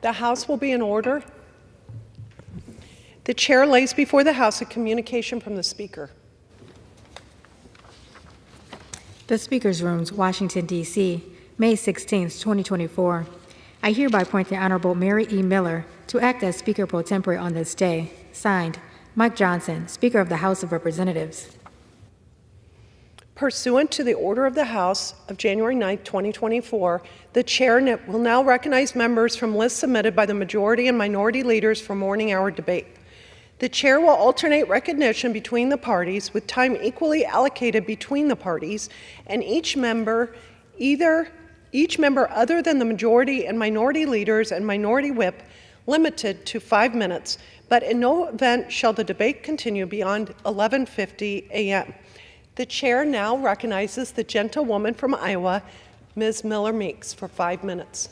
The House will be in order. The chair lays before the House a communication from the Speaker. The Speaker's Rooms, Washington, D.C., May 16, 2024. I hereby appoint the Honorable Mary E. Miller to act as Speaker pro tempore on this day. Signed, Mike Johnson, Speaker of the House of Representatives. Pursuant to the order of the House of January 9, 2024, the chair will now recognize members from lists submitted by the majority and minority leaders for morning hour debate. The chair will alternate recognition between the parties with time equally allocated between the parties, and each member other than the majority and minority leaders and minority whip limited to 5 minutes, but in no event shall the debate continue beyond 11:50 a.m. The chair now recognizes the gentlewoman from Iowa, Ms. Miller Meeks, for 5 minutes.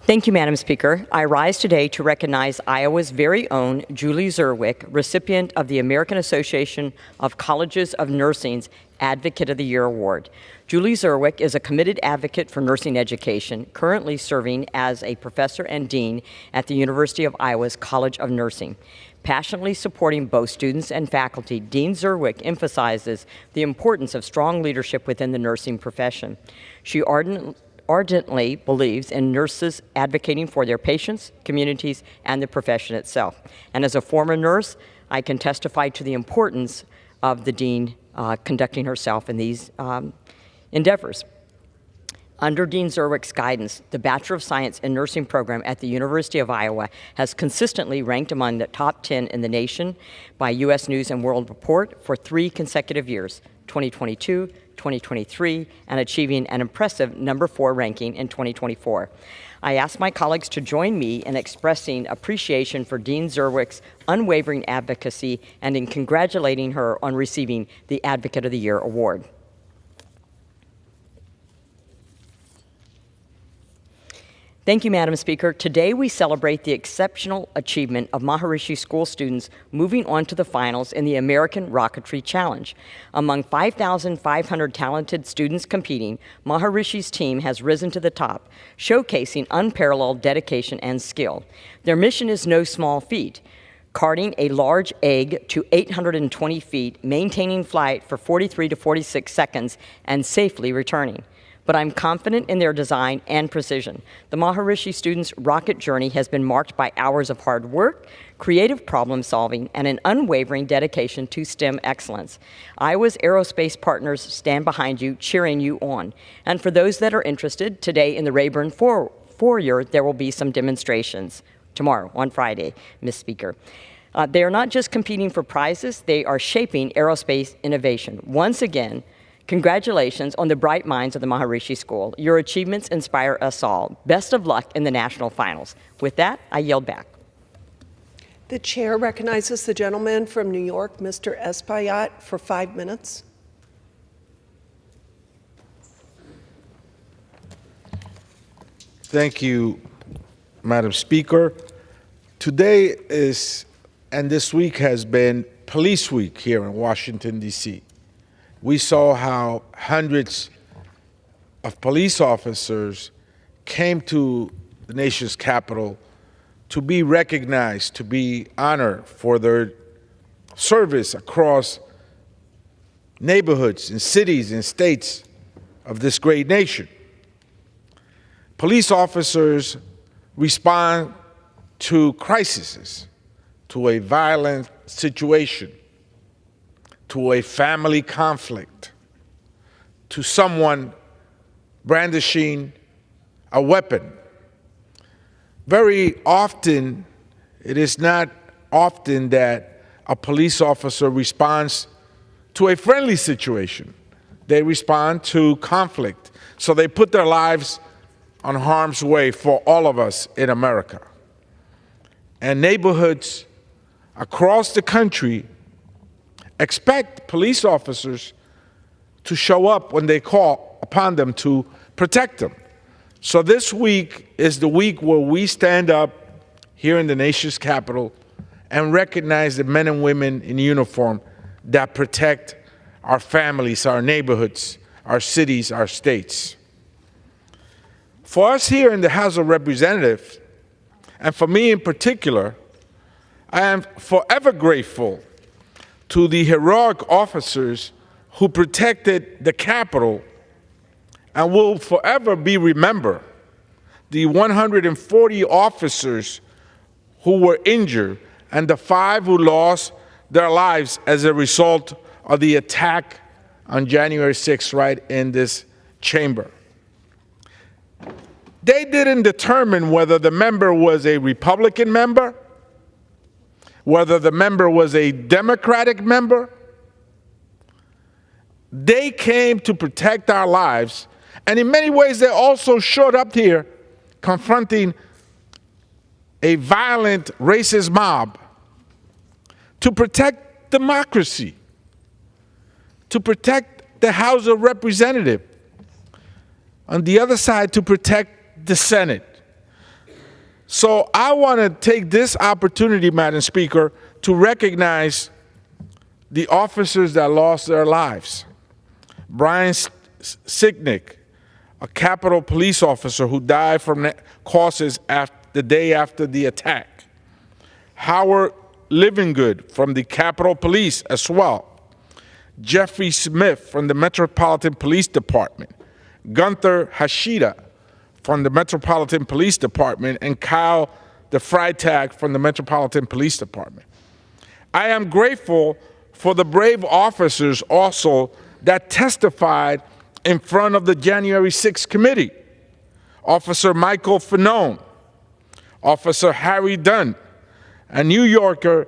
Thank you, Madam Speaker. I rise today to recognize Iowa's very own Julie Zerwick, recipient of the American Association of Colleges of Nursing's Advocate of the Year Award. Julie Zerwick is a committed advocate for nursing education, currently serving as a professor and dean at the University of Iowa's College of Nursing. Passionately supporting both students and faculty, Dean Zerwick emphasizes the importance of strong leadership within the nursing profession. She ardently believes in nurses advocating for their patients, communities, and the profession itself. And as a former nurse, I can testify to the importance of the dean conducting herself in these endeavors. Under Dean Zerwick's guidance, the Bachelor of Science in Nursing program at the University of Iowa has consistently ranked among the top 10 in the nation by U.S. News & World Report for 3 consecutive years, 2022, 2023, and achieving an impressive number 4 ranking in 2024. I ask my colleagues to join me in expressing appreciation for Dean Zerwick's unwavering advocacy and in congratulating her on receiving the Advocate of the Year Award. Thank you, Madam Speaker. Today we celebrate the exceptional achievement of Maharishi School students moving on to the finals in the American Rocketry Challenge. Among 5,500 talented students competing, Maharishi's team has risen to the top, showcasing unparalleled dedication and skill. Their mission is no small feat: carting a large egg to 820 feet, maintaining flight for 43 to 46 seconds, and safely returning. But I'm confident in their design and precision. The Maharishi students' rocket journey has been marked by hours of hard work, creative problem solving, and an unwavering dedication to STEM excellence. Iowa's aerospace partners stand behind you, cheering you on. And for those that are interested, today in the Rayburn foyer, there will be some demonstrations. Tomorrow, on Friday, Ms. Speaker. They are not just competing for prizes, they are shaping aerospace innovation. Once again, congratulations on the bright minds of the Maharishi School. Your achievements inspire us all. Best of luck in the national finals. With that, I yield back. The chair recognizes the gentleman from New York, Mr. Espaillat, for 5 minutes. Thank you, Madam Speaker. Today and this week has been Police Week here in Washington, D.C. We saw how hundreds of police officers came to the nation's capital to be recognized, to be honored for their service across neighborhoods and cities and states of this great nation. Police officers respond to crises, to a violent situation, to a family conflict, to someone brandishing a weapon. Very often, it is not often that a police officer responds to a friendly situation. They respond to conflict. So they put their lives on harm's way for all of us in America. And neighborhoods across the country expect police officers to show up when they call upon them to protect them. So this week is the week where we stand up here in the nation's capital and recognize the men and women in uniform that protect our families, our neighborhoods, our cities, our states. For us here in the House of Representatives, and for me in particular, I am forever grateful to the heroic officers who protected the Capitol and will forever be remembered. The 140 officers who were injured and the 5 who lost their lives as a result of the attack on January 6th right in this chamber. They didn't determine whether the member was a Republican member, whether the member was a Democratic member. They came to protect our lives, and in many ways they also showed up here confronting a violent racist mob to protect democracy, to protect the House of Representatives, on the other side to protect the Senate. So I want to take this opportunity, Madam Speaker, to recognize the officers that lost their lives. Brian Sicknick, a Capitol police officer who died from causes the day after the attack. Howard Livingood from the Capitol Police as well. Jeffrey Smith from the Metropolitan Police Department. Gunther Hashida from the Metropolitan Police Department, and Kyle DeFreitag from the Metropolitan Police Department. I am grateful for the brave officers also that testified in front of the January 6th committee. Officer Michael Fanone, Officer Harry Dunn, and New Yorker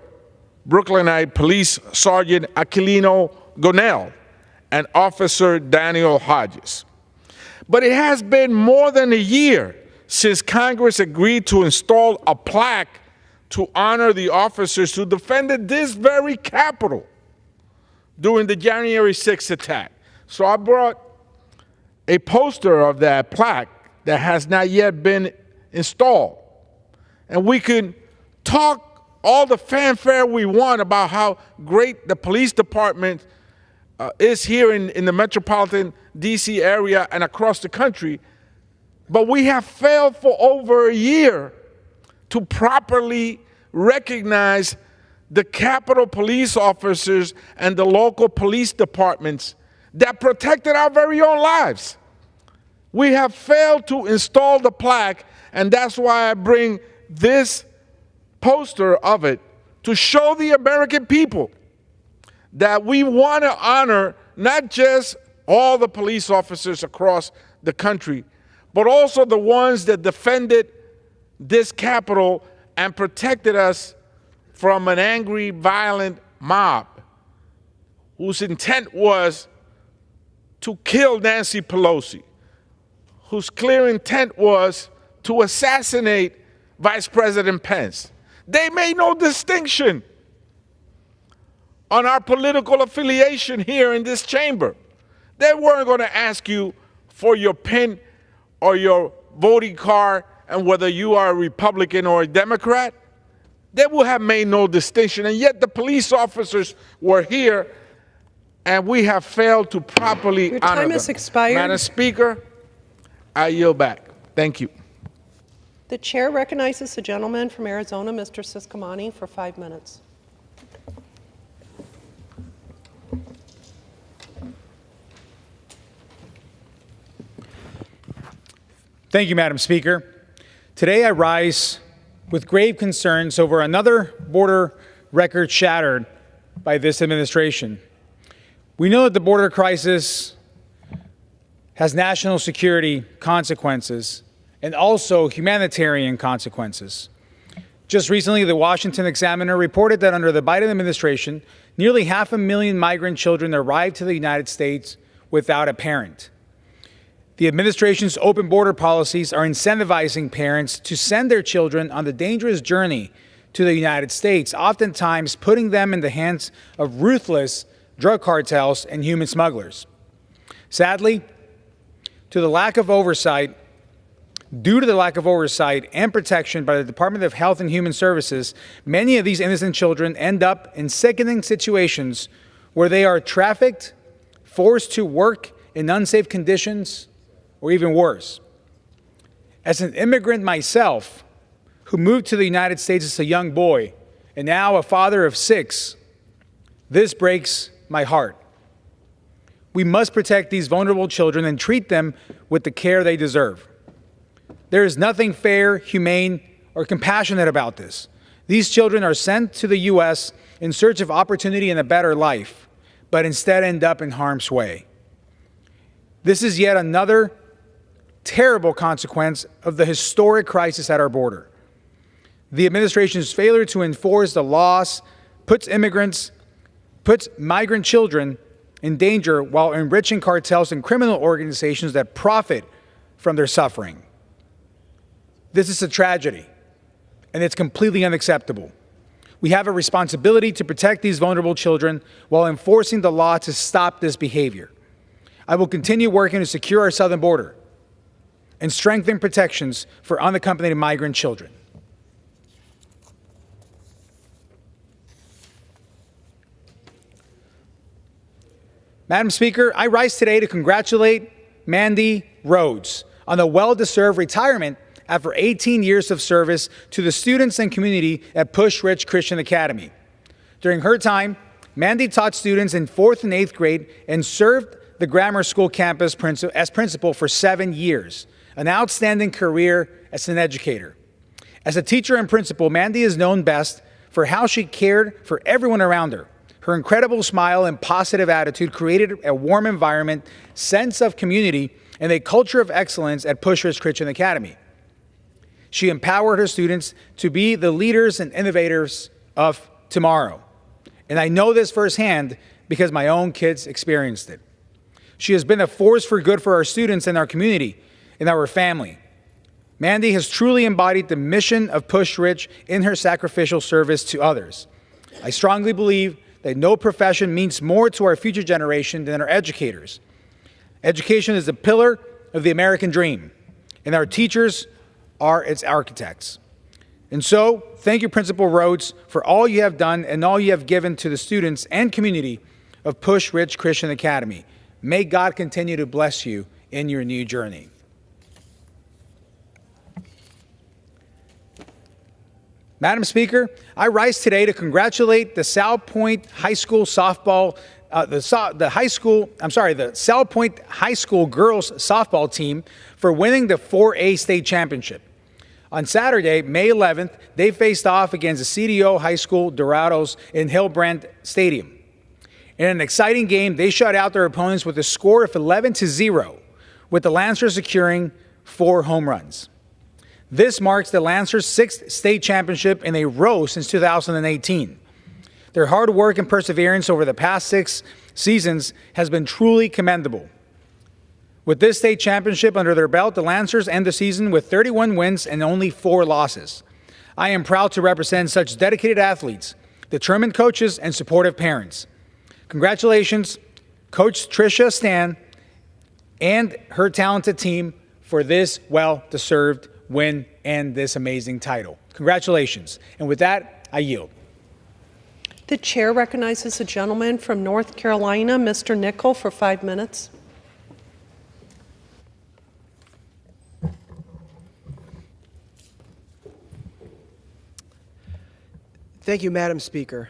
Brooklynite Police Sergeant Aquilino Gonell, and Officer Daniel Hodges. But it has been more than a year since Congress agreed to install a plaque to honor the officers who defended this very Capitol during the January 6th attack. So I brought a poster of that plaque that has not yet been installed. And we can talk all the fanfare we want about how great the police department is here in the metropolitan D.C. area and across the country, but we have failed for over a year to properly recognize the Capitol police officers and the local police departments that protected our very own lives. We have failed to install the plaque, and that's why I bring this poster of it to show the American people that we want to honor not just all the police officers across the country, but also the ones that defended this Capitol and protected us from an angry, violent mob whose intent was to kill Nancy Pelosi, whose clear intent was to assassinate Vice President Pence. They made no distinction on our political affiliation here in this chamber. They weren't going to ask you for your pin or your voting card and whether you are a Republican or a Democrat. They would have made no distinction, and yet the police officers were here, and we have failed to properly honor them. Your time has expired. Madam Speaker, I yield back. Thank you. The chair recognizes the gentleman from Arizona, Mr. Ciscomani, for 5 minutes. Thank you, Madam Speaker. Today I rise with grave concerns over another border record shattered by this administration. We know that the border crisis has national security consequences and also humanitarian consequences. Just recently, the Washington Examiner reported that under the Biden administration, nearly 500,000 migrant children arrived to the United States without a parent. The administration's open border policies are incentivizing parents to send their children on the dangerous journey to the United States, oftentimes putting them in the hands of ruthless drug cartels and human smugglers. Sadly, due to the lack of oversight and protection by the Department of Health and Human Services, many of these innocent children end up in sickening situations where they are trafficked forced to work in unsafe conditions, or even worse. As an immigrant myself, who moved to the United States as a young boy, and now a father of 6, this breaks my heart. We must protect these vulnerable children and treat them with the care they deserve. There is nothing fair, humane, or compassionate about this. These children are sent to the U.S. in search of opportunity and a better life, but instead end up in harm's way. This is yet another terrible consequence of the historic crisis at our border. The administration's failure to enforce the laws puts migrant children in danger while enriching cartels and criminal organizations that profit from their suffering. This is a tragedy, and it's completely unacceptable. We have a responsibility to protect these vulnerable children while enforcing the law to stop this behavior. I will continue working to secure our southern border and strengthen protections for unaccompanied migrant children. Madam Speaker, I rise today to congratulate Mandy Rhodes on the well-deserved retirement after 18 years of service to the students and community at Pusch Rich Christian Academy. During her time, Mandy taught students in 4th and 8th grade and served the grammar school campus as principal for 7 years, an outstanding career as an educator. As a teacher and principal, Mandy is known best for how she cared for everyone around her. Her incredible smile and positive attitude created a warm environment, sense of community, and a culture of excellence at Pusch Rich Christian Academy. She empowered her students to be the leaders and innovators of tomorrow. And I know this firsthand because my own kids experienced it. She has been a force for good for our students and our community and our family. Mandy has truly embodied the mission of Pusch Rich in her sacrificial service to others. I strongly believe that no profession means more to our future generation than our educators. Education is a pillar of the American dream, and our teachers are its architects. And so, thank you, Principal Rhodes, for all you have done and all you have given to the students and community of Pusch Rich Christian Academy. May God continue to bless you in your new journey. Madam Speaker, I rise today to congratulate the South Point High School softball, the South Point High School girls softball team for winning the 4A state championship. On Saturday, May 11th, they faced off against the CDO High School Dorados in Hillbrand Stadium. In an exciting game, they shut out their opponents with a score of 11-0, with the Lancers securing 4 home runs. This marks the Lancers' 6th state championship in a row since 2018. Their hard work and perseverance over the past 6 seasons has been truly commendable. With this state championship under their belt, the Lancers end the season with 31 wins and only 4 losses. I am proud to represent such dedicated athletes, determined coaches, and supportive parents. Congratulations, Coach Tricia Stan and her talented team for this well-deserved win and this amazing title. Congratulations. And with that, I yield. The chair recognizes a gentleman from North Carolina, Mr. Nickel, for 5 minutes. Thank you, Madam Speaker.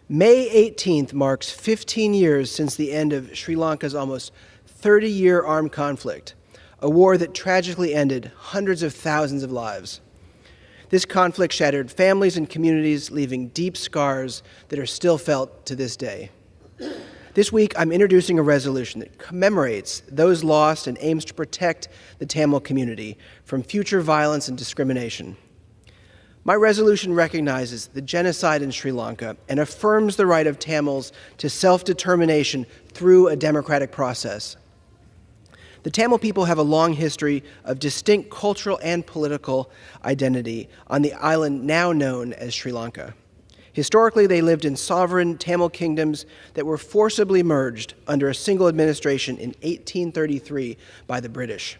May 18th marks 15 years since the end of Sri Lanka's almost 30-year armed conflict, a war that tragically ended hundreds of thousands of lives. This conflict shattered families and communities, leaving deep scars that are still felt to this day. This week, I'm introducing a resolution that commemorates those lost and aims to protect the Tamil community from future violence and discrimination. My resolution recognizes the genocide in Sri Lanka and affirms the right of Tamils to self-determination through a democratic process. The Tamil people have a long history of distinct cultural and political identity on the island now known as Sri Lanka. Historically, they lived in sovereign Tamil kingdoms that were forcibly merged under a single administration in 1833 by the British.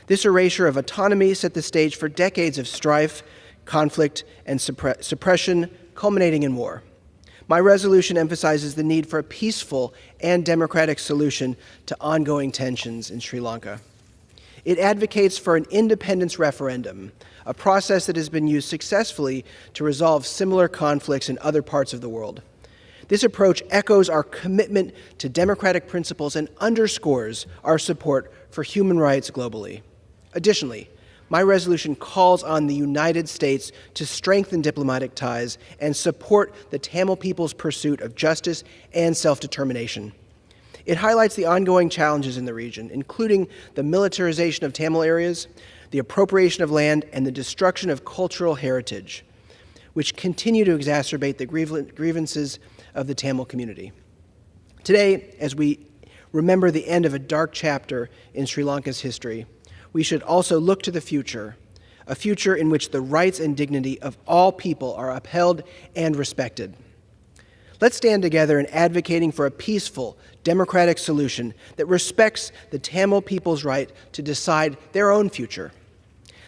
This erasure of autonomy set the stage for decades of strife, conflict, and suppression, culminating in war. My resolution emphasizes the need for a peaceful and democratic solution to ongoing tensions in Sri Lanka. It advocates for an independence referendum, a process that has been used successfully to resolve similar conflicts in other parts of the world. This approach echoes our commitment to democratic principles and underscores our support for human rights globally. Additionally, my resolution calls on the United States to strengthen diplomatic ties and support the Tamil people's pursuit of justice and self-determination. It highlights the ongoing challenges in the region, including the militarization of Tamil areas, the appropriation of land, and the destruction of cultural heritage, which continue to exacerbate the grievances of the Tamil community. Today, as we remember the end of a dark chapter in Sri Lanka's history, we should also look to the future, a future in which the rights and dignity of all people are upheld and respected. Let's stand together in advocating for a peaceful, democratic solution that respects the Tamil people's right to decide their own future.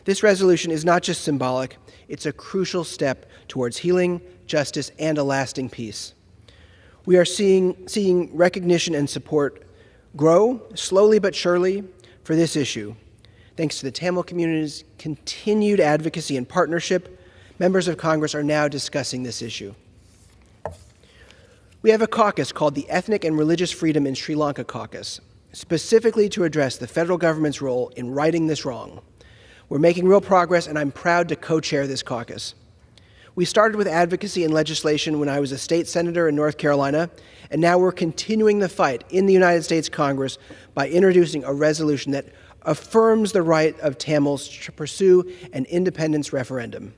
This resolution is not just symbolic, it's a crucial step towards healing, justice, and a lasting peace. We are seeing recognition and support grow, slowly but surely, for this issue. Thanks to the Tamil community's continued advocacy and partnership, members of Congress are now discussing this issue. We have a caucus called the Ethnic and Religious Freedom in Sri Lanka Caucus, specifically to address the federal government's role in righting this wrong. We're making real progress, and I'm proud to co-chair this caucus. We started with advocacy and legislation when I was a state senator in North Carolina, and now we're continuing the fight in the United States Congress by introducing a resolution that affirms the right of Tamils to pursue an independence referendum.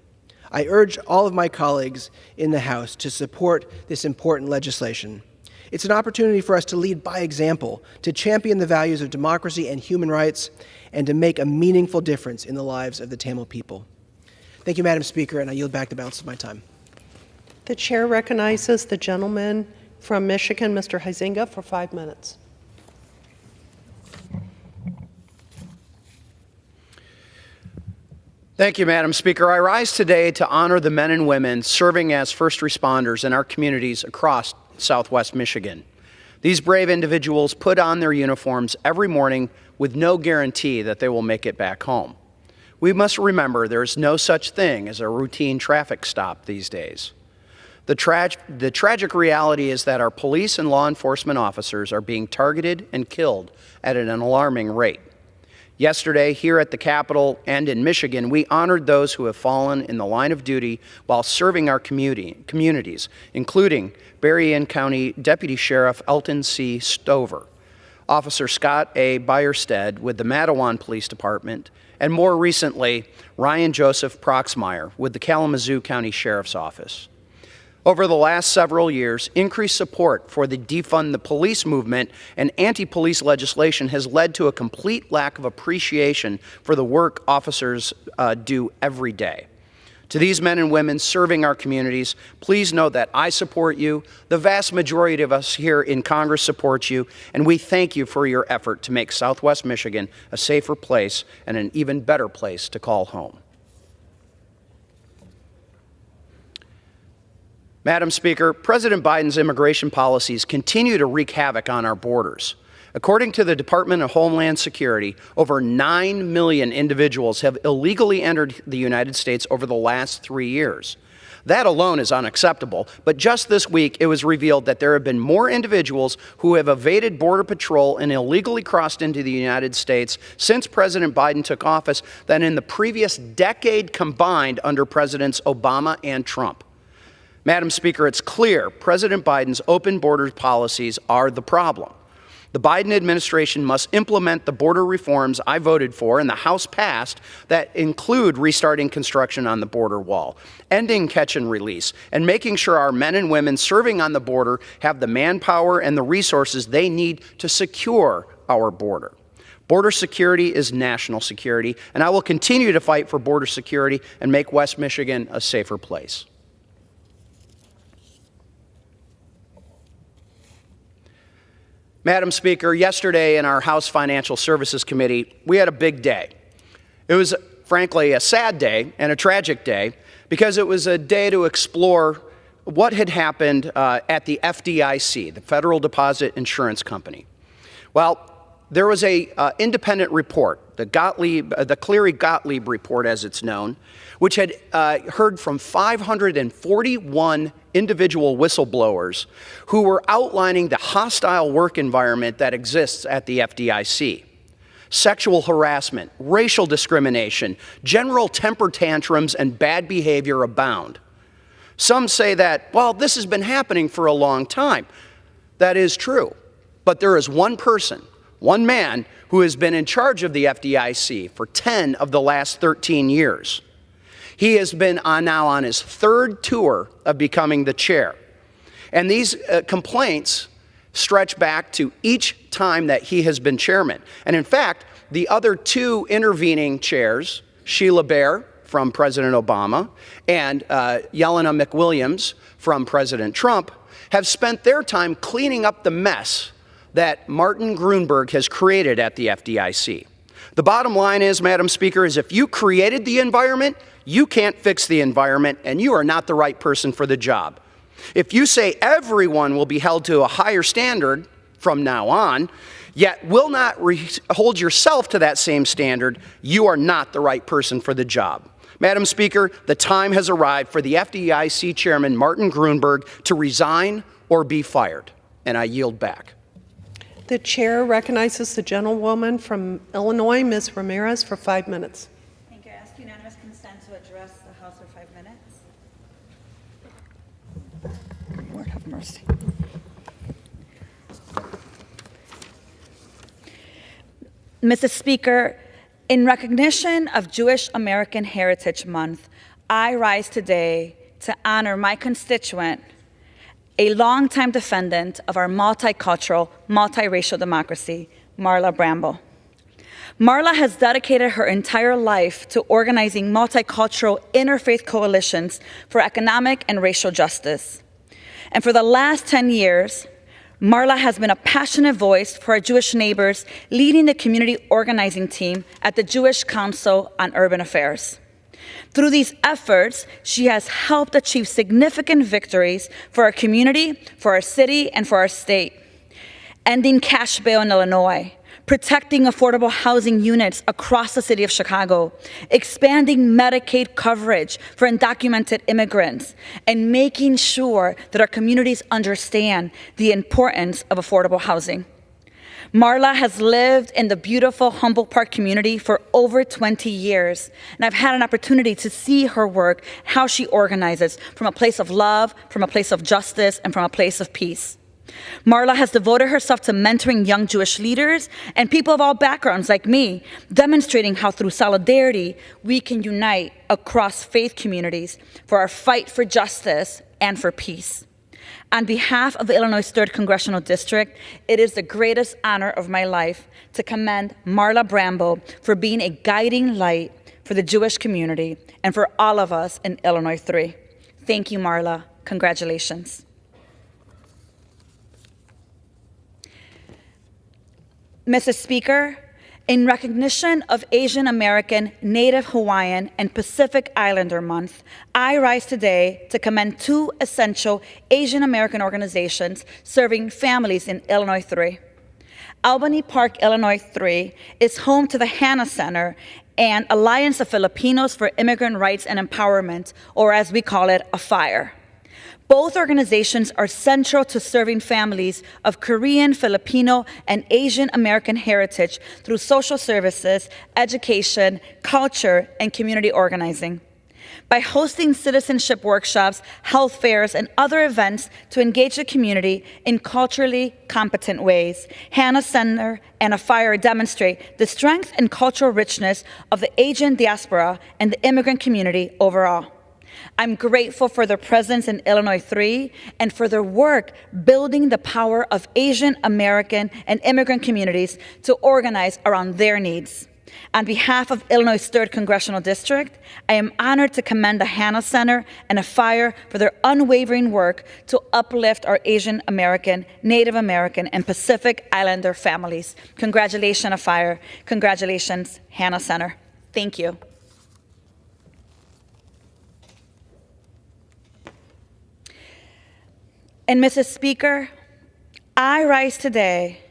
I urge all of my colleagues in the House to support this important legislation. It's an opportunity for us to lead by example, to champion the values of democracy and human rights, and to make a meaningful difference in the lives of the Tamil people. Thank you, Madam Speaker, and I yield back the balance of my time. The chair recognizes the gentleman from Michigan, Mr. Huizenga, for 5 minutes. Thank you, Madam Speaker. I rise today to honor the men and women serving as first responders in our communities across Southwest Michigan. These brave individuals put on their uniforms every morning with no guarantee that they will make it back home. We must remember there is no such thing as a routine traffic stop these days. The tragic reality is that our police and law enforcement officers are being targeted and killed at an alarming rate. Yesterday, here at the Capitol and in Michigan, we honored those who have fallen in the line of duty while serving our communities, including Berrien County Deputy Sheriff Elton C. Stover, Officer Scott A. Bierstead with the Matawan Police Department, and more recently, Ryan Joseph Proxmire with the Kalamazoo County Sheriff's Office. Over the last several years, increased support for the defund the police movement and anti-police legislation has led to a complete lack of appreciation for the work officers do every day. To these men and women serving our communities, please know that I support you, the vast majority of us here in Congress support you, and we thank you for your effort to make Southwest Michigan a safer place and an even better place to call home. Madam Speaker, President Biden's immigration policies continue to wreak havoc on our borders. According to the Department of Homeland Security, over 9 million individuals have illegally entered the United States over the last 3 years. That alone is unacceptable, but just this week it was revealed that there have been more individuals who have evaded Border Patrol and illegally crossed into the United States since President Biden took office than in the previous decade combined under Presidents Obama and Trump. Madam Speaker, it's clear President Biden's open border policies are the problem. The Biden administration must implement the border reforms I voted for and the House passed that include restarting construction on the border wall, ending catch and release, and making sure our men and women serving on the border have the manpower and the resources they need to secure our border. Border security is national security, and I will continue to fight for border security and make West Michigan a safer place. Madam Speaker, yesterday in our House Financial Services Committee, we had a big day. It was, frankly, a sad day and a tragic day because it was a day to explore what had happened at the FDIC, the Federal Deposit Insurance Company. Well, there was a independent report, the Cleary-Gottlieb report, as it's known, which had heard from 541 individual whistleblowers who were outlining the hostile work environment that exists at the FDIC. Sexual harassment, racial discrimination, general temper tantrums, and bad behavior abound. Some say that, well, this has been happening for a long time. That is true. But there is one person, one man, who has been in charge of the FDIC for 10 of the last 13 years. He has been now on his third tour of becoming the chair. And these complaints stretch back to each time that he has been chairman. And in fact, the other two intervening chairs, Sheila Bair from President Obama and Yelena McWilliams from President Trump, have spent their time cleaning up the mess that Martin Gruenberg has created at the FDIC. The bottom line is, Madam Speaker, is if you created the environment, you can't fix the environment, and you are not the right person for the job. If you say everyone will be held to a higher standard from now on, yet will not hold yourself to that same standard, you are not the right person for the job. Madam Speaker, the time has arrived for the FDIC Chairman Martin Gruenberg to resign or be fired, and I yield back. The chair recognizes the gentlewoman from Illinois, Ms. Ramirez, for 5 minutes. Thank you. I ask unanimous consent to address the House for 5 minutes. Lord have mercy. Mr. Speaker, in recognition of Jewish American Heritage Month, I rise today to honor my constituent, a longtime defendant of our multicultural, multiracial democracy, Marla Bramble. Marla has dedicated her entire life to organizing multicultural interfaith coalitions for economic and racial justice. And for the last 10 years, Marla has been a passionate voice for our Jewish neighbors, leading the community organizing team at the Jewish Council on Urban Affairs. Through these efforts, she has helped achieve significant victories for our community, for our city, and for our state. Ending cash bail in Illinois, protecting affordable housing units across the city of Chicago, expanding Medicaid coverage for undocumented immigrants, and making sure that our communities understand the importance of affordable housing. Marla has lived in the beautiful Humboldt Park community for over 20 years, and I've had an opportunity to see her work, how she organizes from a place of love, from a place of justice, and from a place of peace. Marla has devoted herself to mentoring young Jewish leaders and people of all backgrounds like me, demonstrating how through solidarity we can unite across faith communities for our fight for justice and for peace. On behalf of the Illinois 3rd Congressional District, it is the greatest honor of my life to commend Marla Bramble for being a guiding light for the Jewish community and for all of us in Illinois 3. Thank you, Marla. Congratulations. Mr. Speaker, in recognition of Asian American, Native Hawaiian, and Pacific Islander Month, I rise today to commend two essential Asian American organizations serving families in Illinois 3. Albany Park, Illinois 3 is home to the Hannah Center and Alliance of Filipinos for Immigrant Rights and Empowerment, or as we call it, AFIRE. Both organizations are central to serving families of Korean, Filipino, and Asian American heritage through social services, education, culture, and community organizing. By hosting citizenship workshops, health fairs, and other events to engage the community in culturally competent ways, Hannah Center and AFIRE demonstrate the strength and cultural richness of the Asian diaspora and the immigrant community overall. I'm grateful for their presence in Illinois 3 and for their work building the power of Asian American and immigrant communities to organize around their needs. On behalf of Illinois 3rd Congressional District, I am honored to commend the Hannah Center and AFIRE for their unwavering work to uplift our Asian American, Native American, and Pacific Islander families. Congratulations, AFIRE. Congratulations, Hannah Center. Thank you. And Mrs. Speaker, I rise today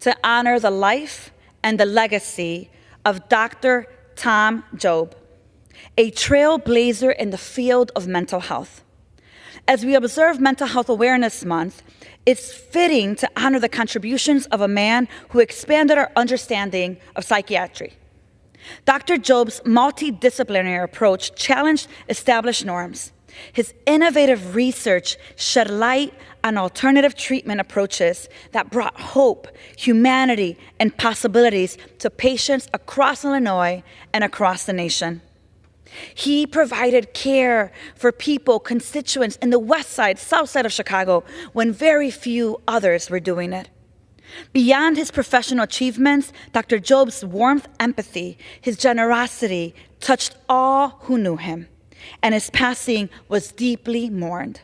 to honor the life and the legacy of Dr. Tom Job, a trailblazer in the field of mental health. As we observe Mental Health Awareness Month, it's fitting to honor the contributions of a man who expanded our understanding of psychiatry. Dr. Job's multidisciplinary approach challenged established norms. His innovative research shed light on alternative treatment approaches that brought hope, humanity, and possibilities to patients across Illinois and across the nation. He provided care for people, constituents in the west side, south side of Chicago, when very few others were doing it. Beyond his professional achievements, Dr. Job's warmth, empathy, his generosity touched all who knew him, and his passing was deeply mourned.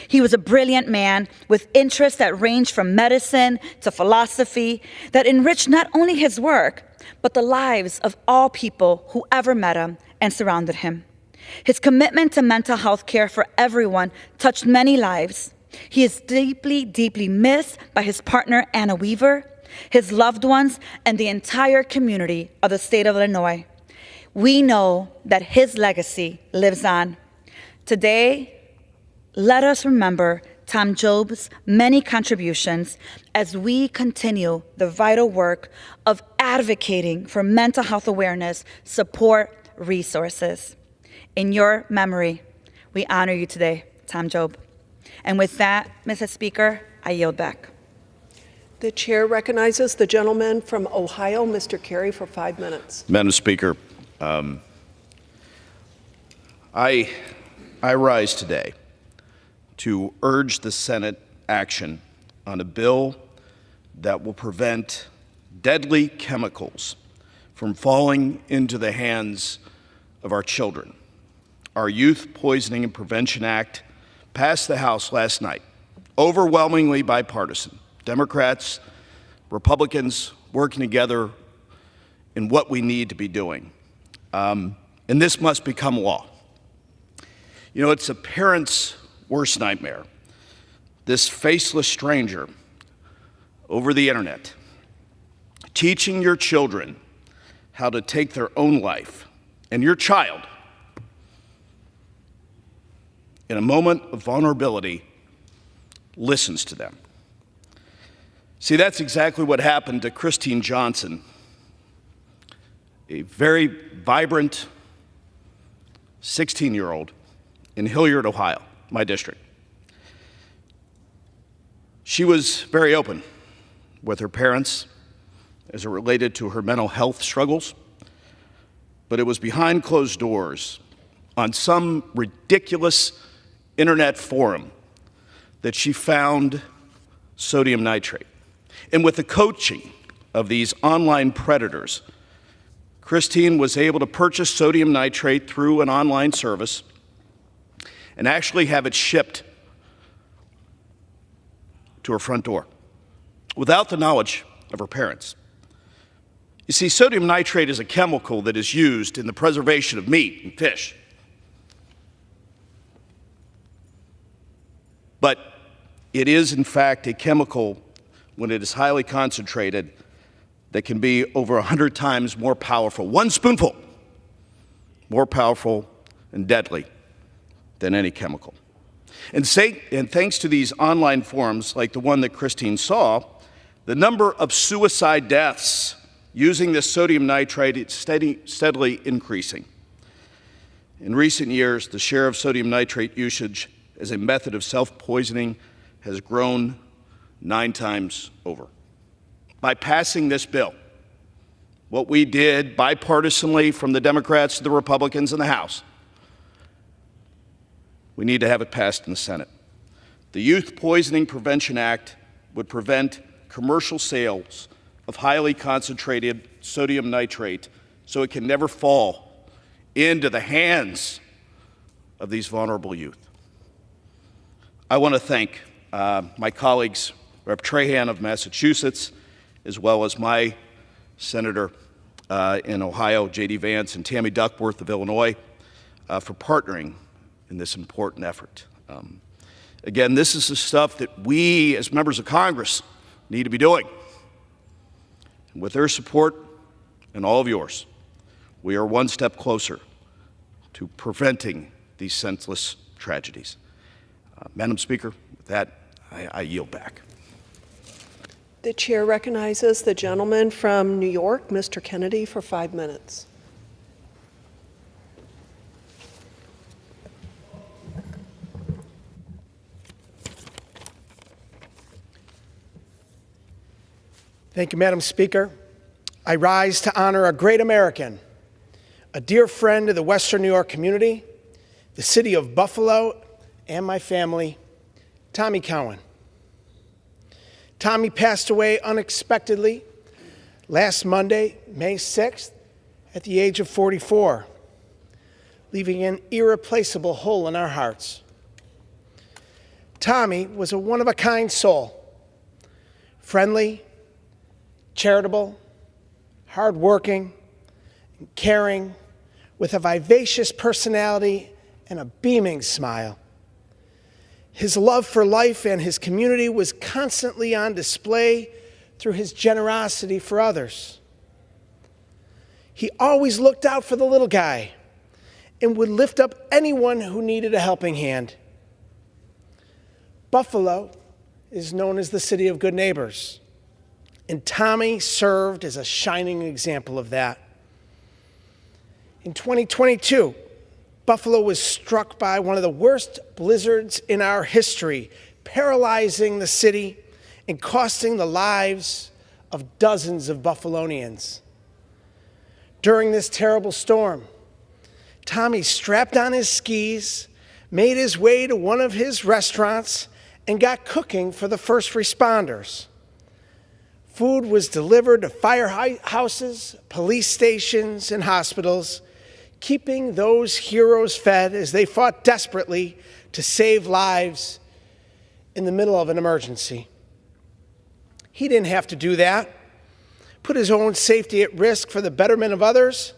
He was a brilliant man with interests that ranged from medicine to philosophy that enriched not only his work, but the lives of all people who ever met him and surrounded him. His commitment to mental health care for everyone touched many lives. He is deeply, deeply missed by his partner, Anna Weaver, his loved ones, and the entire community of the state of Illinois. We know that his legacy lives on. Today, let us remember Tom Job's many contributions as we continue the vital work of advocating for mental health awareness, support, resources. In your memory, we honor you today, Tom Job. And with that, Mrs. Speaker, I yield back. The chair recognizes the gentleman from Ohio, Mr. Carey, for 5 minutes. Madam Speaker, I rise today to urge the Senate action on a bill that will prevent deadly chemicals from falling into the hands of our children. Our Youth Poisoning and Prevention Act passed the House last night, overwhelmingly bipartisan. Democrats, Republicans working together in what we need to be doing. And this must become law. You know, it's a parent's worst nightmare. This faceless stranger over the internet, teaching your children how to take their own life, and your child, in a moment of vulnerability, listens to them. See, that's exactly what happened to Christine Johnson, a very vibrant 16-year-old in Hilliard, Ohio, my district. She was very open with her parents as it related to her mental health struggles, but it was behind closed doors on some ridiculous internet forum that she found sodium nitrate. And with the coaching of these online predators, Christine was able to purchase sodium nitrate through an online service and actually have it shipped to her front door without the knowledge of her parents. You see, sodium nitrate is a chemical that is used in the preservation of meat and fish. But it is, in fact, a chemical, when it is highly concentrated, that can be over 100 times more powerful, one spoonful, more powerful and deadly than any chemical. And thanks to these online forums, like the one that Christine saw, the number of suicide deaths using this sodium nitrate is steadily increasing. In recent years, the share of sodium nitrate usage as a method of self-poisoning has grown 9 times over. By passing this bill, what we did bipartisanly from the Democrats to the Republicans in the House, we need to have it passed in the Senate. The Youth Poisoning Prevention Act would prevent commercial sales of highly concentrated sodium nitrate so it can never fall into the hands of these vulnerable youth. I want to thank my colleagues, Rep. Trahan of Massachusetts, as well as my senator in Ohio, J.D. Vance, and Tammy Duckworth of Illinois, for partnering in this important effort. Again, this is the stuff that we as members of Congress need to be doing. And with their support and all of yours, we are one step closer to preventing these senseless tragedies. Madam Speaker, with that, I yield back. The chair recognizes the gentleman from New York, Mr. Kennedy, for 5 minutes. Thank you, Madam Speaker. I rise to honor a great American, a dear friend of the Western New York community, the city of Buffalo, and my family, Tommy Cowan. Tommy passed away unexpectedly last Monday, May 6th, at the age of 44, leaving an irreplaceable hole in our hearts. Tommy was a one-of-a-kind soul, friendly, charitable, hardworking, and caring, with a vivacious personality and a beaming smile. His love for life and his community was constantly on display through his generosity for others. He always looked out for the little guy and would lift up anyone who needed a helping hand. Buffalo is known as the city of good neighbors, and Tommy served as a shining example of that. In 2022, Buffalo was struck by one of the worst blizzards in our history, paralyzing the city and costing the lives of dozens of Buffalonians. During this terrible storm, Tommy strapped on his skis, made his way to one of his restaurants, and got cooking for the first responders. Food was delivered to firehouses, police stations, and hospitals, keeping those heroes fed as they fought desperately to save lives in the middle of an emergency. He didn't have to do that, put his own safety at risk for the betterment of others,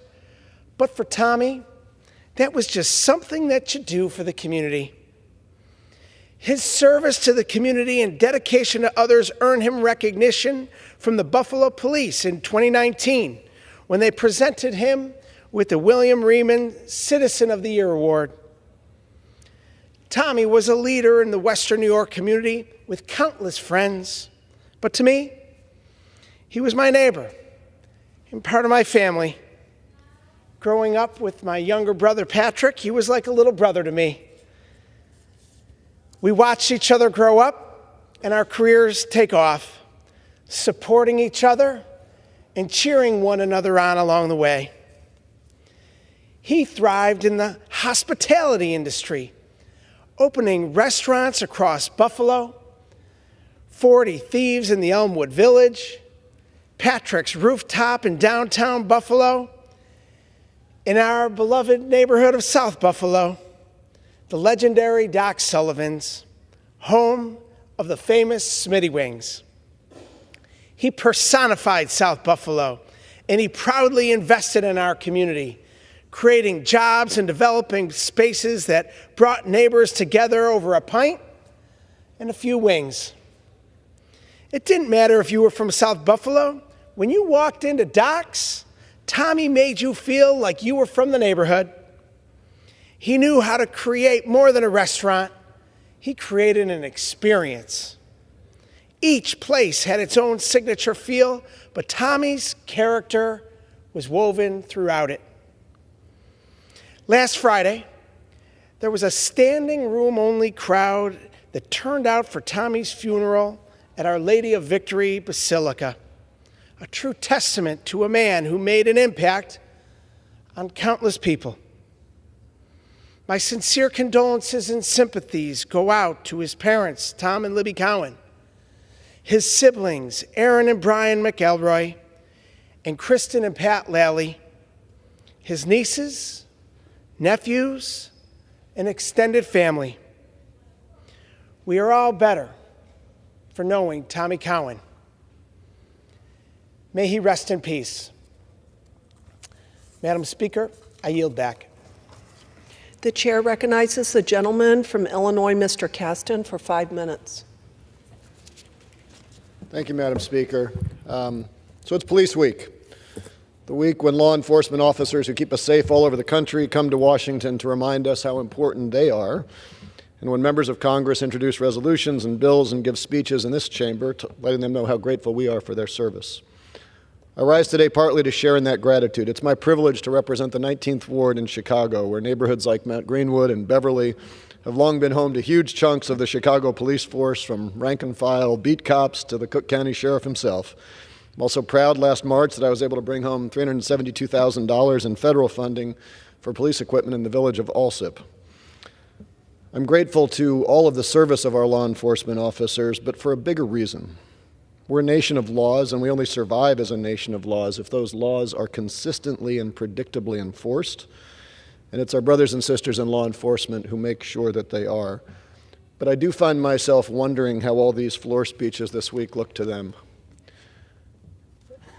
but for Tommy, that was just something that you do for the community. His service to the community and dedication to others earned him recognition from the Buffalo Police in 2019 when they presented him with the William Riemann Citizen of the Year Award. Tommy was a leader in the Western New York community with countless friends, but to me, he was my neighbor and part of my family. Growing up with my younger brother Patrick, he was like a little brother to me. We watched each other grow up and our careers take off, supporting each other and cheering one another on along the way. He thrived in the hospitality industry, opening restaurants across Buffalo, 40 Thieves in the Elmwood Village, Patrick's Rooftop in downtown Buffalo, in our beloved neighborhood of South Buffalo, the legendary Doc Sullivan's, home of the famous Smitty Wings. He personified South Buffalo, and he proudly invested in our community, creating jobs and developing spaces that brought neighbors together over a pint and a few wings. It didn't matter if you were from South Buffalo. When you walked into Doc's, Tommy made you feel like you were from the neighborhood. He knew how to create more than a restaurant. He created an experience. Each place had its own signature feel, but Tommy's character was woven throughout it. Last Friday, there was a standing room only crowd that turned out for Tommy's funeral at Our Lady of Victory Basilica, a true testament to a man who made an impact on countless people. My sincere condolences and sympathies go out to his parents, Tom and Libby Cowan, his siblings, Aaron and Brian McElroy, and Kristen and Pat Lally, his nieces, nephews, and extended family. We are all better for knowing Tommy Cowan. May he rest in peace. Madam Speaker, I yield back. The chair recognizes the gentleman from Illinois, Mr. Caston, for 5 minutes. Thank you, Madam Speaker. So it's Police Week, the week when law enforcement officers who keep us safe all over the country come to Washington to remind us how important they are, and when members of Congress introduce resolutions and bills and give speeches in this chamber, letting them know how grateful we are for their service. I rise today partly to share in that gratitude. It's my privilege to represent the 19th Ward in Chicago, where neighborhoods like Mount Greenwood and Beverly have long been home to huge chunks of the Chicago police force, from rank and file beat cops to the Cook County Sheriff himself. I'm also proud last March that I was able to bring home $372,000 in federal funding for police equipment in the village of Alsip. I'm grateful to all of the service of our law enforcement officers, but for a bigger reason. We're a nation of laws, and we only survive as a nation of laws if those laws are consistently and predictably enforced. And it's our brothers and sisters in law enforcement who make sure that they are. But I do find myself wondering how all these floor speeches this week look to them.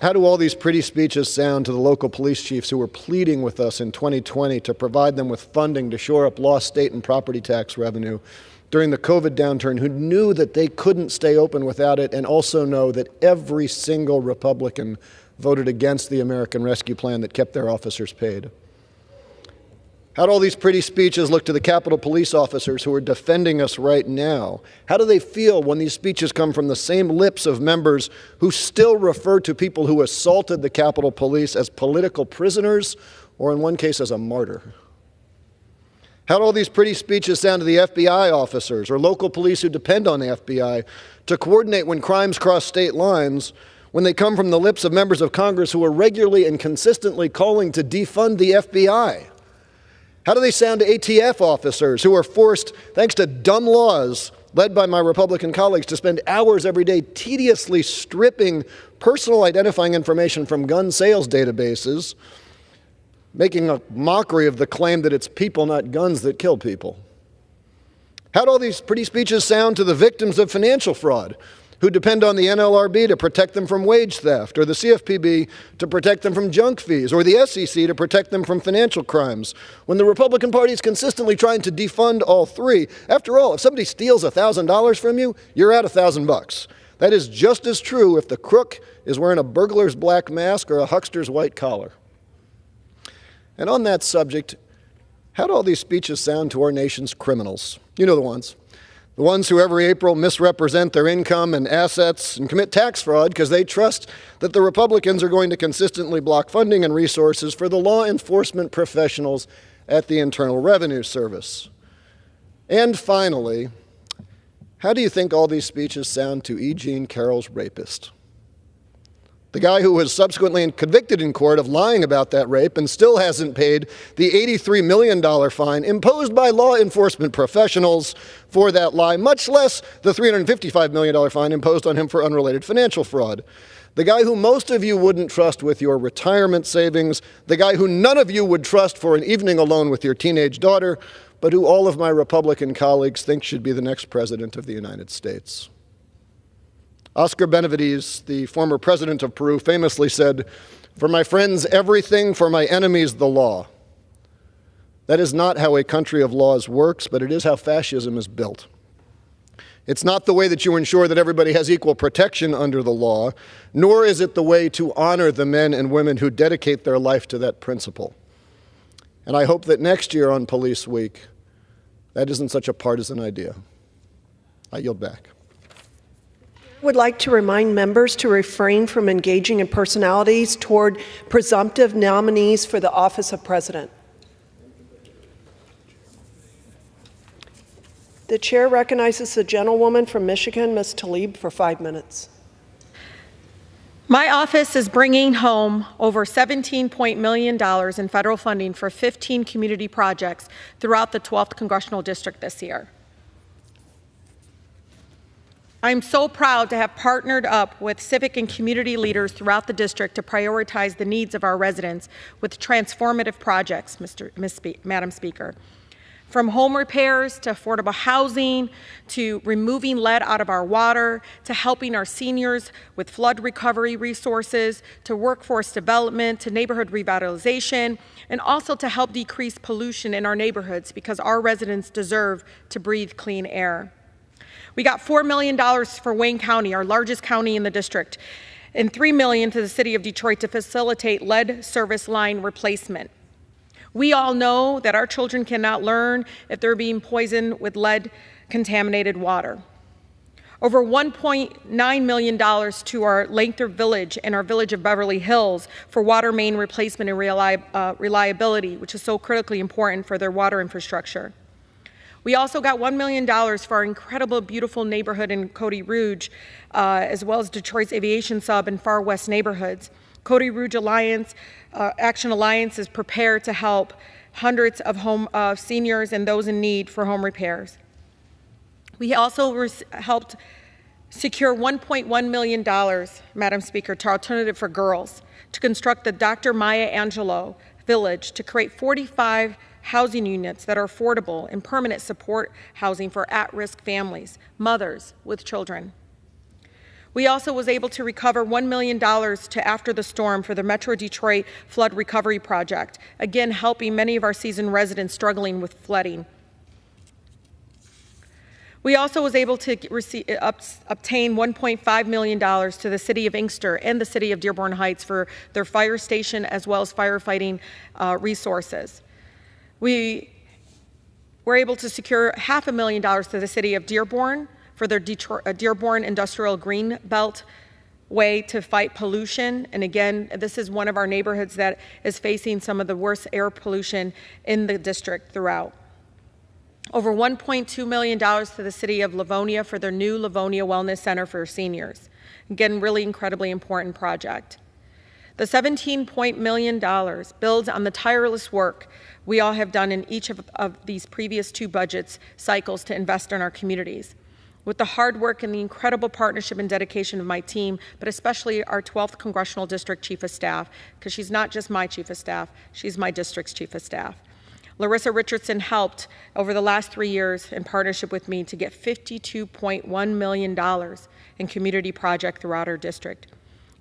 How do all these pretty speeches sound to the local police chiefs who were pleading with us in 2020 to provide them with funding to shore up lost state and property tax revenue during the COVID downturn, who knew that they couldn't stay open without it, and also know that every single Republican voted against the American Rescue Plan that kept their officers paid? How do all these pretty speeches look to the Capitol Police officers who are defending us right now? How do they feel when these speeches come from the same lips of members who still refer to people who assaulted the Capitol Police as political prisoners, or in one case as a martyr? How do all these pretty speeches sound to the FBI officers or local police who depend on the FBI to coordinate when crimes cross state lines, when they come from the lips of members of Congress who are regularly and consistently calling to defund the FBI? How do they sound to ATF officers who are forced, thanks to dumb laws led by my Republican colleagues, to spend hours every day tediously stripping personal identifying information from gun sales databases, making a mockery of the claim that it's people, not guns, that kill people? How do all these pretty speeches sound to the victims of financial fraud, who depend on the NLRB to protect them from wage theft, or the CFPB to protect them from junk fees, or the SEC to protect them from financial crimes, when the Republican Party is consistently trying to defund all three? After all, if somebody steals $1,000 from you, you're out $1,000. That is just as true if the crook is wearing a burglar's black mask or a huckster's white collar. And on that subject, how do all these speeches sound to our nation's criminals? You know the ones. The ones who every April misrepresent their income and assets and commit tax fraud because they trust that the Republicans are going to consistently block funding and resources for the law enforcement professionals at the Internal Revenue Service. And finally, how do you think all these speeches sound to E. Jean Carroll's rapist? The guy who was subsequently convicted in court of lying about that rape and still hasn't paid the $83 million fine imposed by law enforcement professionals for that lie, much less the $355 million fine imposed on him for unrelated financial fraud. The guy who most of you wouldn't trust with your retirement savings, the guy who none of you would trust for an evening alone with your teenage daughter, but who all of my Republican colleagues think should be the next president of the United States. Oscar Benavides, the former president of Peru, famously said, "For my friends, everything; for my enemies, the law." That is not how a country of laws works, but it is how fascism is built. It's not the way that you ensure that everybody has equal protection under the law, nor is it the way to honor the men and women who dedicate their life to that principle. And I hope that next year on Police Week, that isn't such a partisan idea. I yield back. Would like to remind members to refrain from engaging in personalities toward presumptive nominees for the office of president. The chair recognizes the gentlewoman from Michigan, Ms. Tlaib, for 5 minutes. My office is bringing home over $17 million in federal funding for 15 community projects throughout the 12th Congressional District this year. I'm so proud to have partnered up with civic and community leaders throughout the district to prioritize the needs of our residents with transformative projects, Madam Speaker. From home repairs to affordable housing, to removing lead out of our water, to helping our seniors with flood recovery resources, to workforce development, to neighborhood revitalization, and also to help decrease pollution in our neighborhoods because our residents deserve to breathe clean air. We got $4 million for Wayne County, our largest county in the district, and $3 million to the city of Detroit to facilitate lead service line replacement. We all know that our children cannot learn if they're being poisoned with lead-contaminated water. Over $1.9 million to our Lathrop Village and our village of Beverly Hills for water main replacement and reliability, which is so critically important for their water infrastructure. We also got $1 million for our incredible, beautiful neighborhood in Cody Rouge, as well as Detroit's Aviation Sub and Far West neighborhoods. Cody Rouge Action Alliance is prepared to help hundreds of seniors and those in need for home repairs. We also helped secure $1.1 million, Madam Speaker, to Alternative for Girls to construct the Dr. Maya Angelou Village to create 45 housing units that are affordable and permanent support housing for at-risk families, mothers with children. We also was able to recover $1 million to After the Storm for the Metro Detroit Flood Recovery Project, again helping many of our seasoned residents struggling with flooding. We also was able to obtain $1.5 million to the City of Inkster and the City of Dearborn Heights for their fire station as well as firefighting resources. We were able to secure $500,000 to the City of Dearborn for their Dearborn Industrial Green Belt way to fight pollution. And again, this is one of our neighborhoods that is facing some of the worst air pollution in the district throughout. Over $1.2 million to the City of Livonia for their new Livonia Wellness Center for seniors. Again, really incredibly important project. The $17 million builds on the tireless work we all have done in each of these previous two budget cycles to invest in our communities. With the hard work and the incredible partnership and dedication of my team, but especially our 12th Congressional District Chief of Staff, because she's not just my Chief of Staff, she's my district's Chief of Staff. Larissa Richardson helped over the last 3 years in partnership with me to get $52.1 million in community projects throughout our district.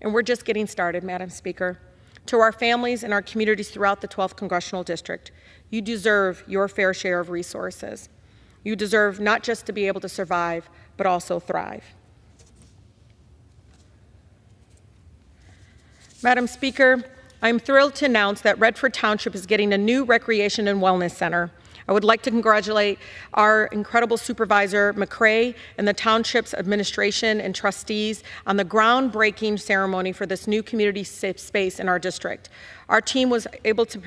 And we're just getting started, Madam Speaker. To our families and our communities throughout the 12th Congressional District, you deserve your fair share of resources. You deserve not just to be able to survive, but also thrive. Madam Speaker, I'm thrilled to announce that Redford Township is getting a new recreation and wellness center. I would like to congratulate our incredible supervisor, McCray, and the township's administration and trustees on the groundbreaking ceremony for this new community safe space in our district. Our team was able to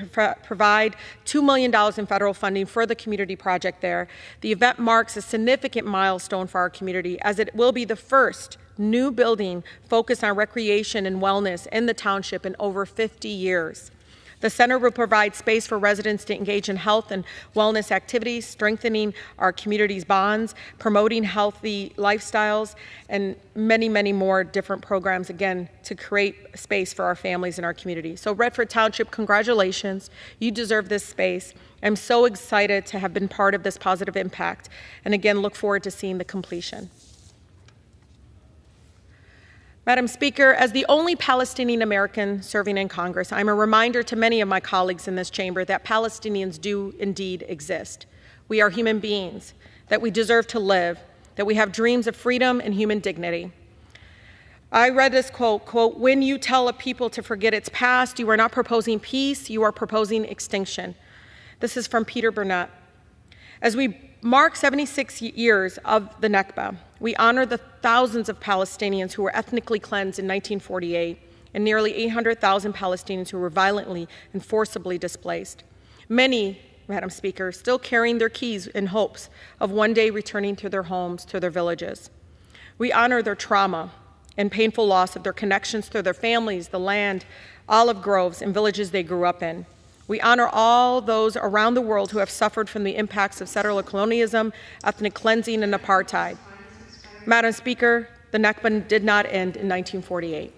provide $2 million in federal funding for the community project there. The event marks a significant milestone for our community, as it will be the first new building focused on recreation and wellness in the township in over 50 years. The center will provide space for residents to engage in health and wellness activities, strengthening our community's bonds, promoting healthy lifestyles, and many, many more different programs, again, to create space for our families and our community. So Redford Township, congratulations. You deserve this space. I'm so excited to have been part of this positive impact, and again, look forward to seeing the completion. Madam Speaker, as the only Palestinian American serving in Congress, I'm a reminder to many of my colleagues in this chamber that Palestinians do indeed exist. We are human beings, that we deserve to live, that we have dreams of freedom and human dignity. I read this quote, "When you tell a people to forget its past, you are not proposing peace, you are proposing extinction." This is from Peter Burnett. As we mark 76 years of the Nakba, we honor the thousands of Palestinians who were ethnically cleansed in 1948 and nearly 800,000 Palestinians who were violently and forcibly displaced. Many, Madam Speaker, still carrying their keys in hopes of one day returning to their homes, to their villages. We honor their trauma and painful loss of their connections to their families, the land, olive groves, and villages they grew up in. We honor all those around the world who have suffered from the impacts of settler colonialism, ethnic cleansing, and apartheid. Madam Speaker, the Nakba did not end in 1948.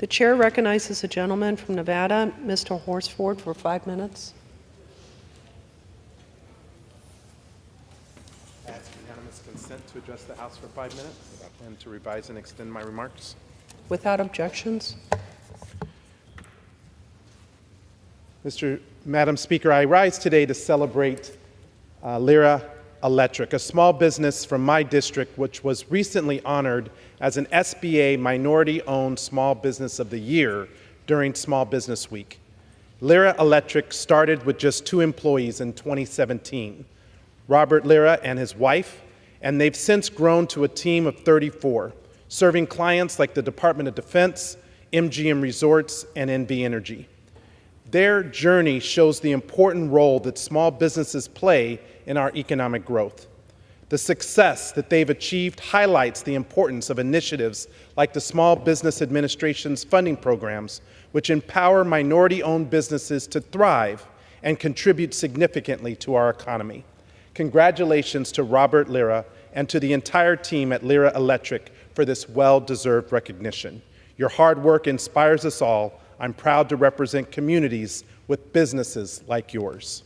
The chair recognizes a gentleman from Nevada, Mr. Horsford, for 5 minutes. Ask unanimous consent to address the House for 5 minutes and to revise and extend my remarks. Without objections. Madam Speaker, I rise today to celebrate Lyra Electric, a small business from my district which was recently honored as an SBA Minority-Owned Small Business of the Year during Small Business Week. Lyra Electric started with just 2 employees in 2017, Robert Lyra and his wife, and they've since grown to a team of 34, serving clients like the Department of Defense, MGM Resorts, and NV Energy. Their journey shows the important role that small businesses play in our economic growth. The success that they've achieved highlights the importance of initiatives like the Small Business Administration's funding programs, which empower minority-owned businesses to thrive and contribute significantly to our economy. Congratulations to Robert Lyra and to the entire team at Lyra Electric for this well-deserved recognition. Your hard work inspires us all. I'm proud to represent communities with businesses like yours.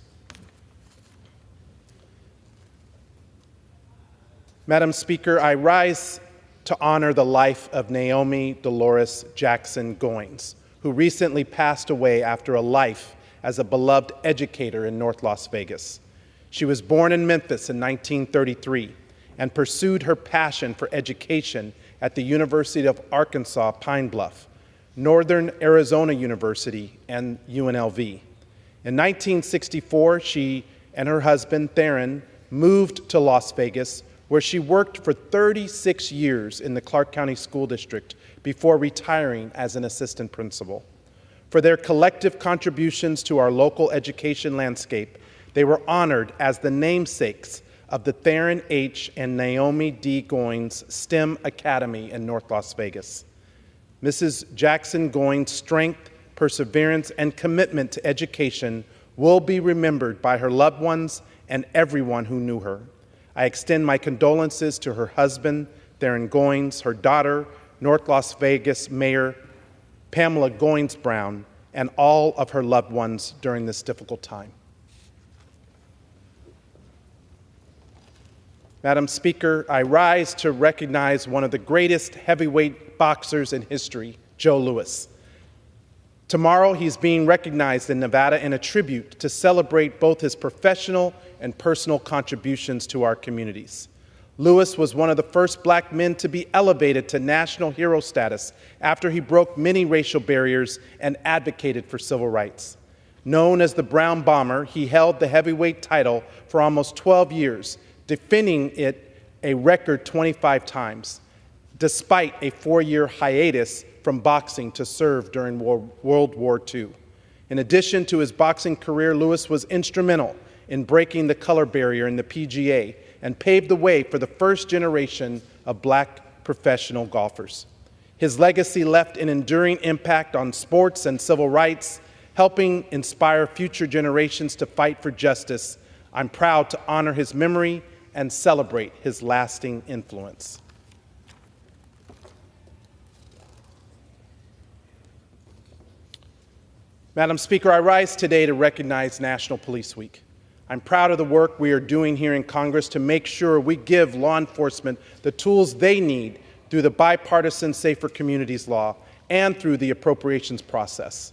Madam Speaker, I rise to honor the life of Naomi Dolores Jackson Goins, who recently passed away after a life as a beloved educator in North Las Vegas. She was born in Memphis in 1933 and pursued her passion for education at the University of Arkansas Pine Bluff, Northern Arizona University, and UNLV. In 1964, she and her husband, Theron, moved to Las Vegas, where she worked for 36 years in the Clark County School District before retiring as an assistant principal. For their collective contributions to our local education landscape, they were honored as the namesakes of the Theron H. and Naomi D. Goins STEM Academy in North Las Vegas. Mrs. Jackson Goins' strength, perseverance, and commitment to education will be remembered by her loved ones and everyone who knew her. I extend my condolences to her husband, Theron Goins, her daughter, North Las Vegas Mayor Pamela Goins Brown, and all of her loved ones during this difficult time. Madam Speaker, I rise to recognize one of the greatest heavyweight boxers in history, Joe Louis. Tomorrow, he's being recognized in Nevada in a tribute to celebrate both his professional and personal contributions to our communities. Louis was one of the first black men to be elevated to national hero status after he broke many racial barriers and advocated for civil rights. Known as the Brown Bomber, he held the heavyweight title for almost 12 years, defending it a record 25 times, despite a 4-year hiatus from boxing to serve during World War II. In addition to his boxing career, Louis was instrumental in breaking the color barrier in the PGA and paved the way for the first generation of black professional golfers. His legacy left an enduring impact on sports and civil rights, helping inspire future generations to fight for justice. I'm proud to honor his memory and celebrate his lasting influence. Madam Speaker, I rise today to recognize National Police Week. I'm proud of the work we are doing here in Congress to make sure we give law enforcement the tools they need through the bipartisan Safer Communities Law and through the appropriations process.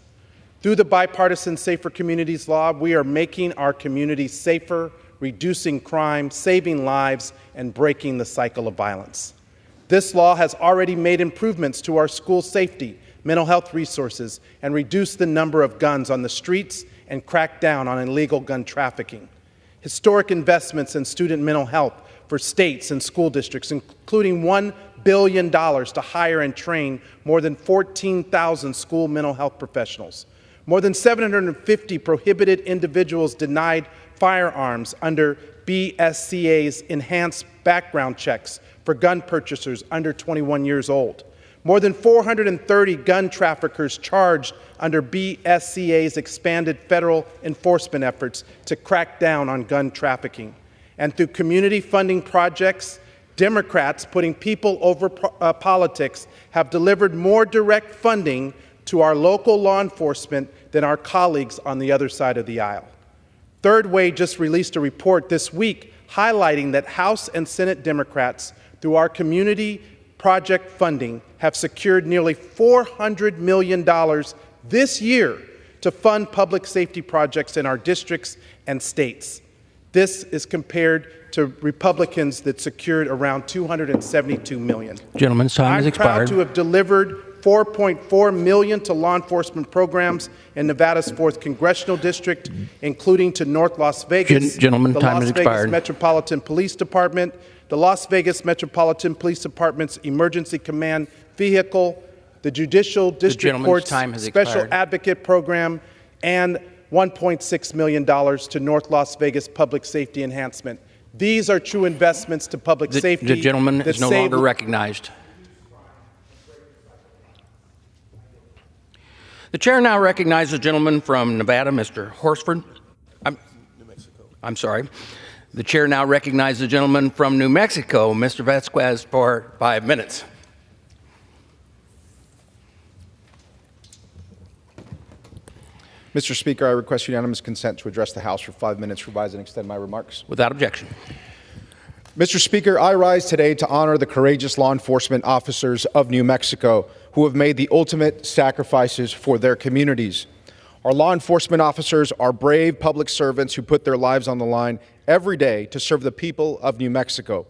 Through the bipartisan Safer Communities Law, we are making our communities safer, reducing crime, saving lives, and breaking the cycle of violence. This law has already made improvements to our school safety, mental health resources, and reduced the number of guns on the streets and cracked down on illegal gun trafficking. Historic investments in student mental health for states and school districts, including $1 billion to hire and train more than 14,000 school mental health professionals. More than 750 prohibited individuals denied firearms under BSCA's enhanced background checks for gun purchasers under 21 years old. More than 430 gun traffickers charged under BSCA's expanded federal enforcement efforts to crack down on gun trafficking. And through community funding projects, Democrats, putting people over politics, have delivered more direct funding to our local law enforcement than our colleagues on the other side of the aisle. Third Way just released a report this week highlighting that House and Senate Democrats, through our community project funding, have secured nearly $400 million this year to fund public safety projects in our districts and states. This is compared to Republicans that secured around $272 million. Gentleman's time has expired. I'm proud to have delivered $4.4 million to law enforcement programs in Nevada's 4th Congressional District, including to North Las Vegas, Gentleman, the time Las has Vegas expired. Metropolitan Police Department, the Las Vegas Metropolitan Police Department's Emergency Command Vehicle, the Judicial District Court's Special Advocate Program, and $1.6 million to North Las Vegas Public Safety Enhancement. These are true investments to public safety. The gentleman is no longer recognized. The chair now recognizes the gentleman from Nevada, Mr. Horsford. I'm sorry. The chair now recognizes the gentleman from New Mexico, Mr. Vasquez, for 5 minutes. Mr. Speaker, I request unanimous consent to address the House for 5 minutes, revise and extend my remarks. Without objection. Mr. Speaker, I rise today to honor the courageous law enforcement officers of New Mexico who have made the ultimate sacrifices for their communities. Our law enforcement officers are brave public servants who put their lives on the line every day to serve the people of New Mexico.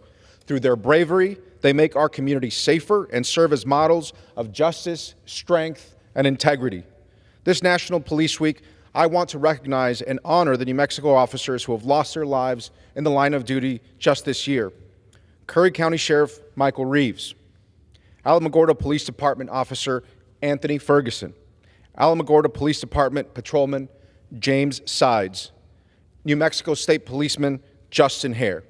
Through their bravery, they make our community safer and serve as models of justice, strength, and integrity. This National Police Week, I want to recognize and honor the New Mexico officers who have lost their lives in the line of duty just this year. Curry County Sheriff Michael Reeves, Alamogordo Police Department Officer Anthony Ferguson, Alamogordo Police Department Patrolman James Sides, New Mexico State Policeman Justin Hare,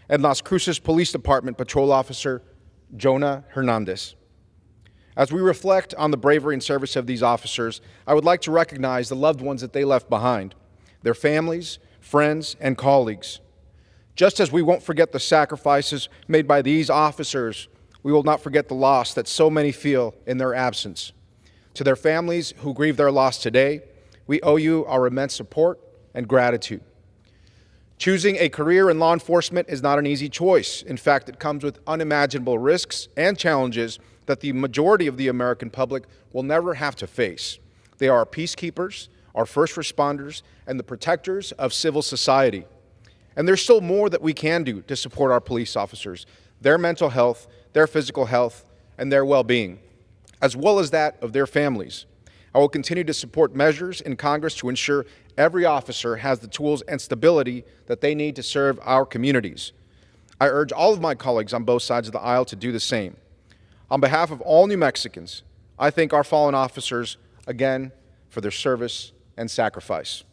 and Las Cruces Police Department Patrol Officer Jonah Hernandez. As we reflect on the bravery and service of these officers, I would like to recognize the loved ones that they left behind, their families, friends, and colleagues. Just as we won't forget the sacrifices made by these officers, we will not forget the loss that so many feel in their absence. To their families who grieve their loss today, we owe you our immense support and gratitude. Choosing a career in law enforcement is not an easy choice. In fact, it comes with unimaginable risks and challenges that the majority of the American public will never have to face. They are our peacekeepers, our first responders, and the protectors of civil society. And there's still more that we can do to support our police officers, their mental health, their physical health, and their well-being, as well as that of their families. I will continue to support measures in Congress to ensure every officer has the tools and stability that they need to serve our communities. I urge all of my colleagues on both sides of the aisle to do the same. On behalf of all New Mexicans, I thank our fallen officers again for their service and sacrifice.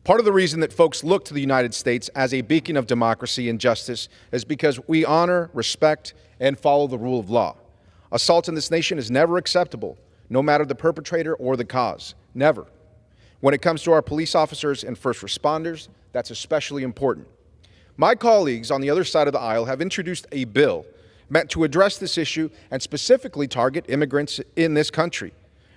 Part of the reason that folks look to the United States as a beacon of democracy and justice is because we honor, respect, and follow the rule of law. Assault in this nation is never acceptable, no matter the perpetrator or the cause. Never. When it comes to our police officers and first responders, that's especially important. My colleagues on the other side of the aisle have introduced a bill meant to address this issue and specifically target immigrants in this country.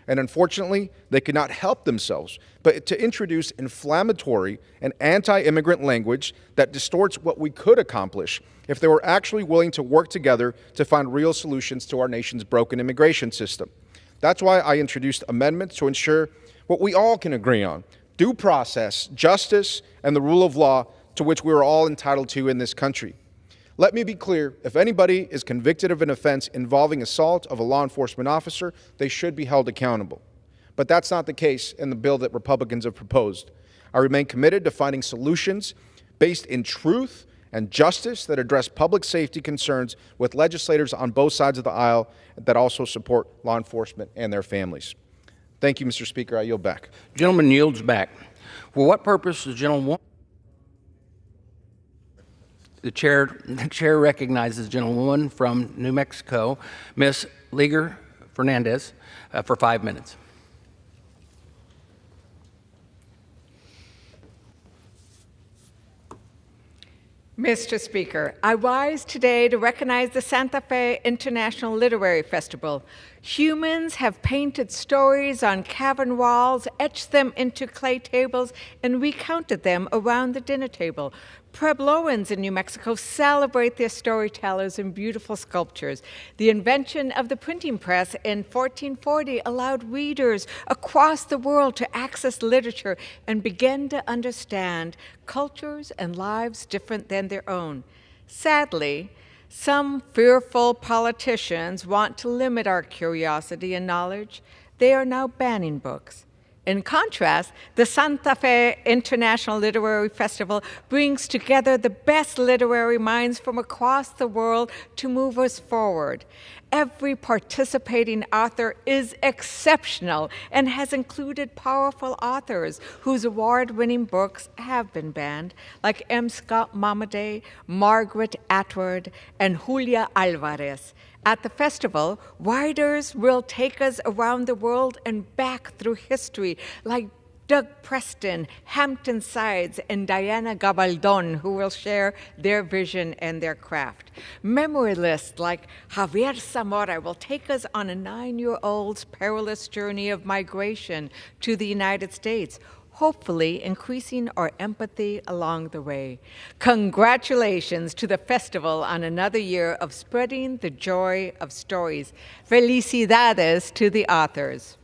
And unfortunately, they could not help themselves but to introduce inflammatory and anti-immigrant language that distorts what we could accomplish if they were actually willing to work together to find real solutions to our nation's broken immigration system. That's why I introduced amendments to ensure what we all can agree on: due process, justice, and the rule of law to which we are all entitled to in this country. Let me be clear, if anybody is convicted of an offense involving assault of a law enforcement officer, they should be held accountable. But that's not the case in the bill that Republicans have proposed. I remain committed to finding solutions based in truth and justice that address public safety concerns with legislators on both sides of the aisle that also support law enforcement and their families. Thank you, Mr. Speaker. I yield back. Gentleman yields back. For what purpose does the gentleman want? The chair recognizes the gentlewoman from New Mexico, Ms. Liger Fernandez, for 5 minutes. Mr. Speaker, I rise today to recognize the Santa Fe International Literary Festival. Humans have painted stories on cavern walls, etched them into clay tables, and recounted them around the dinner table. Puebloans in New Mexico celebrate their storytellers in beautiful sculptures. The invention of the printing press in 1440 allowed readers across the world to access literature and begin to understand cultures and lives different than their own. Sadly, some fearful politicians want to limit our curiosity and knowledge. They are now banning books. In contrast, the Santa Fe International Literary Festival brings together the best literary minds from across the world to move us forward. Every participating author is exceptional and has included powerful authors whose award-winning books have been banned, like M. Scott Momaday, Margaret Atwood, and Julia Alvarez. At the festival, writers will take us around the world and back through history, like Doug Preston, Hampton Sides, and Diana Gabaldon, who will share their vision and their craft. Memorialists like Javier Zamora will take us on a 9-year-old's perilous journey of migration to the United States, hopefully increasing our empathy along the way. Congratulations to the festival on another year of spreading the joy of stories. Felicidades to the authors.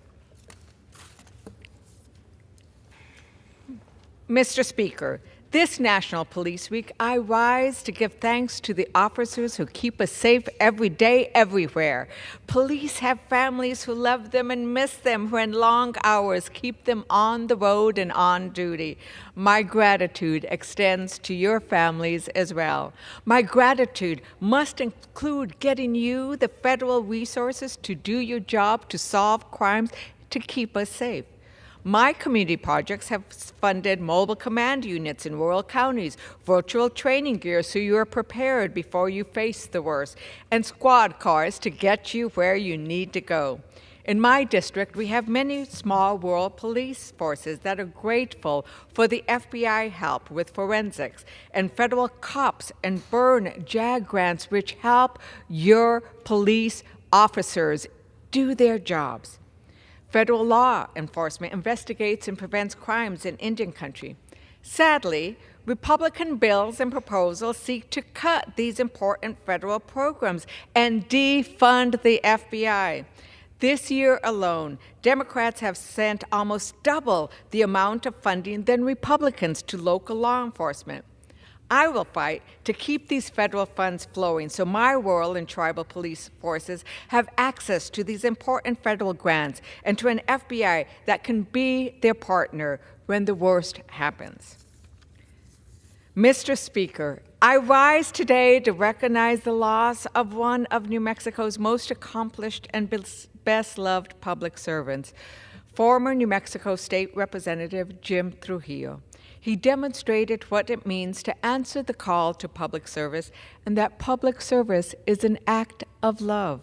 Mr. Speaker, this National Police Week, I rise to give thanks to the officers who keep us safe every day, everywhere. Police have families who love them and miss them when long hours keep them on the road and on duty. My gratitude extends to your families as well. My gratitude must include getting you the federal resources to do your job to solve crimes to keep us safe. My community projects have funded mobile command units in rural counties, virtual training gear so you are prepared before you face the worst, and squad cars to get you where you need to go. In my district, we have many small rural police forces that are grateful for the FBI help with forensics and federal cops and burn JAG grants which help your police officers do their jobs. Federal law enforcement investigates and prevents crimes in Indian country. Sadly, Republican bills and proposals seek to cut these important federal programs and defund the FBI. This year alone, Democrats have sent almost double the amount of funding than Republicans to local law enforcement. I will fight to keep these federal funds flowing so my rural and tribal police forces have access to these important federal grants and to an FBI that can be their partner when the worst happens. Mr. Speaker, I rise today to recognize the loss of one of New Mexico's most accomplished and best-loved public servants, former New Mexico State Representative Jim Trujillo. He demonstrated what it means to answer the call to public service and that public service is an act of love.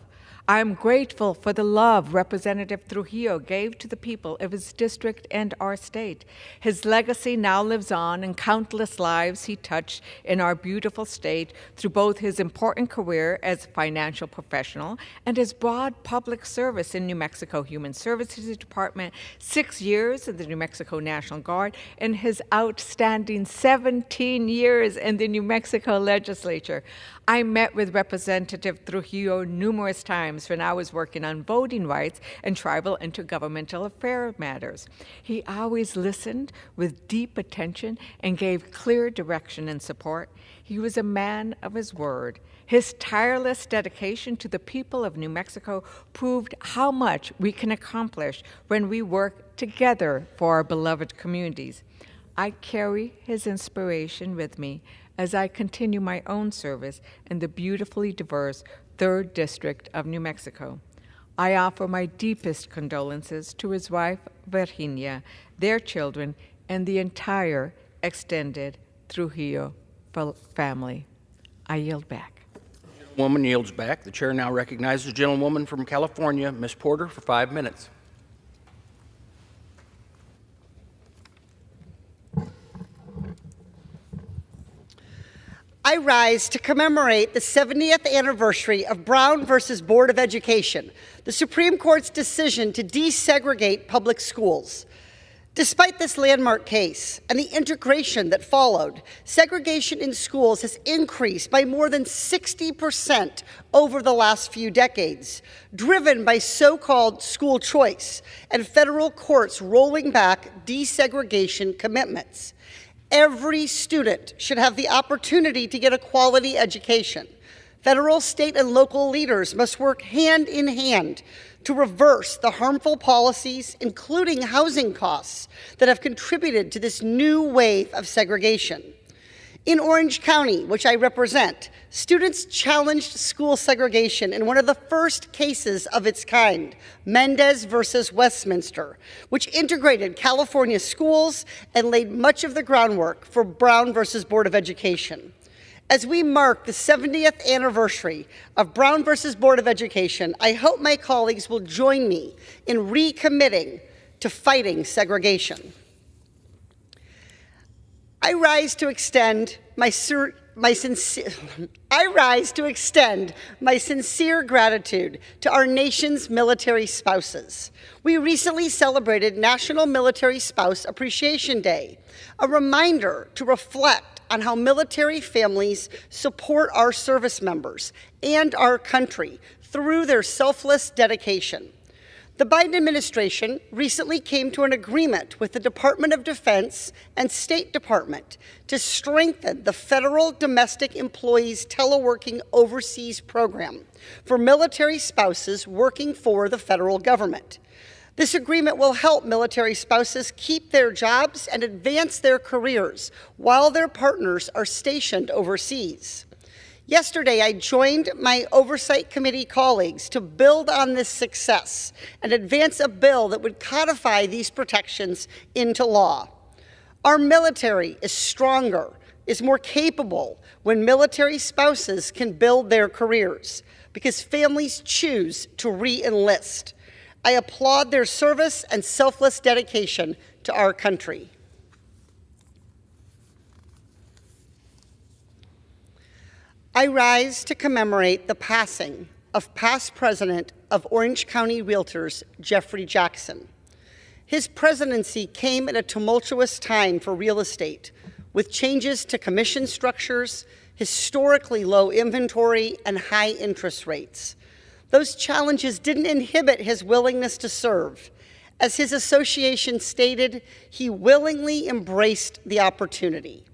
I am grateful for the love Representative Trujillo gave to the people of his district and our state. His legacy now lives on in countless lives he touched in our beautiful state through both his important career as a financial professional and his broad public service in New Mexico Human Services Department, 6 years in the New Mexico National Guard, and his outstanding 17 years in the New Mexico legislature. I met with Representative Trujillo numerous times when I was working on voting rights and tribal intergovernmental affair matters. He always listened with deep attention and gave clear direction and support. He was a man of his word. His tireless dedication to the people of New Mexico proved how much we can accomplish when we work together for our beloved communities. I carry his inspiration with me as I continue my own service in the beautifully diverse 3rd District of New Mexico. I offer my deepest condolences to his wife, Virginia, their children, and the entire extended Trujillo family. I yield back. Woman yields back. The chair now recognizes the gentlewoman from California, Ms. Porter, for 5 minutes. I rise to commemorate the 70th anniversary of Brown versus Board of Education, the Supreme Court's decision to desegregate public schools. Despite this landmark case and the integration that followed, segregation in schools has increased by more than 60% over the last few decades, driven by so-called school choice and federal courts rolling back desegregation commitments. Every student should have the opportunity to get a quality education. Federal, state, and local leaders must work hand in hand to reverse the harmful policies, including housing costs, that have contributed to this new wave of segregation. In Orange County, which I represent, students challenged school segregation in one of the first cases of its kind, Mendez versus Westminster, which integrated California schools and laid much of the groundwork for Brown versus Board of Education. As we mark the 70th anniversary of Brown versus Board of Education, I hope my colleagues will join me in recommitting to fighting segregation. I rise to extend my sincere gratitude to our nation's military spouses. We recently celebrated National Military Spouse Appreciation Day, a reminder to reflect on how military families support our service members and our country through their selfless dedication. The Biden administration recently came to an agreement with the Department of Defense and State Department to strengthen the federal domestic employees teleworking overseas program for military spouses working for the federal government. This agreement will help military spouses keep their jobs and advance their careers while their partners are stationed overseas. Yesterday, I joined my Oversight Committee colleagues to build on this success and advance a bill that would codify these protections into law. Our military is stronger, is more capable when military spouses can build their careers because families choose to re-enlist. I applaud their service and selfless dedication to our country. I rise to commemorate the passing of past president of Orange County Realtors, Jeffrey Jackson. His presidency came at a tumultuous time for real estate, with changes to commission structures, historically low inventory, and high interest rates. Those challenges didn't inhibit his willingness to serve. As his association stated, he willingly embraced the opportunity.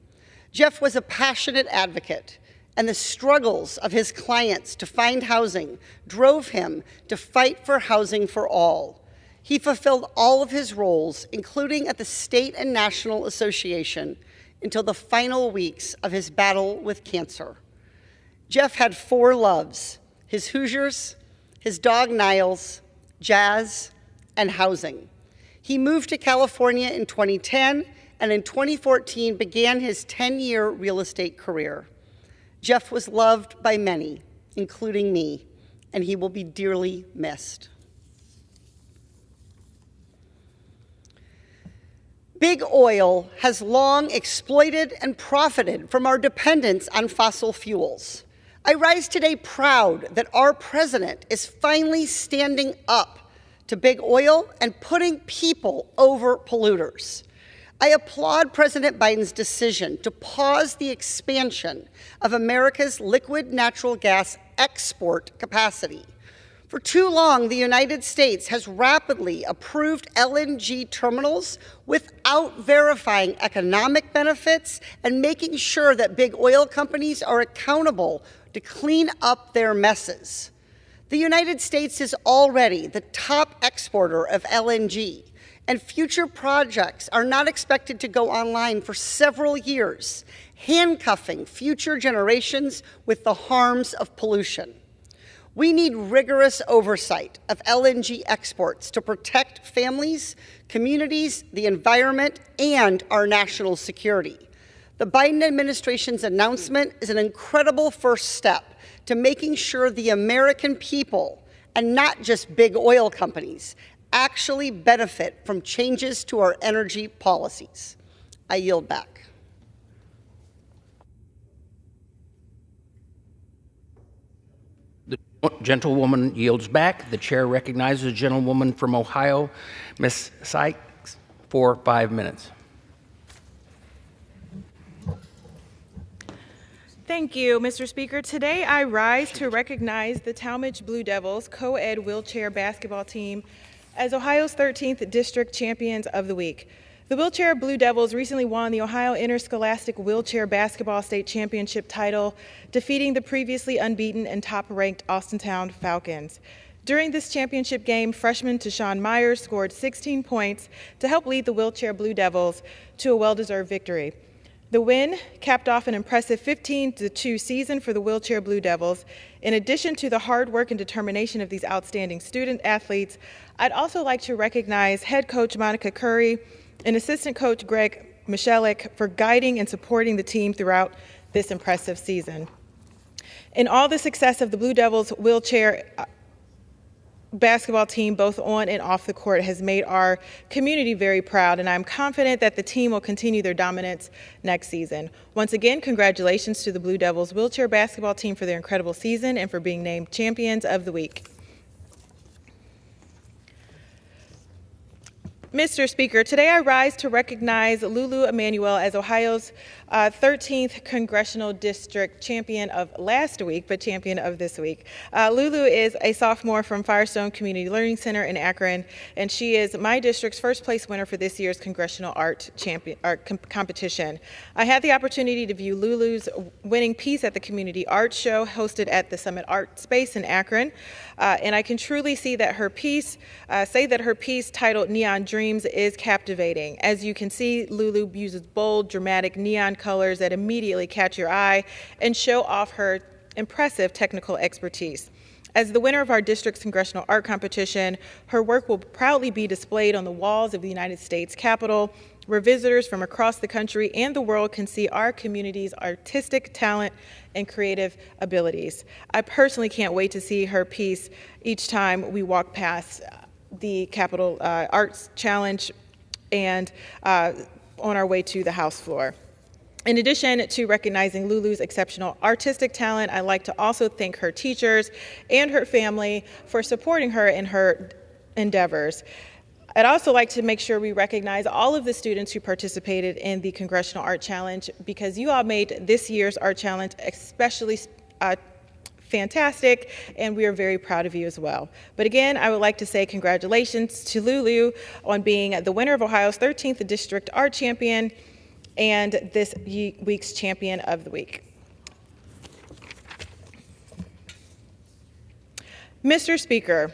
Jeff was a passionate advocate, and the struggles of his clients to find housing drove him to fight for housing for all. He fulfilled all of his roles, including at the state and national association, until the final weeks of his battle with cancer. Jeff had 4 loves: his Hoosiers, his dog Niles, jazz, and housing. He moved to California in 2010 and in 2014 began his 10-year real estate career. Jeff was loved by many, including me, and he will be dearly missed. Big Oil has long exploited and profited from our dependence on fossil fuels. I rise today proud that our president is finally standing up to Big Oil and putting people over polluters. I applaud President Biden's decision to pause the expansion of America's liquid natural gas export capacity. For too long, the United States has rapidly approved LNG terminals without verifying economic benefits and making sure that big oil companies are accountable to clean up their messes. The United States is already the top exporter of LNG, and future projects are not expected to go online for several years, handcuffing future generations with the harms of pollution. We need rigorous oversight of LNG exports to protect families, communities, the environment, and our national security. The Biden administration's announcement is an incredible first step to making sure the American people, and not just big oil companies, actually benefit from changes to our energy policies. I yield back. Gentlewoman yields back. The chair recognizes a gentlewoman from Ohio, Ms. Sykes, for 5 minutes. Thank you, Mr. Speaker. Today I rise to recognize the Talmadge Blue Devils co-ed wheelchair basketball team as Ohio's 13th District Champions of the Week. The Wheelchair Blue Devils recently won the Ohio Interscholastic Wheelchair Basketball State Championship title, defeating the previously unbeaten and top-ranked Austintown Falcons. During this championship game, freshman Tashawn Myers scored 16 points to help lead the Wheelchair Blue Devils to a well-deserved victory. The win capped off an impressive 15-2 season for the Wheelchair Blue Devils. In addition to the hard work and determination of these outstanding student athletes, I'd also like to recognize head coach Monica Curry and assistant coach Greg Michelik for guiding and supporting the team throughout this impressive season. In all the success of the Blue Devils wheelchair basketball team, both on and off the court, has made our community very proud, and I'm confident that the team will continue their dominance next season. Once again, congratulations to the Blue Devils wheelchair basketball team for their incredible season and for being named Champions of the Week. Mr. Speaker, today I rise to recognize Lulu Emanuel as Ohio's 13th Congressional District Champion of last week, but Champion of this week. Lulu is a sophomore from Firestone Community Learning Center in Akron, and she is my district's first place winner for this year's Congressional Art Competition. I had the opportunity to view Lulu's winning piece at the Community Art Show hosted at the Summit Art Space in Akron, and I can truly see that her piece, titled Neon Dreams is captivating. As you can see, Lulu uses bold, dramatic neon colors that immediately catch your eye and show off her impressive technical expertise. As the winner of our district's congressional art competition, her work will proudly be displayed on the walls of the United States Capitol, where visitors from across the country and the world can see our community's artistic talent and creative abilities. I personally can't wait to see her piece each time we walk past the Capitol Arts Challenge and on our way to the House floor. In addition to recognizing Lulu's exceptional artistic talent, I'd like to also thank her teachers and her family for supporting her in her endeavors. I'd also like to make sure we recognize all of the students who participated in the Congressional Art Challenge, because you all made this year's Art Challenge especially fantastic, and we are very proud of you as well. But again, I would like to say congratulations to Lulu on being the winner of Ohio's 13th District Art Champion and this week's Champion of the Week. Mr. Speaker,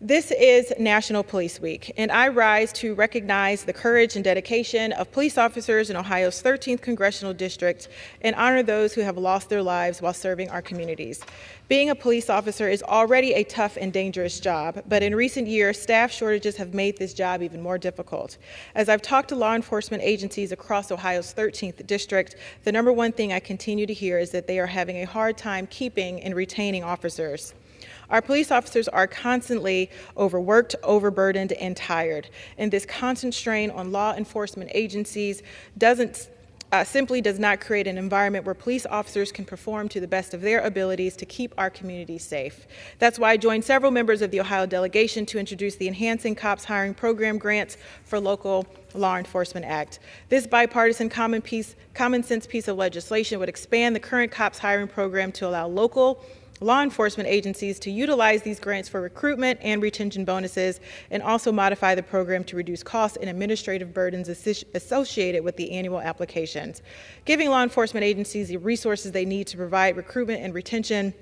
this is National Police Week, and I rise to recognize the courage and dedication of police officers in Ohio's 13th Congressional District and honor those who have lost their lives while serving our communities. Being a police officer is already a tough and dangerous job, but in recent years, staff shortages have made this job even more difficult. As I've talked to law enforcement agencies across Ohio's 13th District, the number one thing I continue to hear is that they are having a hard time keeping and retaining officers. Our police officers are constantly overworked, overburdened, and tired, and this constant strain on law enforcement agencies simply does not create an environment where police officers can perform to the best of their abilities to keep our communities safe. That's why I joined several members of the Ohio delegation to introduce the Enhancing Cops Hiring Program Grants for Local Law Enforcement Act. This bipartisan common sense piece of legislation would expand the current cops hiring program to allow local law enforcement agencies to utilize these grants for recruitment and retention bonuses, and also modify the program to reduce costs and administrative burdens associated with the annual applications. Giving law enforcement agencies the resources they need to provide recruitment and retention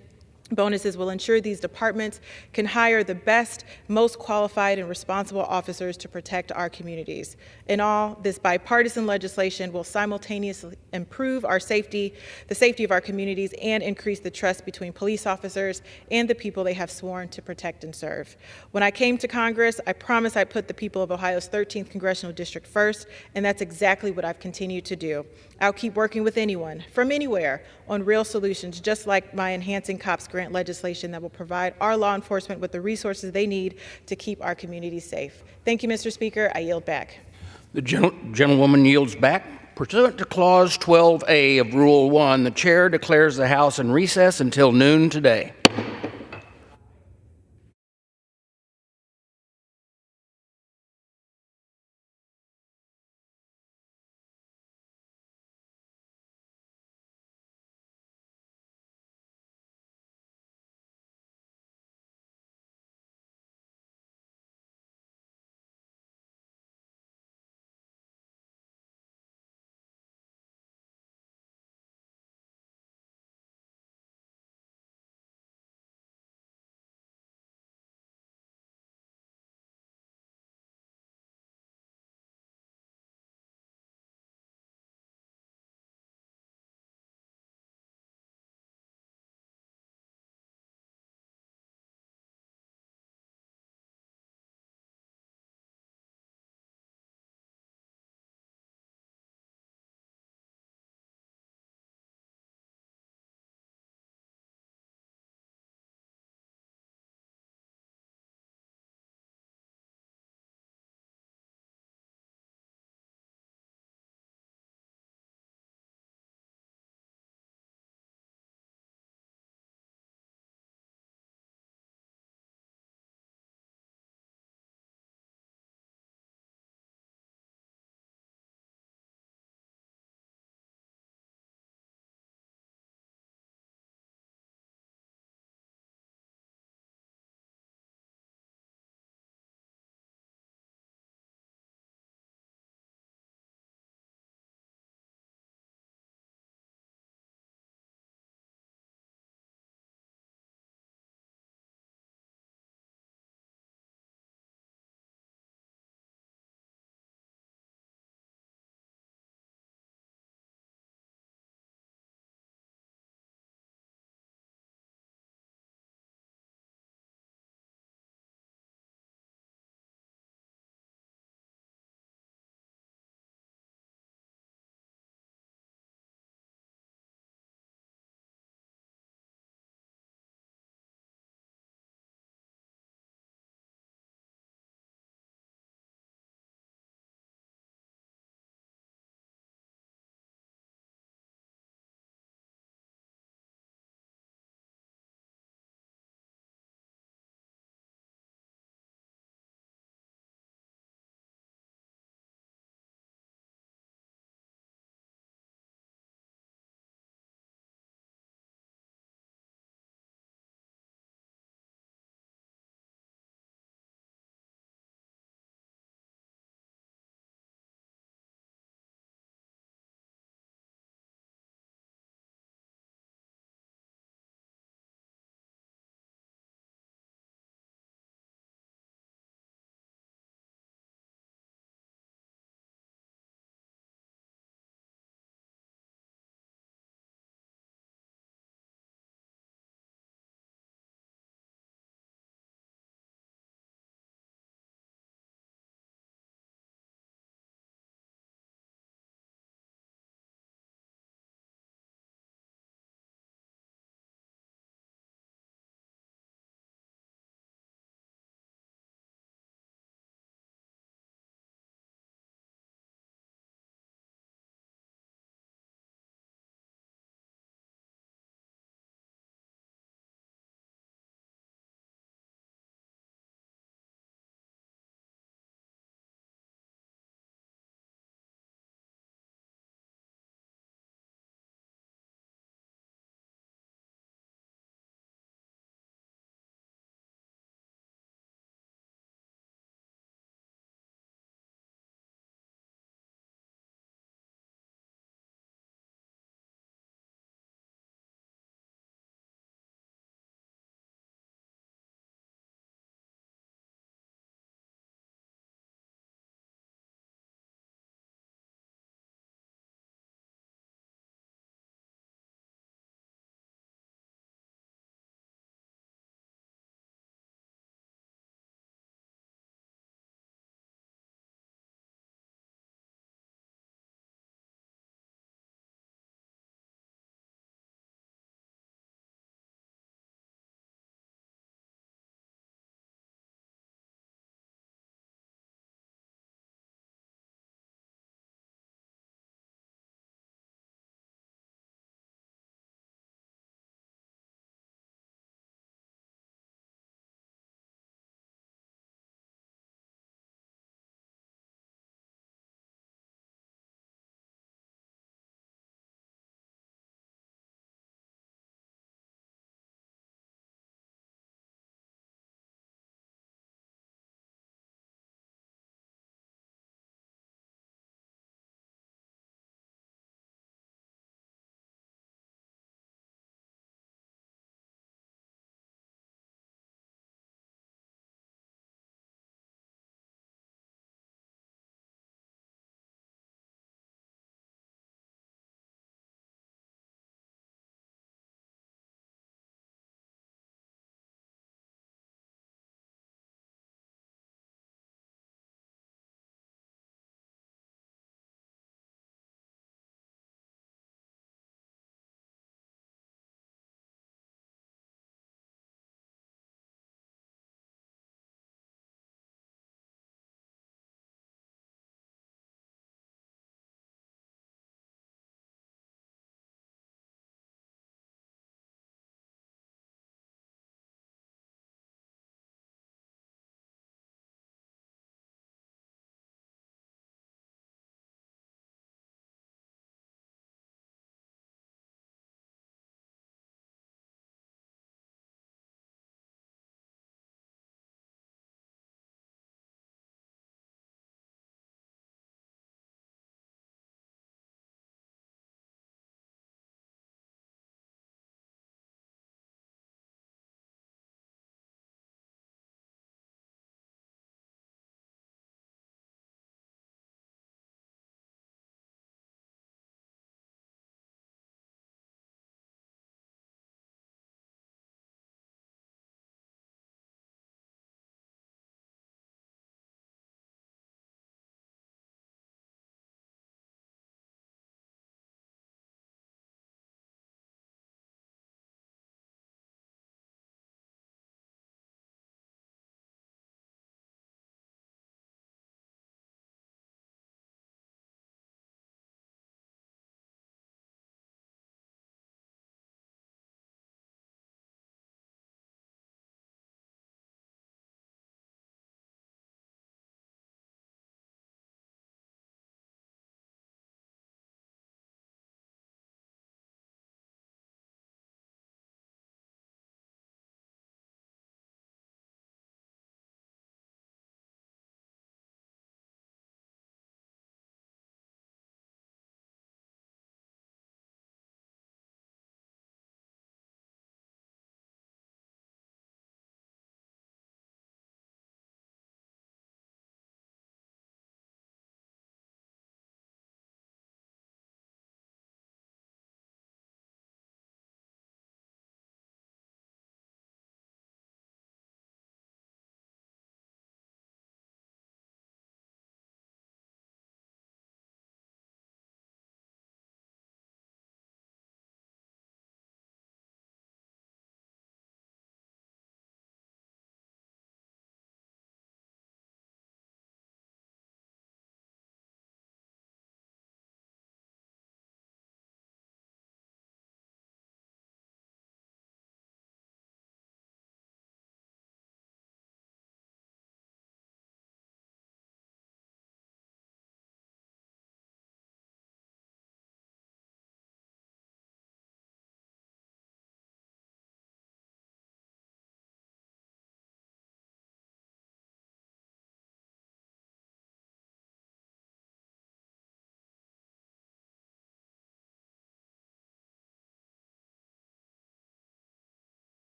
bonuses will ensure these departments can hire the best, most qualified and responsible officers to protect our communities. In all, this bipartisan legislation will simultaneously improve our safety, the safety of our communities, and increase the trust between police officers and the people they have sworn to protect and serve. When I came to Congress, I promised I'd put the people of Ohio's 13th Congressional District first, and that's exactly what I've continued to do. I'll keep working with anyone, from anywhere, on real solutions, just like my Enhancing Cops Grant legislation that will provide our law enforcement with the resources they need to keep our communities safe. Thank you, Mr. Speaker. I yield back. The gentlewoman yields back. Pursuant to Clause 12A of Rule 1, the chair declares the House in recess until noon today.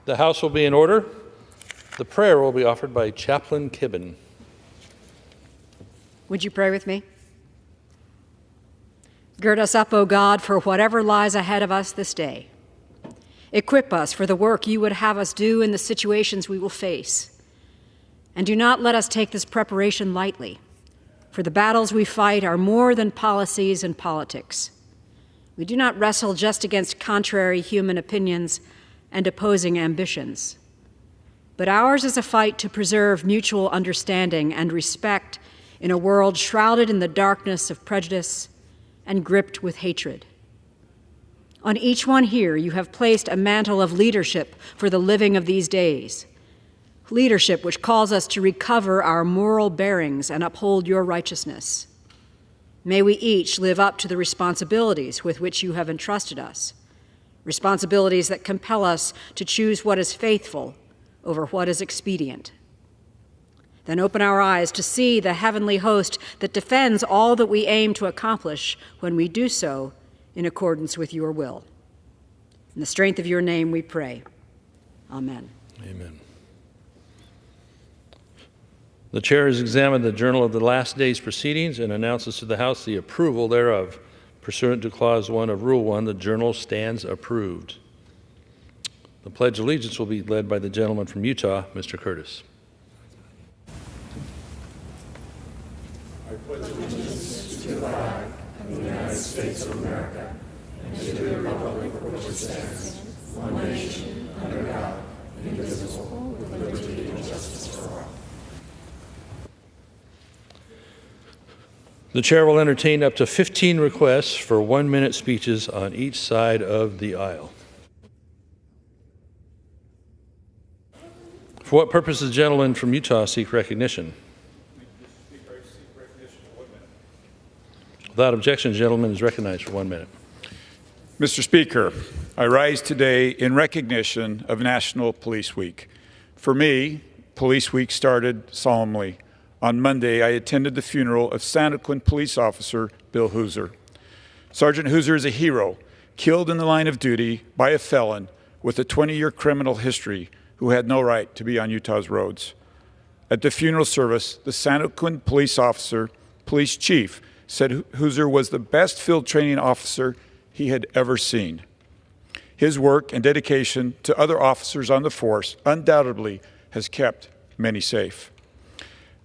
The House will be in order. The prayer will be offered by Chaplain Kibben. Would you pray with me? Gird us up, O God, for whatever lies ahead of us this day. Equip us for the work you would have us do in the situations we will face. And do not let us take this preparation lightly, for the battles we fight are more than policies and politics. We do not wrestle just against contrary human opinions and opposing ambitions, but ours is a fight to preserve mutual understanding and respect in a world shrouded in the darkness of prejudice and gripped with hatred. On each one here, you have placed a mantle of leadership for the living of these days, leadership which calls us to recover our moral bearings and uphold your righteousness. May we each live up to the responsibilities with which you have entrusted us, responsibilities that compel us to choose what is faithful over what is expedient. Then open our eyes to see the heavenly host that defends all that we aim to accomplish when we do so in accordance with your will. In the strength of your name we pray. Amen. Amen. The chair has examined the journal of the last day's proceedings and announces to the House the approval thereof. Pursuant to Clause 1 of Rule 1, the journal stands approved. The Pledge of Allegiance will be led by the gentleman from Utah, Mr. Curtis. I pledge allegiance to the flag of the United States of America and to the republic for which it stands, one nation, under God, indivisible, with liberty and justice for all. The chair will entertain up to 15 requests for 1-minute speeches on each side of the aisle. For what purpose does the gentleman from Utah seek recognition? Without objection, the gentleman is recognized for 1 minute. Mr. Speaker, I rise today in recognition of National Police Week. For me, Police Week started solemnly. On Monday, I attended the funeral of Santaquin police officer Bill Hooser. Sergeant Hooser is a hero, killed in the line of duty by a felon with a 20-year criminal history who had no right to be on Utah's roads. At the funeral service, the Santaquin police officer, police chief, said Hooser was the best field training officer he had ever seen. His work and dedication to other officers on the force undoubtedly has kept many safe.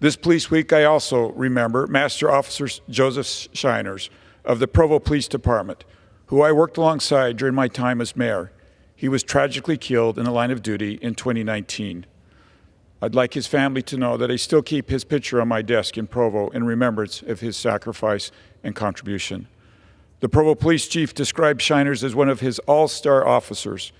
This Police Week, I also remember Master Officer Joseph Shiners of the Provo Police Department, who I worked alongside during my time as mayor. He was tragically killed in the line of duty in 2019. I'd like his family to know that I still keep his picture on my desk in Provo in remembrance of his sacrifice and contribution. The Provo Police Chief described Shiners as one of his all-star officers.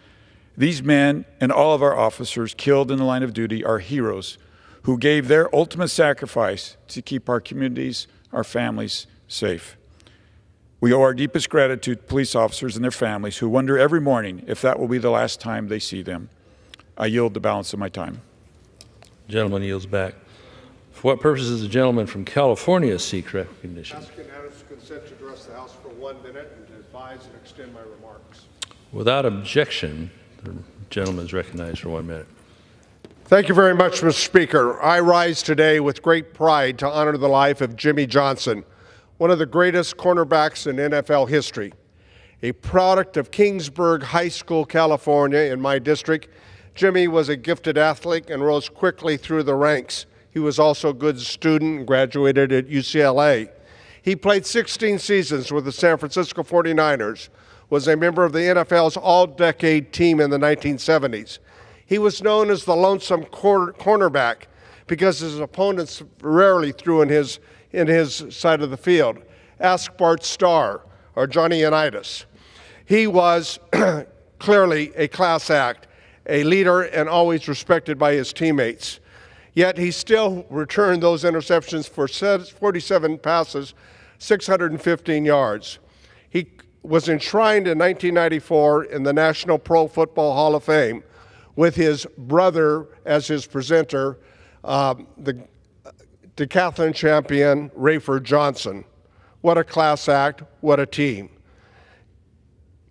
These men and all of our officers killed in the line of duty are heroes who gave their ultimate sacrifice to keep our communities, our families safe. We owe our deepest gratitude to police officers and their families who wonder every morning if that will be the last time they see them. I yield the balance of my time. The gentleman yields back. For what purpose does the gentleman from California seek recognition? Ask unanimous consent to address the House for 1 minute and to advise and extend my remarks. Without objection, the gentleman is recognized for 1 minute. Thank you very much, Mr. Speaker. I rise today with great pride to honor the life of Jimmy Johnson, one of the greatest cornerbacks in NFL history. A product of Kingsburg High School, California, in my district, Jimmy was a gifted athlete and rose quickly through the ranks. He was also a good student and graduated at UCLA. He played 16 seasons with the San Francisco 49ers, was a member of the NFL's all-decade team in the 1970s. He was known as the lonesome cornerback because his opponents rarely threw in his side of the field. Ask Bart Starr or Johnny Unitas. He was clearly a class act, a leader, and always respected by his teammates. Yet he still returned those interceptions for 47 passes, 615 yards. He was enshrined in 1994 in the National Pro Football Hall of Fame with his brother as his presenter, the decathlon champion Rayford Johnson. What a class act, what a team.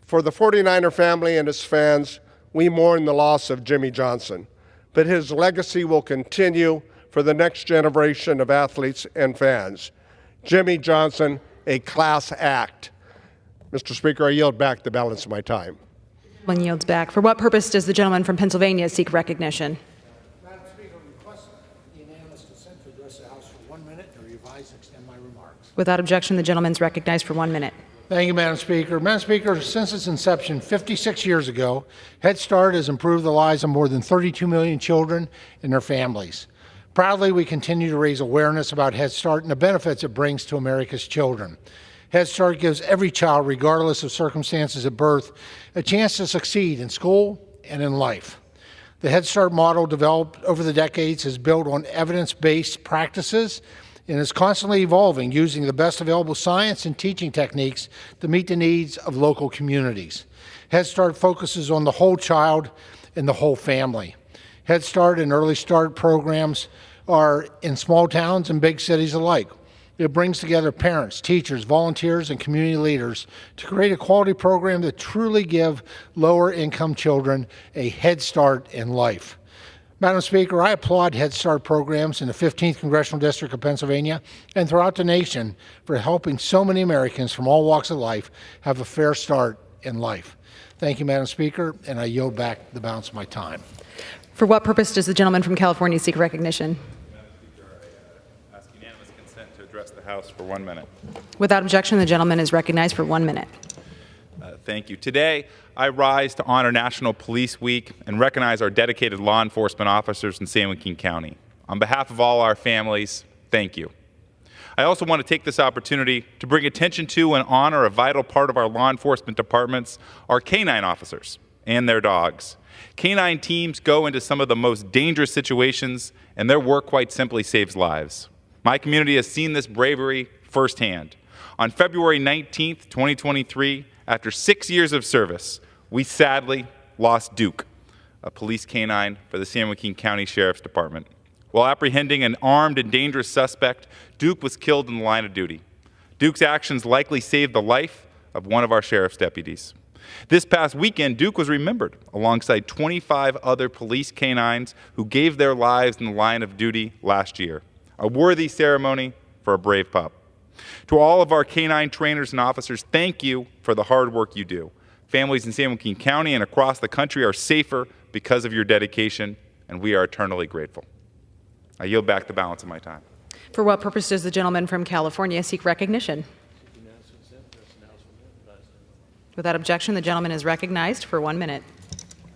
For the 49er family and its fans, we mourn the loss of Jimmy Johnson, but his legacy will continue for the next generation of athletes and fans. Jimmy Johnson, a class act. Mr. Speaker, I yield back the balance of my time. One yields back. For what purpose does the gentleman from Pennsylvania seek recognition? Madam Speaker, I request unanimous consent to address the House for 1 minute and revise and extend my remarks. Without objection, the gentleman is recognized for 1 minute. Thank you, Madam Speaker. Madam Speaker, since its inception 56 years ago, Head Start has improved the lives of more than 32 million children and their families. Proudly, we continue to raise awareness about Head Start and the benefits it brings to America's children. Head Start gives every child, regardless of circumstances at birth, a chance to succeed in school and in life. The Head Start model developed over the decades is built on evidence-based practices and is constantly evolving, using the best available science and teaching techniques to meet the needs of local communities. Head Start focuses on the whole child and the whole family. Head Start and Early Start programs are in small towns and big cities alike. It brings together parents, teachers, volunteers, and community leaders to create a quality program that truly give lower-income children a head start in life. Madam Speaker, I applaud Head Start programs in the 15th Congressional District of Pennsylvania and throughout the nation for helping so many Americans from all walks of life have a fair start in life. Thank you, Madam Speaker, and I yield back the balance of my time. For what purpose does the gentleman from California seek recognition? Address the House for 1 minute. Without objection, the gentleman is recognized for 1 minute. Thank you. Today, I rise to honor National Police Week and recognize our dedicated law enforcement officers in San Joaquin County. On behalf of all our families, thank you. I also want to take this opportunity to bring attention to and honor a vital part of our law enforcement departments, our canine officers and their dogs. Canine teams go into some of the most dangerous situations, and their work quite simply saves lives. My community has seen this bravery firsthand. On February 19th, 2023, after 6 years of service, we sadly lost Duke, a police canine for the San Joaquin County Sheriff's Department. While apprehending an armed and dangerous suspect, Duke was killed in the line of duty. Duke's actions likely saved the life of one of our sheriff's deputies. This past weekend, Duke was remembered alongside 25 other police canines who gave their lives in the line of duty last year. A worthy ceremony for a brave pup. To all of our canine trainers and officers, thank you for the hard work you do. Families in San Joaquin County and across the country are safer because of your dedication, and we are eternally grateful. I yield back the balance of my time. For what purpose does the gentleman from California seek recognition? Without objection, the gentleman is recognized for 1 minute.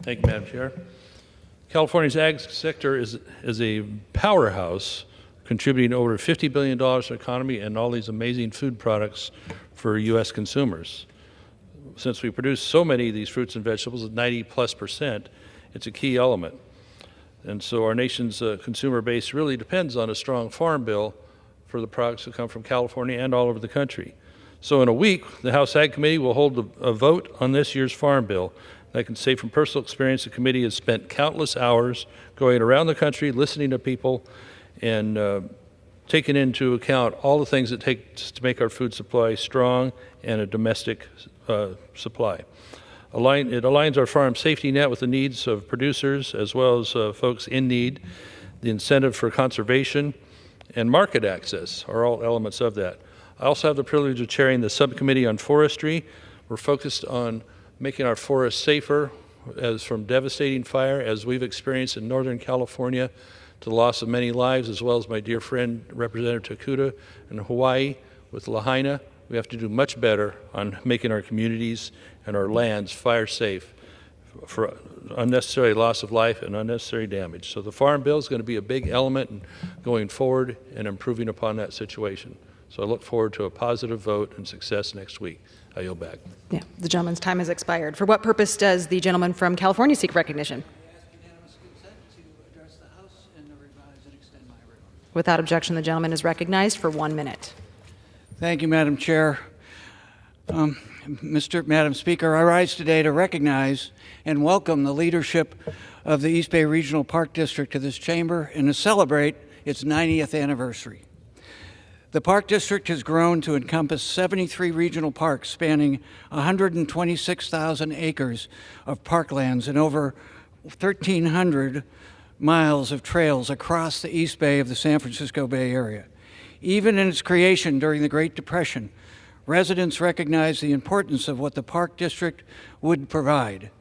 Thank you, Madam Chair. California's ag sector is a powerhouse, contributing over $50 billion to the economy and all these amazing food products for U.S. consumers. Since we produce so many of these fruits and vegetables, 90+%, it's a key element. And so our nation's consumer base really depends on a strong farm bill for the products that come from California and all over the country. So in a week, the House Ag Committee will hold a vote on this year's farm bill. I can say from personal experience, the committee has spent countless hours going around the country, listening to people, and taking into account all the things it takes to make our food supply strong and a domestic supply. It aligns our farm safety net with the needs of producers as well as folks in need. The incentive for conservation and market access are all elements of that. I also have the privilege of chairing the subcommittee on forestry. We're focused on making our forests safer from devastating fire as we've experienced in Northern California, to the loss of many lives, as well as my dear friend Representative Takuda in Hawaii with Lahaina. We have to do much better on making our communities and our lands fire safe for unnecessary loss of life and unnecessary damage. So the Farm Bill is going to be a big element in going forward and improving upon that situation. So I look forward to a positive vote and success next week. I yield back. Yeah, the gentleman's time has expired. For what purpose does the gentleman from California seek recognition? Without objection, the gentleman is recognized for 1 minute. Thank you, Madam Chair. Madam Speaker, I rise today to recognize and welcome the leadership of the East Bay Regional Park District to this chamber and to celebrate its 90th anniversary. The Park District has grown to encompass 73 regional parks spanning 126,000 acres of parklands and over 1,300 miles of trails across the East Bay of the San Francisco Bay Area. Even in its creation during the Great Depression, residents recognized the importance of what the Park District would provide.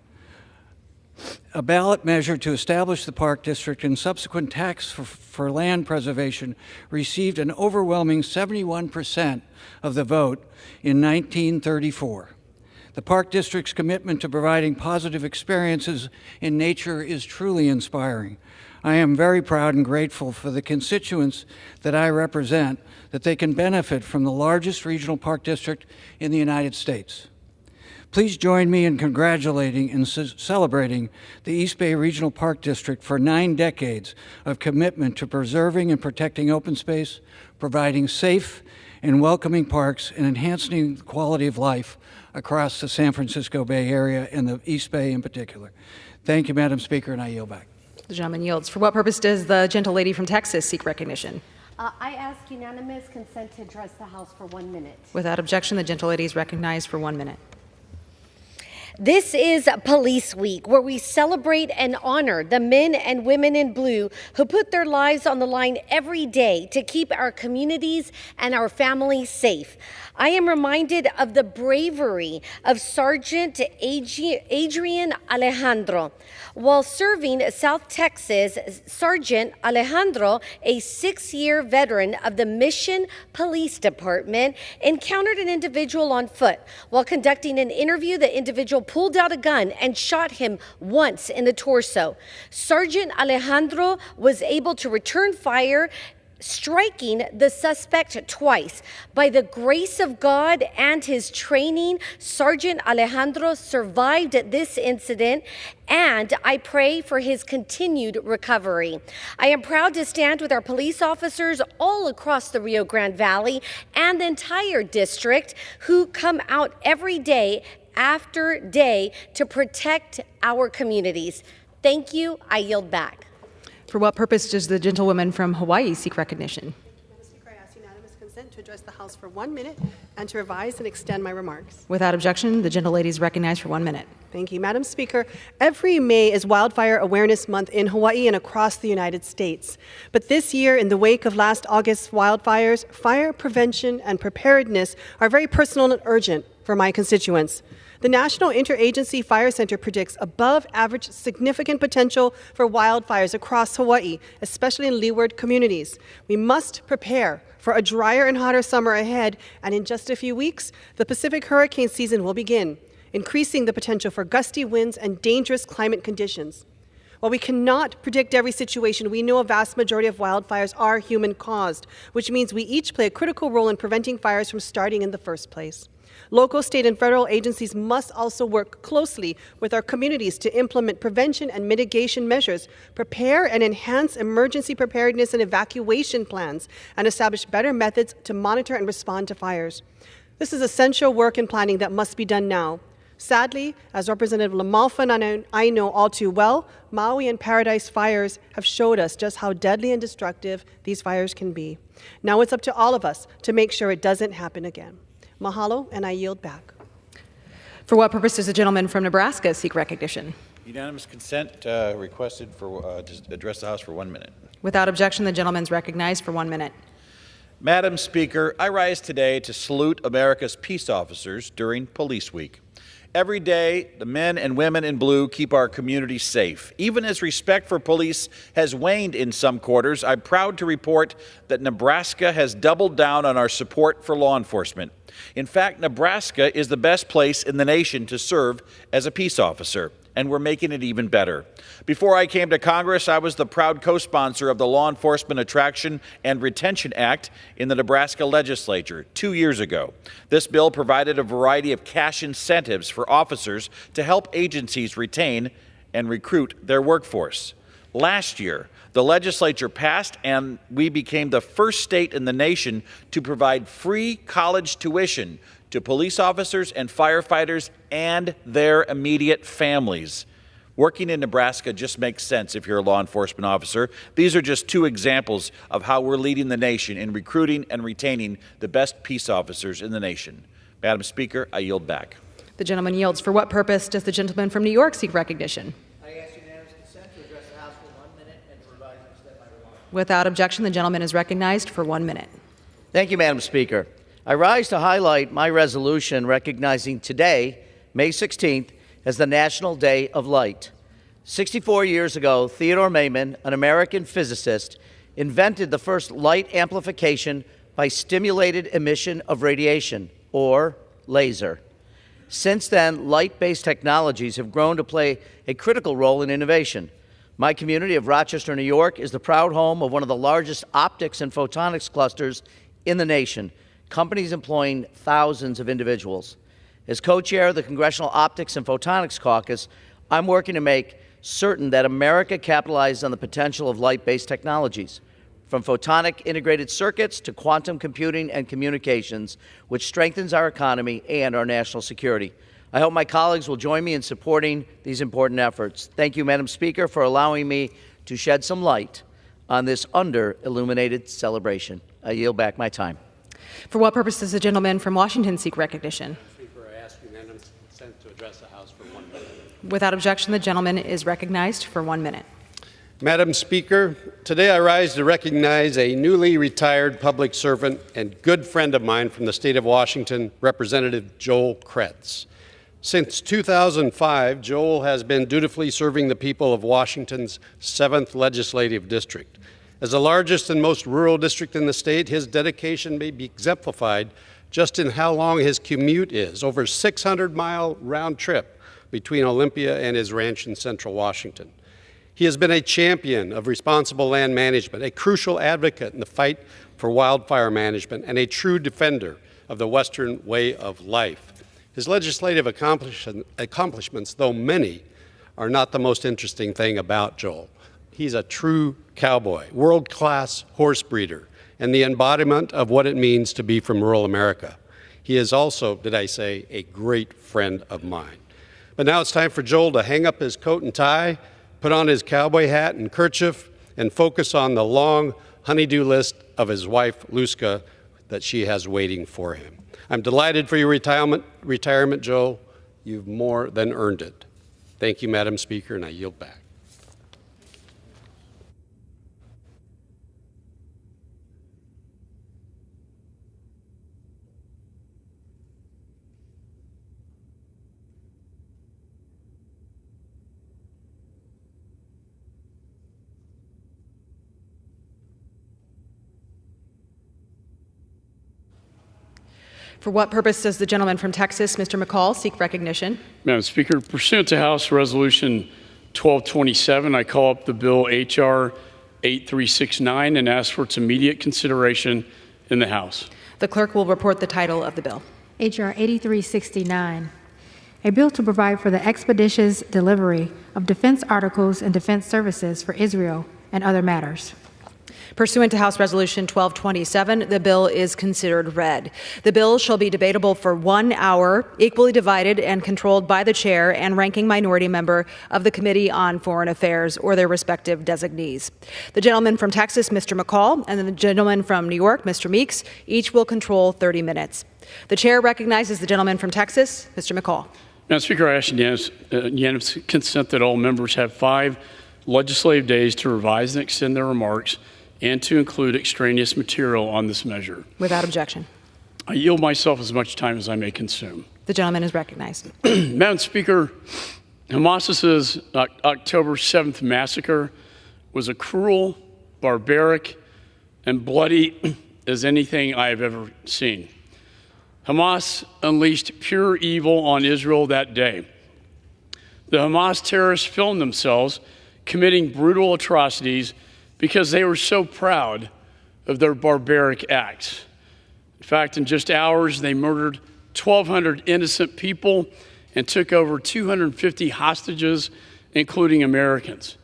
A ballot measure to establish the Park District and subsequent tax for land preservation received an overwhelming 71% of the vote in 1934. The Park District's commitment to providing positive experiences in nature is truly inspiring. I am very proud and grateful for the constituents that I represent that they can benefit from the largest regional park district in the United States. Please join me in congratulating and celebrating the East Bay Regional Park District for 9 decades of commitment to preserving and protecting open space, providing safe and welcoming parks, and enhancing the quality of life across the San Francisco Bay Area and the East Bay in particular. Thank you, Madam Speaker, and I yield back. The gentleman yields. For what purpose does the gentle lady from Texas seek recognition? I ask unanimous consent to address the House for 1 minute. Without objection, the gentle lady is recognized for 1 minute. This is Police Week, where we celebrate and honor the men and women in blue who put their lives on the line every day to keep our communities and our families safe. I am reminded of the bravery of Sergeant Adrian Alejandro. While serving South Texas, Sergeant Alejandro, a 6-year veteran of the Mission Police Department, encountered an individual on foot. While conducting an interview, the individual pulled out a gun and shot him once in the torso. Sergeant Alejandro was able to return fire, striking the suspect twice. By the grace of God and his training, Sergeant Alejandro survived this incident, and I pray for his continued recovery. I am proud to stand with our police officers all across the Rio Grande Valley and the entire district who come out every day after day to protect our communities. Thank you. I yield back. For what purpose does the gentlewoman from Hawaii seek recognition? Madam Speaker, I ask unanimous consent to address the House for 1 minute and to revise and extend my remarks. Without objection, the gentle lady is recognized for 1 minute. Thank you, Madam Speaker. Every May is Wildfire Awareness Month in Hawaii and across the United States. But this year, in the wake of last August's wildfires, fire prevention and preparedness are very personal and urgent for my constituents. The National Interagency Fire Center predicts above average significant potential for wildfires across Hawaii, especially in leeward communities. We must prepare for a drier and hotter summer ahead, and in just a few weeks, the Pacific hurricane season will begin, increasing the potential for gusty winds and dangerous climate conditions. While we cannot predict every situation, we know a vast majority of wildfires are human-caused, which means we each play a critical role in preventing fires from starting in the first place. Local, state, and federal agencies must also work closely with our communities to implement prevention and mitigation measures, prepare and enhance emergency preparedness and evacuation plans, and establish better methods to monitor and respond to fires. This is essential work and planning that must be done now. Sadly, as Representative Lamalfa and I know all too well, Maui and Paradise fires have showed us just how deadly and destructive these fires can be. Now it's up to all of us to make sure it doesn't happen again. Mahalo, and I yield back. For what purpose does the gentleman from Nebraska seek recognition? Unanimous consent requested for to address the House for 1 minute. Without objection, the gentleman is recognized for 1 minute. Madam Speaker, I rise today to salute America's peace officers during Police Week. Every day, the men and women in blue keep our communities safe. Even as respect for police has waned in some quarters, I'm proud to report that Nebraska has doubled down on our support for law enforcement. In fact, Nebraska is the best place in the nation to serve as a peace officer, and we're making it even better. Before I came to Congress, I was the proud co-sponsor of the Law Enforcement Attraction and Retention Act in the Nebraska legislature 2 years ago. This bill provided a variety of cash incentives for officers to help agencies retain and recruit their workforce. Last year, the legislature passed, and we became the first state in the nation to provide free college tuition to police officers and firefighters and their immediate families. Working in Nebraska just makes sense if you're a law enforcement officer. These are just two examples of how we're leading the nation in recruiting and retaining the best peace officers in the nation. Madam Speaker, I yield back. The gentleman yields. For what purpose does the gentleman from New York seek recognition? I ask unanimous consent to address the House for 1 minute and to revise and extend my remarks. Without objection, the gentleman is recognized for 1 minute. Thank you, Madam Speaker. I rise to highlight my resolution recognizing today, May 16th, as the National Day of Light. 64 years ago, Theodore Maiman, an American physicist, invented the first light amplification by stimulated emission of radiation, or laser. Since then, light-based technologies have grown to play a critical role in innovation. My community of Rochester, New York, is the proud home of one of the largest optics and photonics clusters in the nation, companies employing thousands of individuals. As co-chair of the Congressional Optics and Photonics Caucus, I'm working to make certain that America capitalizes on the potential of light-based technologies, from photonic integrated circuits to quantum computing and communications, which strengthens our economy and our national security. I hope my colleagues will join me in supporting these important efforts. Thank you, Madam Speaker, for allowing me to shed some light on this under-illuminated celebration. I yield back my time. For what purpose does the gentleman from Washington seek recognition? Speaker, I ask unanimous consent to address the House for 1 minute. Without objection, the gentleman is recognized for 1 minute. Madam Speaker, today I rise to recognize a newly retired public servant and good friend of mine from the state of Washington, Representative Joel Kretz. Since 2005, Joel has been dutifully serving the people of Washington's 7th Legislative District. As the largest and most rural district in the state, his dedication may be exemplified just in how long his commute is, over a 600-mile round trip between Olympia and his ranch in central Washington. He has been a champion of responsible land management, a crucial advocate in the fight for wildfire management, and a true defender of the Western way of life. His legislative accomplishments, though many, are not the most interesting thing about Joel. He's a true cowboy, world-class horse breeder, and the embodiment of what it means to be from rural America. He is also, did I say, a great friend of mine. But now it's time for Joel to hang up his coat and tie, put on his cowboy hat and kerchief, and focus on the long honey-do list of his wife, Luska, that she has waiting for him. I'm delighted for your retirement, Joel. You've more than earned it. Thank you, Madam Speaker, and I yield back. For what purpose does the gentleman from Texas, Mr. McCall, seek recognition? Madam Speaker, pursuant to House Resolution 1227, I call up the bill H.R. 8369 and ask for its immediate consideration in the House. The clerk will report the title of the bill. H.R. 8369, a bill to provide for the expeditious delivery of defense articles and defense services for Israel and other matters. Pursuant to House Resolution 1227, the bill is considered read. The bill shall be debatable for 1 hour, equally divided and controlled by the chair and ranking minority member of the Committee on Foreign Affairs or their respective designees. The gentleman from Texas, Mr. McCall, and the gentleman from New York, Mr. Meeks, each will control 30 minutes. The chair recognizes the gentleman from Texas, Mr. McCall. Madam Speaker, I ask unanimous consent that all members have 5 legislative days to revise and extend their remarks and to include extraneous material on this measure. Without objection. I yield myself as much time as I may consume. The gentleman is recognized. Madam Speaker, Hamas's October 7th massacre was as cruel, barbaric, and bloody as anything I have ever seen. Hamas unleashed pure evil on Israel that day. The Hamas terrorists filmed themselves committing brutal atrocities because they were so proud of their barbaric acts. In fact, in just hours, they murdered 1,200 innocent people and took over 250 hostages, including Americans.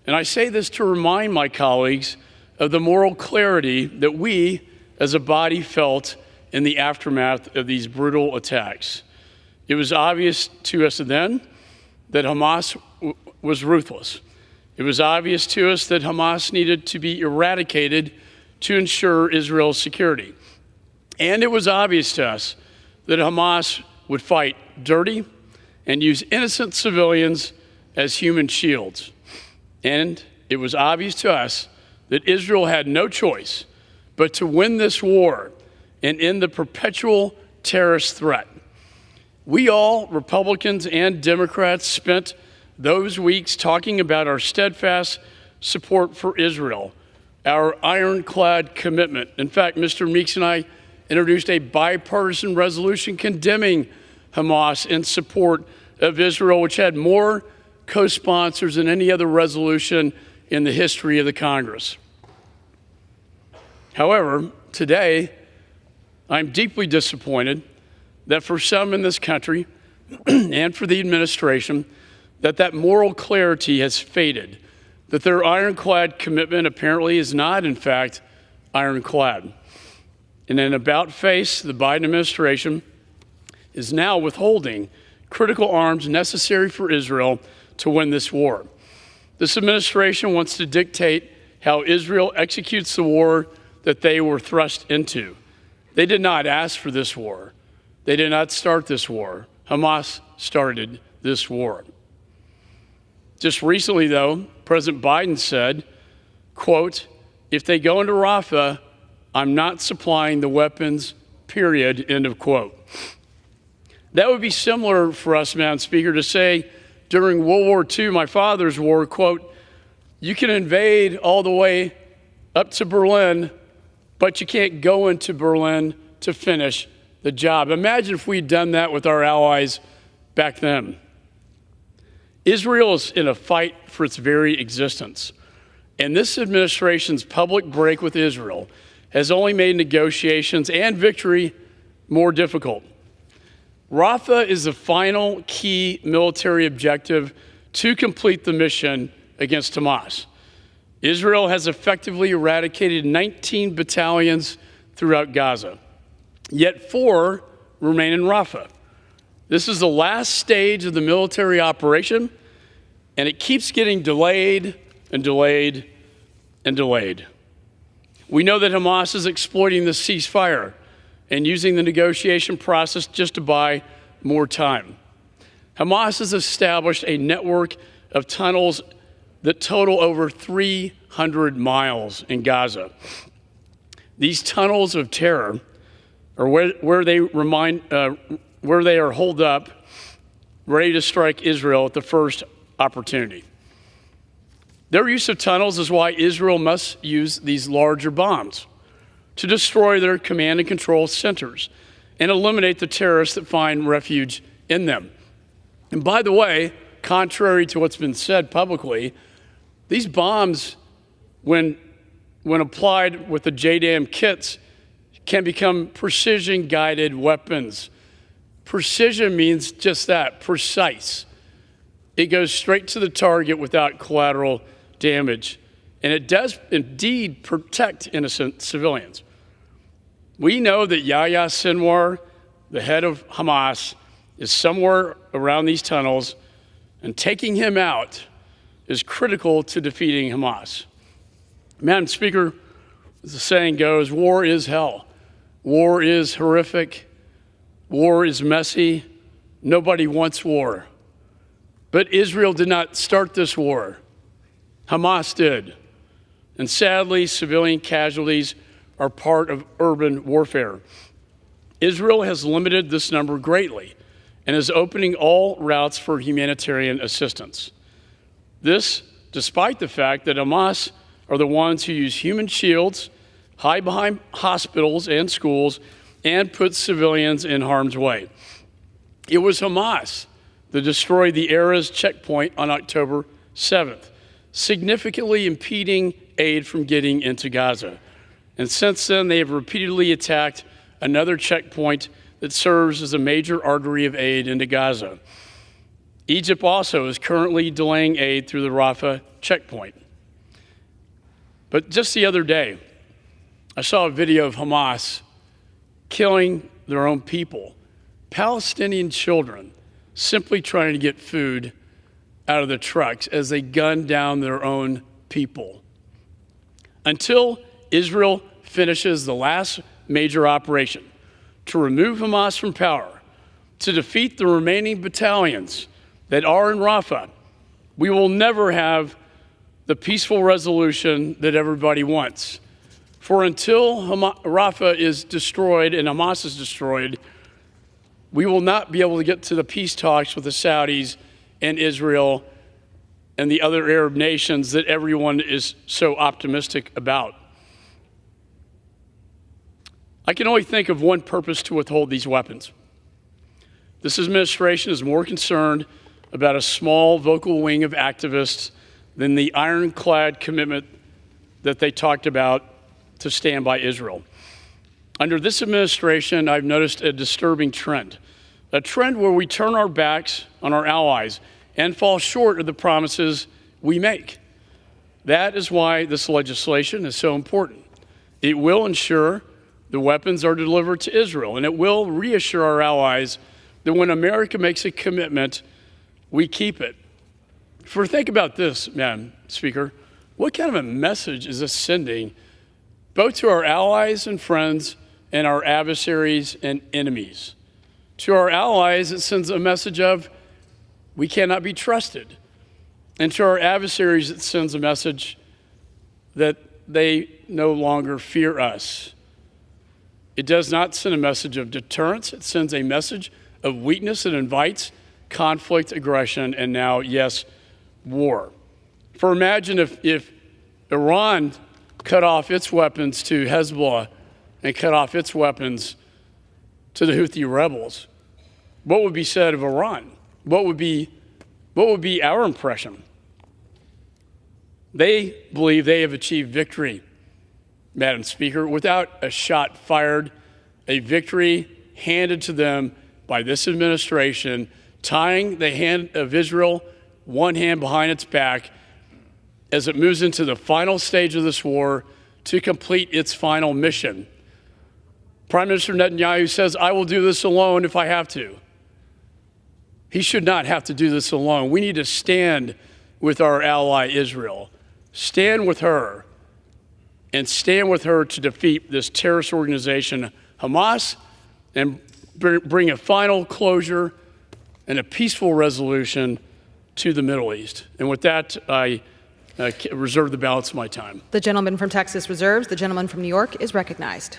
And I say this to remind my colleagues of the moral clarity that we, as a body, felt in the aftermath of these brutal attacks. It was obvious to us then that Hamas was ruthless. It was obvious to us that Hamas needed to be eradicated to ensure Israel's security. And it was obvious to us that Hamas would fight dirty and use innocent civilians as human shields. And it was obvious to us that Israel had no choice but to win this war and end the perpetual terrorist threat. We all, Republicans and Democrats, spent those weeks talking about our steadfast support for Israel, our ironclad commitment. In fact, Mr. Meeks and I introduced a bipartisan resolution condemning Hamas in support of Israel, which had more co-sponsors than any other resolution in the history of the Congress. However, today, I'm deeply disappointed that for some in this country and for the administration, that moral clarity has faded, that their ironclad commitment apparently is not, in fact, ironclad. In an about-face, the Biden administration is now withholding critical arms necessary for Israel to win this war. This administration wants to dictate how Israel executes the war that they were thrust into. They did not ask for this war. They did not start this war. Hamas started this war. Just recently, though, President Biden said, quote, "If they go into Rafah, I'm not supplying the weapons, period," end of quote. That would be similar for us, Madam Speaker, to say during World War II, my father's war, quote, "You can invade all the way up to Berlin, but you can't go into Berlin to finish the job." Imagine if we'd done that with our allies back then. Israel is in a fight for its very existence, and this administration's public break with Israel has only made negotiations and victory more difficult. Rafah is the final key military objective to complete the mission against Hamas. Israel has effectively eradicated 19 battalions throughout Gaza, yet 4 remain in Rafah. This is the last stage of the military operation, and it keeps getting delayed and delayed and delayed. We know that Hamas is exploiting the ceasefire and using the negotiation process just to buy more time. Hamas has established a network of tunnels that total over 300 miles in Gaza. These tunnels of terror are where they are holed up, ready to strike Israel at the first opportunity. Their use of tunnels is why Israel must use these larger bombs to destroy their command and control centers and eliminate the terrorists that find refuge in them. And by the way, contrary to what's been said publicly, these bombs, when applied with the JDAM kits, can become precision-guided weapons. Precision means just that, precise. It goes straight to the target without collateral damage. And it does indeed protect innocent civilians. We know that Yahya Sinwar, the head of Hamas, is somewhere around these tunnels, and taking him out is critical to defeating Hamas. Madam Speaker, as the saying goes, war is hell. War is horrific. War is messy. Nobody wants war. But Israel did not start this war. Hamas did. And sadly, civilian casualties are part of urban warfare. Israel has limited this number greatly and is opening all routes for humanitarian assistance. This, despite the fact that Hamas are the ones who use human shields, hide behind hospitals and schools, and put civilians in harm's way. It was Hamas that destroyed the Erez checkpoint on October 7th, significantly impeding aid from getting into Gaza. And since then, they have repeatedly attacked another checkpoint that serves as a major artery of aid into Gaza. Egypt also is currently delaying aid through the Rafah checkpoint. But just the other day, I saw a video of Hamas killing their own people, Palestinian children, simply trying to get food out of the trucks as they gunned down their own people. Until Israel finishes the last major operation to remove Hamas from power, to defeat the remaining battalions that are in Rafah, we will never have the peaceful resolution that everybody wants. For until Rafah is destroyed and Hamas is destroyed, we will not be able to get to the peace talks with the Saudis and Israel and the other Arab nations that everyone is so optimistic about. I can only think of one purpose to withhold these weapons. This administration is more concerned about a small vocal wing of activists than the ironclad commitment that they talked about to stand by Israel. Under this administration, I've noticed a disturbing trend, a trend where we turn our backs on our allies and fall short of the promises we make. That is why this legislation is so important. It will ensure the weapons are delivered to Israel, and it will reassure our allies that when America makes a commitment, we keep it. For think about this, Madam Speaker. What kind of a message is this sending both to our allies and friends and our adversaries and enemies? To our allies, it sends a message of we cannot be trusted. And to our adversaries, it sends a message that they no longer fear us. It does not send a message of deterrence. It sends a message of weakness that invites conflict, aggression, and now, yes, war. For imagine if Iran cut off its weapons to Hezbollah and cut off its weapons to the Houthi rebels. What would be said of Iran? What would be our impression? They believe they have achieved victory, Madam Speaker, without a shot fired, a victory handed to them by this administration, tying the hand of Israel, one hand behind its back, as it moves into the final stage of this war to complete its final mission. Prime Minister Netanyahu says, I will do this alone if I have to. He should not have to do this alone. We need to stand with our ally Israel, stand with her, and stand with her to defeat this terrorist organization, Hamas, and bring a final closure and a peaceful resolution to the Middle East. And with that, I reserve the balance of my time. The gentleman from Texas reserves. The gentleman from New York is recognized.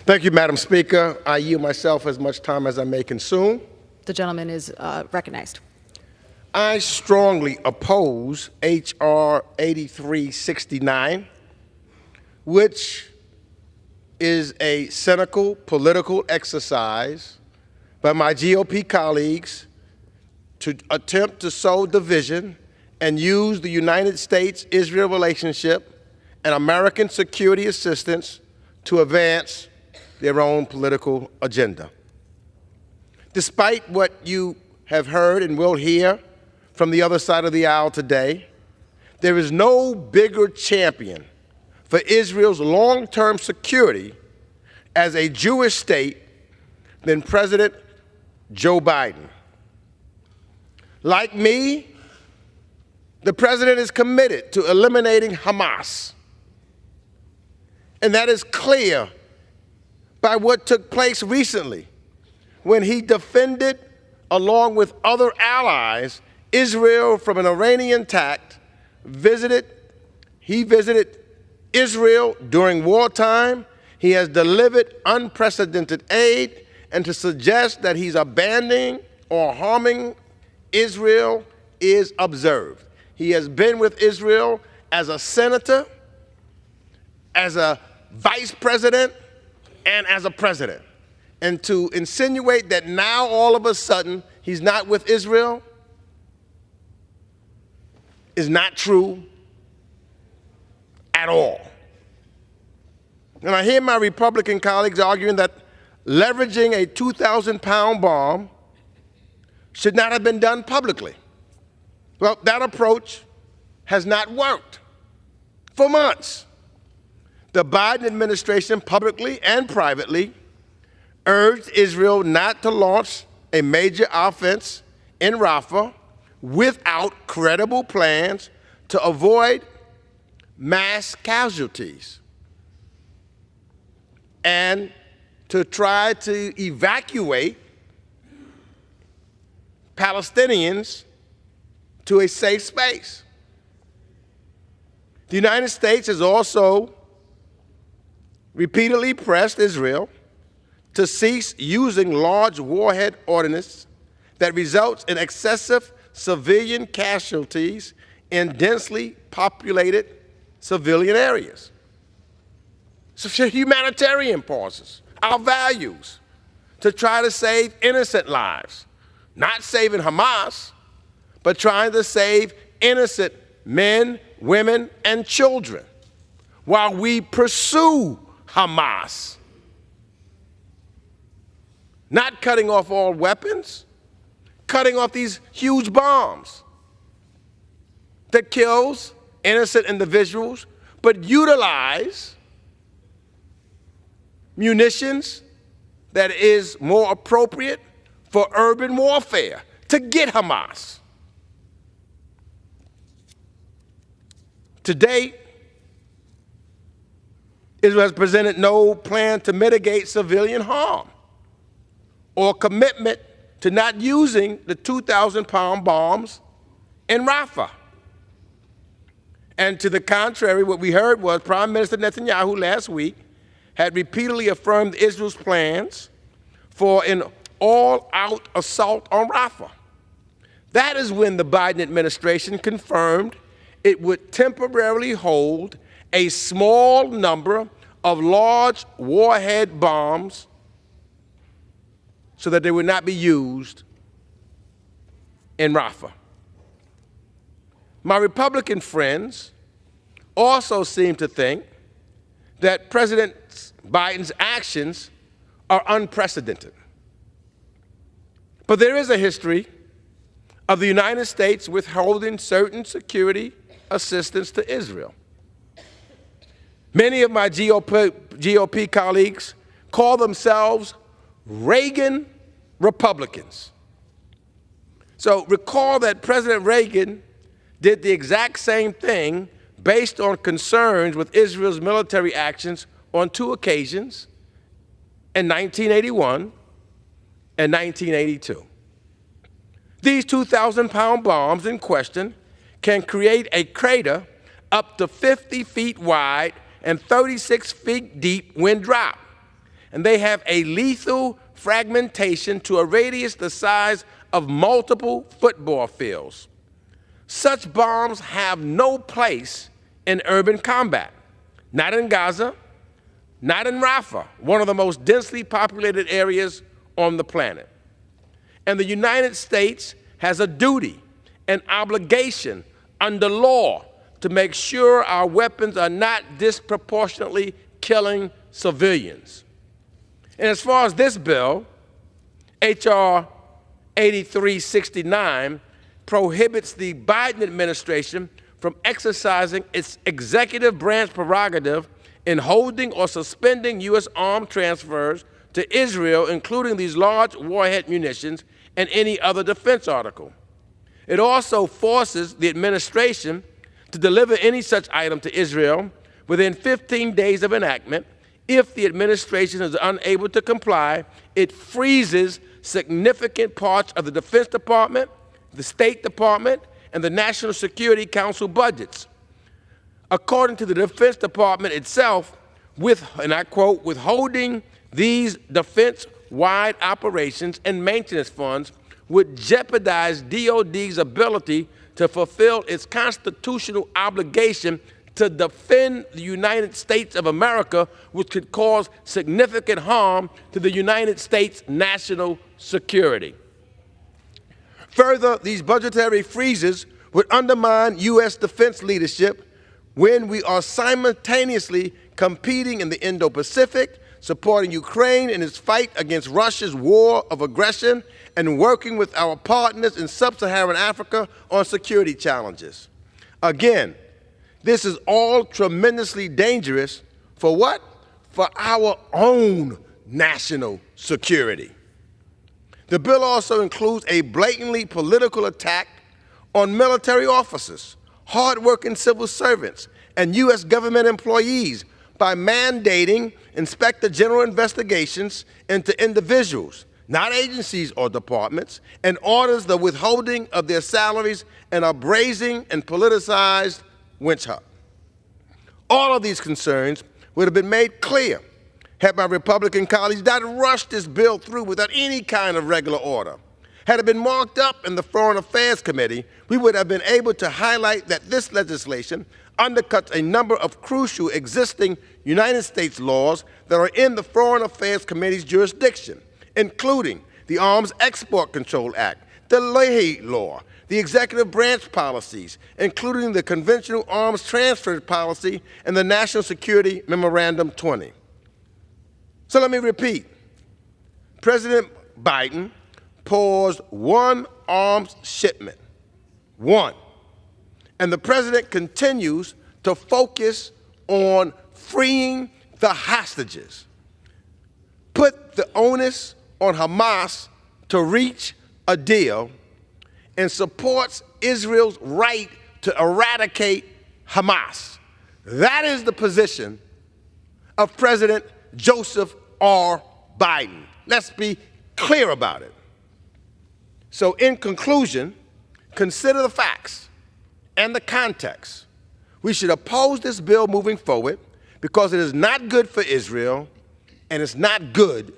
Thank you, Madam Speaker. I yield myself as much time as I may consume. The gentleman is recognized. I strongly oppose H.R. 8369, which is a cynical political exercise by my GOP colleagues to attempt to sow division and use the United States-Israel relationship and American security assistance to advance their own political agenda. Despite what you have heard and will hear from the other side of the aisle today, there is no bigger champion for Israel's long-term security as a Jewish state than President Joe Biden. Like me, the president is committed to eliminating Hamas. And that is clear by what took place recently when he defended, along with other allies, Israel from an Iranian attack. He visited Israel during wartime. He has delivered unprecedented aid, and to suggest that he's abandoning or harming Israel is absurd. He has been with Israel as a senator, as a vice president, and as a president. And to insinuate that now all of a sudden he's not with Israel is not true at all. And I hear my Republican colleagues arguing that leveraging a 2,000-pound bomb should not have been done publicly. Well, that approach has not worked for months. The Biden administration publicly and privately urged Israel not to launch a major offense in Rafah without credible plans to avoid mass casualties and to try to evacuate Palestinians to a safe space. The United States has also repeatedly pressed Israel to cease using large warhead ordnance that results in excessive civilian casualties in densely populated civilian areas. So humanitarian pauses, our values, to try to save innocent lives, not saving Hamas, but trying to save innocent men, women, and children while we pursue Hamas. Not cutting off all weapons, cutting off these huge bombs that kills innocent individuals, but utilize munitions that is more appropriate for urban warfare to get Hamas. To date, Israel has presented no plan to mitigate civilian harm or commitment to not using the 2,000-pound bombs in Rafah. And to the contrary, what we heard was Prime Minister Netanyahu last week had repeatedly affirmed Israel's plans for an all-out assault on Rafah. That is when the Biden administration confirmed it would temporarily hold a small number of large warhead bombs so that they would not be used in Rafah. My Republican friends also seem to think that President Biden's actions are unprecedented. But there is a history of the United States withholding certain security assistance to Israel. Many of my GOP colleagues call themselves Reagan Republicans. So recall that President Reagan did the exact same thing based on concerns with Israel's military actions on two occasions in 1981 and 1982. These 2,000-pound bombs in question can create a crater up to 50 feet wide and 36 feet deep when dropped. And they have a lethal fragmentation to a radius the size of multiple football fields. Such bombs have no place in urban combat, not in Gaza, not in Rafah, one of the most densely populated areas on the planet. And the United States has a duty and obligation under law to make sure our weapons are not disproportionately killing civilians. And as far as this bill, H.R. 8369 prohibits the Biden administration from exercising its executive branch prerogative in holding or suspending U.S. armed transfers to Israel, including these large warhead munitions and any other defense article. It also forces the administration to deliver any such item to Israel within 15 days of enactment. If the administration is unable to comply, it freezes significant parts of the Defense Department, the State Department, and the National Security Council budgets. According to the Defense Department itself, and I quote, withholding these defense-wide operations and maintenance funds would jeopardize DOD's ability to fulfill its constitutional obligation to defend the United States of America, which could cause significant harm to the United States' national security. Further, these budgetary freezes would undermine U.S. defense leadership when we are simultaneously competing in the Indo-Pacific, supporting Ukraine in its fight against Russia's war of aggression, and working with our partners in sub-Saharan Africa on security challenges. Again, this is all tremendously dangerous for what? For our own national security. The bill also includes a blatantly political attack on military officers, hardworking civil servants, and U.S. government employees by mandating Inspector General investigations into individuals, not agencies or departments, and orders the withholding of their salaries in a brazen and politicized witch hunt. All of these concerns would have been made clear had my Republican colleagues not rushed this bill through without any kind of regular order. Had it been marked up in the Foreign Affairs Committee, we would have been able to highlight that this legislation undercuts a number of crucial existing United States laws that are in the Foreign Affairs Committee's jurisdiction, including the Arms Export Control Act, the Leahy Law, the executive branch policies, including the Conventional Arms Transfer Policy and the National Security Memorandum 20. So let me repeat. President Biden paused one arms shipment, one. And the president continues to focus on freeing the hostages. Put the onus on Hamas to reach a deal and supports Israel's right to eradicate Hamas. That is the position of President Joseph R. Biden. Let's be clear about it. So in conclusion, consider the facts and the context. We should oppose this bill moving forward because it is not good for Israel and it's not good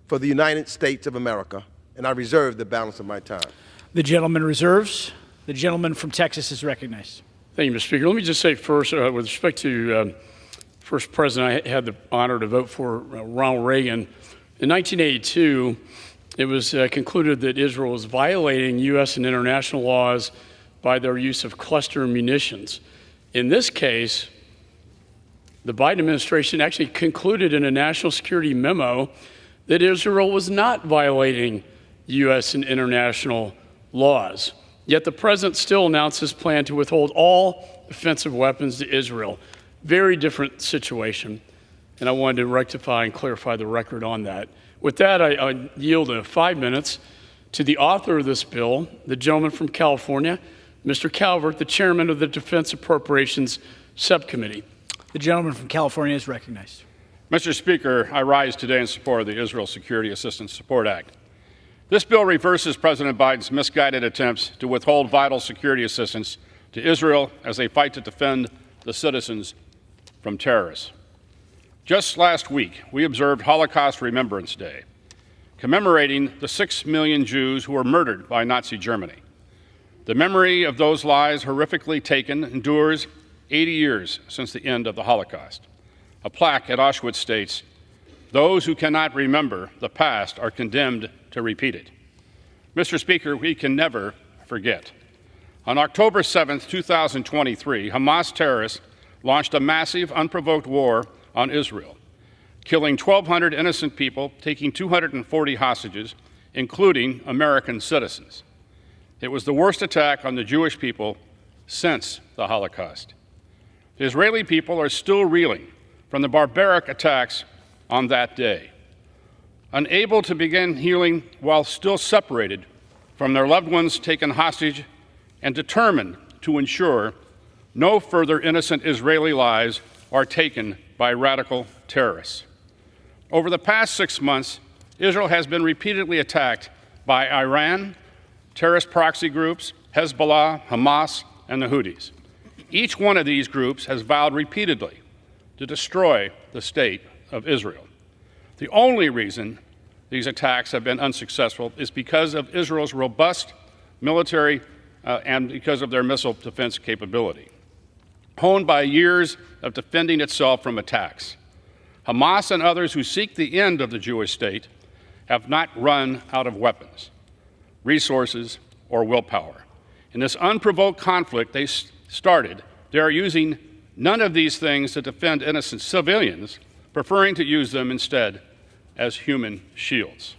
for the United States of America. And I reserve the balance of my time. The gentleman reserves. The gentleman from Texas is recognized. Thank you, Mr. Speaker. Let me just say first, with respect to first president I had the honor to vote for, Ronald Reagan. In 1982, it was concluded that Israel was violating U.S. and international laws by their use of cluster munitions. In this case, the Biden administration actually concluded in a national security memo that Israel was not violating U.S. and international laws. Yet the president still announced his plan to withhold all offensive weapons to Israel. Very different situation, and I wanted to rectify and clarify the record on that. With that, I yield 5 minutes to the author of this bill, the gentleman from California, Mr. Calvert, the chairman of the Defense Appropriations Subcommittee. The gentleman from California is recognized. Mr. Speaker, I rise today in support of the Israel Security Assistance Support Act. This bill reverses President Biden's misguided attempts to withhold vital security assistance to Israel as they fight to defend the citizens from terrorists. Just last week, we observed Holocaust Remembrance Day, commemorating the 6 million Jews who were murdered by Nazi Germany. The memory of those lives horrifically taken endures 80 years since the end of the Holocaust. A plaque at Auschwitz states, "Those who cannot remember the past are condemned to repeat it." Mr. Speaker, we can never forget. On October 7, 2023, Hamas terrorists launched a massive, unprovoked war on Israel, killing 1,200 innocent people, taking 240 hostages, including American citizens. It was the worst attack on the Jewish people since the Holocaust. The Israeli people are still reeling from the barbaric attacks on that day. Unable to begin healing while still separated from their loved ones taken hostage, and determined to ensure no further innocent Israeli lives are taken by radical terrorists. Over the past 6 months, Israel has been repeatedly attacked by Iran, terrorist proxy groups, Hezbollah, Hamas, and the Houthis. Each one of these groups has vowed repeatedly to destroy the state of Israel. The only reason these attacks have been unsuccessful is because of Israel's robust military and because of their missile defense capability, honed by years of defending itself from attacks. Hamas and others who seek the end of the Jewish state have not run out of weapons, resources, or willpower. In this unprovoked conflict they started, they are using none of these things to defend innocent civilians, preferring to use them instead as human shields.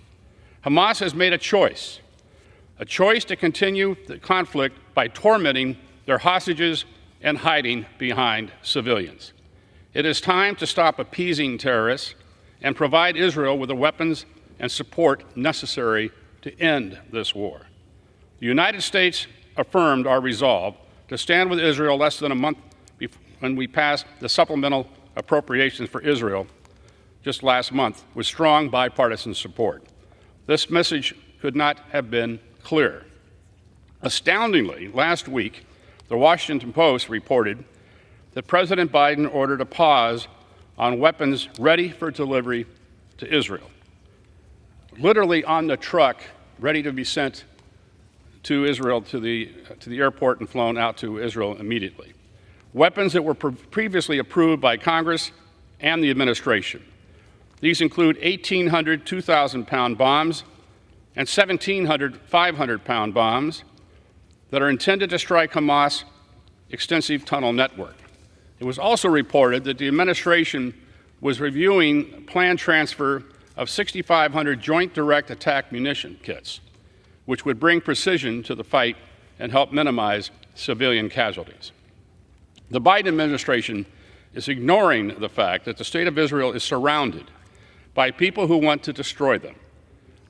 Hamas has made a choice to continue the conflict by tormenting their hostages and hiding behind civilians. It is time to stop appeasing terrorists and provide Israel with the weapons and support necessary to end this war. The United States affirmed our resolve to stand with Israel less than a month when we passed the supplemental appropriations for Israel just last month with strong bipartisan support. This message could not have been clearer. Astoundingly, last week, the Washington Post reported that President Biden ordered a pause on weapons ready for delivery to Israel, literally on the truck, ready to be sent to Israel, to the airport and flown out to Israel immediately. Weapons that were previously approved by Congress and the administration. These include 1,800 2,000-pound bombs and 1,700 500-pound bombs that are intended to strike Hamas' extensive tunnel network. It was also reported that the administration was reviewing planned transfer of 6,500 joint direct attack munition kits, which would bring precision to the fight and help minimize civilian casualties. The Biden administration is ignoring the fact that the state of Israel is surrounded by people who want to destroy them.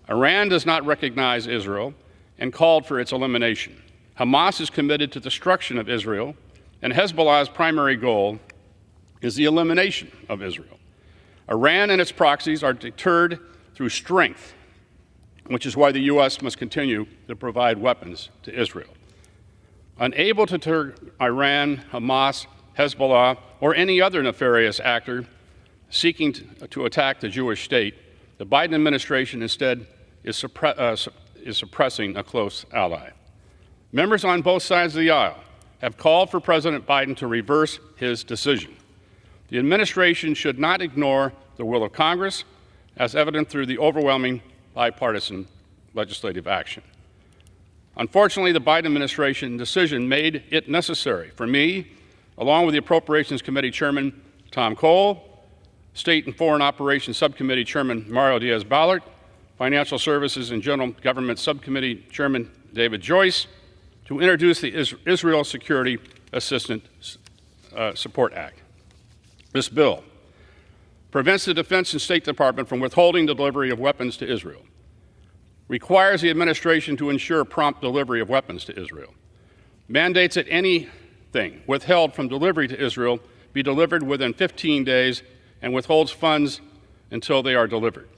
Iran does not recognize Israel and called for its elimination. Hamas is committed to destruction of Israel, and Hezbollah's primary goal is the elimination of Israel. Iran and its proxies are deterred through strength, which is why the U.S. must continue to provide weapons to Israel. Unable to deter Iran, Hamas, Hezbollah, or any other nefarious actor seeking to attack the Jewish state, the Biden administration instead is suppressing a close ally. Members on both sides of the aisle have called for President Biden to reverse his decision. The administration should not ignore the will of Congress, as evident through the overwhelming bipartisan legislative action. Unfortunately, the Biden administration decision made it necessary for me, along with the Appropriations Committee Chairman Tom Cole, State and Foreign Operations Subcommittee Chairman Mario Diaz-Balart, Financial Services and General Government Subcommittee Chairman David Joyce, to introduce the Israel Security Assistance Support Act. This bill prevents the Defense and State Department from withholding the delivery of weapons to Israel, requires the administration to ensure prompt delivery of weapons to Israel, mandates that anything withheld from delivery to Israel be delivered within 15 days and withholds funds until they are delivered,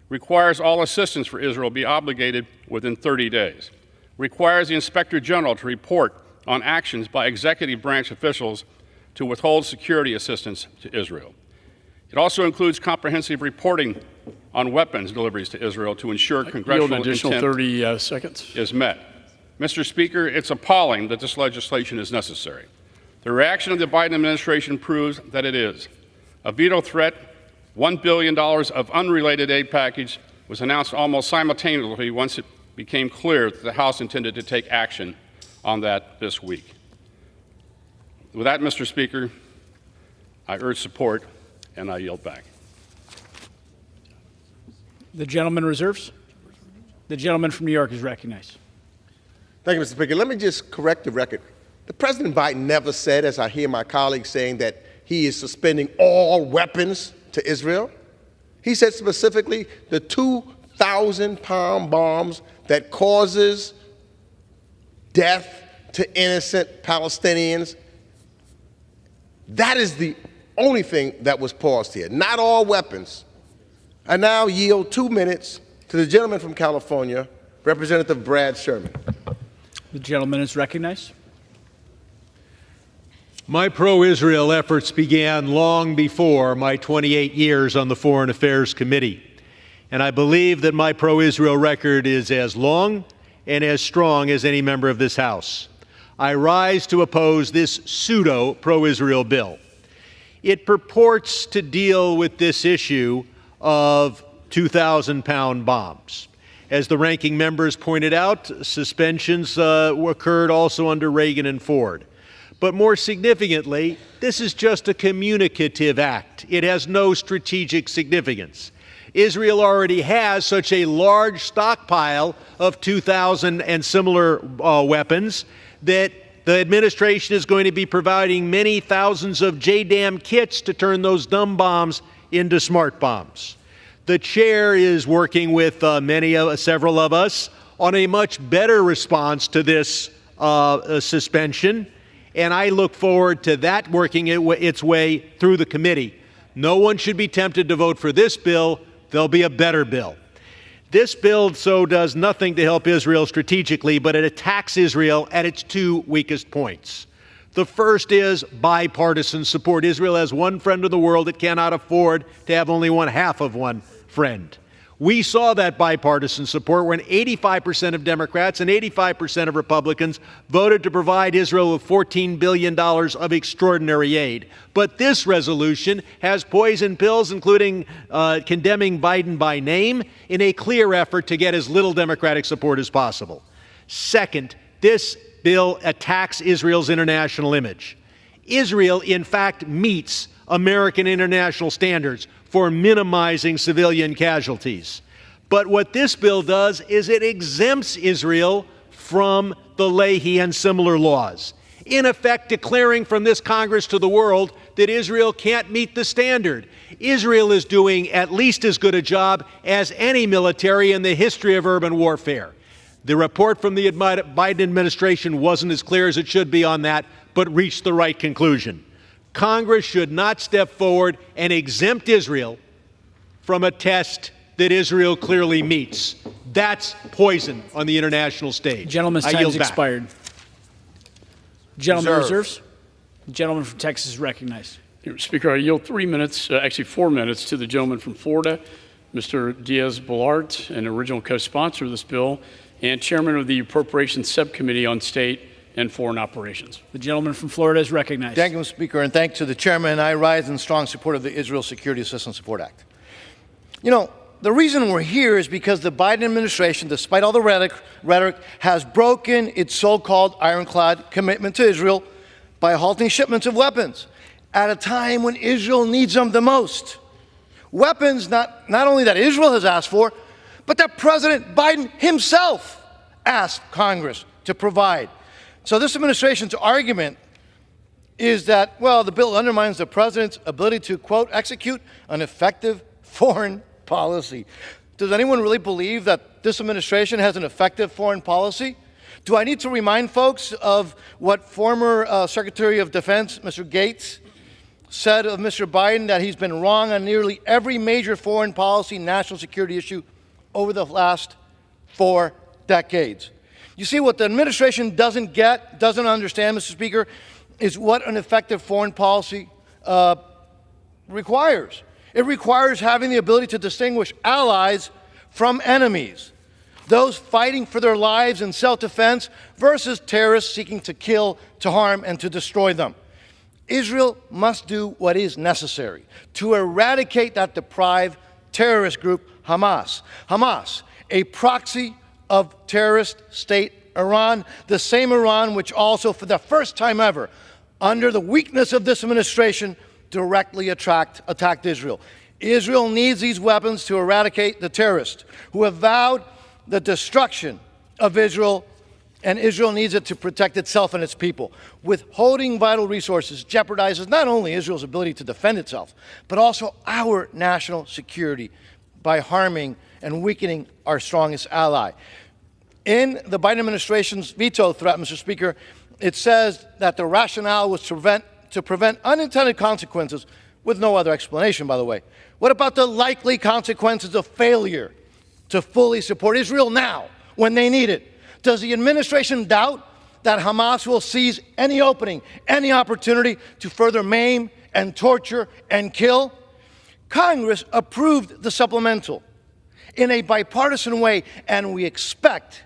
requires all assistance for Israel be obligated within 30 days, requires the Inspector General to report on actions by executive branch officials to withhold security assistance to Israel. It also includes comprehensive reporting on weapons deliveries to Israel to ensure congressional additional intent 30 seconds. is met. Mr. Speaker, it's appalling that this legislation is necessary. The reaction of the Biden administration proves that it is. A veto threat, $1 billion of unrelated aid package was announced almost simultaneously once it became clear that the House intended to take action on that this week. With that, Mr. Speaker, I urge support, and I yield back. The gentleman reserves. The gentleman from New York is recognized. Thank you, Mr. Speaker. Let me just correct the record. The President Biden never said, as I hear my colleagues saying, that he is suspending all weapons to Israel. He said specifically the 2,000-pound bombs that causes death to innocent Palestinians. That is the only thing that was paused here, not all weapons. I now yield 2 minutes to the gentleman from California, Representative Brad Sherman. The gentleman is recognized. My pro-Israel efforts began long before my 28 years on the Foreign Affairs Committee, and I believe that my pro-Israel record is as long and as strong as any member of this House. I rise to oppose this pseudo-pro-Israel bill. It purports to deal with this issue of 2,000-pound bombs. As the ranking members pointed out, suspensions occurred also under Reagan and Ford. But more significantly, this is just a communicative act. It has no strategic significance. Israel already has such a large stockpile of 2,000 and similar weapons that the administration is going to be providing many thousands of JDAM kits to turn those dumb bombs into smart bombs. The chair is working with several of us on a much better response to this suspension, and I look forward to that working its way through the committee. No one should be tempted to vote for this bill. There'll be a better bill. This bill does nothing to help Israel strategically, but it attacks Israel at its two weakest points. The first is bipartisan support. Israel has one friend of the world. It cannot afford to have only one half of one friend. We saw that bipartisan support when 85% of Democrats and 85% of Republicans voted to provide Israel with $14 billion of extraordinary aid. But this resolution has poison pills, including condemning Biden by name, in a clear effort to get as little Democratic support as possible. Second, this bill attacks Israel's international image. Israel, in fact, meets American international standards for minimizing civilian casualties. But what this bill does is it exempts Israel from the Leahy and similar laws, in effect declaring from this Congress to the world that Israel can't meet the standard. Israel is doing at least as good a job as any military in the history of urban warfare. The report from the Biden administration wasn't as clear as it should be on that, but reached the right conclusion. Congress should not step forward and exempt Israel from a test that Israel clearly meets. That's poison on the international stage. Gentleman's time has expired. Gentleman reserves. The gentleman from Texas is recognized. Speaker, I yield 3 minutes, actually 4 minutes, to the gentleman from Florida, Mr. Diaz-Balart, an original co-sponsor of this bill and chairman of the Appropriations Subcommittee on State and Foreign Operations. The gentleman from Florida is recognized. Thank you, Mr. Speaker, and thanks to the chairman. I rise in strong support of the Israel Security Assistance Support Act. You know, the reason we're here is because the Biden administration, despite all the rhetoric, has broken its so-called ironclad commitment to Israel by halting shipments of weapons at a time when Israel needs them the most. Weapons not only that Israel has asked for, but that President Biden himself asked Congress to provide. So this administration's argument is that, well, the bill undermines the president's ability to, quote, execute an effective foreign policy. Does anyone really believe that this administration has an effective foreign policy? Do I need to remind folks of what former Secretary of Defense, Mr. Gates, said of Mr. Biden, that he's been wrong on nearly every major foreign policy, national security issue over the last 4 decades? You see, what the administration doesn't understand, Mr. Speaker, is what an effective foreign policy requires. It requires having the ability to distinguish allies from enemies, those fighting for their lives in self-defense versus terrorists seeking to kill, to harm, and to destroy them. Israel must do what is necessary to eradicate that depraved terrorist group, Hamas. Hamas, a proxy of terrorist state Iran, the same Iran which also, for the first time ever, under the weakness of this administration, directly attacked Israel. Israel needs these weapons to eradicate the terrorists who have vowed the destruction of Israel, and Israel needs it to protect itself and its people. Withholding vital resources jeopardizes not only Israel's ability to defend itself, but also our national security by harming and weakening our strongest ally. In the Biden administration's veto threat, Mr. Speaker, it says that the rationale was to prevent unintended consequences, with no other explanation, by the way. What about the likely consequences of failure to fully support Israel now, when they need it? Does the administration doubt that Hamas will seize any opening, any opportunity to further maim and torture and kill? Congress approved the supplemental in a bipartisan way, and we expect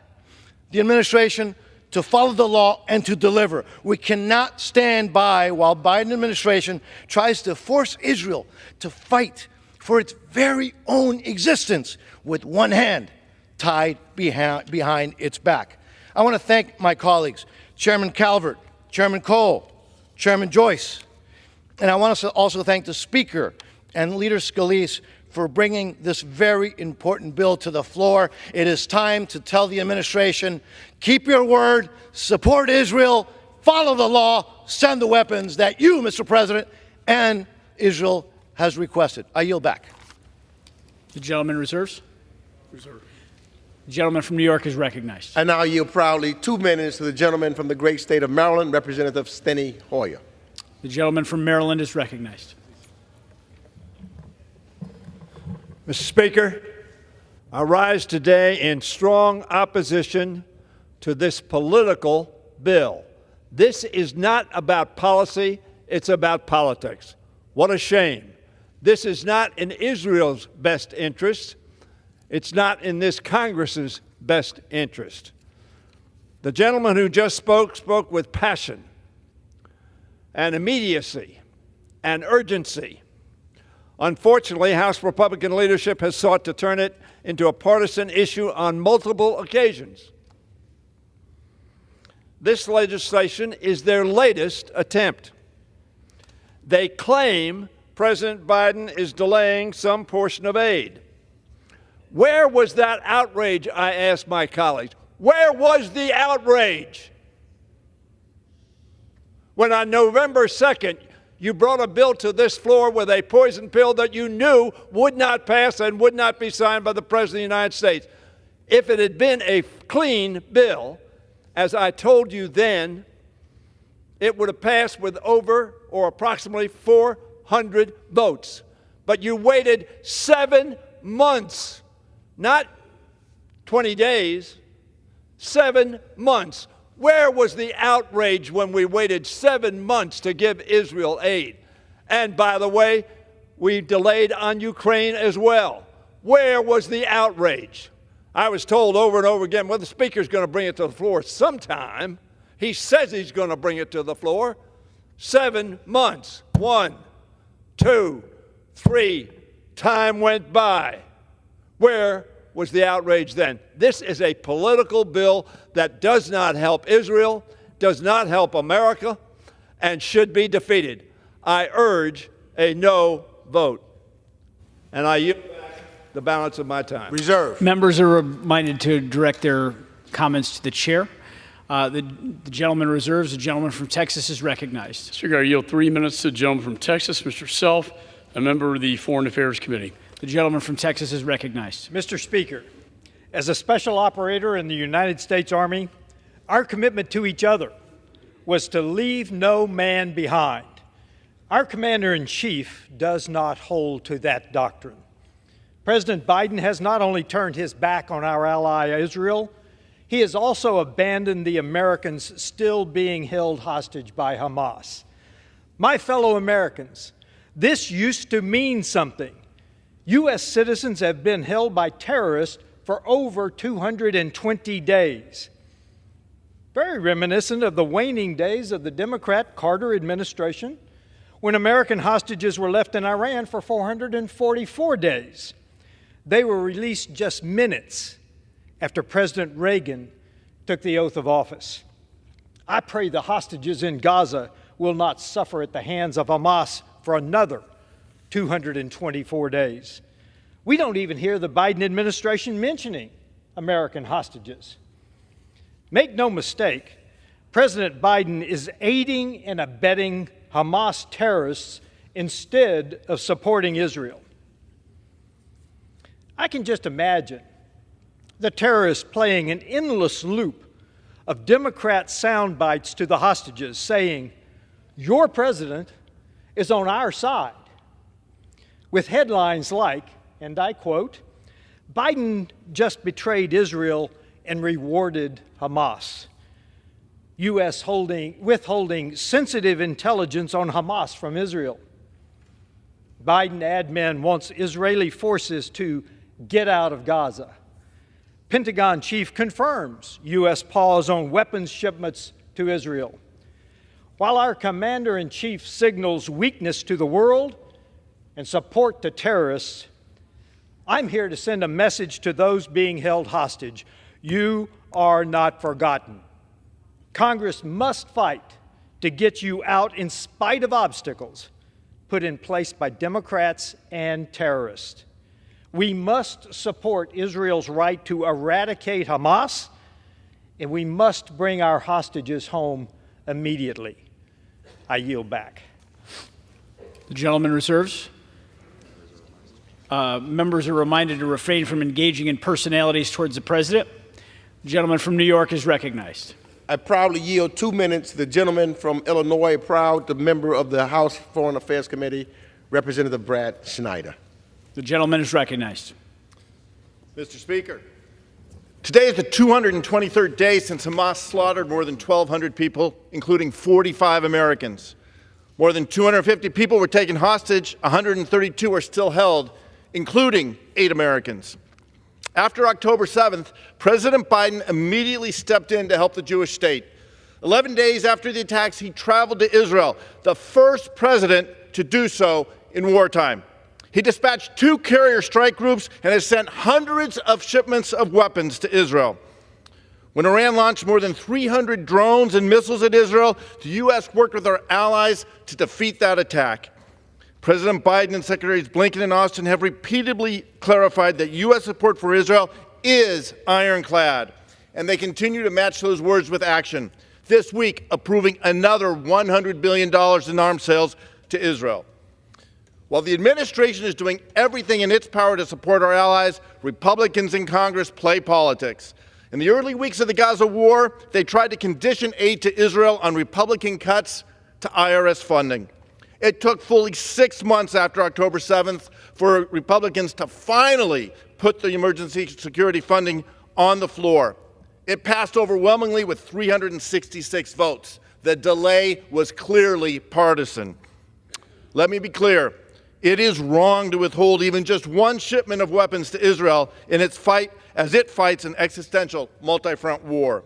the administration to follow the law and to deliver. We cannot stand by while Biden administration tries to force Israel to fight for its very own existence with one hand tied behind its back. I want to thank my colleagues, Chairman Calvert, Chairman Cole, Chairman Joyce, and I want to also thank the Speaker and Leader Scalise for bringing this very important bill to the floor. It is time to tell the administration, keep your word, support Israel, follow the law, send the weapons that you, Mr. President, and Israel has requested. I yield back. The gentleman reserves. The gentleman from New York is recognized. I now yield proudly 2 minutes to the gentleman from the great state of Maryland, Representative Steny Hoyer. The gentleman from Maryland is recognized. Mr. Speaker, I rise today in strong opposition to this political bill. This is not about policy, it's about politics. What a shame. This is not in Israel's best interest. It's not in this Congress's best interest. The gentleman who just spoke with passion and immediacy and urgency. Unfortunately, House Republican leadership has sought to turn it into a partisan issue on multiple occasions. This legislation is their latest attempt. They claim President Biden is delaying some portion of aid. Where was that outrage, I asked my colleagues? Where was the outrage when on November 2nd, you brought a bill to this floor with a poison pill that you knew would not pass and would not be signed by the President of the United States? If it had been a clean bill, as I told you then, it would have passed with over or approximately 400 votes. But you waited 7 months, not 20 days, 7 months. Where was the outrage when we waited 7 months to give Israel aid? And by the way, we delayed on Ukraine as well. Where was the outrage? I was told over and over again, well, the Speaker's going to bring it to the floor sometime. He says he's going to bring it to the floor. 7 months. 1, 2, 3. Time went by. Where was the outrage then? This is a political bill that does not help Israel, does not help America, and should be defeated. I urge a no vote. And I yield back the balance of my time. Reserve. Members are reminded to direct their comments to the chair. The gentleman reserves. The gentleman from Texas is recognized. Speaker, I yield 3 minutes to the gentleman from Texas, Mr. Self, a member of the Foreign Affairs Committee. The gentleman from Texas is recognized. Mr. Speaker, as a special operator in the United States Army, our commitment to each other was to leave no man behind. Our Commander-in-Chief does not hold to that doctrine. President Biden has not only turned his back on our ally Israel, he has also abandoned the Americans still being held hostage by Hamas. My fellow Americans, this used to mean something. U.S. citizens have been held by terrorists for over 220 days. Very reminiscent of the waning days of the Democrat Carter administration, when American hostages were left in Iran for 444 days. They were released just minutes after President Reagan took the oath of office. I pray the hostages in Gaza will not suffer at the hands of Hamas for another 224 days. We don't even hear the Biden administration mentioning American hostages. Make no mistake, President Biden is aiding and abetting Hamas terrorists instead of supporting Israel. I can just imagine the terrorists playing an endless loop of Democrat sound bites to the hostages saying, "Your president is on our side," with headlines like, and I quote, "Biden just betrayed Israel and rewarded Hamas." U.S. withholding sensitive intelligence on Hamas from Israel. Biden admin wants Israeli forces to get out of Gaza. Pentagon chief confirms U.S. pause on weapons shipments to Israel. While our commander-in-chief signals weakness to the world and support to terrorists, I'm here to send a message to those being held hostage. You are not forgotten. Congress must fight to get you out in spite of obstacles put in place by Democrats and terrorists. We must support Israel's right to eradicate Hamas, and we must bring our hostages home immediately. I yield back. The gentleman reserves. Members are reminded to refrain from engaging in personalities towards the president. The gentleman from New York is recognized. I proudly yield 2 minutes to the gentleman from Illinois, proud the member of the House Foreign Affairs Committee, Representative Brad Schneider. The gentleman is recognized. Mr. Speaker, today is the 223rd day since Hamas slaughtered more than 1,200 people, including 45 Americans. More than 250 people were taken hostage, 132 are still held, including 8 Americans. After October 7th, President Biden immediately stepped in to help the Jewish state. 11 days after the attacks, he traveled to Israel, the first president to do so in wartime. He dispatched 2 carrier strike groups and has sent hundreds of shipments of weapons to Israel. When Iran launched more than 300 drones and missiles at Israel, the U.S. worked with our allies to defeat that attack. President Biden and Secretaries Blinken and Austin have repeatedly clarified that U.S. support for Israel is ironclad, and they continue to match those words with action, this week approving another $100 billion in arms sales to Israel. While the administration is doing everything in its power to support our allies, Republicans in Congress play politics. In the early weeks of the Gaza war, they tried to condition aid to Israel on Republican cuts to IRS funding. It took fully 6 months after October 7th for Republicans to finally put the emergency security funding on the floor. It passed overwhelmingly with 366 votes. The delay was clearly partisan. Let me be clear. It is wrong to withhold even just one shipment of weapons to Israel in its fight as it fights an existential multi-front war.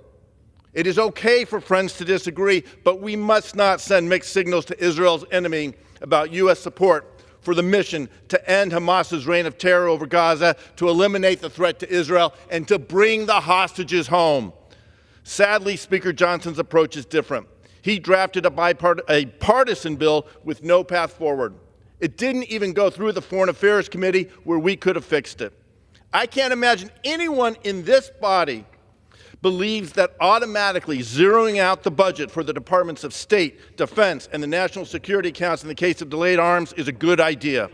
It is okay for friends to disagree, but we must not send mixed signals to Israel's enemy about U.S. support for the mission to end Hamas's reign of terror over Gaza, to eliminate the threat to Israel, and to bring the hostages home. Sadly, Speaker Johnson's approach is different. He drafted a partisan bill with no path forward. It didn't even go through the Foreign Affairs Committee where we could have fixed it. I can't imagine anyone in this body believes that automatically zeroing out the budget for the Departments of State, Defense, and the National Security Accounts in the case of delayed arms is a good idea.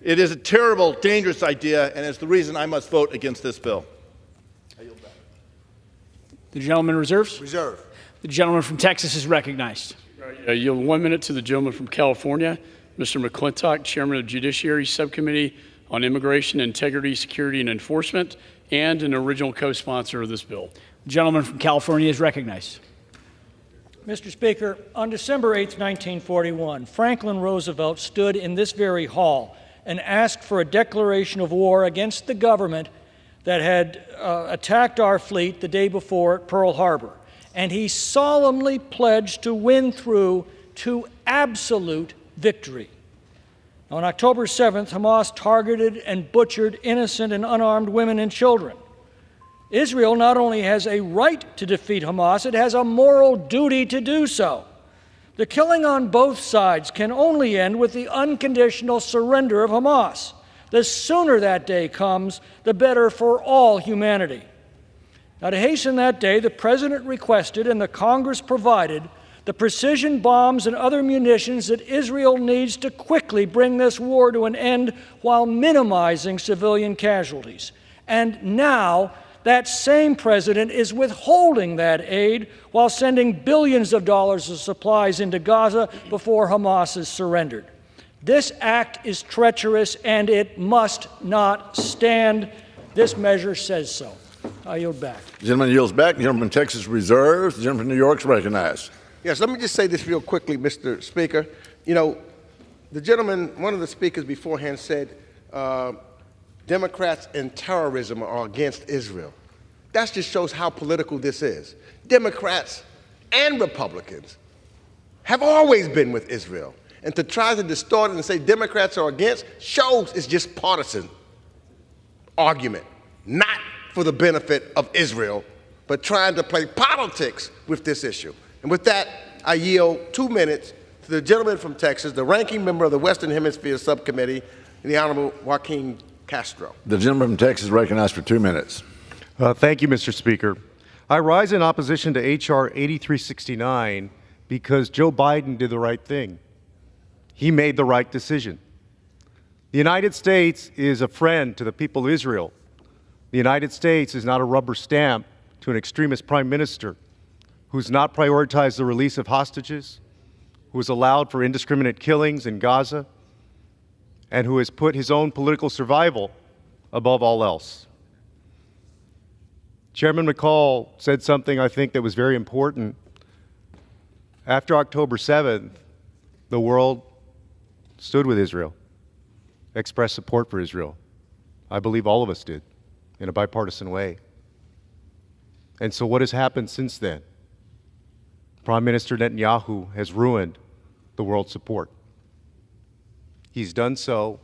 It is a terrible, dangerous idea, and it's the reason I must vote against this bill. The gentleman reserves? Reserve. The gentleman from Texas is recognized. I yield 1 minute to the gentleman from California, Mr. McClintock, Chairman of the Judiciary Subcommittee on Immigration, Integrity, Security, and Enforcement, and an original co-sponsor of this bill. The gentleman from California is recognized. Mr. Speaker, on December 8, 1941, Franklin Roosevelt stood in this very hall and asked for a declaration of war against the government that had attacked our fleet the day before at Pearl Harbor. And he solemnly pledged to win through to absolute victory. On October 7th, Hamas targeted and butchered innocent and unarmed women and children. Israel not only has a right to defeat Hamas, it has a moral duty to do so. The killing on both sides can only end with the unconditional surrender of Hamas. The sooner that day comes, the better for all humanity. Now, to hasten that day, the President requested and the Congress provided the precision bombs and other munitions that Israel needs to quickly bring this war to an end while minimizing civilian casualties. And now, that same president is withholding that aid while sending billions of dollars of supplies into Gaza before Hamas is surrendered. This act is treacherous and it must not stand. This measure says so. I yield back. The gentleman yields back. The gentleman from Texas reserves. The gentleman from New York is recognized. Yes, let me just say this real quickly, Mr. Speaker. You know, the gentleman, one of the speakers beforehand said, Democrats and terrorism are against Israel. That just shows how political this is. Democrats and Republicans have always been with Israel. And to try to distort it and say Democrats are against shows it's just partisan argument, not for the benefit of Israel, but trying to play politics with this issue. And with that, I yield 2 minutes to the gentleman from Texas, the ranking member of the Western Hemisphere Subcommittee, the Honorable Joaquin Castro. The gentleman from Texas is recognized for 2 minutes. Thank you, Mr. Speaker. I rise in opposition to H.R. 8369 because Joe Biden did the right thing. He made the right decision. The United States is a friend to the people of Israel. The United States is not a rubber stamp to an extremist prime minister who's not prioritized the release of hostages, who has allowed for indiscriminate killings in Gaza, and who has put his own political survival above all else. Chairman McCall said something I think that was very important. After October 7th, the world stood with Israel, expressed support for Israel. I believe all of us did, in a bipartisan way. And so what has happened since then? Prime Minister Netanyahu has ruined the world's support. He's done so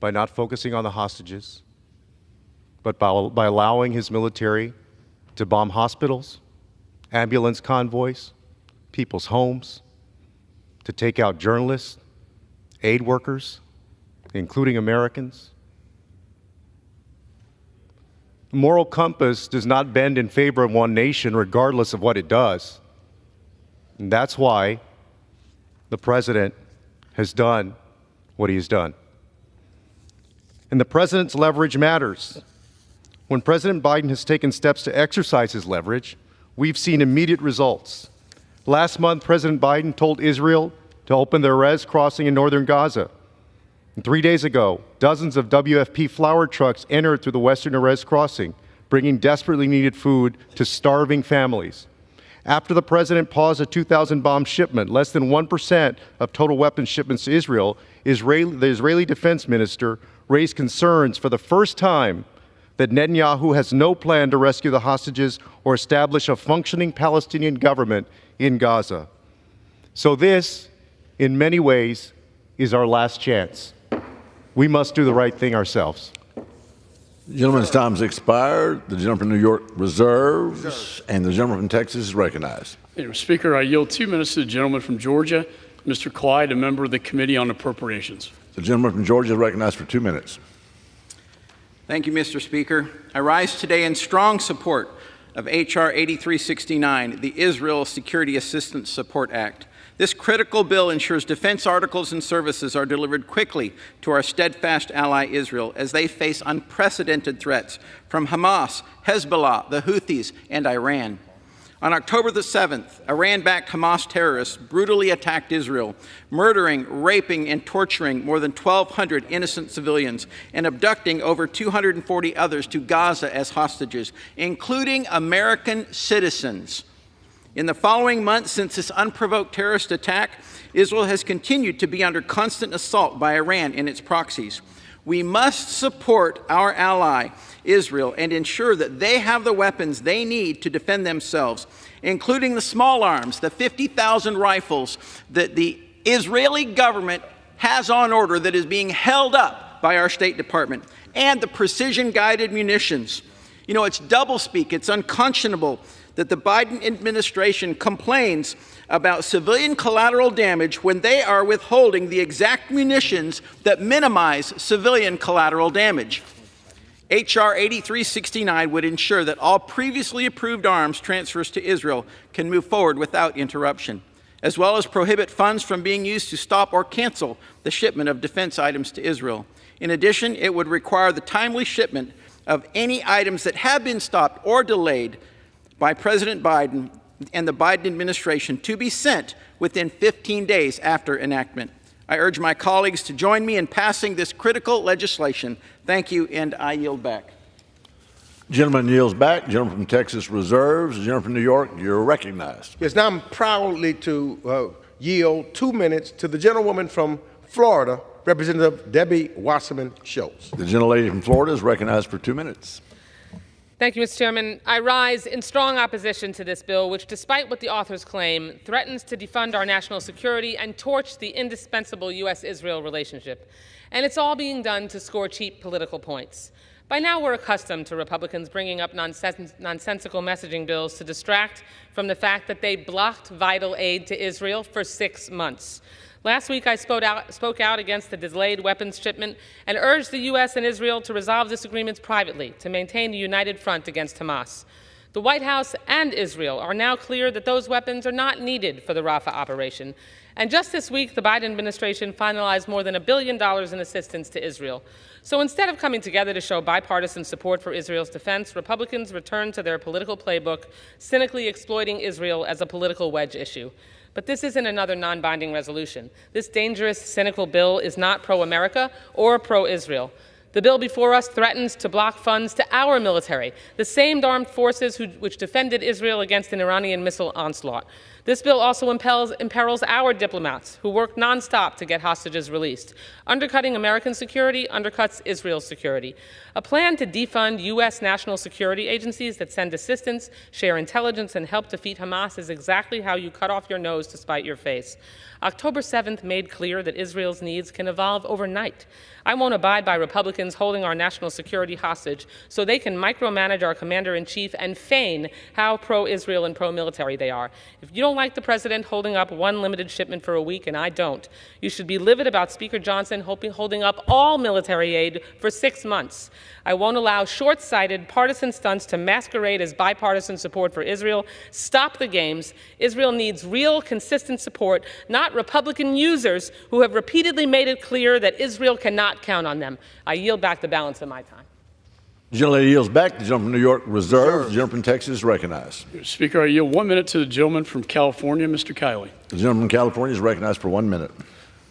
by not focusing on the hostages, but by allowing his military to bomb hospitals, ambulance convoys, people's homes, to take out journalists, aid workers, including Americans. The moral compass does not bend in favor of one nation, regardless of what it does. And that's why the president has done what he has done. And the president's leverage matters. When President Biden has taken steps to exercise his leverage, we've seen immediate results. Last month, President Biden told Israel to open the Erez crossing in northern Gaza. And 3 days ago, dozens of WFP flour trucks entered through the western Erez crossing, bringing desperately needed food to starving families. After the president paused a 2,000 bomb shipment, less than 1% of total weapons shipments to Israel, the Israeli defense minister raised concerns for the first time that Netanyahu has no plan to rescue the hostages or establish a functioning Palestinian government in Gaza. So this, in many ways, is our last chance. We must do the right thing ourselves. The gentleman's time has expired. The gentleman from New York reserves, and the gentleman from Texas is recognized. Mr. Speaker, I yield 2 minutes to the gentleman from Georgia, Mr. Clyde, a member of the Committee on Appropriations. The gentleman from Georgia is recognized for 2 minutes. Thank you, Mr. Speaker. I rise today in strong support of H.R. 8369, the Israel Security Assistance Support Act. This critical bill ensures defense articles and services are delivered quickly to our steadfast ally Israel as they face unprecedented threats from Hamas, Hezbollah, the Houthis, and Iran. On October the 7th, Iran-backed Hamas terrorists brutally attacked Israel, murdering, raping, and torturing more than 1,200 innocent civilians and abducting over 240 others to Gaza as hostages, including American citizens. In the following months since this unprovoked terrorist attack, Israel has continued to be under constant assault by Iran and its proxies. We must support our ally, Israel, and ensure that they have the weapons they need to defend themselves, including the small arms, the 50,000 rifles that the Israeli government has on order that is being held up by our State Department, and the precision-guided munitions. You know, it's doublespeak, it's unconscionable that the Biden administration complains about civilian collateral damage when they are withholding the exact munitions that minimize civilian collateral damage. H.R. 8369 would ensure that all previously approved arms transfers to Israel can move forward without interruption, as well as prohibit funds from being used to stop or cancel the shipment of defense items to Israel. In addition, it would require the timely shipment of any items that have been stopped or delayed by President Biden and the Biden administration to be sent within 15 days after enactment. I urge my colleagues to join me in passing this critical legislation. Thank you, and I yield back. Gentleman yields back. Gentleman from Texas reserves. Gentleman from New York, you're recognized. Yes, now I'm proudly to yield 2 minutes to the gentlewoman from Florida, Representative Debbie Wasserman Schultz. The gentlelady from Florida is recognized for 2 minutes. Thank you, Mr. Chairman. I rise in strong opposition to this bill, which, despite what the authors claim, threatens to defund our national security and torch the indispensable U.S.-Israel relationship. And it's all being done to score cheap political points. By now, we're accustomed to Republicans bringing up nonsensical messaging bills to distract from the fact that they blocked vital aid to Israel for 6 months. Last week, I spoke out against the delayed weapons shipment and urged the U.S. and Israel to resolve disagreements privately to maintain a united front against Hamas. The White House and Israel are now clear that those weapons are not needed for the Rafah operation. And just this week, the Biden administration finalized more than $1 billion in assistance to Israel. So instead of coming together to show bipartisan support for Israel's defense, Republicans returned to their political playbook, cynically exploiting Israel as a political wedge issue. But this isn't another non-binding resolution. This dangerous, cynical bill is not pro-America or pro-Israel. The bill before us threatens to block funds to our military, the same armed forces which defended Israel against an Iranian missile onslaught. This bill also imperils our diplomats who work nonstop to get hostages released. Undercutting American security undercuts Israel's security. A plan to defund U.S. national security agencies that send assistance, share intelligence, and help defeat Hamas is exactly how you cut off your nose to spite your face. October 7th made clear that Israel's needs can evolve overnight. I won't abide by Republicans holding our national security hostage so they can micromanage our commander-in-chief and feign how pro-Israel and pro-military they are. If you don't like the president holding up one limited shipment for a week, and I don't, you should be livid about Speaker Johnson holding up all military aid for 6 months. I won't allow short-sighted partisan stunts to masquerade as bipartisan support for Israel. Stop the games. Israel needs real, consistent support, not Republican users who have repeatedly made it clear that Israel cannot count on them. I yield back the balance of my time. The gentlelady yields back. The gentleman from New York reserves. The gentleman from Texas is recognized. Speaker, I yield 1 minute to the gentleman from California, Mr. Kiley. The gentleman from California is recognized for 1 minute.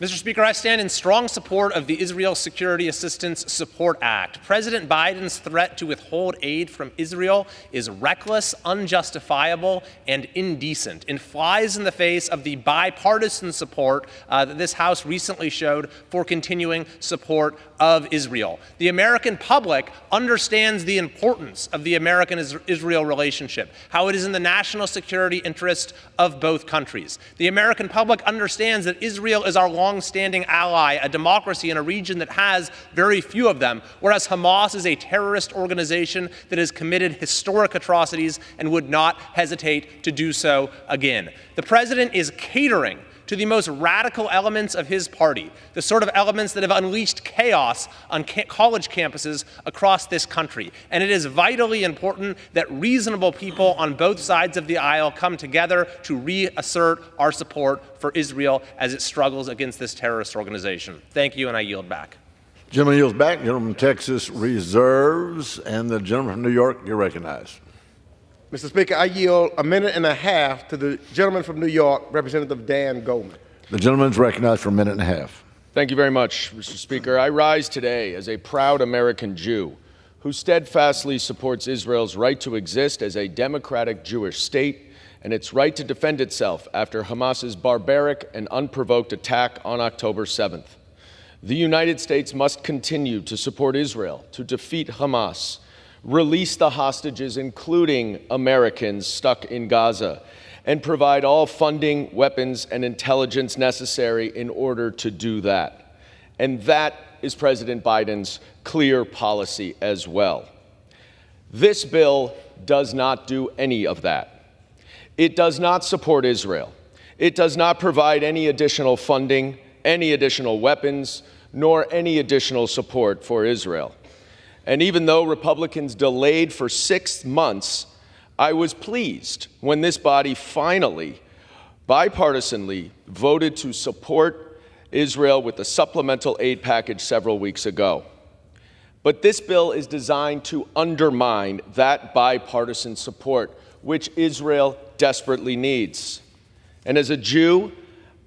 Mr. Speaker, I stand in strong support of the Israel Security Assistance Support Act. President Biden's threat to withhold aid from Israel is reckless, unjustifiable, and indecent, and flies in the face of the bipartisan support that this House recently showed for continuing support of Israel. The American public understands the importance of the American-Israel relationship, how it is in the national security interest of both countries. The American public understands that Israel is our long-standing ally, a democracy in a region that has very few of them, whereas Hamas is a terrorist organization that has committed historic atrocities and would not hesitate to do so again. The president is catering to the most radical elements of his party, the sort of elements that have unleashed chaos on college campuses across this country. And it is vitally important that reasonable people on both sides of the aisle come together to reassert our support for Israel as it struggles against this terrorist organization. Thank you, and I yield back. Gentleman yields back. Gentleman from Texas reserves. And the gentleman from New York, you're recognized. Mr. Speaker, I yield 1.5 minutes to the gentleman from New York, Representative Dan Goldman. The gentleman is recognized for 1.5 minutes. Thank you very much, Mr. Speaker. I rise today as a proud American Jew who steadfastly supports Israel's right to exist as a democratic Jewish state and its right to defend itself after Hamas's barbaric and unprovoked attack on October 7th. The United States must continue to support Israel to defeat Hamas, release the hostages, including Americans stuck in Gaza, and provide all funding, weapons, and intelligence necessary in order to do that. And that is President Biden's clear policy as well. This bill does not do any of that. It does not support Israel. It does not provide any additional funding, any additional weapons, nor any additional support for Israel. And even though Republicans delayed for 6 months, I was pleased when this body finally, bipartisanly, voted to support Israel with the supplemental aid package several weeks ago. But this bill is designed to undermine that bipartisan support, which Israel desperately needs. And as a Jew,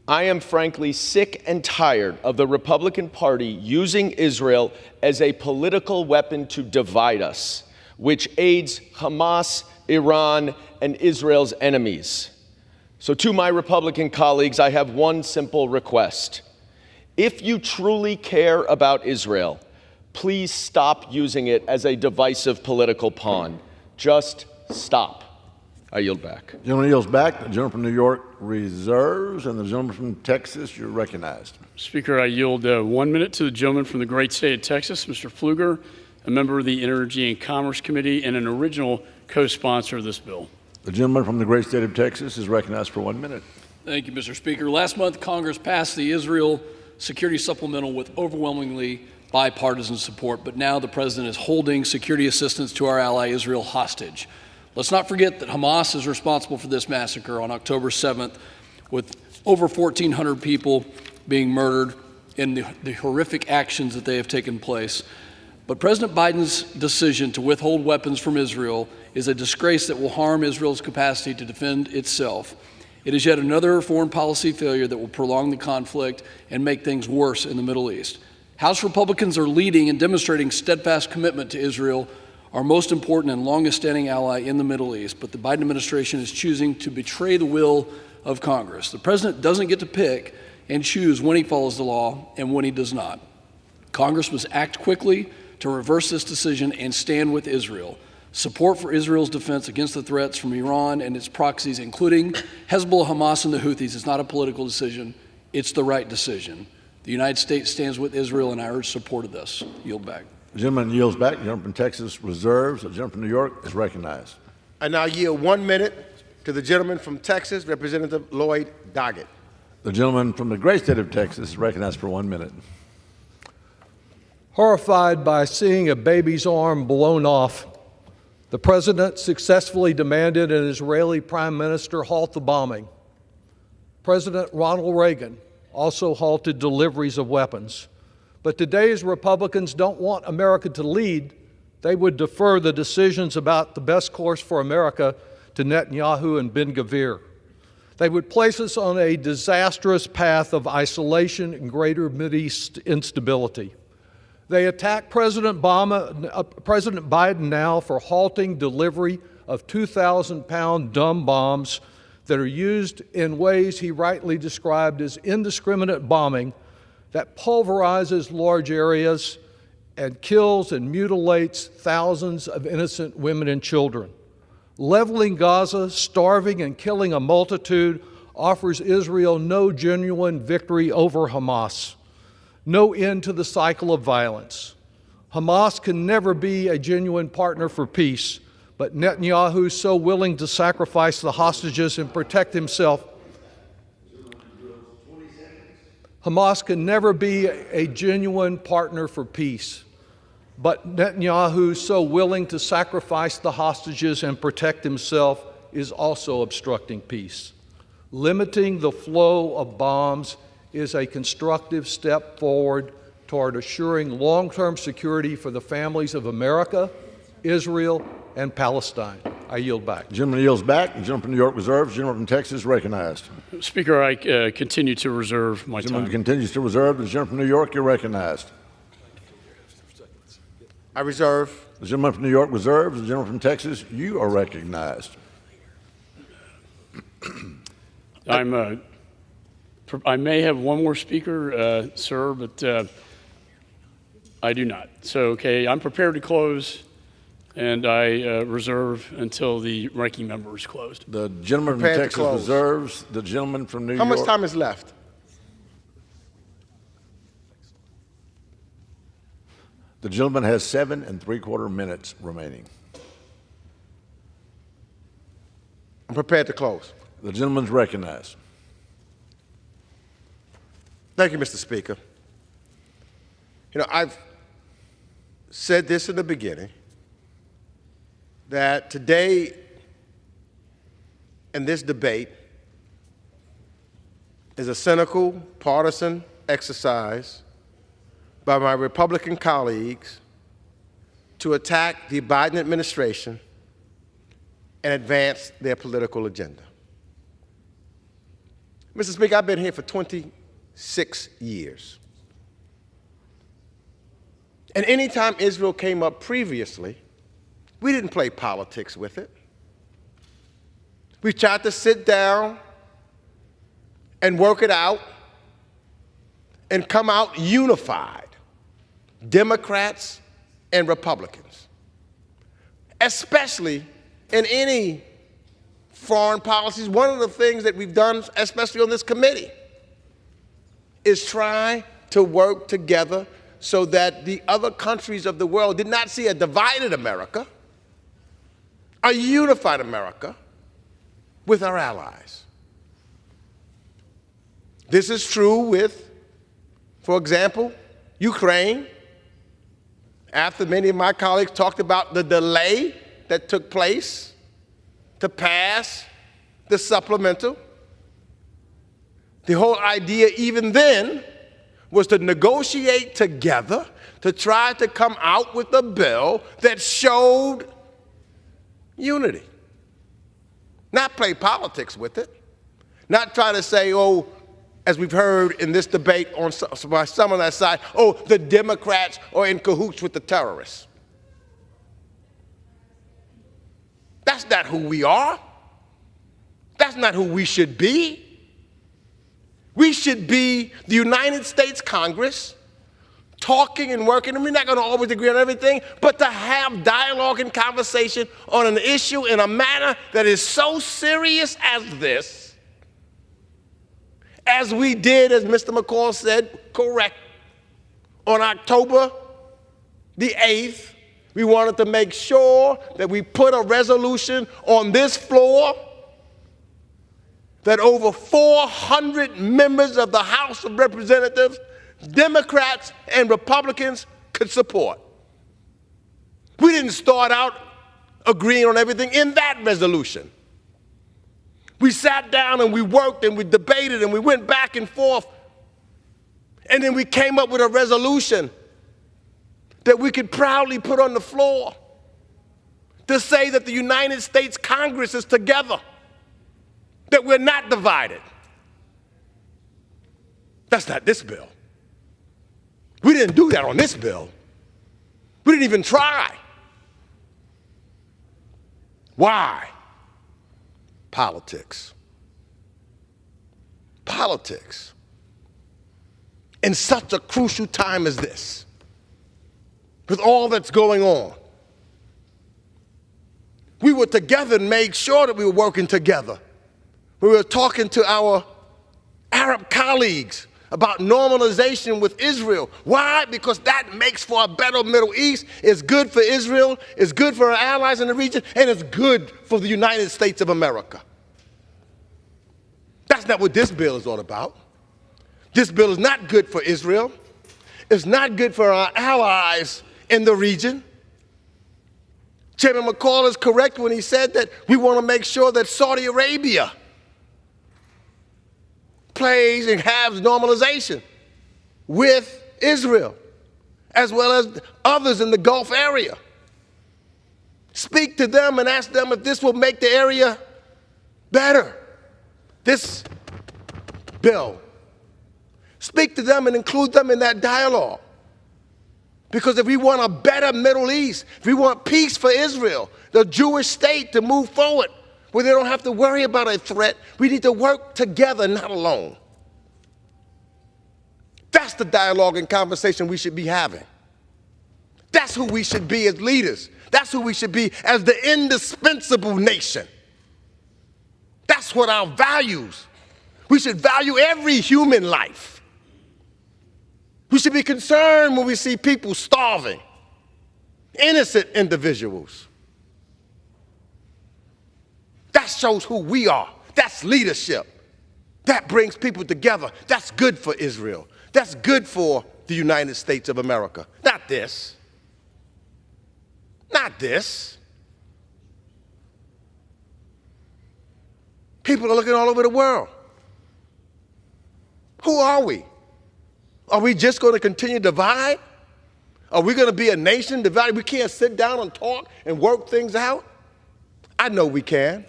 I am frankly sick and tired of the Republican Party using Israel as a political weapon to divide us, which aids Hamas, Iran, and Israel's enemies. So to my Republican colleagues, I have one simple request. If you truly care about Israel, please stop using it as a divisive political pawn. Just stop. I yield back. The gentleman yields back. The gentleman from New York reserves. And the gentleman from Texas, you're recognized. Speaker, I yield 1 minute to the gentleman from the great state of Texas, Mr. Pfluger, a member of the Energy and Commerce Committee and an original co-sponsor of this bill. The gentleman from the great state of Texas is recognized for 1 minute. Thank you, Mr. Speaker. Last month, Congress passed the Israel Security Supplemental with overwhelmingly bipartisan support, but now the president is holding security assistance to our ally Israel hostage. Let's not forget that Hamas is responsible for this massacre on October 7th, with over 1,400 people being murdered in the horrific actions that they have taken place. But President Biden's decision to withhold weapons from Israel is a disgrace that will harm Israel's capacity to defend itself. It is yet another foreign policy failure that will prolong the conflict and make things worse in the Middle East. House Republicans are leading and demonstrating steadfast commitment to Israel, our most important and longest-standing ally in the Middle East, but the Biden administration is choosing to betray the will of Congress. The president doesn't get to pick and choose when he follows the law and when he does not. Congress must act quickly to reverse this decision and stand with Israel. Support for Israel's defense against the threats from Iran and its proxies, including Hezbollah, Hamas, and the Houthis, is not a political decision. It's the right decision. The United States stands with Israel, and I urge support of this. Yield back. The gentleman yields back. The gentleman from Texas reserves. The gentleman from New York is recognized. I now yield 1 minute to the gentleman from Texas, Representative Lloyd Doggett. The gentleman from the great state of Texas is recognized for 1 minute. Horrified by seeing a baby's arm blown off, the president successfully demanded an Israeli prime minister halt the bombing. President Ronald Reagan also halted deliveries of weapons. But today's Republicans don't want America to lead. They would defer the decisions about the best course for America to Netanyahu and Ben-Gvir. They would place us on a disastrous path of isolation and greater Mideast instability. They attack President Biden now for halting delivery of 2,000-pound dumb bombs that are used in ways he rightly described as indiscriminate bombing that pulverizes large areas and kills and mutilates thousands of innocent women and children. Leveling Gaza, starving and killing a multitude offers Israel no genuine victory over Hamas, no end to the cycle of violence. Hamas can never be a genuine partner for peace, but Netanyahu, so willing to sacrifice the hostages and protect himself, Hamas can never be a genuine partner for peace, but Netanyahu, so willing to sacrifice the hostages and protect himself, is also obstructing peace. Limiting the flow of bombs is a constructive step forward toward assuring long-term security for the families of America, Israel, and Palestine. I yield back. The gentleman yields back. The gentleman from New York reserves. The gentleman from Texas recognized. Speaker, I continue to reserve my The gentleman time. continues to reserve. The gentleman from New York, you're recognized. I reserve. The gentleman from New York reserves. The gentleman from Texas, you are recognized. I may have one more speaker, sir, but I do not. So, okay, I'm prepared to close, and I reserve until the ranking member is closed. The gentleman from Prepared to Texas close. reserves. The gentleman from New How York. much time is left? The gentleman has 7 3/4 minutes remaining. I'm prepared to close. The gentleman's recognized. Thank you, Mr. Speaker. You know, I've said this in the beginning, that today in this debate is a cynical, partisan exercise by my Republican colleagues to attack the Biden administration and advance their political agenda. Mr. Speaker, I've been here for 26 years. And anytime Israel came up previously, we didn't play politics with it. We tried to sit down and work it out and come out unified, Democrats and Republicans, especially in any foreign policies. One of the things that we've done, especially on this committee, is try to work together so that the other countries of the world did not see a divided America, a unified America with our allies. This is true with, for example, Ukraine. After many of my colleagues talked about the delay that took place to pass the supplemental. The whole idea even then was to negotiate together to try to come out with a bill that showed unity. Not play politics with it. Not try to say, oh, as we've heard in this debate by some on that side, oh, the Democrats are in cahoots with the terrorists. That's not who we are. That's not who we should be. We should be the United States Congress talking and working, and we're not going to always agree on everything, but to have dialogue and conversation on an issue in a manner that is so serious as this, as we did, as Mr. McCall said, correct, on October the 8th, we wanted to make sure that we put a resolution on this floor that over 400 members of the House of Representatives, Democrats and Republicans, could support. We didn't start out agreeing on everything in that resolution. We sat down and we worked and we debated and we went back and forth, and then we came up with a resolution that we could proudly put on the floor to say that the United States Congress is together, that we're not divided. That's not this bill. We didn't do that on this bill. We didn't even try. Why? Politics. Politics. In such a crucial time as this, with all that's going on, we were together and made sure that we were working together. We were talking to our Arab colleagues about normalization with Israel. Why? Because that makes for a better Middle East. It's good for Israel, it's good for our allies in the region, and it's good for the United States of America. That's not what this bill is all about. This bill is not good for Israel. It's not good for our allies in the region. Chairman McCall is correct when he said that we want to make sure that Saudi Arabia plays and has normalization with Israel, as well as others in the Gulf area. Speak to them and ask them if this will make the area better. This bill. Speak to them and include them in that dialogue. Because if we want a better Middle East, if we want peace for Israel, the Jewish state to move forward, where they don't have to worry about a threat, we need to work together, not alone. That's the dialogue and conversation we should be having. That's who we should be as leaders. That's who we should be as the indispensable nation. That's what our values. We should value every human life. We should be concerned when we see people starving, innocent individuals. That shows who we are. That's leadership. That brings people together. That's good for Israel. That's good for the United States of America. Not this. Not this. People are looking all over the world. Who are we? Are we just going to continue to divide? Are we going to be a nation divided? We can't sit down and talk and work things out? I know we can.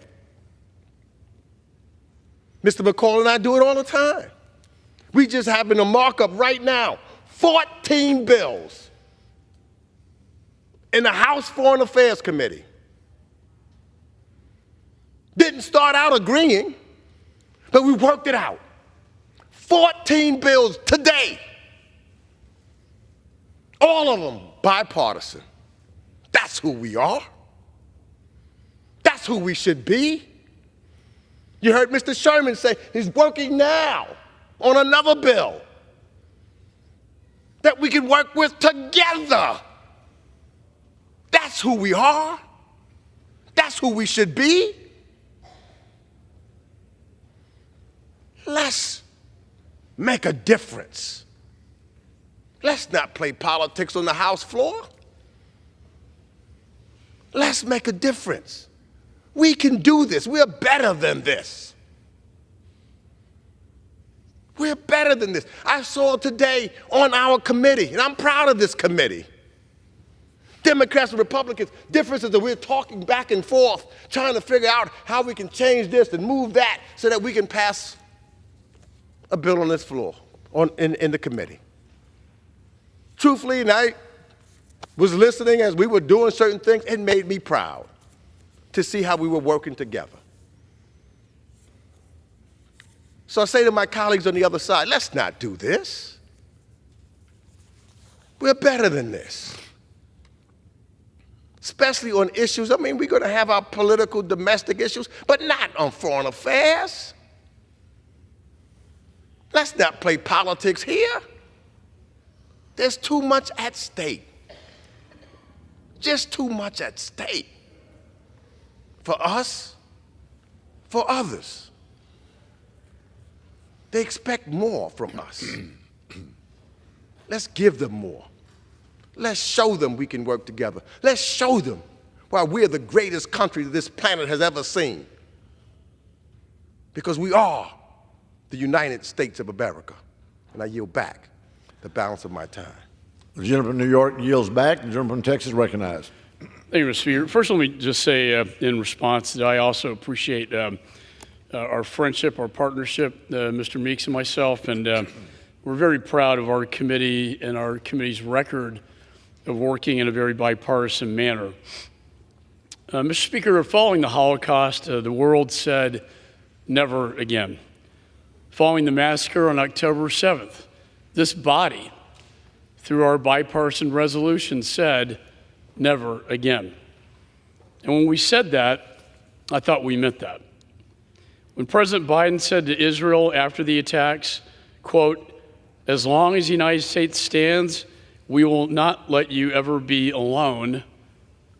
Mr. McCall and I do it all the time. We just happen to mark up right now 14 bills in the House Foreign Affairs Committee. Didn't start out agreeing, but we worked it out. 14 bills today. All of them bipartisan. That's who we are. That's who we should be. You heard Mr. Sherman say he's working now on another bill that we can work with together. That's who we are. That's who we should be. Let's make a difference. Let's not play politics on the House floor. Let's make a difference. We can do this. We're better than this. We're better than this. I saw today on our committee, and I'm proud of this committee, Democrats and Republicans, differences that we're talking back and forth, trying to figure out how we can change this and move that so that we can pass a bill on this floor, in the committee. Truthfully, and I was listening as we were doing certain things, it made me proud to see how we were working together. So I say to my colleagues on the other side, let's not do this. We're better than this. Especially on issues, I mean, we're going to have our political, domestic issues, but not on foreign affairs. Let's not play politics here. There's too much at stake. Just too much at stake. For us, for others. They expect more from us. Let's give them more. Let's show them we can work together. Let's show them why we're the greatest country this planet has ever seen. Because we are the United States of America. And I yield back the balance of my time. The gentleman from New York yields back. The gentleman from Texas recognized. Thank you, Mr. Speaker. First, let me just say in response that I also appreciate our friendship, our partnership, Mr. Meeks and myself, and we're very proud of our committee and our committee's record of working in a very bipartisan manner. Mr. Speaker, following the Holocaust, the world said never again. Following the massacre on October 7th, this body, through our bipartisan resolution, said never again. And when we said that, I thought we meant that. When President Biden said to Israel after the attacks, quote, "As long as the United States stands, we will not let you ever be alone,"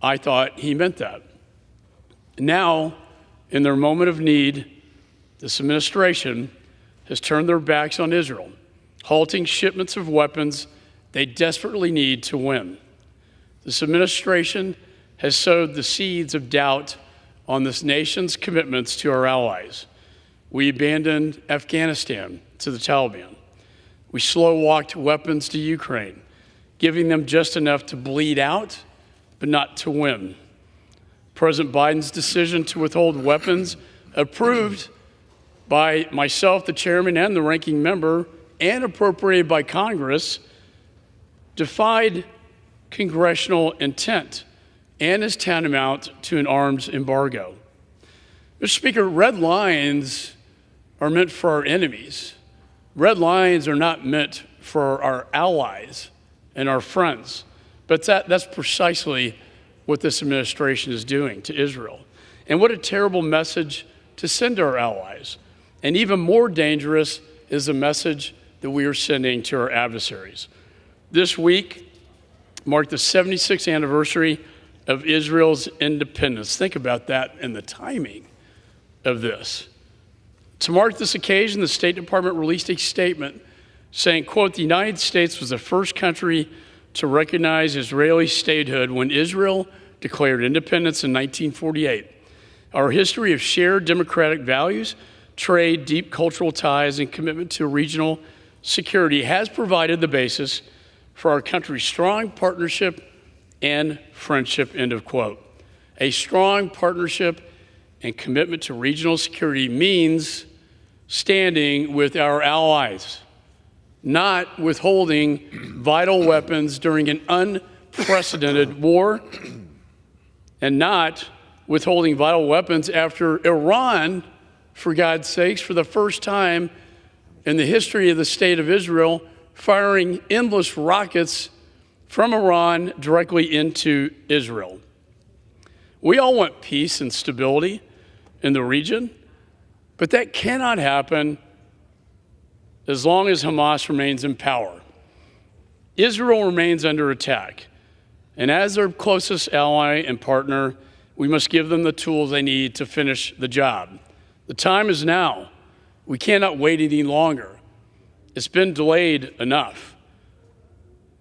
I thought he meant that. Now, in their moment of need, this administration has turned their backs on Israel, halting shipments of weapons they desperately need to win. This administration has sowed the seeds of doubt on this nation's commitments to our allies. We abandoned Afghanistan to the Taliban. We slow-walked weapons to Ukraine, giving them just enough to bleed out, but not to win. President Biden's decision to withhold weapons approved by myself, the chairman, and the ranking member, and appropriated by Congress, defied congressional intent and is tantamount to an arms embargo. Mr. Speaker, red lines are meant for our enemies. Red lines are not meant for our allies and our friends. But that's precisely what this administration is doing to Israel. And what a terrible message to send to our allies. And even more dangerous is the message that we are sending to our adversaries. This week marked the 76th anniversary of Israel's independence. Think about that and the timing of this. To mark this occasion, the State Department released a statement saying, quote, "The United States was the first country to recognize Israeli statehood when Israel declared independence in 1948. Our history of shared democratic values, trade, deep cultural ties, and commitment to regional security has provided the basis for our country's strong partnership and friendship," end of quote. A strong partnership and commitment to regional security means standing with our allies, not withholding vital weapons during an unprecedented war, and not withholding vital weapons after Iran, for God's sakes, for the first time in the history of the state of Israel, firing endless rockets from Iran directly into Israel. We all want peace and stability in the region, but that cannot happen as long as Hamas remains in power. Israel remains under attack, and as their closest ally and partner, we must give them the tools they need to finish the job. The time is now. We cannot wait any longer. It's been delayed enough.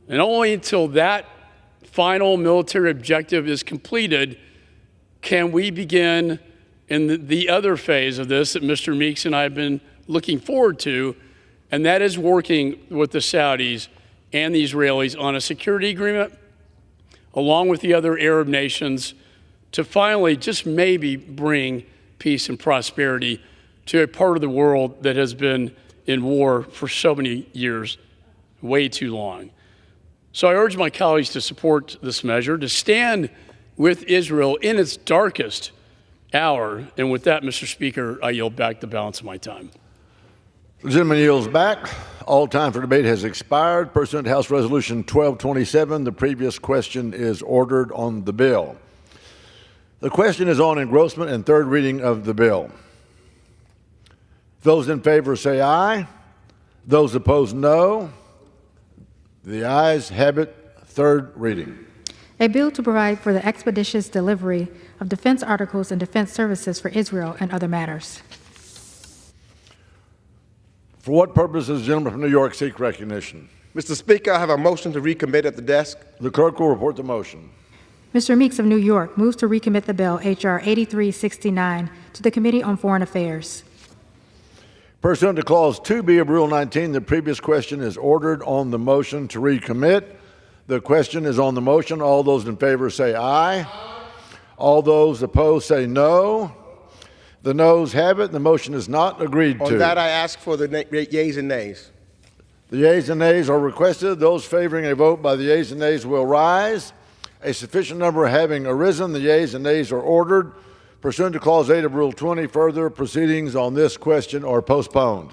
And only until that final military objective is completed can we begin in the other phase of this that Mr. Meeks and I have been looking forward to, and that is working with the Saudis and the Israelis on a security agreement, along with the other Arab nations, to finally just maybe bring peace and prosperity to a part of the world that has been in war for so many years, way too long. So I urge my colleagues to support this measure, to stand with Israel in its darkest hour. And with that, Mr. Speaker, I yield back the balance of my time. The gentleman yields back. All time for debate has expired. Pursuant to House Resolution 1227, the previous question is ordered on the bill. The question is on engrossment and third reading of the bill. Those in favor say aye. Those opposed, no. The ayes have it. Third reading. A bill to provide for the expeditious delivery of defense articles and defense services for Israel and other matters. For what purpose does the gentleman from New York seek recognition? Mr. Speaker, I have a motion to recommit at the desk. The clerk will report the motion. Mr. Meeks of New York moves to recommit the bill H.R. 8369 to the Committee on Foreign Affairs. Pursuant to Clause 2B of Rule 19, the previous question is ordered on the motion to recommit. The question is on the motion. All those in favor say aye. All those opposed say no. The noes have it. The motion is not agreed to. On that, I ask for the yeas and nays. The yeas and nays are requested. Those favoring a vote by the yeas and nays will rise. A sufficient number having arisen, the yeas and nays are ordered. Pursuant to Clause 8 of Rule 20, further proceedings on this question are postponed.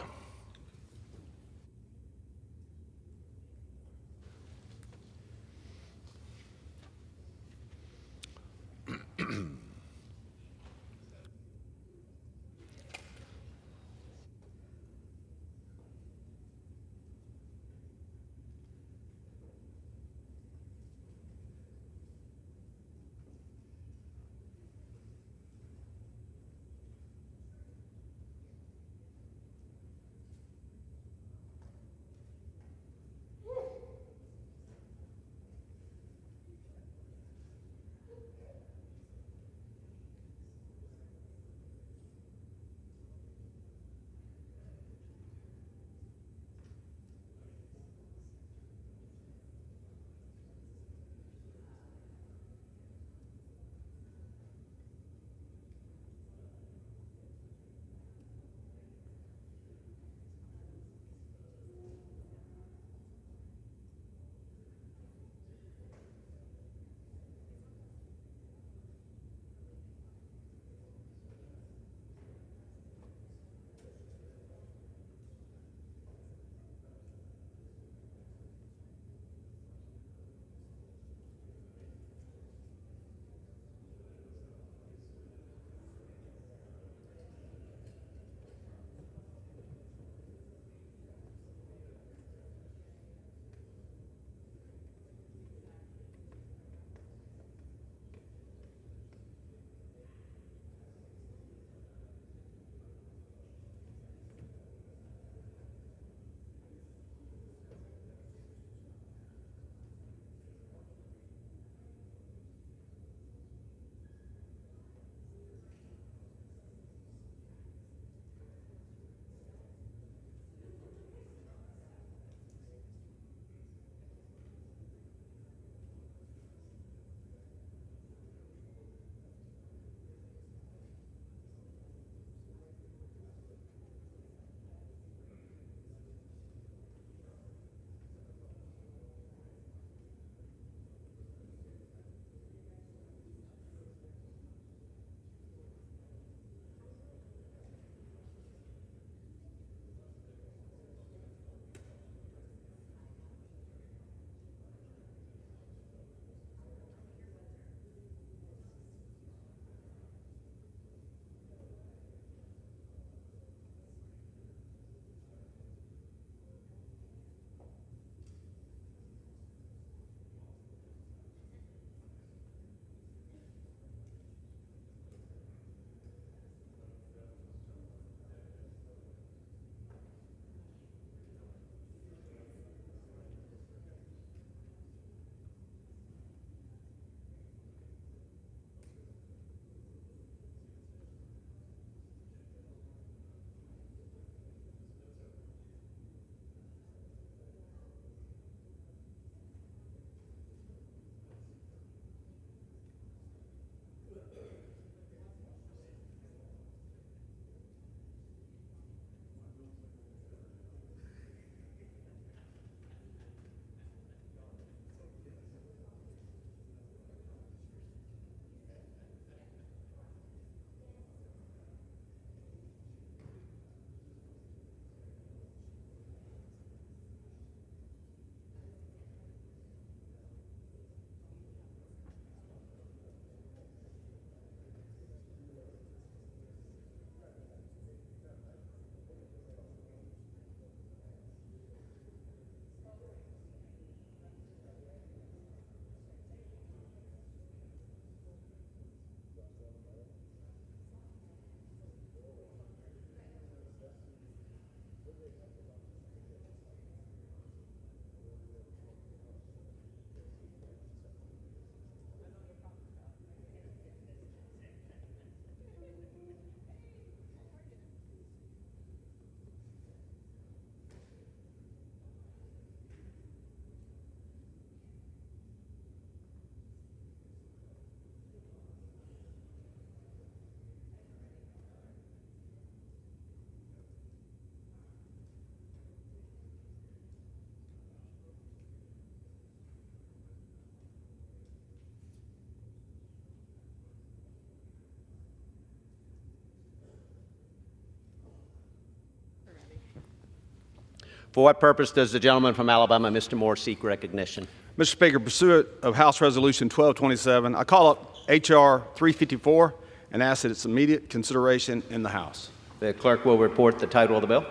For what purpose does the gentleman from Alabama, Mr. Moore, seek recognition? Mr. Speaker, pursuant of House Resolution 1227, I call up H.R. 354 and ask that its immediate consideration in the House. The clerk will report the title of the bill.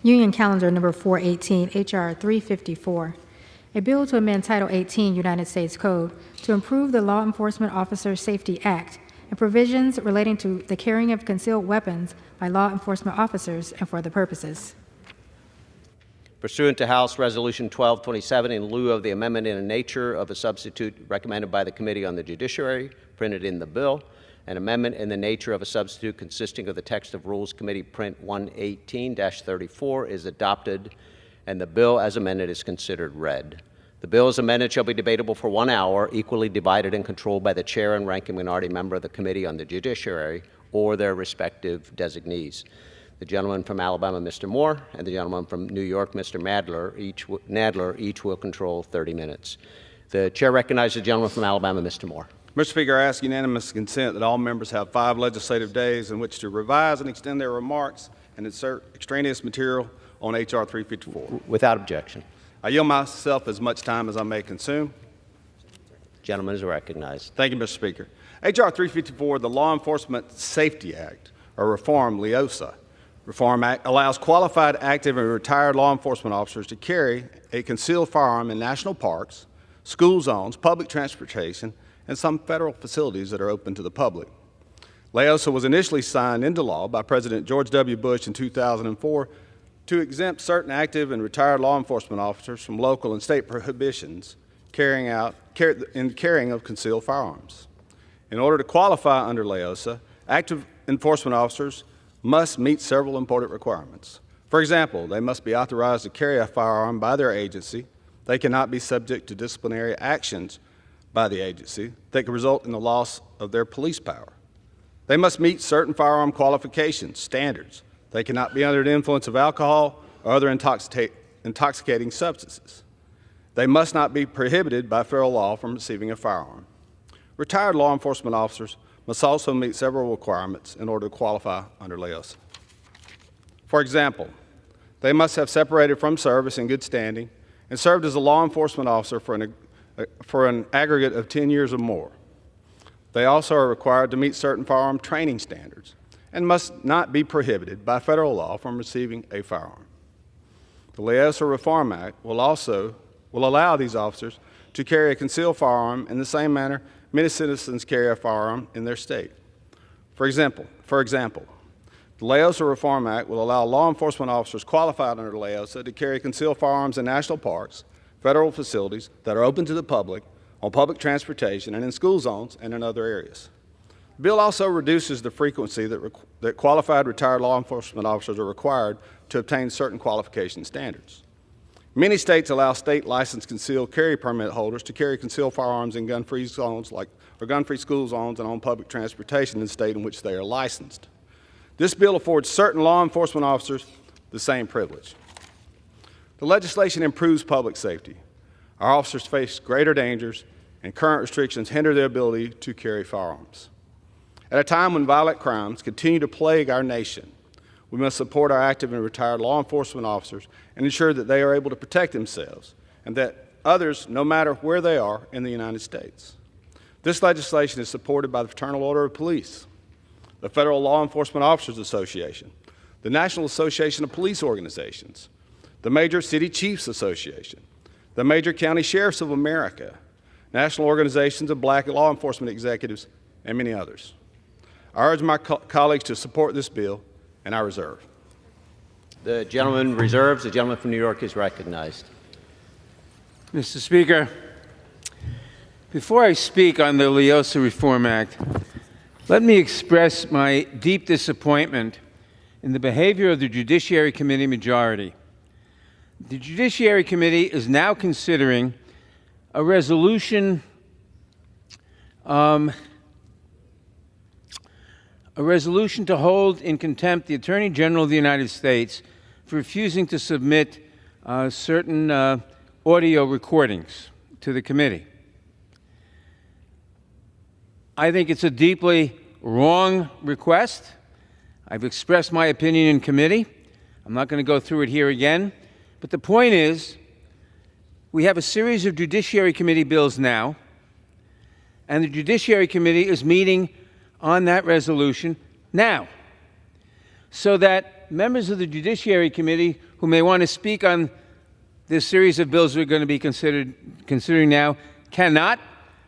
Union Calendar Number 418, H.R. 354. A bill to amend Title 18 United States Code to improve the Law Enforcement Officer Safety Act and provisions relating to the carrying of concealed weapons by law enforcement officers and for other purposes. Pursuant to House Resolution 1227, in lieu of the amendment in the nature of a substitute recommended by the Committee on the Judiciary, printed in the bill, an amendment in the nature of a substitute consisting of the text of Rules Committee Print 118-34 is adopted, and the bill as amended is considered read. The bill as amended shall be debatable for 1 hour, equally divided and controlled by the chair and ranking minority member of the Committee on the Judiciary or their respective designees. The gentleman from Alabama, Mr. Moore, and the gentleman from New York, Mr. Nadler, each will control 30 minutes. The chair recognizes the gentleman from Alabama, Mr. Moore. Mr. Speaker, I ask unanimous consent that all members have 5 legislative days in which to revise and extend their remarks and insert extraneous material on H.R. 354. Without objection. I yield myself as much time as I may consume. Gentleman is recognized. Thank you, Mr. Speaker. H.R. 354, the Law Enforcement Safety Act, or Reform LEOSA. Reform Act allows qualified, active, and retired law enforcement officers to carry a concealed firearm in national parks, school zones, public transportation, and some federal facilities that are open to the public. LEOSA was initially signed into law by President George W. Bush in 2004 to exempt certain active and retired law enforcement officers from local and state prohibitions carrying of concealed firearms. In order to qualify under LEOSA, active enforcement officers must meet several important requirements. For example, they must be authorized to carry a firearm by their agency. They cannot be subject to disciplinary actions by the agency that could result in the loss of their police power. They must meet certain firearm qualifications, standards. They cannot be under the influence of alcohol or other intoxicating substances. They must not be prohibited by federal law from receiving a firearm. Retired law enforcement officers must also meet several requirements in order to qualify under LEOSA. For example, they must have separated from service in good standing and served as a law enforcement officer for an aggregate of 10 years or more. They also are required to meet certain firearm training standards and must not be prohibited by federal law from receiving a firearm. The LEOSA Reform Act will allow these officers to carry a concealed firearm in the same manner many citizens carry a firearm in their state. For example, the LEOSA Reform Act will allow law enforcement officers qualified under LEOSA to carry concealed firearms in national parks, federal facilities that are open to the public, on public transportation, and in school zones and in other areas. The bill also reduces the frequency that qualified retired law enforcement officers are required to obtain certain qualification standards. Many states allow state-licensed concealed carry permit holders to carry concealed firearms in gun-free zones or gun-free school zones and on public transportation in the state in which they are licensed. This bill affords certain law enforcement officers the same privilege. The legislation improves public safety. Our officers face greater dangers, and current restrictions hinder their ability to carry firearms. At a time when violent crimes continue to plague our nation, we must support our active and retired law enforcement officers and ensure that they are able to protect themselves and that others, no matter where they are in the United States. This legislation is supported by the Fraternal Order of Police, the Federal Law Enforcement Officers Association, the National Association of Police Organizations, the Major City Chiefs Association, the Major County Sheriffs of America, National Organizations of Black Law Enforcement Executives, and many others. I urge my colleagues to support this bill, and I reserve. The gentleman reserves. The gentleman from New York is recognized. Mr. Speaker, before I speak on the LEOSA Reform Act, let me express my deep disappointment in the behavior of the Judiciary Committee majority. The Judiciary Committee is now considering a resolution to hold in contempt the Attorney General of the United States for refusing to submit certain audio recordings to the committee. I think it's a deeply wrong request. I've expressed my opinion in committee. I'm not going to go through it here again, But the point is, we have a series of Judiciary Committee bills now, and the Judiciary Committee is meeting on that resolution now, so that members of the Judiciary Committee who may want to speak on this series of bills we're going to be considering now cannot,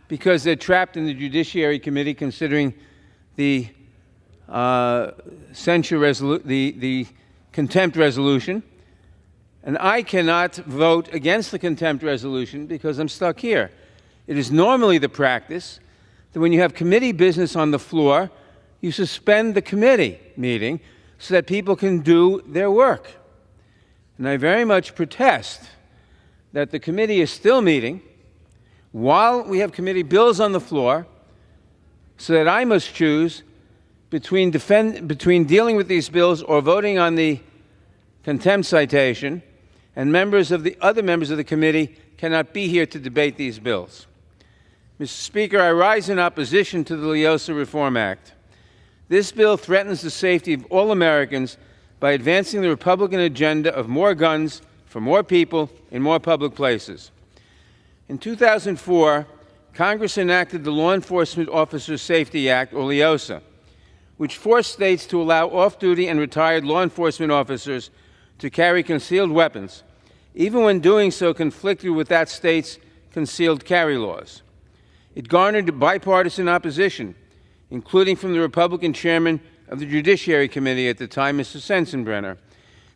because they're trapped in the Judiciary Committee considering the the contempt resolution. And I cannot vote against the contempt resolution because I'm stuck here. It is normally the practice that when you have committee business on the floor, you suspend the committee meeting so that people can do their work. And I very much protest that the committee is still meeting while we have committee bills on the floor, so that I must choose between dealing with these bills or voting on the contempt citation, and other members of the committee cannot be here to debate these bills. Mr. Speaker, I rise in opposition to the LEOSA Reform Act. This bill threatens the safety of all Americans by advancing the Republican agenda of more guns for more people in more public places. In 2004, Congress enacted the Law Enforcement Officers Safety Act, or LEOSA, which forced states to allow off-duty and retired law enforcement officers to carry concealed weapons, even when doing so conflicted with that state's concealed carry laws. It garnered bipartisan opposition, including from the Republican chairman of the Judiciary Committee at the time, Mr. Sensenbrenner,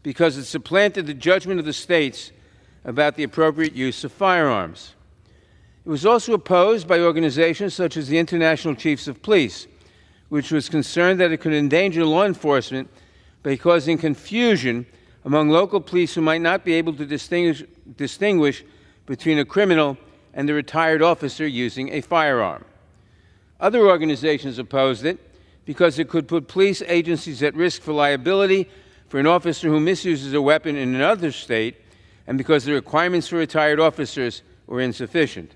because it supplanted the judgment of the states about the appropriate use of firearms. It was also opposed by organizations such as the International Chiefs of Police, which was concerned that it could endanger law enforcement by causing confusion among local police who might not be able to distinguish between a criminal and a retired officer using a firearm. Other organizations opposed it because it could put police agencies at risk for liability for an officer who misuses a weapon in another state, and because the requirements for retired officers were insufficient.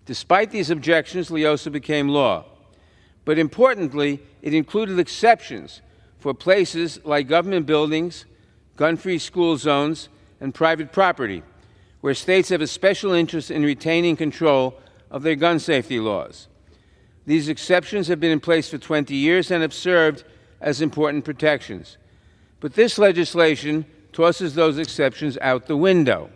Despite these objections, LEOSA became law. But importantly, it included exceptions for places like government buildings, gun-free school zones, and private property, where states have a special interest in retaining control of their gun safety laws. These exceptions have been in place for 20 years and have served as important protections. But this legislation tosses those exceptions out the window.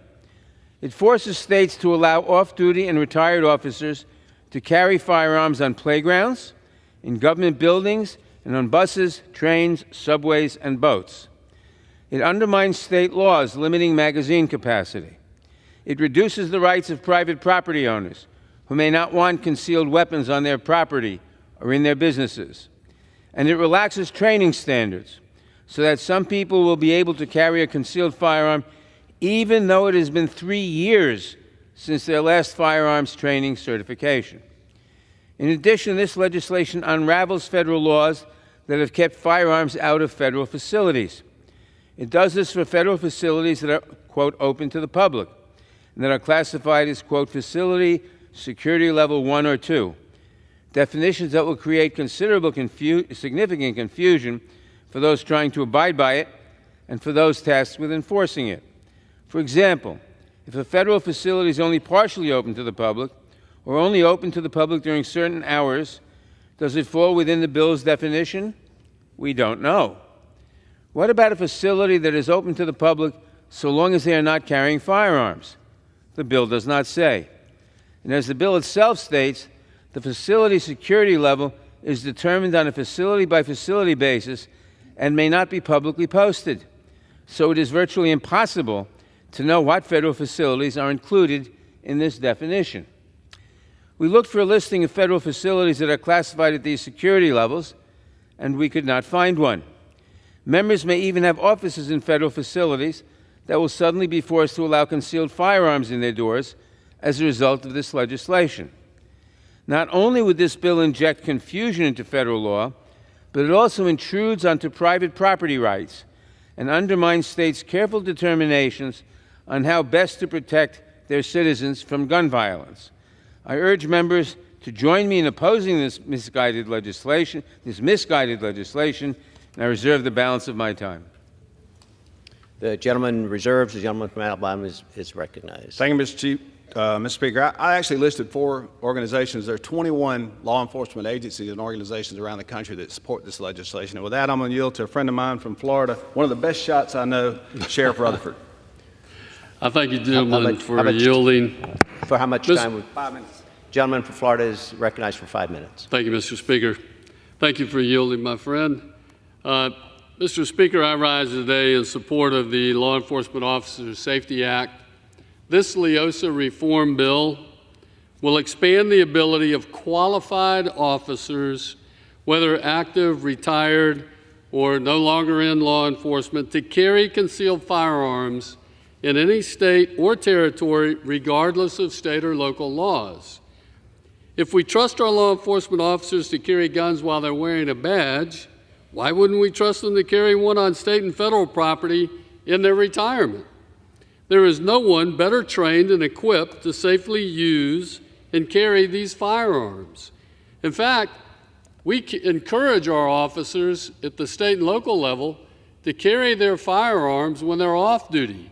It forces states to allow off-duty and retired officers to carry firearms on playgrounds, in government buildings, and on buses, trains, subways, and boats. It undermines state laws limiting magazine capacity. It reduces the rights of private property owners who may not want concealed weapons on their property or in their businesses. And it relaxes training standards so that some people will be able to carry a concealed firearm even though it has been 3 years since their last firearms training certification. In addition, this legislation unravels federal laws that have kept firearms out of federal facilities. It does this for federal facilities that are, quote, open to the public, and that are classified as, quote, facility security level 1 or 2, definitions that will create considerable significant confusion for those trying to abide by it and for those tasked with enforcing it. For example, if a federal facility is only partially open to the public or only open to the public during certain hours, does it fall within the bill's definition? We don't know. What about a facility that is open to the public so long as they are not carrying firearms? The bill does not say. And as the bill itself states, the facility security level is determined on a facility-by-facility basis and may not be publicly posted. So it is virtually impossible to know what federal facilities are included in this definition. We looked for a listing of federal facilities that are classified at these security levels, and we could not find one. Members may even have offices in federal facilities that will suddenly be forced to allow concealed firearms in their doors as a result of this legislation. Not only would this bill inject confusion into federal law, but it also intrudes onto private property rights and undermines states' careful determinations on how best to protect their citizens from gun violence. I urge members to join me in opposing this misguided legislation, and I reserve the balance of my time. The gentleman reserves. The gentleman from Alabama is recognized. Thank you, Mr. Chief. Mr. Speaker, I actually listed 4 organizations. There are 21 law enforcement agencies and organizations around the country that support this legislation. And with that, I'm going to yield to a friend of mine from Florida, one of the best shots I know, Sheriff Rutherford. I thank you, gentlemen, for yielding. For how much time? 5 minutes. Gentleman from Florida is recognized for 5 minutes. Thank you, Mr. Speaker. Thank you for yielding, my friend. Mr. Speaker, I rise today in support of the Law Enforcement Officers Safety Act. This LEOSA reform bill will expand the ability of qualified officers, whether active, retired, or no longer in law enforcement, to carry concealed firearms in any state or territory, regardless of state or local laws. If we trust our law enforcement officers to carry guns while they're wearing a badge, why wouldn't we trust them to carry one on state and federal property in their retirement? There is no one better trained and equipped to safely use and carry these firearms. In fact, we encourage our officers at the state and local level to carry their firearms when they're off duty,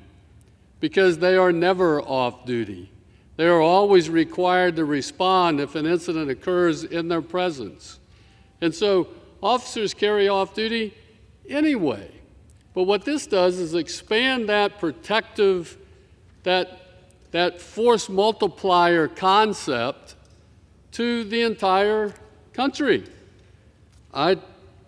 because they are never off duty. They are always required to respond if an incident occurs in their presence. And so officers carry off duty anyway. But what this does is expand that protective, that force multiplier concept to the entire country. I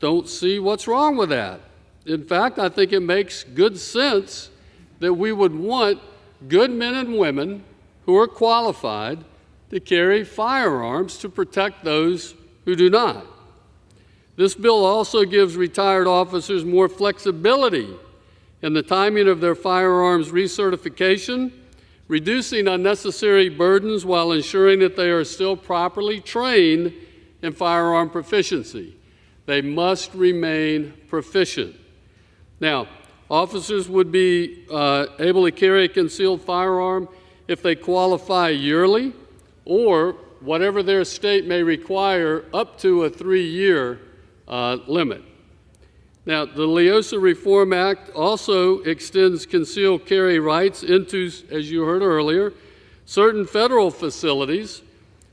don't see what's wrong with that. In fact, I think it makes good sense that we would want good men and women who are qualified to carry firearms to protect those who do not. This bill also gives retired officers more flexibility in the timing of their firearms recertification, reducing unnecessary burdens while ensuring that they are still properly trained in firearm proficiency. They must remain proficient. Now, officers would be able to carry a concealed firearm if they qualify yearly, or whatever their state may require, up to a 3-year limit. Now, the LEOSA Reform Act also extends concealed carry rights into, as you heard earlier, certain federal facilities,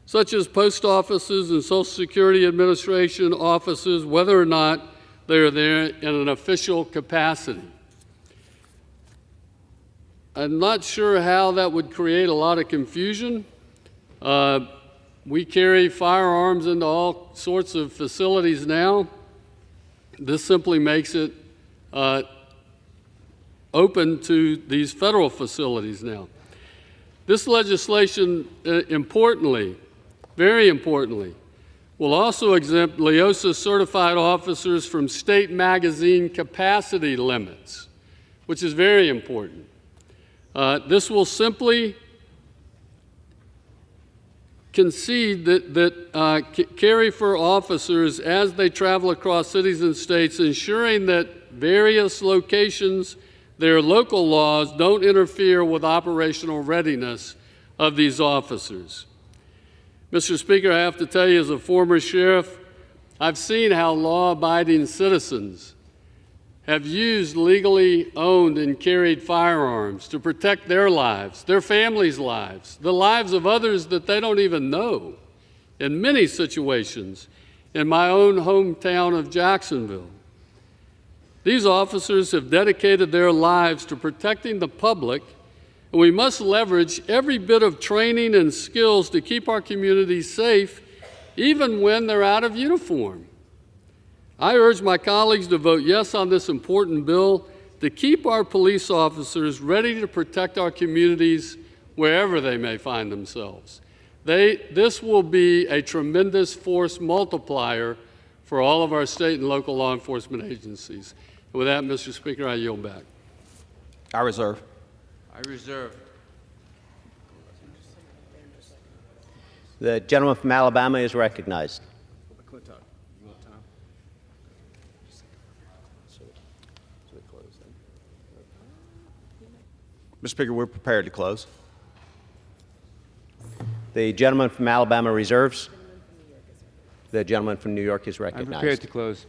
such as post offices and Social Security Administration offices, whether or not they are there in an official capacity. I'm not sure how that would create a lot of confusion. We carry firearms into all sorts of facilities now. This simply makes it open to these federal facilities now. This legislation, importantly, very importantly, will also exempt LEOSA certified officers from state magazine capacity limits, which is very important. This will simply concede that carry for officers as they travel across cities and states, ensuring that various locations, their local laws, don't interfere with operational readiness of these officers. Mr. Speaker, I have to tell you, as a former sheriff, I've seen how law-abiding citizens have used legally owned and carried firearms to protect their lives, their families' lives, the lives of others that they don't even know, in many situations in my own hometown of Jacksonville. These officers have dedicated their lives to protecting the public, and we must leverage every bit of training and skills to keep our communities safe, even when they're out of uniform. I urge my colleagues to vote yes on this important bill to keep our police officers ready to protect our communities wherever they may find themselves. This will be a tremendous force multiplier for all of our state and local law enforcement agencies. And with that, Mr. Speaker, I yield back. I reserve. I reserve. The gentleman from Alabama is recognized. Mr. Speaker, we're prepared to close. The gentleman from Alabama reserves. The gentleman from New York is recognized. I'm prepared to close.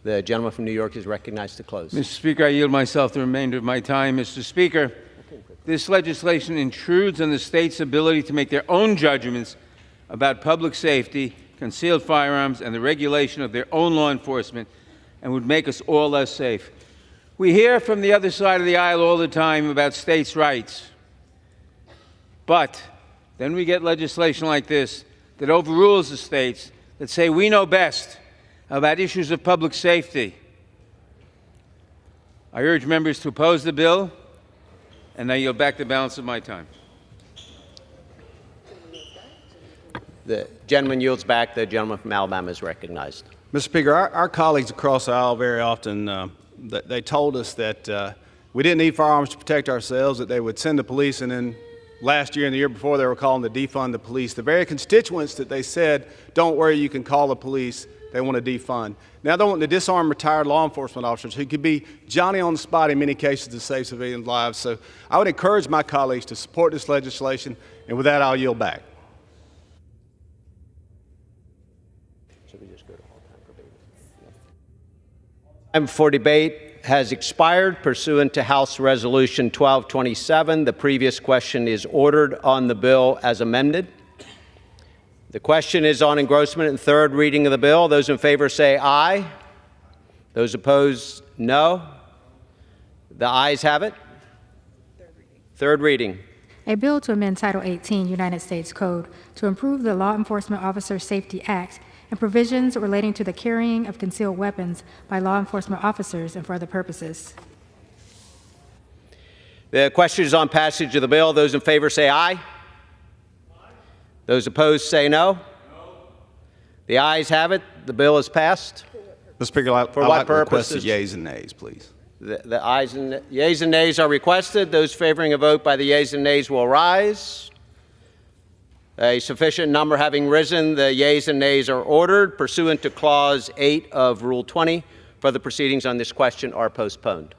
The gentleman from New York is recognized to close. Mr. Speaker, I yield myself the remainder of my time. Mr. Speaker, this legislation intrudes on the state's ability to make their own judgments about public safety, concealed firearms, and the regulation of their own law enforcement, and would make us all less safe. We hear from the other side of the aisle all the time about states' rights. But then we get legislation like this that overrules the states, that say we know best about issues of public safety. I urge members to oppose the bill, and I yield back the balance of my time. The gentleman yields back. The gentleman from Alabama is recognized. Mr. Speaker, our colleagues across the aisle very often, they told us that we didn't need firearms to protect ourselves, that they would send the police, and then last year and the year before they were calling to defund the police. The very constituents that they said, don't worry, you can call the police, they want to defund. Now they want to disarm retired law enforcement officers who could be Johnny on the spot in many cases to save civilian lives. So I would encourage my colleagues to support this legislation, and with that, I'll yield back. Time for debate has expired pursuant to House Resolution 1227. The previous question is ordered on the bill as amended. The question is on engrossment and third reading of the bill. Those in favor say aye. Those opposed, no. The ayes have it. Third reading. A bill to amend Title 18 United States Code to improve the Law Enforcement Officer Safety Act and provisions relating to the carrying of concealed weapons by law enforcement officers and for other purposes. The question is on passage of the bill. Those in favor say aye. Those opposed say no. The ayes have it. The bill is passed. Mr. Speaker, for what purposes? The yeas and nays, please. The ayes and yeas and nays are requested. Those favoring a vote by the yeas and nays will rise. A sufficient number having risen, the yeas and nays are ordered. Pursuant to Clause 8 of Rule 20, further proceedings on this question are postponed.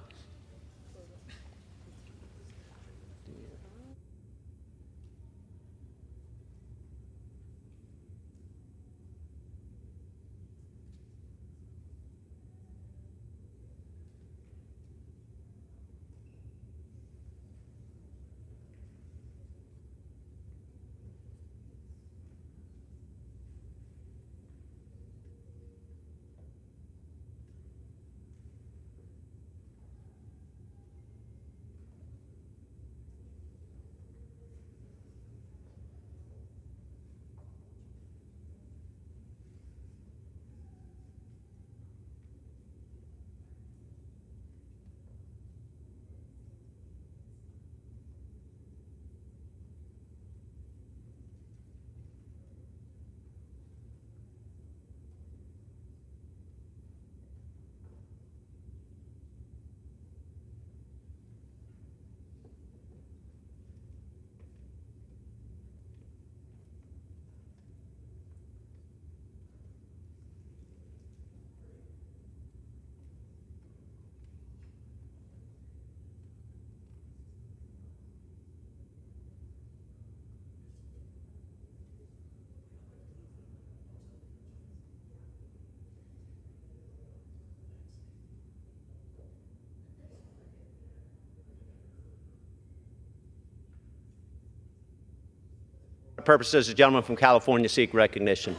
Purposes, the gentleman from California seek recognition.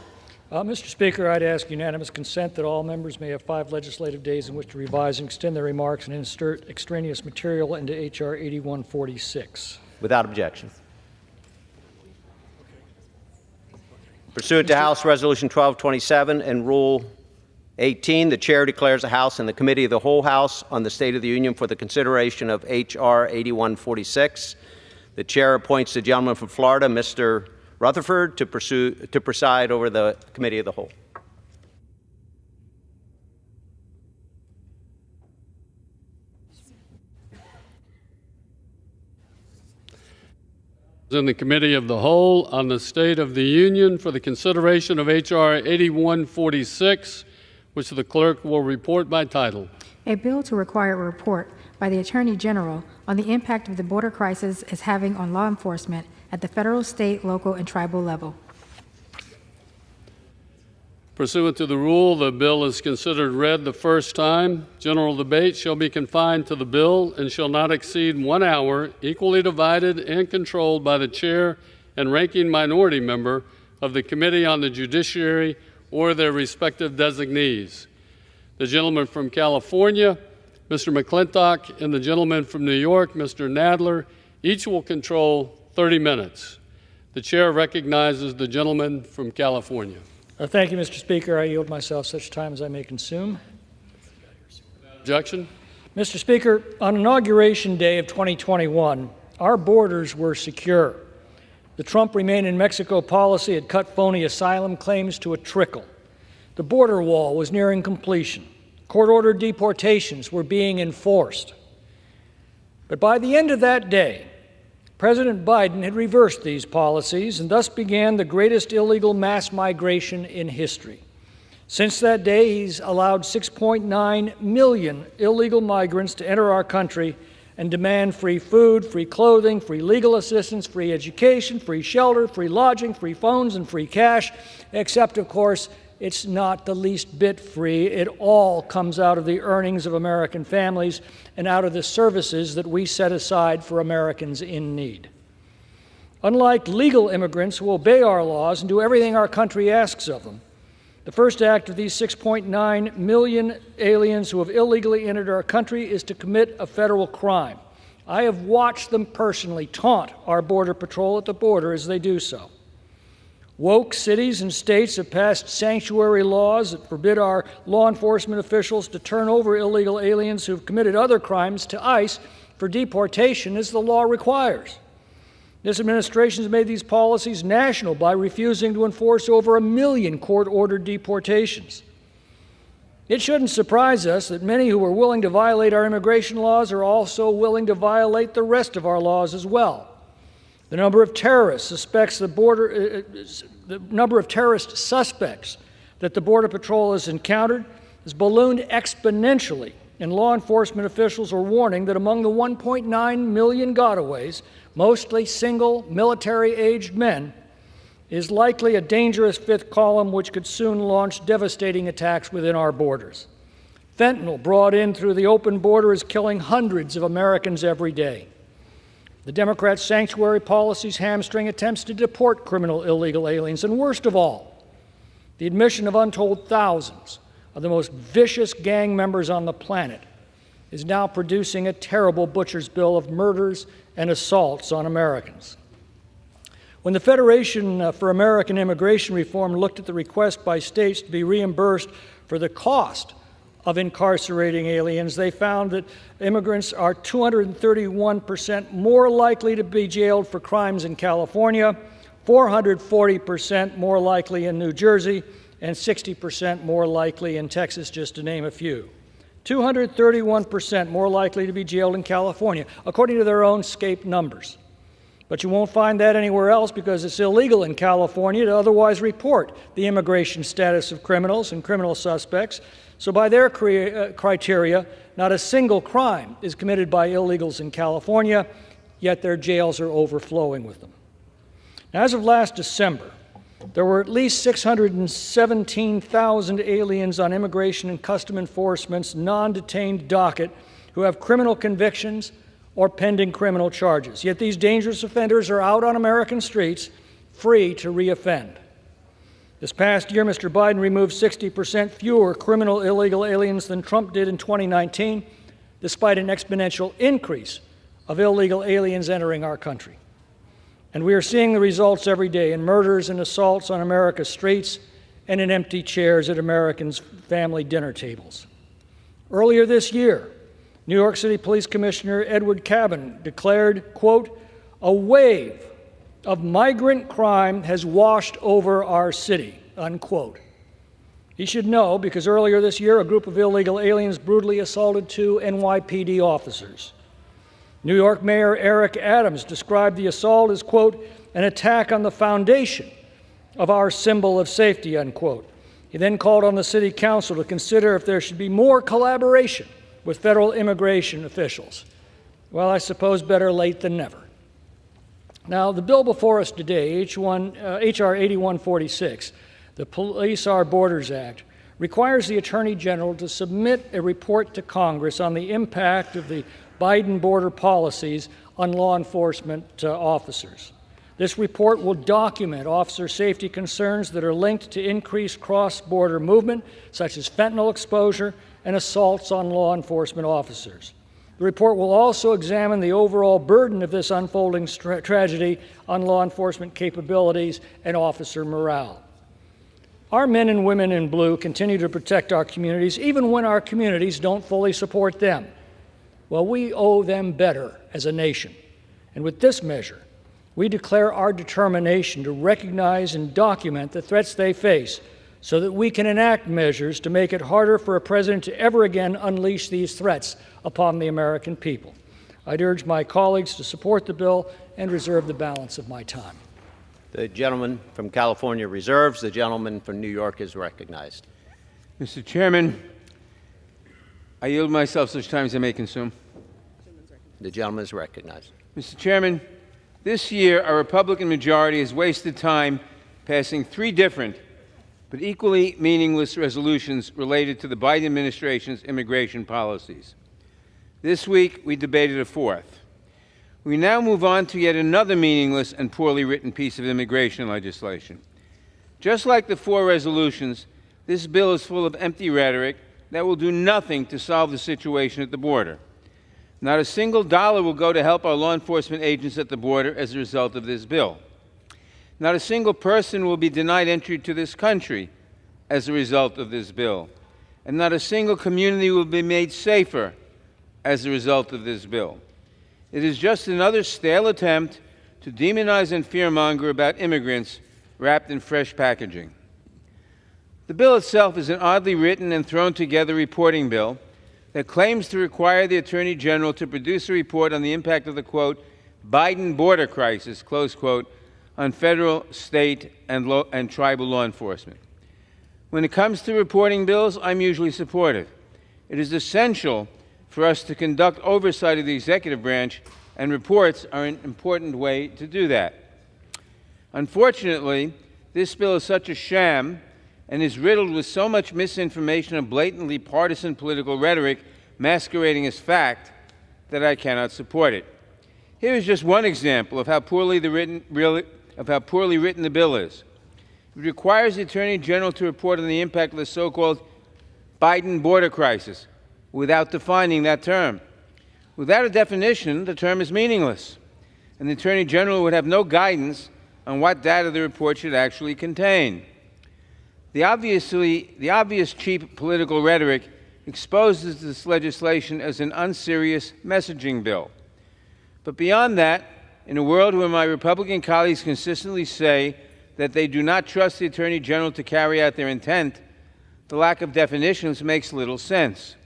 Mr. Speaker, I'd ask unanimous consent that all members may have 5 legislative days in which to revise and extend their remarks and insert extraneous material into H.R. 8146. Without objection. Pursuant to House Resolution 1227 and Rule 18, the Chair declares the House and the Committee of the Whole House on the State of the Union for the consideration of H.R. 8146. The Chair appoints the gentleman from Florida, Mr. Rutherford, to preside over the Committee of the Whole. In the Committee of the Whole on the State of the Union for the consideration of H.R. 8146, which the clerk will report by title. A bill to require a report by the Attorney General on the impact of the border crisis is having on law enforcement at the federal, state, local, and tribal level. Pursuant to the rule, the bill is considered read the first time. General debate shall be confined to the bill and shall not exceed 1 hour, equally divided and controlled by the chair and ranking minority member of the Committee on the Judiciary or their respective designees. The gentleman from California, Mr. McClintock, and the gentleman from New York, Mr. Nadler, each will control 30 minutes. The chair recognizes the gentleman from California. Thank you, Mr. Speaker. I yield myself such time as I may consume. Objection? Mr. Speaker, on Inauguration Day of 2021, our borders were secure. The Trump Remain in Mexico policy had cut phony asylum claims to a trickle. The border wall was nearing completion. Court-ordered deportations were being enforced. But by the end of that day, President Biden had reversed these policies and thus began the greatest illegal mass migration in history. Since that day, he's allowed 6.9 million illegal migrants to enter our country and demand free food, free clothing, free legal assistance, free education, free shelter, free lodging, free phones, and free cash, except, of course, it's not the least bit free. It all comes out of the earnings of American families and out of the services that we set aside for Americans in need. Unlike legal immigrants who obey our laws and do everything our country asks of them, the first act of these 6.9 million aliens who have illegally entered our country is to commit a federal crime. I have watched them personally taunt our Border Patrol at the border as they do so. Woke cities and states have passed sanctuary laws that forbid our law enforcement officials to turn over illegal aliens who have committed other crimes to ICE for deportation as the law requires. This administration has made these policies national by refusing to enforce over 1 million court-ordered deportations. It shouldn't surprise us that many who are willing to violate our immigration laws are also willing to violate the rest of our laws as well. The number of terrorist suspects that the the Border Patrol has encountered has ballooned exponentially, and law enforcement officials are warning that among the 1.9 million gotaways, mostly single military-aged men, is likely a dangerous fifth column which could soon launch devastating attacks within our borders. Fentanyl brought in through the open border is killing hundreds of Americans every day. The Democrats' sanctuary policies hamstring attempts to deport criminal illegal aliens. And worst of all, the admission of untold thousands of the most vicious gang members on the planet is now producing a terrible butcher's bill of murders and assaults on Americans. When the Federation for American Immigration Reform looked at the request by states to be reimbursed for the cost of incarcerating aliens, they found that immigrants are 231% more likely to be jailed for crimes in California, 440% more likely in New Jersey, and 60% more likely in Texas, just to name a few. 231% more likely to be jailed in California, according to their own SCAPE numbers. But you won't find that anywhere else because it's illegal in California to otherwise report the immigration status of criminals and criminal suspects. So by their criteria, not a single crime is committed by illegals in California, yet their jails are overflowing with them. Now, as of last December, there were at least 617,000 aliens on Immigration and Customs Enforcement's non-detained docket who have criminal convictions or pending criminal charges. Yet these dangerous offenders are out on American streets, free to reoffend. This past year, Mr. Biden removed 60% fewer criminal illegal aliens than Trump did in 2019, despite an exponential increase of illegal aliens entering our country. And we are seeing the results every day in murders and assaults on America's streets and in empty chairs at Americans' family dinner tables. Earlier this year, New York City Police Commissioner Edward Cabin declared, quote, "A wave of migrant crime has washed over our city," unquote. He should know because earlier this year, a group of illegal aliens brutally assaulted 2 NYPD officers. New York Mayor Eric Adams described the assault as, quote, "an attack on the foundation of our symbol of safety," unquote. He then called on the City Council to consider if there should be more collaboration with federal immigration officials. Well, I suppose better late than never. Now, the bill before us today, H.R. 8146, The Police Our Borders Act requires the Attorney General to submit a report to Congress on the impact of the Biden border policies on law enforcement officers. This report will document officer safety concerns that are linked to increased cross-border movement, such as fentanyl exposure and assaults on law enforcement officers. The report will also examine the overall burden of this unfolding tragedy on law enforcement capabilities and officer morale. Our men and women in blue continue to protect our communities, even when our communities don't fully support them. Well, we owe them better as a nation. And with this measure, we declare our determination to recognize and document the threats they face so that we can enact measures to make it harder for a president to ever again unleash these threats upon the American people. I'd urge my colleagues to support the bill and reserve the balance of my time. The gentleman from California reserves. The gentleman from New York is recognized. Mr. Chairman, I yield myself such time as I may consume. The gentleman is recognized. Mr. Chairman, this year our Republican majority has wasted time passing 3 different but equally meaningless resolutions related to the Biden administration's immigration policies. This week, we debated a 4th. We now move on to yet another meaningless and poorly written piece of immigration legislation. Just like the 4 resolutions, this bill is full of empty rhetoric that will do nothing to solve the situation at the border. Not a single dollar will go to help our law enforcement agents at the border as a result of this bill. Not a single person will be denied entry to this country as a result of this bill. And not a single community will be made safer as a result of this bill. It is just another stale attempt to demonize and fearmonger about immigrants wrapped in fresh packaging. The bill itself is an oddly written and thrown together reporting bill that claims to require the Attorney General to produce a report on the impact of the, quote, Biden border crisis, close quote, on federal, state, and tribal law enforcement. When it comes to reporting bills, I'm usually supportive. It is essential for us to conduct oversight of the executive branch, and reports are an important way to do that. Unfortunately, this bill is such a sham and is riddled with so much misinformation and blatantly partisan political rhetoric masquerading as fact that I cannot support it. Here is just one example of how poorly written the bill is. It requires the Attorney General to report on the impact of the so-called Biden border crisis without defining that term. Without a definition, the term is meaningless, and the Attorney General would have no guidance on what data the report should actually contain. The obvious cheap political rhetoric exposes this legislation as an unserious messaging bill. But beyond that, in a world where my Republican colleagues consistently say that they do not trust the Attorney General to carry out their intent, the lack of definitions makes little sense.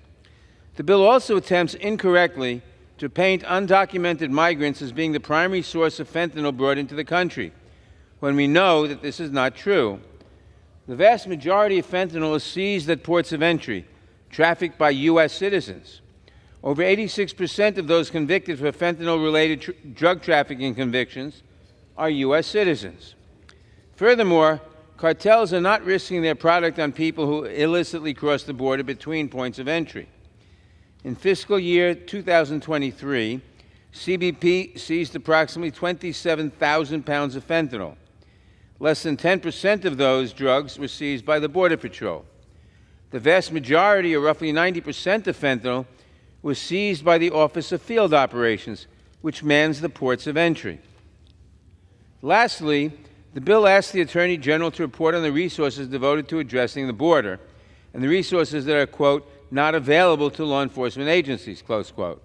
The bill also attempts incorrectly to paint undocumented migrants as being the primary source of fentanyl brought into the country, when we know that this is not true. The vast majority of fentanyl is seized at ports of entry, trafficked by U.S. citizens. Over 86% of those convicted for fentanyl-related drug trafficking convictions are U.S. citizens. Furthermore, cartels are not risking their product on people who illicitly cross the border between points of entry. In fiscal year 2023, CBP seized approximately 27,000 pounds of fentanyl. Less than 10% of those drugs were seized by the Border Patrol. The vast majority, or roughly 90% of fentanyl, was seized by the Office of Field Operations, which mans the ports of entry. Lastly, the bill asks the Attorney General to report on the resources devoted to addressing the border and the resources that are, quote, not available to law enforcement agencies, close quote.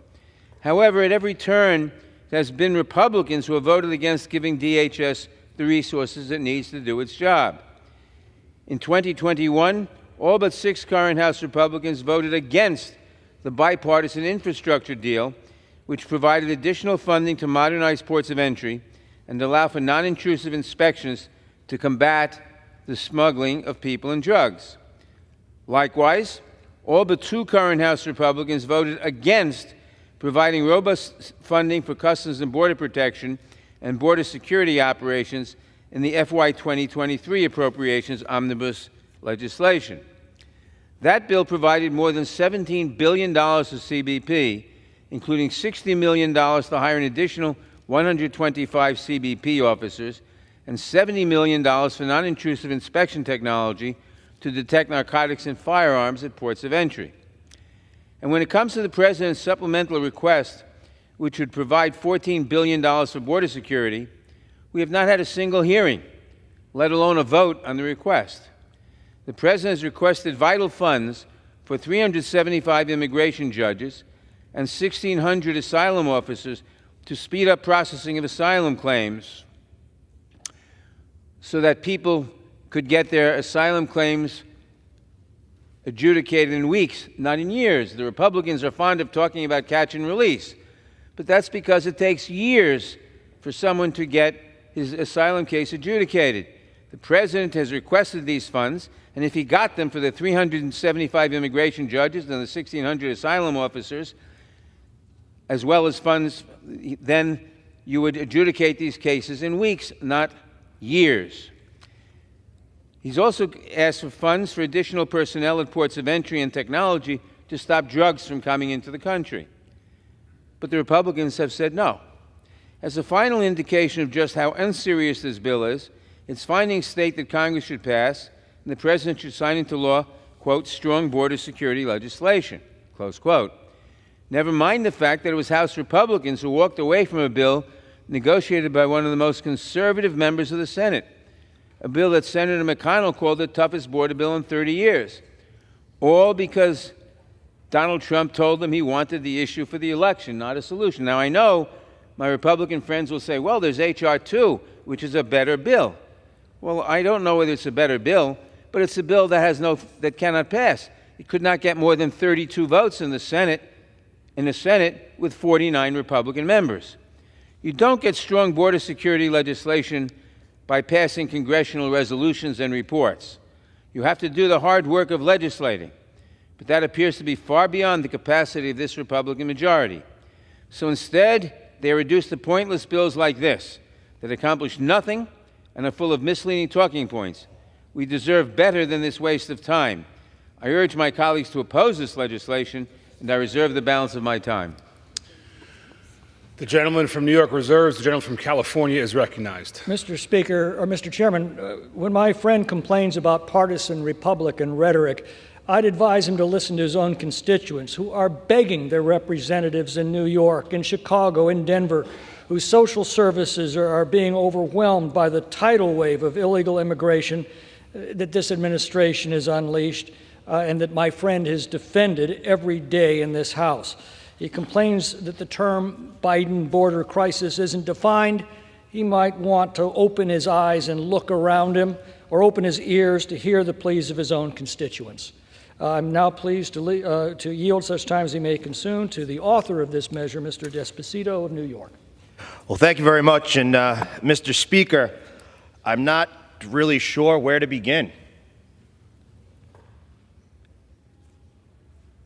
However, at every turn, there has been Republicans who have voted against giving DHS the resources it needs to do its job. In 2021, all but 6 current House Republicans voted against the bipartisan infrastructure deal, which provided additional funding to modernize ports of entry and allow for non-intrusive inspections to combat the smuggling of people and drugs. Likewise, all but 2 current House Republicans voted against providing robust funding for Customs and Border Protection and border security operations in the FY 2023 appropriations omnibus legislation. That bill provided more than $17 billion to CBP, including $60 million to hire an additional 125 CBP officers and $70 million for non-intrusive inspection technology to detect narcotics and firearms at ports of entry. And when it comes to the President's supplemental request, which would provide $14 billion for border security, we have not had a single hearing, let alone a vote on the request. The President has requested vital funds for 375 immigration judges and 1,600 asylum officers to speed up processing of asylum claims so that people could get their asylum claims adjudicated in weeks, not in years. The Republicans are fond of talking about catch and release, but that's because it takes years for someone to get his asylum case adjudicated. The President has requested these funds, and if he got them for the 375 immigration judges and the 1,600 asylum officers, as well as funds, then you would adjudicate these cases in weeks, not years. He's also asked for funds for additional personnel at ports of entry and technology to stop drugs from coming into the country. But the Republicans have said no. As a final indication of just how unserious this bill is, its findings state that Congress should pass and the President should sign into law, quote, strong border security legislation, close quote. Never mind the fact that it was House Republicans who walked away from a bill negotiated by one of the most conservative members of the Senate, a bill that Senator McConnell called the toughest border bill in 30 years, all because Donald Trump told them he wanted the issue for the election, not a solution. Now, I know my Republican friends will say, well, there's H.R. 2, which is a better bill. Well, I don't know whether it's a better bill, but it's a bill that cannot pass. It could not get more than 32 votes in the Senate with 49 Republican members. You don't get strong border security legislation by passing congressional resolutions and reports. You have to do the hard work of legislating, but that appears to be far beyond the capacity of this Republican majority. So instead, they reduce to pointless bills like this that accomplish nothing and are full of misleading talking points. We deserve better than this waste of time. I urge my colleagues to oppose this legislation, and I reserve the balance of my time. The gentleman from New York reserves. The gentleman from California is recognized. Mr. Speaker, or Mr. Chairman, when my friend complains about partisan Republican rhetoric, I'd advise him to listen to his own constituents who are begging their representatives in New York, in Chicago, in Denver, whose social services are being overwhelmed by the tidal wave of illegal immigration that this administration has unleashed and that my friend has defended every day in this House. He complains that the term Biden border crisis isn't defined. He might want to open his eyes and look around him, or open his ears to hear the pleas of his own constituents. I'm now pleased to yield such time as he may consume to the author of this measure, Mr. D'Esposito of New York. Well, thank you very much. And Mr. Speaker, I'm not really sure where to begin.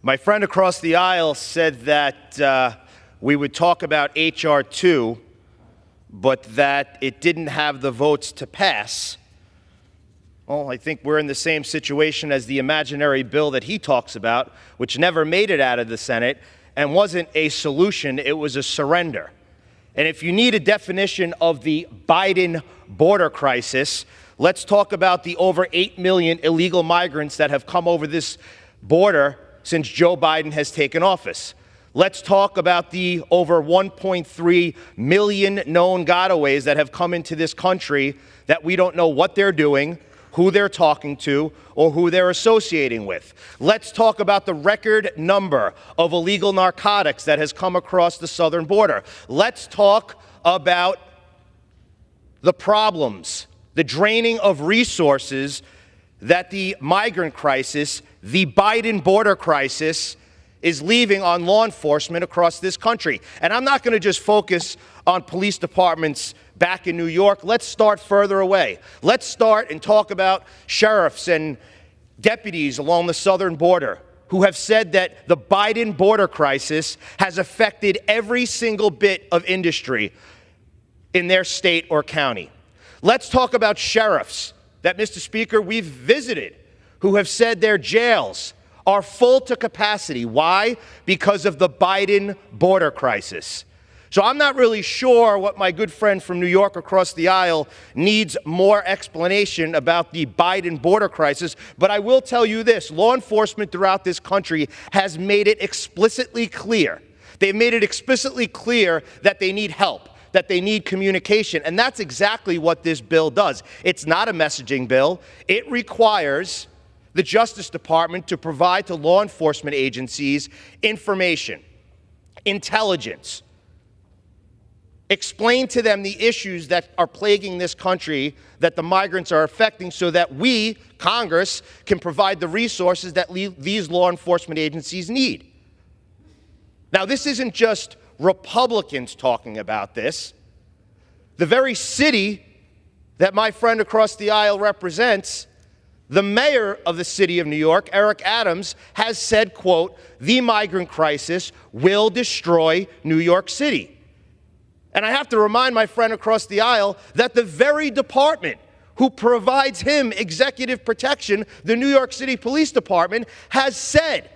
My friend across the aisle said that we would talk about H.R. 2, but that it didn't have the votes to pass. Well, I think we're in the same situation as the imaginary bill that he talks about, which never made it out of the Senate and wasn't a solution, it was a surrender. And if you need a definition of the Biden border crisis, let's talk about the over 8 million illegal migrants that have come over this border since Joe Biden has taken office. Let's talk about the over 1.3 million known gotaways that have come into this country that we don't know what they're doing, who they're talking to, or who they're associating with. Let's talk about the record number of illegal narcotics that has come across the southern border. Let's talk about the problems, the draining of resources that the migrant crisis, the Biden border crisis, is leaving on law enforcement across this country. And I'm not going to just focus on police departments back in New York. Let's start further away. Let's start and talk about sheriffs and deputies along the southern border who have said that the Biden border crisis has affected every single bit of industry in their state or county. Let's talk about sheriffs that, Mr. Speaker, we've visited who have said their jails are full to capacity. Why? Because of the Biden border crisis. So I'm not really sure what my good friend from New York across the aisle needs more explanation about the Biden border crisis, but I will tell you this. Law enforcement throughout this country has made it explicitly clear. They've made it explicitly clear that they need help, that they need communication, and that's exactly what this bill does. It's not a messaging bill. It requires the Justice Department to provide to law enforcement agencies information, intelligence, explain to them the issues that are plaguing this country that the migrants are affecting so that we, Congress, can provide the resources that these law enforcement agencies need. Now, this isn't just Republicans talking about this. The very city that my friend across the aisle represents, the mayor of the city of New York, Eric Adams, has said, quote, "The migrant crisis will destroy New York City." And I have to remind my friend across the aisle that the very department who provides him executive protection, the New York City Police Department, has said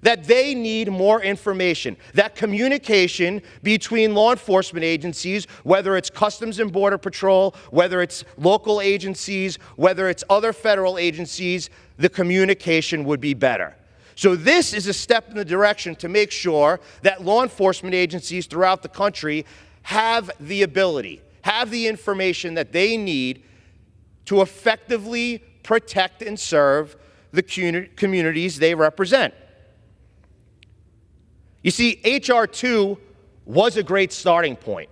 that they need more information, that communication between law enforcement agencies, whether it's Customs and Border Patrol, whether it's local agencies, whether it's other federal agencies, the communication would be better. So this is a step in the direction to make sure that law enforcement agencies throughout the country have the ability, have the information that they need to effectively protect and serve the communities they represent. You see, H.R. 2 was a great starting point.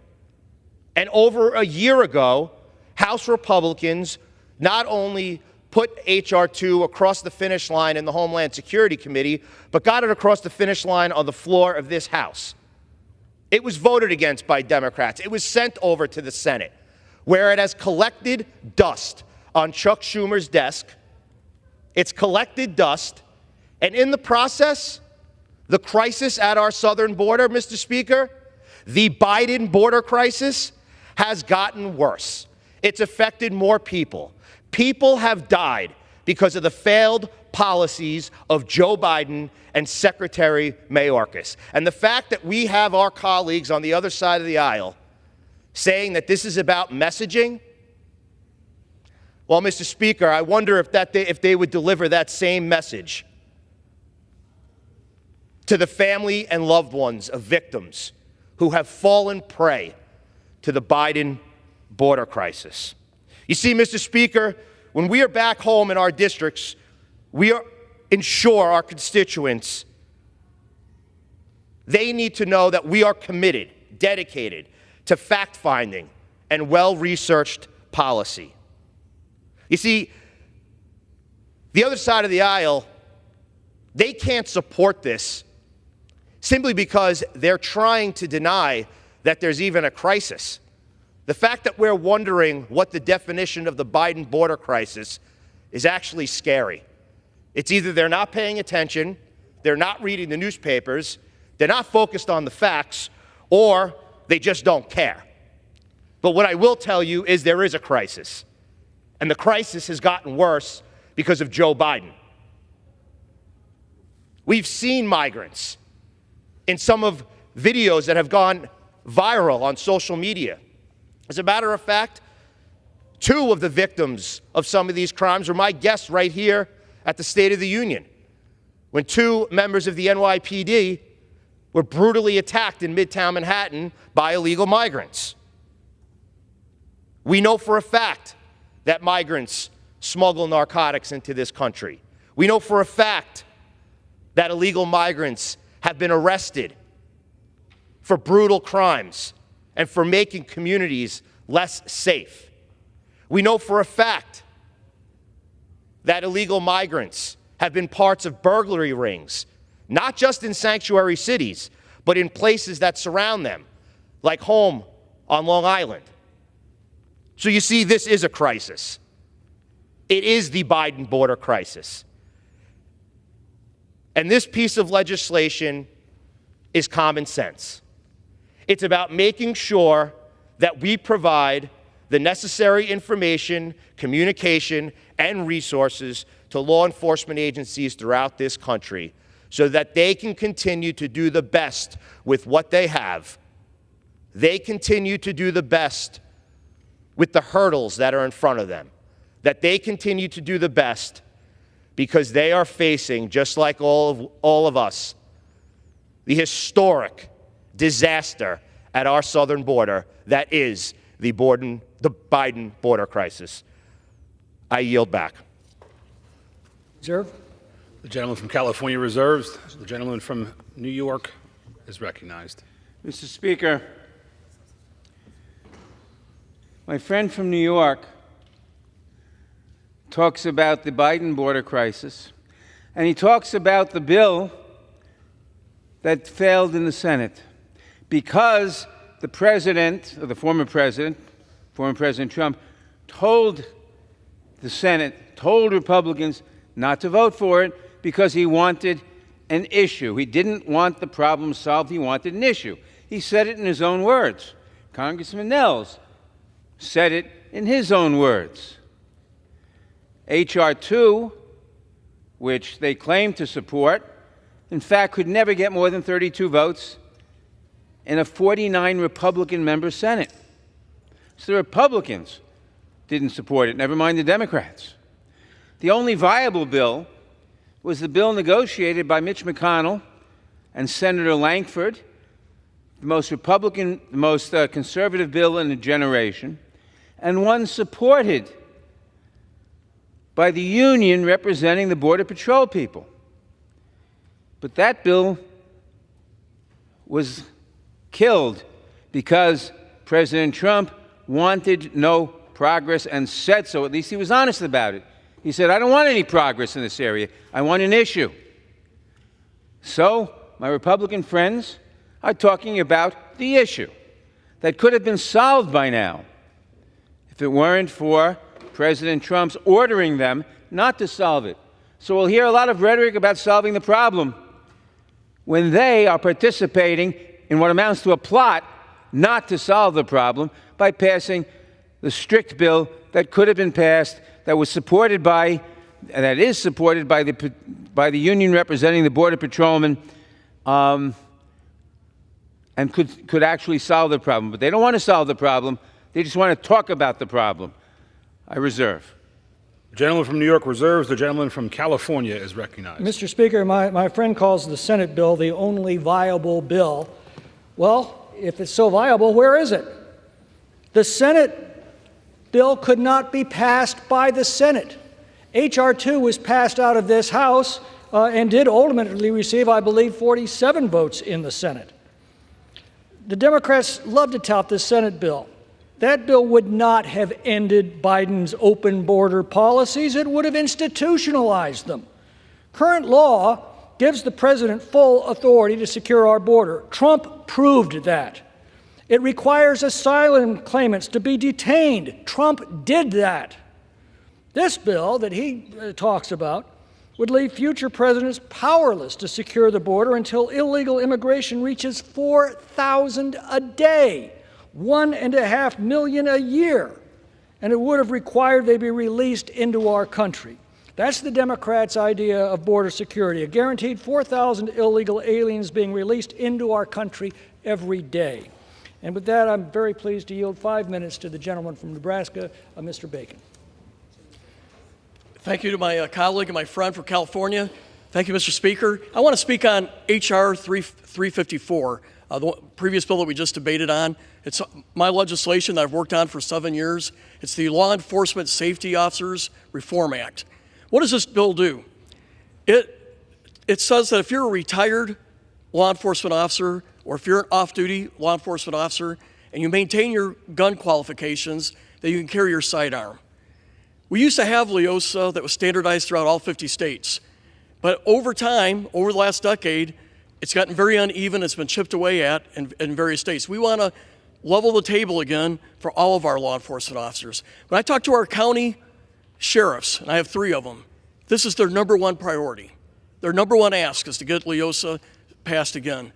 And over a year ago, House Republicans not only put H.R. 2 across the finish line in the Homeland Security Committee, but got it across the finish line on the floor of this House. It was voted against by Democrats. It was sent over to the Senate, where it has collected dust on Chuck Schumer's desk. It's collected dust, and in the process, the crisis at our southern border, Mr. Speaker, the Biden border crisis, has gotten worse. It's affected more people. People have died because of the failed policies of Joe Biden and Secretary Mayorkas. And the fact that we have our colleagues on the other side of the aisle saying that this is about messaging, well, Mr. Speaker, I wonder if they would deliver that same message to the family and loved ones of victims who have fallen prey to the Biden border crisis. You see, Mr. Speaker, when we are back home in our districts, we ensure our constituents, they need to know that we are committed, dedicated to fact-finding and well-researched policy. You see, the other side of the aisle, they can't support this simply because they're trying to deny that there's even a crisis. The fact that we're wondering what the definition of the Biden border crisis is actually scary. It's either they're not paying attention, they're not reading the newspapers, they're not focused on the facts, or they just don't care. But what I will tell you is there is a crisis. And the crisis has gotten worse because of Joe Biden. We've seen migrants in some of videos that have gone viral on social media. As a matter of fact, 2 of the victims of some of these crimes were my guests right here at the State of the Union, when 2 members of the NYPD were brutally attacked in Midtown Manhattan by illegal migrants. We know for a fact that migrants smuggle narcotics into this country. We know for a fact that illegal migrants have been arrested for brutal crimes and for making communities less safe. We know for a fact that illegal migrants have been parts of burglary rings, not just in sanctuary cities, but in places that surround them, like home on Long Island. So you see, this is a crisis. It is the Biden border crisis. And this piece of legislation is common sense. It's about making sure that we provide the necessary information, communication, and resources to law enforcement agencies throughout this country so that they can continue to do the best with what they have. They continue to do the best with the hurdles that are in front of them. That they continue to do the best because they are facing, just like all of us, the historic disaster at our southern border that is the Biden border crisis. I yield back. Reserve. The gentleman from California reserves. The gentleman from New York is recognized. Mr. Speaker, my friend from New York talks about the Biden border crisis, and he talks about the bill that failed in the Senate because the president, or the former President Trump, told the Senate, told Republicans not to vote for it because he wanted an issue. He didn't want the problem solved, he wanted an issue. He said it in his own words. Congressman Nels said it in his own words. H.R. 2, which they claim to support, in fact, could never get more than 32 votes in a 49 Republican member Senate. So the Republicans didn't support it, never mind the Democrats. The only viable bill was the bill negotiated by Mitch McConnell and Senator Lankford, the most conservative bill in a generation, and one supported by the union representing the Border Patrol people. But that bill was killed because President Trump wanted no progress and said so. At least he was honest about it. He said, I don't want any progress in this area. I want an issue. So my Republican friends are talking about the issue that could have been solved by now if it weren't for President Trump's ordering them not to solve it. So we'll hear a lot of rhetoric about solving the problem when they are participating in what amounts to a plot not to solve the problem by passing the strict bill that could have been passed, that was supported by, and that is supported by the union representing the Border Patrolmen, and could actually solve the problem. But they don't want to solve the problem. They just want to talk about the problem. I reserve. The gentleman from New York reserves. The gentleman from California is recognized. Mr. Speaker, my friend calls the Senate bill the only viable bill. Well, if it's so viable, where is it? The Senate bill could not be passed by the Senate. H.R. 2 was passed out of this House and did ultimately receive, I believe, 47 votes in the Senate. The Democrats love to tout this Senate bill. That bill would not have ended Biden's open border policies. It would have institutionalized them. Current law gives the president full authority to secure our border. Trump proved that. It requires asylum claimants to be detained. Trump did that. This bill that he talks about would leave future presidents powerless to secure the border until illegal immigration reaches 4,000 a day. 1.5 million a year, and it would have required they be released into our country. That's the Democrats' idea of border security, a guaranteed 4,000 illegal aliens being released into our country every day. And with that, I'm very pleased to yield 5 minutes to the gentleman from Nebraska, Mr. Bacon. Thank you to my colleague and my friend from California. Thank you, Mr. Speaker. I want to speak on H.R. 354, the previous bill that we just debated on. It's my legislation that I've worked on for 7 years. It's the Law Enforcement Safety Officers Reform Act. What does this bill do? It says that if you're a retired law enforcement officer or if you're an off-duty law enforcement officer and you maintain your gun qualifications, that you can carry your sidearm. We used to have LEOSA that was standardized throughout all 50 states. But over time, over the last decade, it's gotten very uneven. It's been chipped away at in various states. We want to level the table again for all of our law enforcement officers. When I talk to our county sheriffs, and I have 3 of them, this is their number one priority. Their number one ask is to get LEOSA passed again.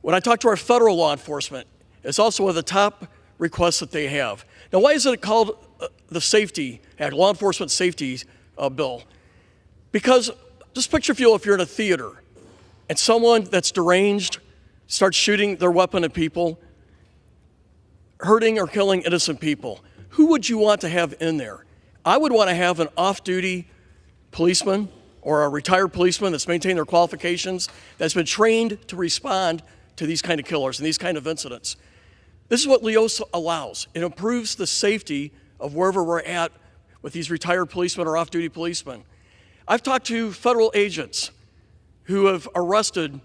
When I talk to our federal law enforcement, it's also one of the top requests that they have. Now, why is it called the Safety Act, Law Enforcement Safety Bill? Because just picture if you're in a theater and someone that's deranged starts shooting their weapon at people, hurting or killing innocent people. Who would you want to have in there? I would want to have an off-duty policeman or a retired policeman that's maintained their qualifications, that's been trained to respond to these kind of killers and these kind of incidents. This is what LEOSA allows. It improves the safety of wherever we're at with these retired policemen or off-duty policemen. I've talked to federal agents who have arrested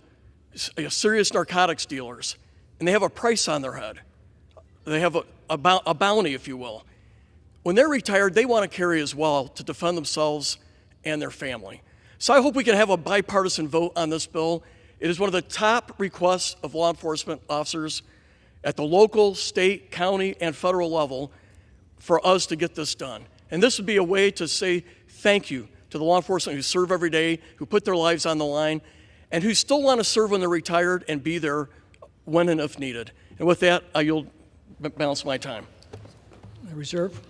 serious narcotics dealers, and they have a price on their head. They have a bounty, if you will. When they're retired, they want to carry as well to defend themselves and their family. So I hope we can have a bipartisan vote on this bill. It is one of the top requests of law enforcement officers at the local, state, county, and federal level for us to get this done. And this would be a way to say thank you to the law enforcement who serve every day, who put their lives on the line, and who still want to serve when they're retired and be there when and if needed. And with that, you'll balance my time. Reserve.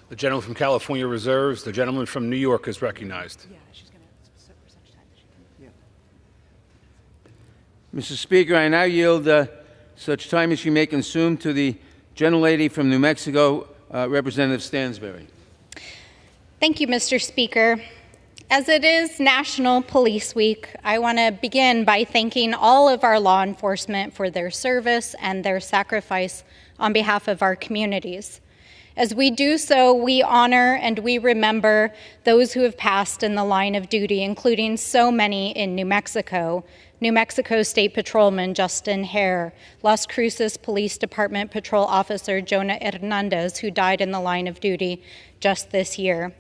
The gentleman from California reserves. The gentleman from New York is recognized. Mr. Speaker, I now yield such time as you may consume to the gentlelady from New Mexico, Representative Stansbury. Thank you, Mr. Speaker. As it is National Police Week, I want to begin by thanking all of our law enforcement for their service and their sacrifice on behalf of our communities. As we do so, we honor and we remember those who have passed in the line of duty, including so many in New Mexico. New Mexico State Patrolman Justin Hare, Las Cruces Police Department Patrol Officer Jonah Hernandez, who died in the line of duty just this year.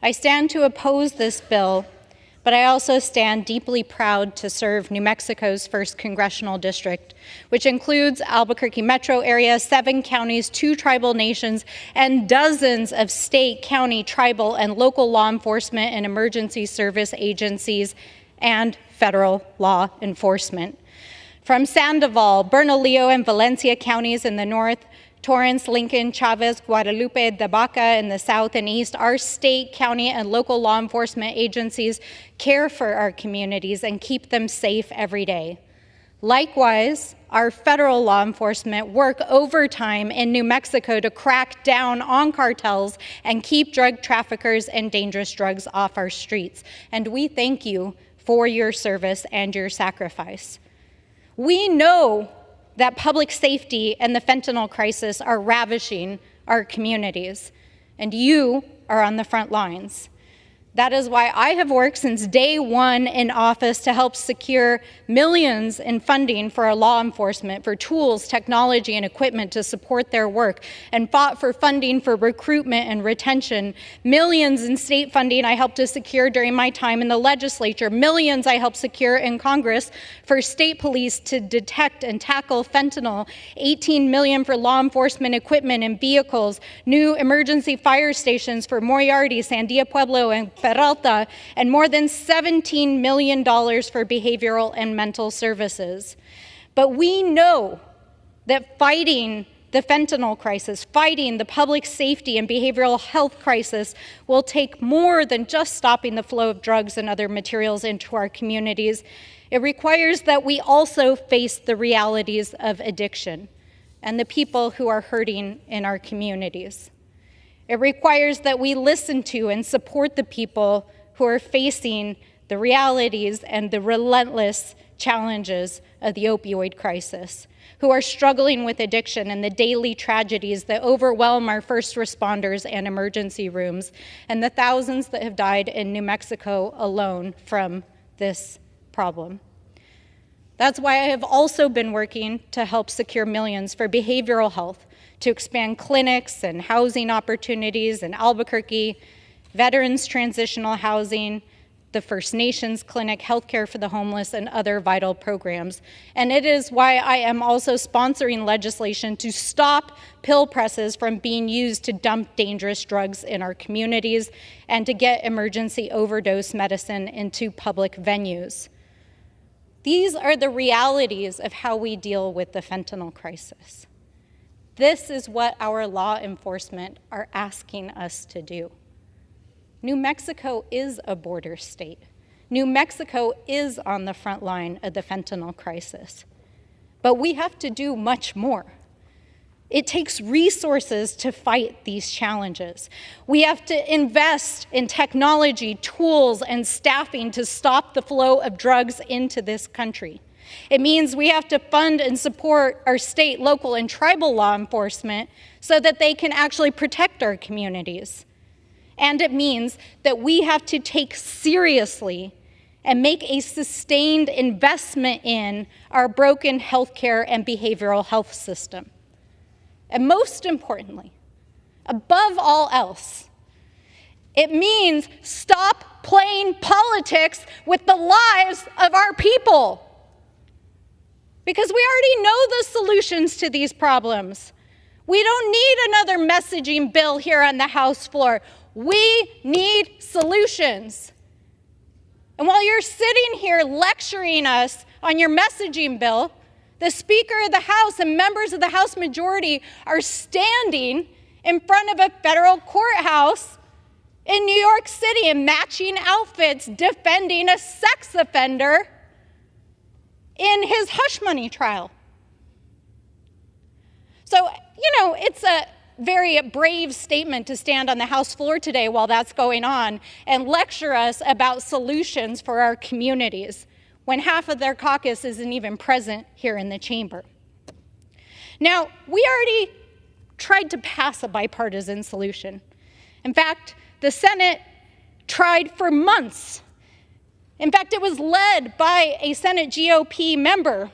I stand to oppose this bill, but I also stand deeply proud to serve New Mexico's 1st Congressional District, which includes Albuquerque metro area, 7 counties, 2 tribal nations, and dozens of state, county, tribal, and local law enforcement and emergency service agencies and federal law enforcement. From Sandoval, Bernalillo, and Valencia counties in the north, Torrance, Lincoln, Chavez, Guadalupe, De Baca in the south and east, our state, county, and local law enforcement agencies care for our communities and keep them safe every day. Likewise, our federal law enforcement work overtime in New Mexico to crack down on cartels and keep drug traffickers and dangerous drugs off our streets. And we thank you for your service and your sacrifice. We know that public safety and the fentanyl crisis are ravaging our communities, and you are on the front lines. That is why I have worked since day one in office to help secure millions in funding for our law enforcement, for tools, technology, and equipment to support their work, and fought for funding for recruitment and retention. Millions in state funding I helped to secure during my time in the legislature. Millions I helped secure in Congress for state police to detect and tackle fentanyl. $18 million for law enforcement equipment and vehicles. New emergency fire stations for Moriarty, Sandia Pueblo, and Peralta, and more than $17 million for behavioral and mental services. But we know that fighting the fentanyl crisis, fighting the public safety and behavioral health crisis will take more than just stopping the flow of drugs and other materials into our communities. It requires that we also face the realities of addiction and the people who are hurting in our communities. It requires that we listen to and support the people who are facing the realities and the relentless challenges of the opioid crisis, who are struggling with addiction and the daily tragedies that overwhelm our first responders and emergency rooms, and the thousands that have died in New Mexico alone from this problem. That's why I have also been working to help secure millions for behavioral health, to expand clinics and housing opportunities in Albuquerque, veterans transitional housing, the First Nations clinic, healthcare for the homeless, and other vital programs. And it is why I am also sponsoring legislation to stop pill presses from being used to dump dangerous drugs in our communities and to get emergency overdose medicine into public venues. These are the realities of how we deal with the fentanyl crisis. This is what our law enforcement are asking us to do. New Mexico is a border state. New Mexico is on the front line of the fentanyl crisis. But we have to do much more. It takes resources to fight these challenges. We have to invest in technology, tools, and staffing to stop the flow of drugs into this country. It means we have to fund and support our state, local, and tribal law enforcement so that they can actually protect our communities. And it means that we have to take seriously and make a sustained investment in our broken healthcare and behavioral health system. And most importantly, above all else, it means stop playing politics with the lives of our people. Because we already know the solutions to these problems. We don't need another messaging bill here on the House floor. We need solutions. And while you're sitting here lecturing us on your messaging bill, the Speaker of the House and members of the House majority are standing in front of a federal courthouse in New York City in matching outfits defending a sex offender in his hush money trial. So, it's a very brave statement to stand on the House floor today while that's going on and lecture us about solutions for our communities when half of their caucus isn't even present here in the chamber. Now, we already tried to pass a bipartisan solution. In fact, the Senate tried for months. In fact, it was led by a Senate GOP member,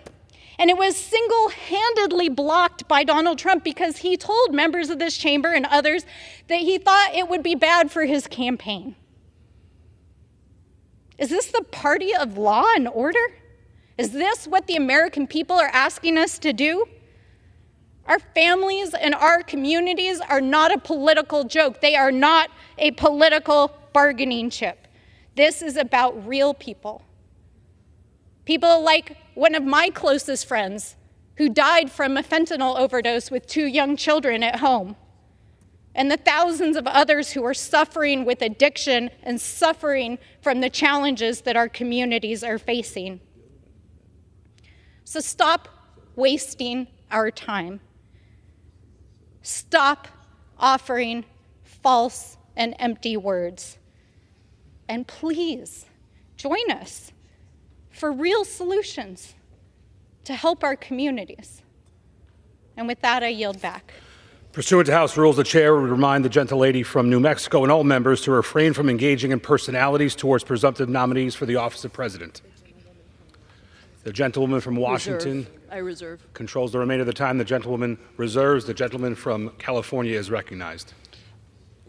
and it was single-handedly blocked by Donald Trump because he told members of this chamber and others that he thought it would be bad for his campaign. Is this the party of law and order? Is this what the American people are asking us to do? Our families and our communities are not a political joke. They are not a political bargaining chip. This is about real people. People like one of my closest friends who died from a fentanyl overdose with 2 young children at home, and the thousands of others who are suffering with addiction and suffering from the challenges that our communities are facing. So stop wasting our time. Stop offering false and empty words. And please join us for real solutions to help our communities. And with that, I yield back. Pursuant to House rules, the chair would remind the gentlelady from New Mexico and all members to refrain from engaging in personalities towards presumptive nominees for the office of president. The gentlewoman from Washington I reserve. controls the remainder of the time. The gentlewoman reserves. The gentleman from California is recognized.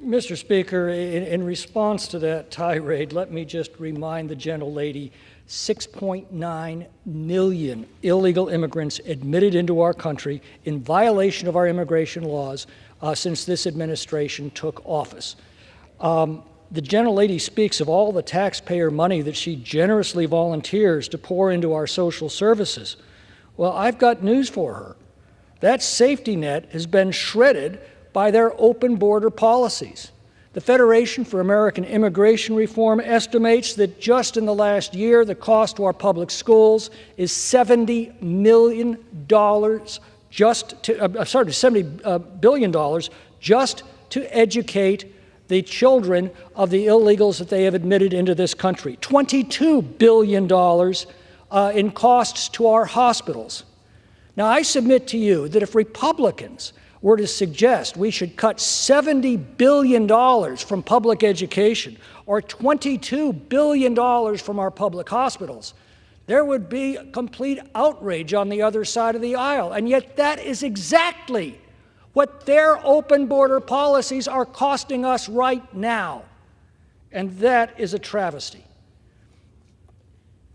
Mr. Speaker, in response to that tirade, let me just remind the gentlelady 6.9 million illegal immigrants admitted into our country in violation of our immigration laws since this administration took office. The gentlelady speaks of all the taxpayer money that she generously volunteers to pour into our social services. Well, I've got news for her. That safety net has been shredded by their open border policies. The Federation for American Immigration Reform estimates that just in the last year, the cost to our public schools is $70 million $70 billion just to educate the children of the illegals that they have admitted into this country. $22 billion in costs to our hospitals. Now, I submit to you that if Republicans were to suggest we should cut $70 billion from public education or $22 billion from our public hospitals, there would be complete outrage on the other side of the aisle. And yet that is exactly what their open border policies are costing us right now. And that is a travesty.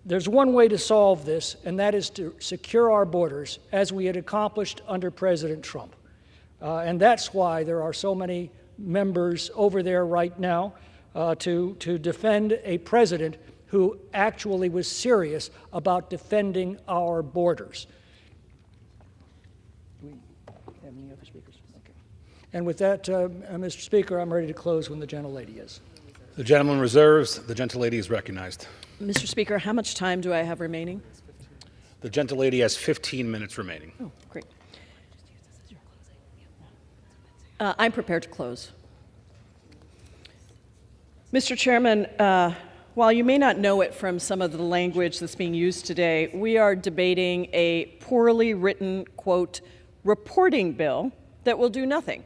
There's one way to solve this, and that is to secure our borders as we had accomplished under President Trump. And that's why there are so many members over there right now to defend a president who actually was serious about defending our borders. Do we have any other speakers? And with that, Mr. Speaker, I'm ready to close when the gentlelady is. The gentleman reserves. The gentlelady is recognized. Mr. Speaker, how much time do I have remaining? The gentlelady has 15 minutes remaining. Oh, great. I'm prepared to close. Mr. Chairman, while you may not know it from some of the language that's being used today, we are debating a poorly written, quote, reporting bill that will do nothing.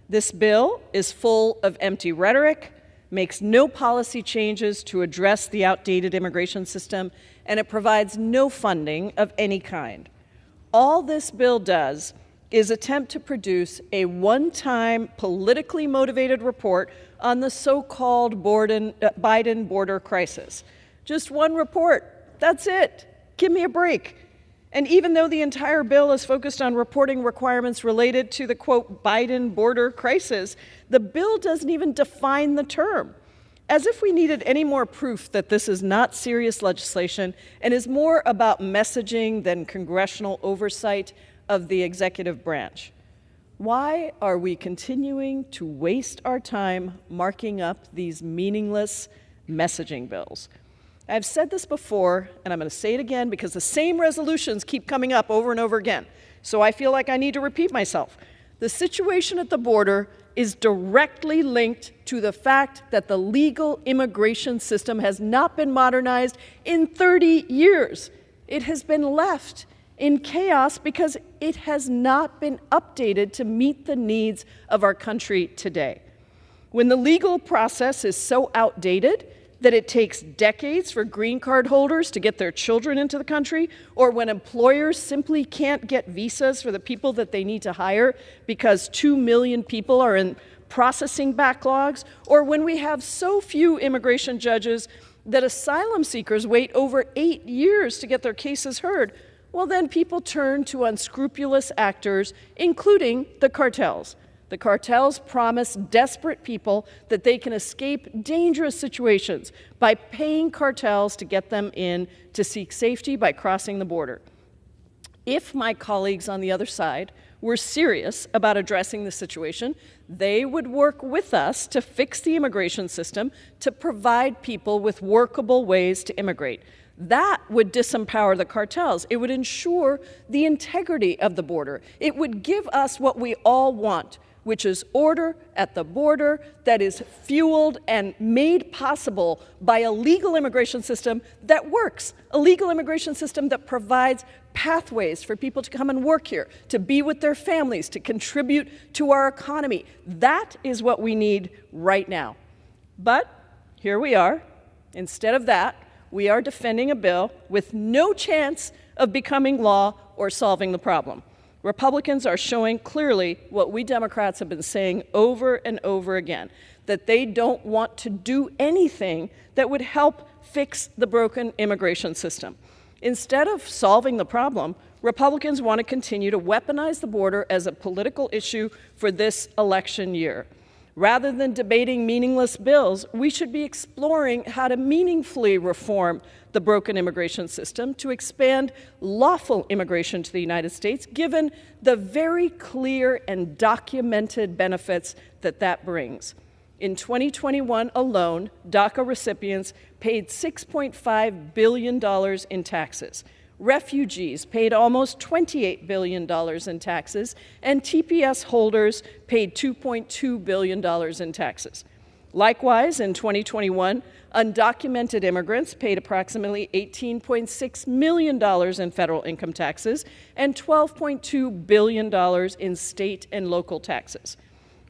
This bill is full of empty rhetoric, makes no policy changes to address the outdated immigration system, and it provides no funding of any kind. All this bill does is attempt to produce a one-time politically motivated report on the so-called Biden border crisis. Just one report. That's it. Give me a break. And even though the entire bill is focused on reporting requirements related to the, quote, Biden border crisis, the bill doesn't even define the term. As if we needed any more proof that this is not serious legislation and is more about messaging than congressional oversight of the executive branch. Why are we continuing to waste our time marking up these meaningless messaging bills? I've said this before, and I'm going to say it again because the same resolutions keep coming up over and over again. So I feel like I need to repeat myself. The situation at the border is directly linked to the fact that the legal immigration system has not been modernized in 30 years. It has been left in chaos because it has not been updated to meet the needs of our country today. When the legal process is so outdated that it takes decades for green card holders to get their children into the country, or when employers simply can't get visas for the people that they need to hire because 2 million people are in processing backlogs, or when we have so few immigration judges that asylum seekers wait over 8 years to get their cases heard, well, then people turn to unscrupulous actors, including the cartels. The cartels promise desperate people that they can escape dangerous situations by paying cartels to get them in to seek safety by crossing the border. If my colleagues on the other side were serious about addressing the situation, they would work with us to fix the immigration system to provide people with workable ways to immigrate. That would disempower the cartels. It would ensure the integrity of the border. It would give us what we all want, which is order at the border that is fueled and made possible by a legal immigration system that works, a legal immigration system that provides pathways for people to come and work here, to be with their families, to contribute to our economy. That is what we need right now. But here we are. Instead of that, we are defending a bill with no chance of becoming law or solving the problem. Republicans are showing clearly what we Democrats have been saying over and over again, that they don't want to do anything that would help fix the broken immigration system. Instead of solving the problem, Republicans want to continue to weaponize the border as a political issue for this election year. Rather than debating meaningless bills, we should be exploring how to meaningfully reform the broken immigration system to expand lawful immigration to the United States, given the very clear and documented benefits that that brings. In 2021 alone, DACA recipients paid $6.5 billion in taxes. Refugees paid almost $28 billion in taxes, and TPS holders paid $2.2 billion in taxes. Likewise, in 2021, undocumented immigrants paid approximately $18.6 million in federal income taxes and $12.2 billion in state and local taxes.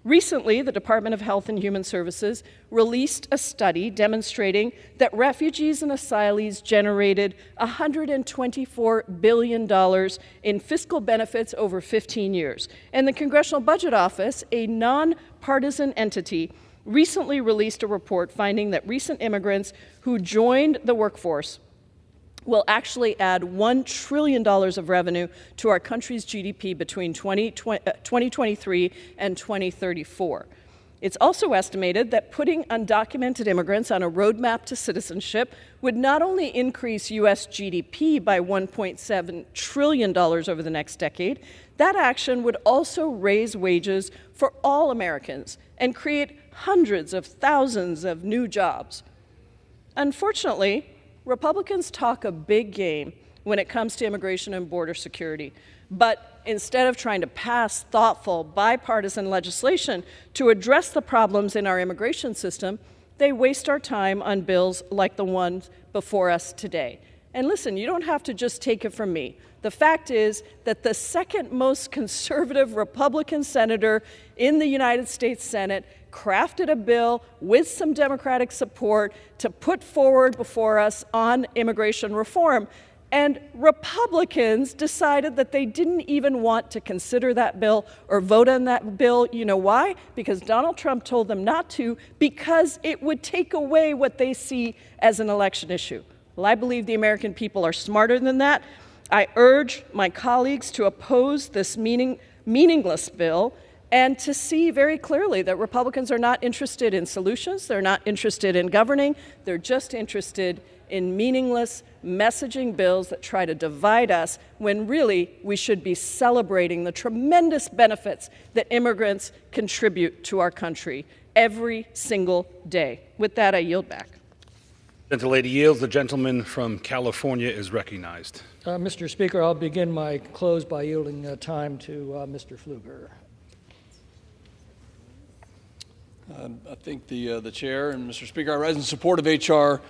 Recently, the Department of Health and Human Services released a study demonstrating that refugees and asylees generated $124 billion in fiscal benefits over 15 years. And the Congressional Budget Office, a nonpartisan entity, recently released a report finding that recent immigrants who joined the workforce will actually add $1 trillion of revenue to our country's GDP between 2023 and 2034. It's also estimated that putting undocumented immigrants on a roadmap to citizenship would not only increase U.S. GDP by $1.7 trillion over the next decade, that action would also raise wages for all Americans and create hundreds of thousands of new jobs. Unfortunately, Republicans talk a big game when it comes to immigration and border security. But instead of trying to pass thoughtful, bipartisan legislation to address the problems in our immigration system, they waste our time on bills like the ones before us today. And listen, you don't have to just take it from me. The fact is that the second most conservative Republican senator in the United States Senate crafted a bill with some Democratic support to put forward before us on immigration reform. And Republicans decided that they didn't even want to consider that bill or vote on that bill. You know why? Because Donald Trump told them not to, because it would take away what they see as an election issue. Well, I believe the American people are smarter than that. I urge my colleagues to oppose this meaningless bill and to see very clearly that Republicans are not interested in solutions. They're not interested in governing. They're just interested in meaningless messaging bills that try to divide us when really we should be celebrating the tremendous benefits that immigrants contribute to our country every single day. With that, I yield back. Gentlelady yields. The gentleman from California is recognized. Mr. Speaker, I'll begin my close by yielding time to Mr. Pfluger. I think the chair and Mr. Speaker, I rise in support of H.R.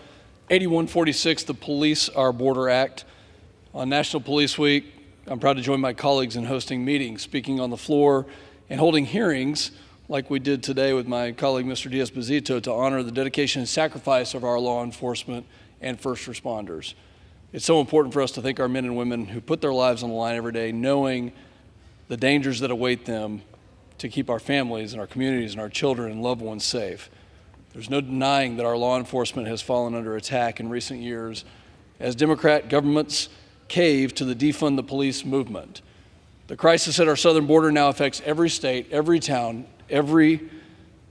8146, the Police Our Border Act. On National Police Week, I'm proud to join my colleagues in hosting meetings, speaking on the floor, and holding hearings like we did today with my colleague Mr. Diaz-Bazito to honor the dedication and sacrifice of our law enforcement and first responders. It's so important for us to thank our men and women who put their lives on the line every day, knowing the dangers that await them to keep our families and our communities and our children and loved ones safe. There's no denying that our law enforcement has fallen under attack in recent years as Democrat governments cave to the defund the police movement. The crisis at our southern border now affects every state, every town, every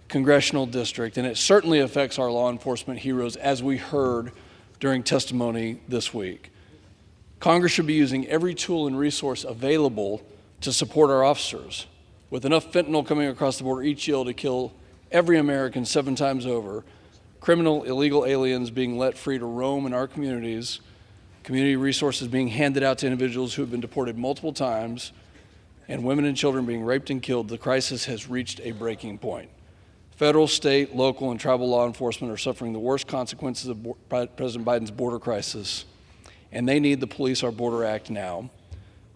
congressional district, and it certainly affects our law enforcement heroes, as we heard during testimony this week. Congress should be using every tool and resource available to support our officers. With enough fentanyl coming across the border each year to kill every American 7 times over, criminal illegal aliens being let free to roam in our communities, community resources being handed out to individuals who have been deported multiple times, and women and children being raped and killed, the crisis has reached a breaking point. Federal, state, local, and tribal law enforcement are suffering the worst consequences of President Biden's border crisis, and they need the Police Our Border Act now.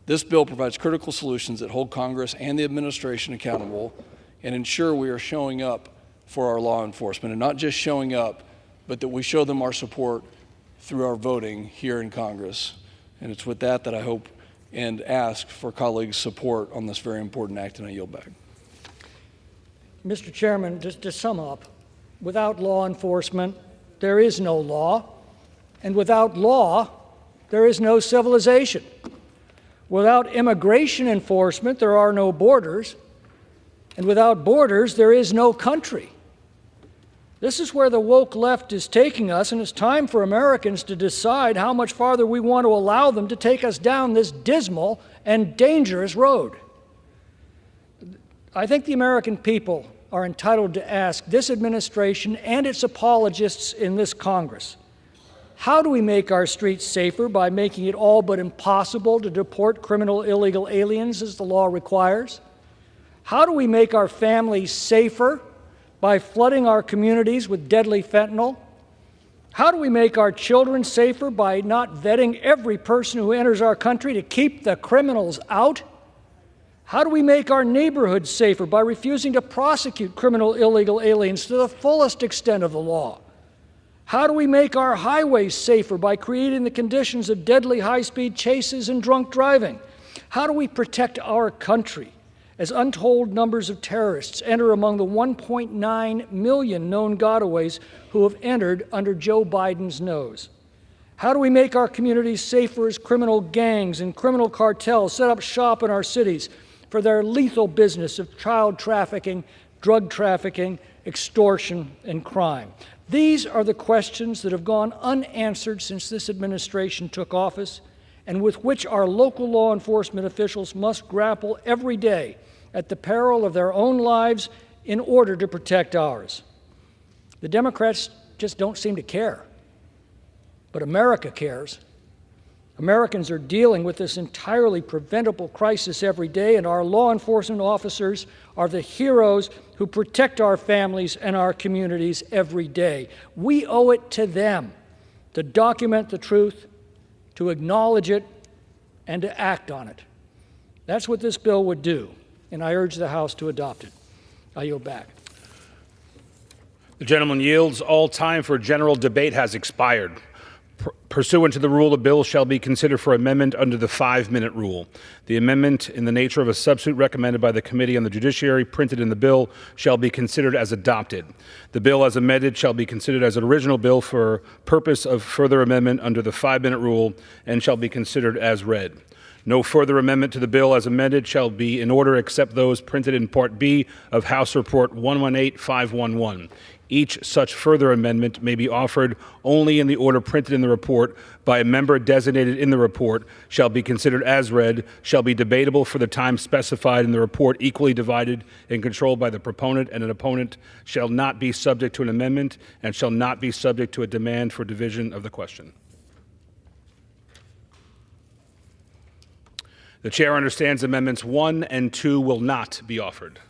This bill provides critical solutions that hold Congress and the administration accountable and ensure we are showing up for our law enforcement, and not just showing up, but that we show them our support through our voting here in Congress. And it's with that that I hope and ask for colleagues' support on this very important act, and I yield back. Mr. Chairman, just to sum up, without law enforcement, there is no law, and without law, there is no civilization. Without immigration enforcement, there are no borders, and without borders, there is no country. This is where the woke left is taking us, and it's time for Americans to decide how much farther we want to allow them to take us down this dismal and dangerous road. I think the American people are entitled to ask this administration and its apologists in this Congress, how do we make our streets safer by making it all but impossible to deport criminal illegal aliens as the law requires? How do we make our families safer by flooding our communities with deadly fentanyl? How do we make our children safer by not vetting every person who enters our country to keep the criminals out? How do we make our neighborhoods safer by refusing to prosecute criminal illegal aliens to the fullest extent of the law? How do we make our highways safer by creating the conditions of deadly high-speed chases and drunk driving? How do we protect our country as untold numbers of terrorists enter among the 1.9 million known gotaways who have entered under Joe Biden's nose? How do we make our communities safer as criminal gangs and criminal cartels set up shop in our cities for their lethal business of child trafficking, drug trafficking, extortion, and crime. These are the questions that have gone unanswered since this administration took office, and with which our local law enforcement officials must grapple every day at the peril of their own lives in order to protect ours. The Democrats just don't seem to care. But America cares. Americans are dealing with this entirely preventable crisis every day, and our law enforcement officers are the heroes who protect our families and our communities every day. We owe it to them to document the truth, to acknowledge it, and to act on it. That's what this bill would do, and I urge the House to adopt it. I yield back. The gentleman yields. All time for general debate has expired. Pursuant to the rule, a bill shall be considered for amendment under the 5-minute rule. The amendment, in the nature of a substitute recommended by the Committee on the Judiciary, printed in the bill, shall be considered as adopted. The bill as amended shall be considered as an original bill for purpose of further amendment under the 5-minute rule and shall be considered as read. No further amendment to the bill as amended shall be in order except those printed in Part B of House Report 118511. Each such further amendment may be offered only in the order printed in the report by a member designated in the report, shall be considered as read, shall be debatable for the time specified in the report, equally divided and controlled by the proponent and an opponent, shall not be subject to an amendment, and shall not be subject to a demand for division of the question. The chair understands amendments 1 and 2 will not be offered.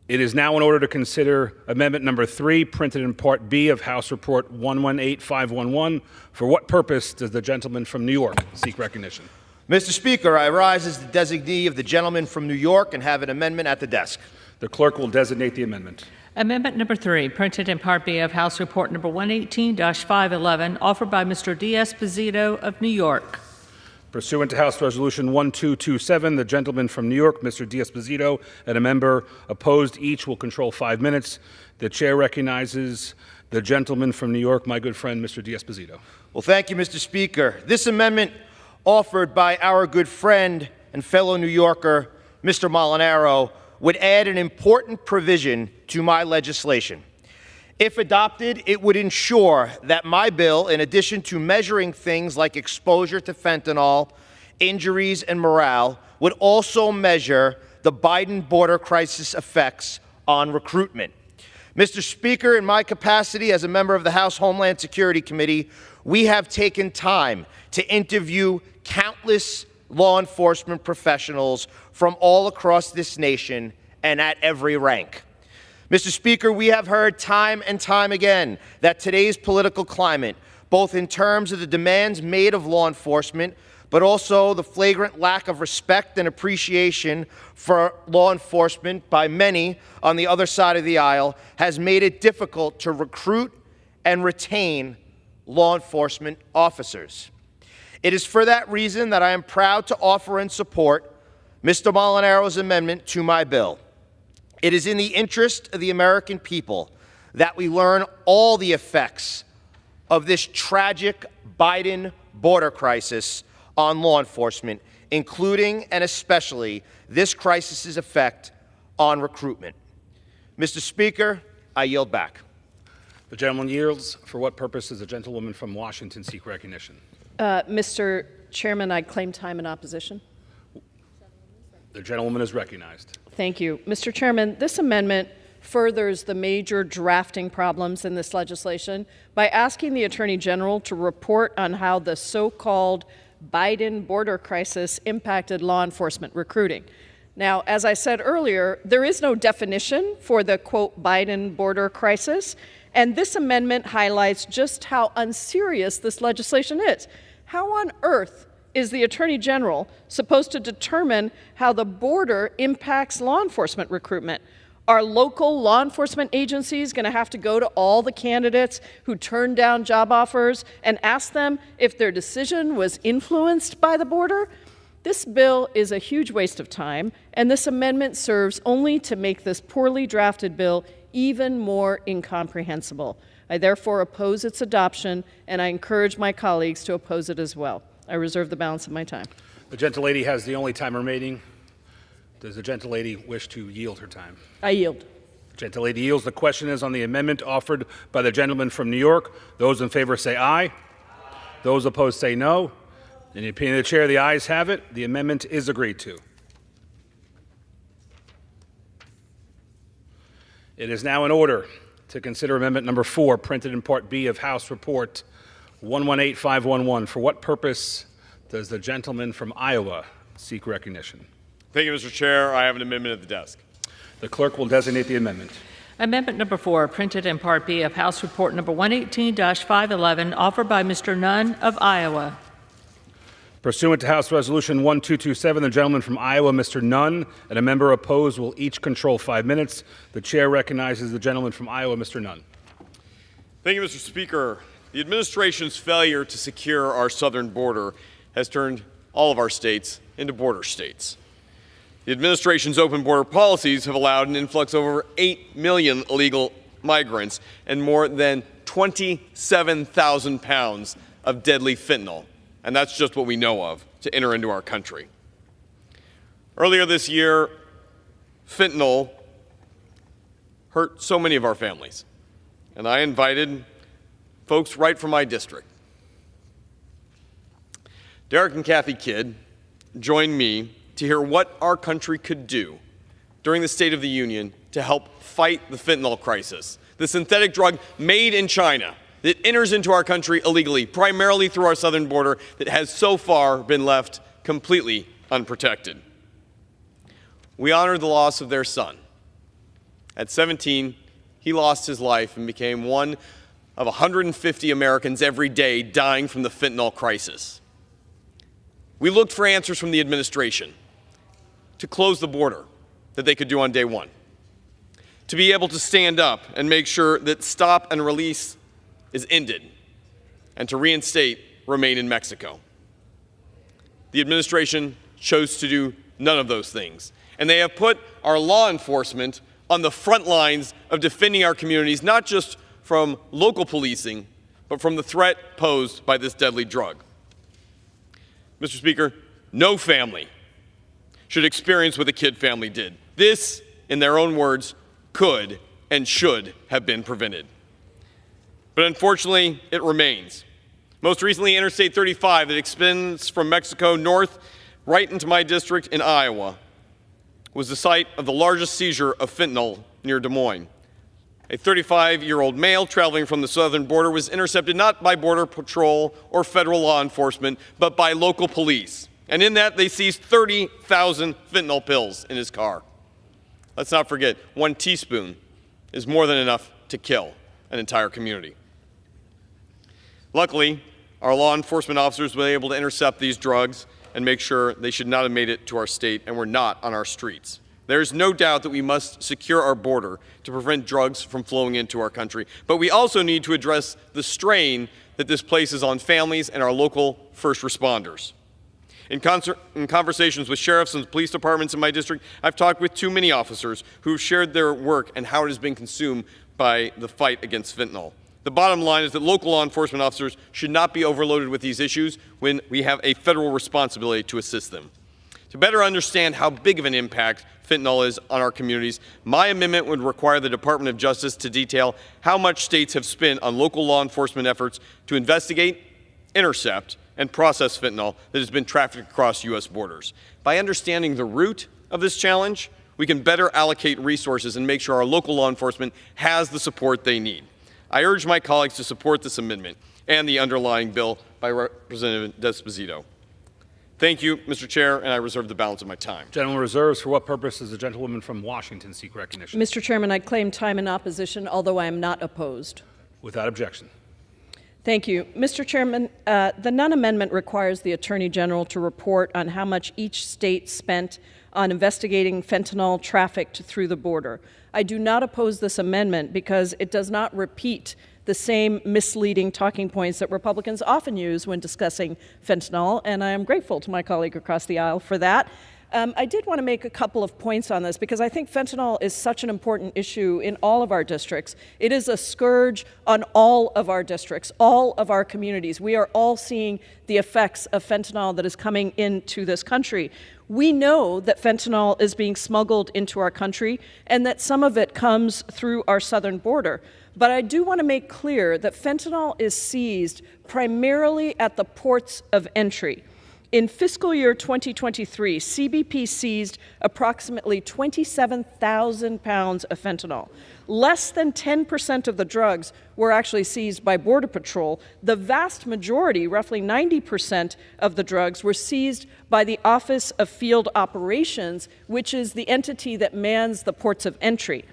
It is now in order to consider amendment number 3, printed in Part B of House Report 118511. For what purpose does the gentleman from New York seek recognition? Mr. Speaker, I rise as the designee of the gentleman from New York and have an amendment at the desk. The clerk will designate the amendment. Amendment number 3, printed in Part B of House Report number 118-511, offered by Mr. D'Esposito of New York. Pursuant to House Resolution 1227, the gentleman from New York, Mr. D'Esposito, and a member opposed each will control 5 minutes. The chair recognizes the gentleman from New York, my good friend, Mr. D'Esposito. Well, thank you, Mr. Speaker. This amendment offered by our good friend and fellow New Yorker, Mr. Molinaro, would add an important provision to my legislation. If adopted, it would ensure that my bill, in addition to measuring things like exposure to fentanyl, injuries, and morale, would also measure the Biden border crisis effects on recruitment. Mr. Speaker, in my capacity as a member of the House Homeland Security Committee, we have taken time to interview countless law enforcement professionals from all across this nation and at every rank. Mr. Speaker, we have heard time and time again that today's political climate, both in terms of the demands made of law enforcement, but also the flagrant lack of respect and appreciation for law enforcement by many on the other side of the aisle, has made it difficult to recruit and retain law enforcement officers. It is for that reason that I am proud to offer and support Mr. Molinaro's amendment to my bill. It is in the interest of the American people that we learn all the effects of this tragic Biden border crisis on law enforcement, including and especially this crisis's effect on recruitment. Mr. Speaker, I yield back. The gentleman yields. For what purpose does the gentlewoman from Washington seek recognition? Mr. Chairman, I claim time in opposition. The gentlewoman is recognized. Thank you. Mr. Chairman, this amendment furthers the major drafting problems in this legislation by asking the Attorney General to report on how the so-called Biden border crisis impacted law enforcement recruiting. Now, as I said earlier, there is no definition for the, quote, Biden border crisis, and this amendment highlights just how unserious this legislation is. How on earth is the Attorney General supposed to determine how the border impacts law enforcement recruitment? Are local law enforcement agencies going to have to go to all the candidates who turned down job offers and ask them if their decision was influenced by the border? This bill is a huge waste of time, and this amendment serves only to make this poorly drafted bill even more incomprehensible. I therefore oppose its adoption, and I encourage my colleagues to oppose it as well. I reserve the balance of my time. The gentlelady has the only time remaining. Does the gentlelady wish to yield her time? I yield. The gentlelady yields. The question is on the amendment offered by the gentleman from New York. Those in favor say aye. Aye. Those opposed say no. In the opinion of the chair, the ayes have it. The amendment is agreed to. It is now in order to consider amendment number 4, printed in Part B of House Report 118511. For what purpose does the gentleman from Iowa seek recognition? Thank you, Mr. Chair. I have an amendment at the desk. The clerk will designate the amendment. Amendment number 4, printed in Part B of House Report number 118-511, offered by Mr. Nunn of Iowa. Pursuant to House Resolution 1227, the gentleman from Iowa, Mr. Nunn, and a member opposed will each control 5 minutes. The chair recognizes the gentleman from Iowa, Mr. Nunn. Thank you, Mr. Speaker. The administration's failure to secure our southern border has turned all of our states into border states. The administration's open border policies have allowed an influx of over 8 million illegal migrants and more than 27,000 pounds of deadly fentanyl. And that's just what we know of, to enter into our country. Earlier this year, fentanyl hurt so many of our families, and I invited folks right from my district. Derek and Kathy Kidd joined me to hear what our country could do during the State of the Union to help fight the fentanyl crisis, the synthetic drug made in China that enters into our country illegally, primarily through our southern border, that has so far been left completely unprotected. We honor the loss of their son. At 17, he lost his life and became one of 150 Americans every day dying from the fentanyl crisis. We looked for answers from the administration to close the border that they could do on day one, to be able to stand up and make sure that stop and release is ended, and to reinstate remain in Mexico. The administration chose to do none of those things, and they have put our law enforcement on the front lines of defending our communities, not just from local policing, but from the threat posed by this deadly drug. Mr. Speaker, no family should experience what the Kidd family did. This, in their own words, could and should have been prevented. But unfortunately, it remains. Most recently, Interstate 35 that extends from Mexico north right into my district in Iowa was the site of the largest seizure of fentanyl near Des Moines. A 35-year-old male traveling from the southern border was intercepted not by Border Patrol or federal law enforcement, but by local police. And in that, they seized 30,000 fentanyl pills in his car. Let's not forget, 1 teaspoon is more than enough to kill an entire community. Luckily, our law enforcement officers were able to intercept these drugs and make sure they should not have made it to our state and were not on our streets. There is no doubt that we must secure our border to prevent drugs from flowing into our country, but we also need to address the strain that this places on families and our local first responders. In conversations with sheriffs and police departments in my district, I've talked with too many officers who have shared their work and how it has been consumed by the fight against fentanyl. The bottom line is that local law enforcement officers should not be overloaded with these issues when we have a federal responsibility to assist them. To better understand how big of an impact fentanyl is on our communities, my amendment would require the Department of Justice to detail how much states have spent on local law enforcement efforts to investigate, intercept, and process fentanyl that has been trafficked across U.S. borders. By understanding the root of this challenge, we can better allocate resources and make sure our local law enforcement has the support they need. I urge my colleagues to support this amendment and the underlying bill by Representative D'Esposito. Thank you, Mr. Chair, and I reserve the balance of my time. Gentleman reserves. For what purpose does the gentlewoman from Washington seek recognition? Mr. Chairman, I claim time in opposition, although I am not opposed. Without objection. Thank you. Mr. Chairman, the Nunn Amendment requires the Attorney General to report on how much each state spent on investigating fentanyl trafficked through the border. I do not oppose this amendment because it does not repeat the same misleading talking points that Republicans often use when discussing fentanyl, and I am grateful to my colleague across the aisle for that. I did want to make a couple of points on this because I think fentanyl is such an important issue in all of our districts. It is a scourge on all of our districts, all of our communities. We are all seeing the effects of fentanyl that is coming into this country. We know that fentanyl is being smuggled into our country and that some of it comes through our southern border. But I do want to make clear that fentanyl is seized primarily at the ports of entry. In fiscal year 2023, CBP seized approximately 27,000 pounds of fentanyl. Less than 10% of the drugs were actually seized by Border Patrol. The vast majority, roughly 90% of the drugs, were seized by the Office of Field Operations, which is the entity that mans the ports of entry.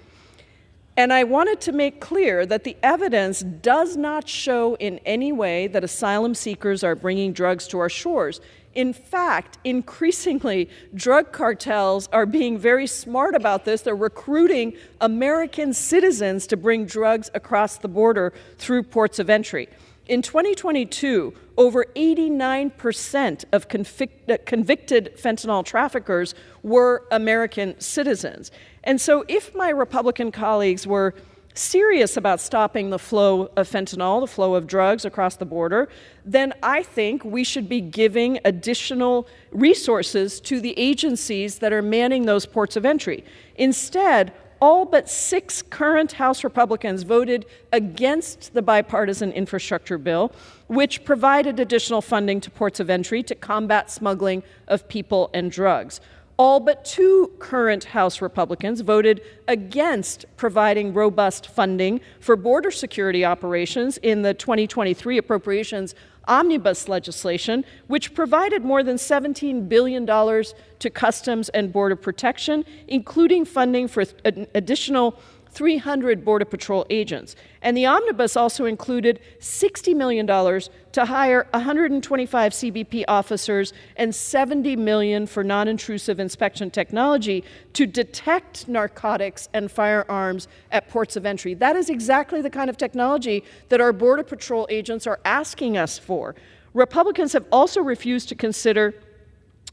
And I wanted to make clear that the evidence does not show in any way that asylum seekers are bringing drugs to our shores. In fact, increasingly, drug cartels are being very smart about this. They're recruiting American citizens to bring drugs across the border through ports of entry. In 2022, over 89% of convicted fentanyl traffickers were American citizens. And so if my Republican colleagues were serious about stopping the flow of fentanyl, the flow of drugs across the border, then I think we should be giving additional resources to the agencies that are manning those ports of entry. Instead, all but 6 current House Republicans voted against the bipartisan infrastructure bill, which provided additional funding to ports of entry to combat smuggling of people and drugs. All but 2 current House Republicans voted against providing robust funding for border security operations in the 2023 appropriations omnibus legislation, which provided more than $17 billion to Customs and Border Protection, including funding for an additional 300 Border Patrol agents. And the omnibus also included $60 million to hire 125 CBP officers and $70 million for non-intrusive inspection technology to detect narcotics and firearms at ports of entry. That is exactly the kind of technology that our Border Patrol agents are asking us for. Republicans have also refused to consider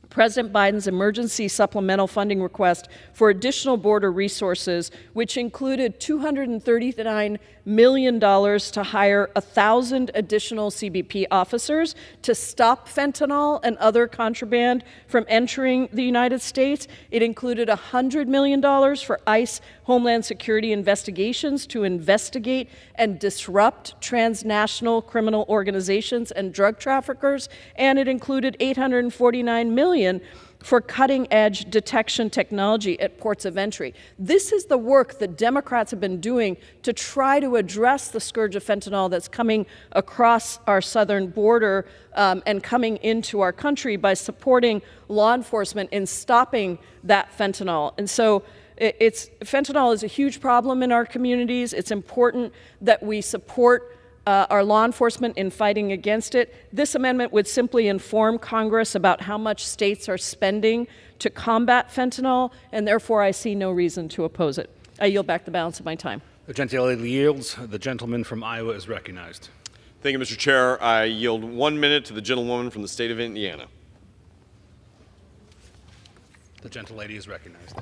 President Biden's emergency supplemental funding request for additional border resources, which included $239 million to hire 1,000 additional CBP officers to stop fentanyl and other contraband from entering the United States. It included $100 million for ICE Homeland Security investigations to investigate and disrupt transnational criminal organizations and drug traffickers, and it included $849 million for cutting-edge detection technology at ports of entry. This is the work that Democrats have been doing to try to address the scourge of fentanyl that's coming across our southern border and coming into our country by supporting law enforcement in stopping that fentanyl. And so fentanyl is a huge problem in our communities. It's important that we support our law enforcement in fighting against it. This amendment would simply inform Congress about how much states are spending to combat fentanyl, and therefore I see no reason to oppose it. I yield back the balance of my time. The gentlelady yields. The gentleman from Iowa is recognized. Thank you, Mr. Chair. I yield 1 minute to the gentlewoman from the state of Indiana. The gentlelady is recognized.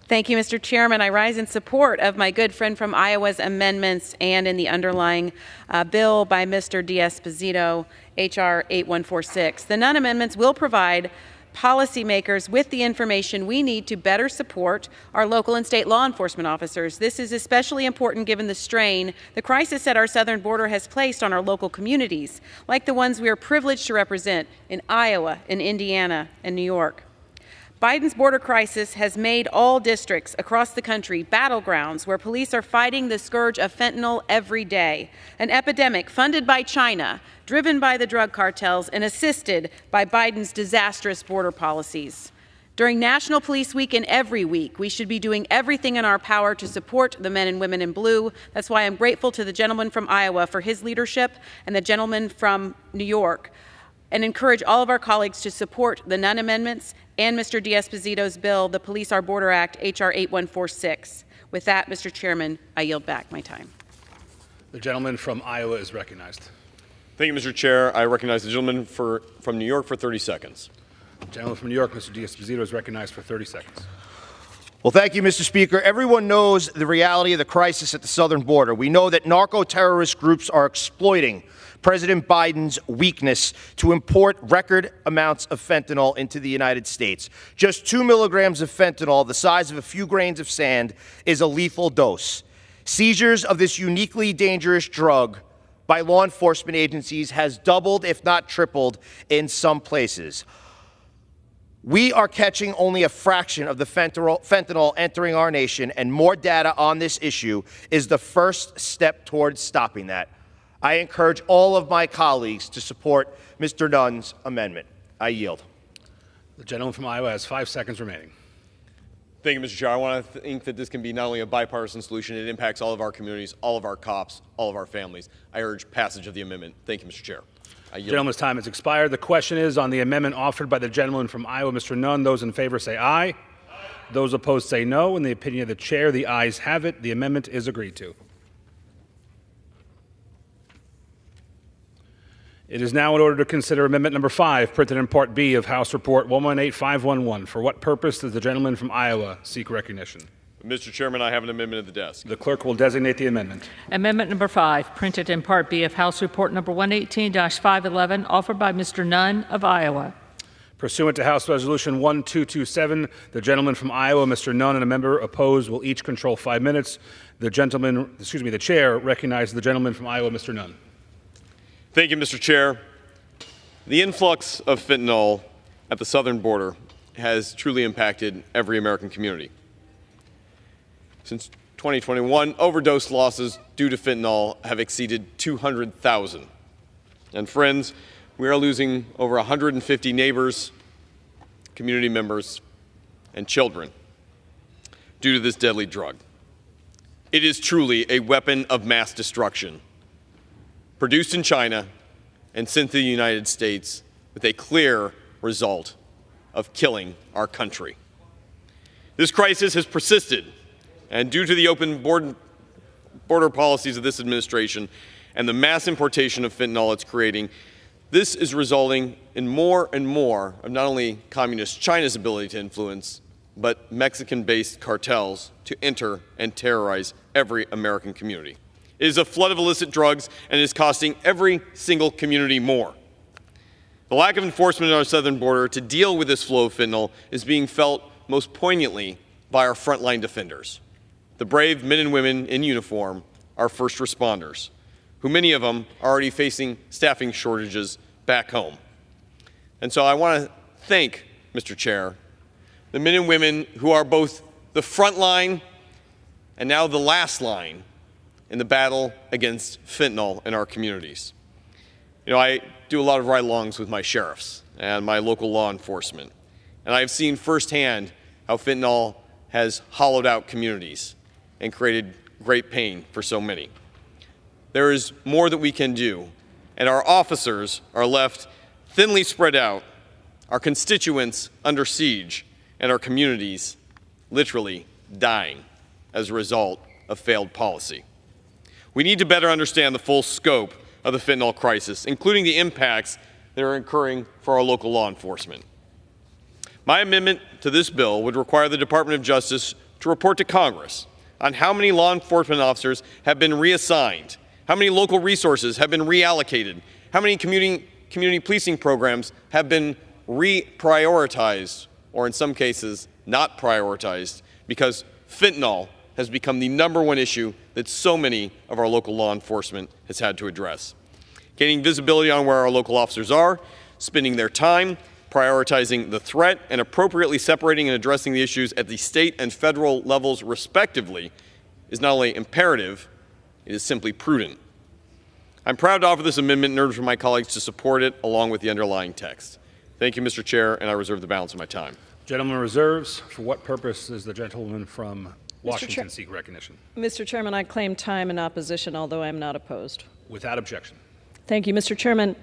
Thank you, Mr. Chairman. I rise in support of my good friend from Iowa's amendments and in the underlying bill by Mr. D'Esposito, H.R. 8146. The Nunn amendments will provide policymakers with the information we need to better support our local and state law enforcement officers. This is especially important given the strain the crisis at our southern border has placed on our local communities, like the ones we are privileged to represent in Iowa, in Indiana, and New York. Biden's border crisis has made all districts across the country battlegrounds where police are fighting the scourge of fentanyl every day, an epidemic funded by China, driven by the drug cartels, and assisted by Biden's disastrous border policies. During National Police Week and every week, we should be doing everything in our power to support the men and women in blue. That's why I'm grateful to the gentleman from Iowa for his leadership and the gentleman from New York, and encourage all of our colleagues to support the Nunn amendments and Mr. D'Esposito's bill, the Police Our Border Act, H.R. 8146. With that, Mr. Chairman, I yield back my time. The gentleman from Iowa is recognized. Thank you, Mr. Chair. I recognize the gentleman from New York for 30 seconds. The gentleman from New York, Mr. D'Esposito, is recognized for 30 seconds. Well, thank you, Mr. Speaker. Everyone knows the reality of the crisis at the southern border. We know that narco-terrorist groups are exploiting President Biden's weakness to import record amounts of fentanyl into the United States. Just 2 milligrams of fentanyl, the size of a few grains of sand, is a lethal dose. Seizures of this uniquely dangerous drug by law enforcement agencies has doubled, if not tripled, in some places. We are catching only a fraction of the fentanyl entering our nation, and more data on this issue is the first step towards stopping that. I encourage all of my colleagues to support Mr. Nunn's amendment. I yield. The gentleman from Iowa has 5 seconds remaining. Thank you, Mr. Chair. I want to think that this can be not only a bipartisan solution, it impacts all of our communities, all of our cops, all of our families. I urge passage of the amendment. Thank you, Mr. Chair. The gentleman's time has expired. The question is on the amendment offered by the gentleman from Iowa, Mr. Nunn. Those in favor say aye. Those opposed say no. In the opinion of the chair, the ayes have it. The amendment is agreed to. It is now in order to consider Amendment Number 5, printed in Part B of House Report 118511. For what purpose does the gentleman from Iowa seek recognition? Mr. Chairman, I have an amendment at the desk. The clerk will designate the amendment. Amendment Number 5, printed in Part B of House Report Number 118-511, offered by Mr. Nunn of Iowa. Pursuant to House Resolution 1227, the gentleman from Iowa, Mr. Nunn, and a member opposed will each control 5 minutes. The chair recognizes the gentleman from Iowa, Mr. Nunn. Thank you, Mr. Chair. The influx of fentanyl at the southern border has truly impacted every American community. Since 2021, overdose losses due to fentanyl have exceeded 200,000. And friends, we are losing over 150 neighbors, community members, and children due to this deadly drug. It is truly a weapon of mass destruction, produced in China and sent to the United States with a clear result of killing our country. This crisis has persisted, and due to the open border policies of this administration and the mass importation of fentanyl it's creating, this is resulting in more and more of not only communist China's ability to influence, but Mexican-based cartels to enter and terrorize every American community. It is a flood of illicit drugs, and it is costing every single community more. The lack of enforcement on our southern border to deal with this flow of fentanyl is being felt most poignantly by our frontline defenders, the brave men and women in uniform, our first responders, who many of them are already facing staffing shortages back home. And so I want to thank, Mr. Chair, the men and women who are both the front line and now the last line in the battle against fentanyl in our communities. You know, I do a lot of ride-alongs with my sheriffs and my local law enforcement, and I've seen firsthand how fentanyl has hollowed out communities and created great pain for so many. There is more that we can do, and our officers are left thinly spread out, our constituents under siege, and our communities literally dying as a result of failed policy. We need to better understand the full scope of the fentanyl crisis, including the impacts that are occurring for our local law enforcement. My amendment to this bill would require the Department of Justice to report to Congress on how many law enforcement officers have been reassigned, how many local resources have been reallocated, how many community policing programs have been reprioritized, or in some cases, not prioritized, because fentanyl has become the #1 issue that so many of our local law enforcement has had to address. Gaining visibility on where our local officers are, spending their time, prioritizing the threat, and appropriately separating and addressing the issues at the state and federal levels respectively is not only imperative, it is simply prudent. I'm proud to offer this amendment and urge for my colleagues to support it along with the underlying text. Thank you, Mr. Chair, and I reserve the balance of my time. Gentleman reserves. For what purpose does the gentleman from Washington seek recognition? Mr. Chairman, I claim time in opposition, although I am not opposed. Without objection. Thank you, Mr. Chairman.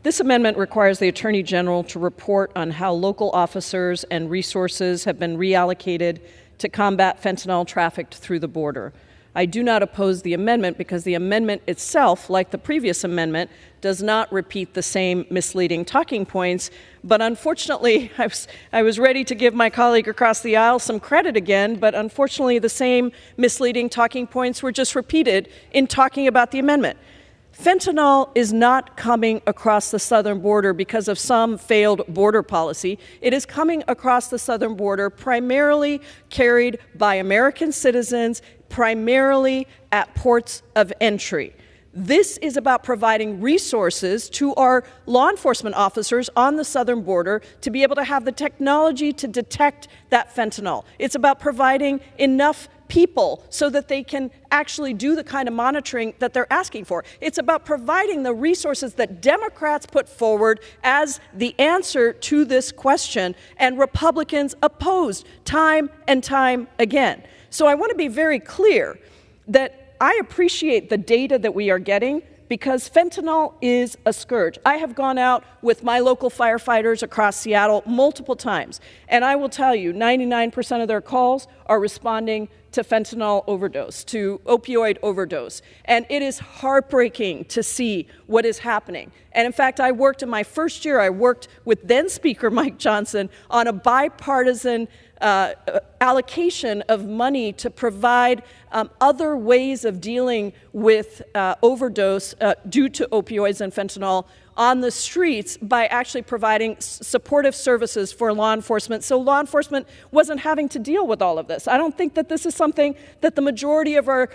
This amendment requires the Attorney General to report on how local officers and resources have been reallocated to combat fentanyl trafficked through the border. I do not oppose the amendment because the amendment itself, like the previous amendment, does not repeat the same misleading talking points. But unfortunately, I was ready to give my colleague across the aisle some credit again, but unfortunately the same misleading talking points were just repeated in talking about the amendment. Fentanyl is not coming across the southern border because of some failed border policy. It is coming across the southern border primarily carried by American citizens, primarily at ports of entry. This is about providing resources to our law enforcement officers on the southern border to be able to have the technology to detect that fentanyl. It's about providing enough people so that they can actually do the kind of monitoring that they're asking for. It's about providing the resources that Democrats put forward as the answer to this question, and Republicans opposed time and time again. So I want to be very clear that I appreciate the data that we are getting, because fentanyl is a scourge. I have gone out with my local firefighters across Seattle multiple times, and I will tell you 99% of their calls are responding to fentanyl overdose, to opioid overdose. And it is heartbreaking to see what is happening. And in fact, in my first year, I worked with then Speaker Mike Johnson on a bipartisan allocation of money to provide other ways of dealing with overdose due to opioids and fentanyl on the streets by actually providing supportive services for law enforcement, so law enforcement wasn't having to deal with all of this. I don't think that this is something that the majority of our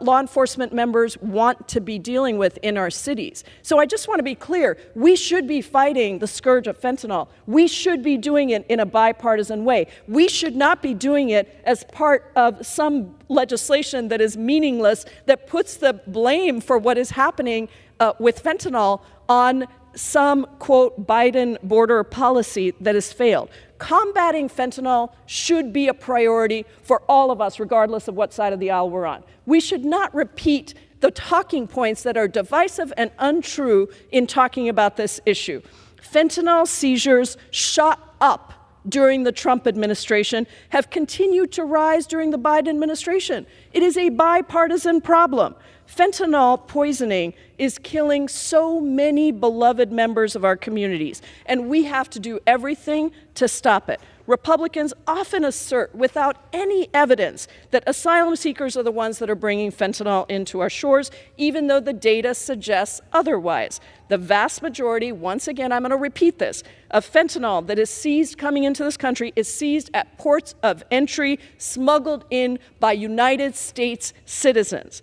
law enforcement members want to be dealing with in our cities. So I just want to be clear, we should be fighting the scourge of fentanyl. We should be doing it in a bipartisan way. We should not be doing it as part of some legislation that is meaningless, that puts the blame for what is happening with fentanyl on some, quote, Biden border policy that has failed. Combating fentanyl should be a priority for all of us, regardless of what side of the aisle we're on. We should not repeat the talking points that are divisive and untrue in talking about this issue. Fentanyl seizures shot up during the Trump administration, have continued to rise during the Biden administration. It is a bipartisan problem. Fentanyl poisoning is killing so many beloved members of our communities, and we have to do everything to stop it. Republicans often assert, without any evidence, that asylum seekers are the ones that are bringing fentanyl into our shores, even though the data suggests otherwise. The vast majority, once again, I'm going to repeat this, of fentanyl that is seized coming into this country is seized at ports of entry, smuggled in by United States citizens.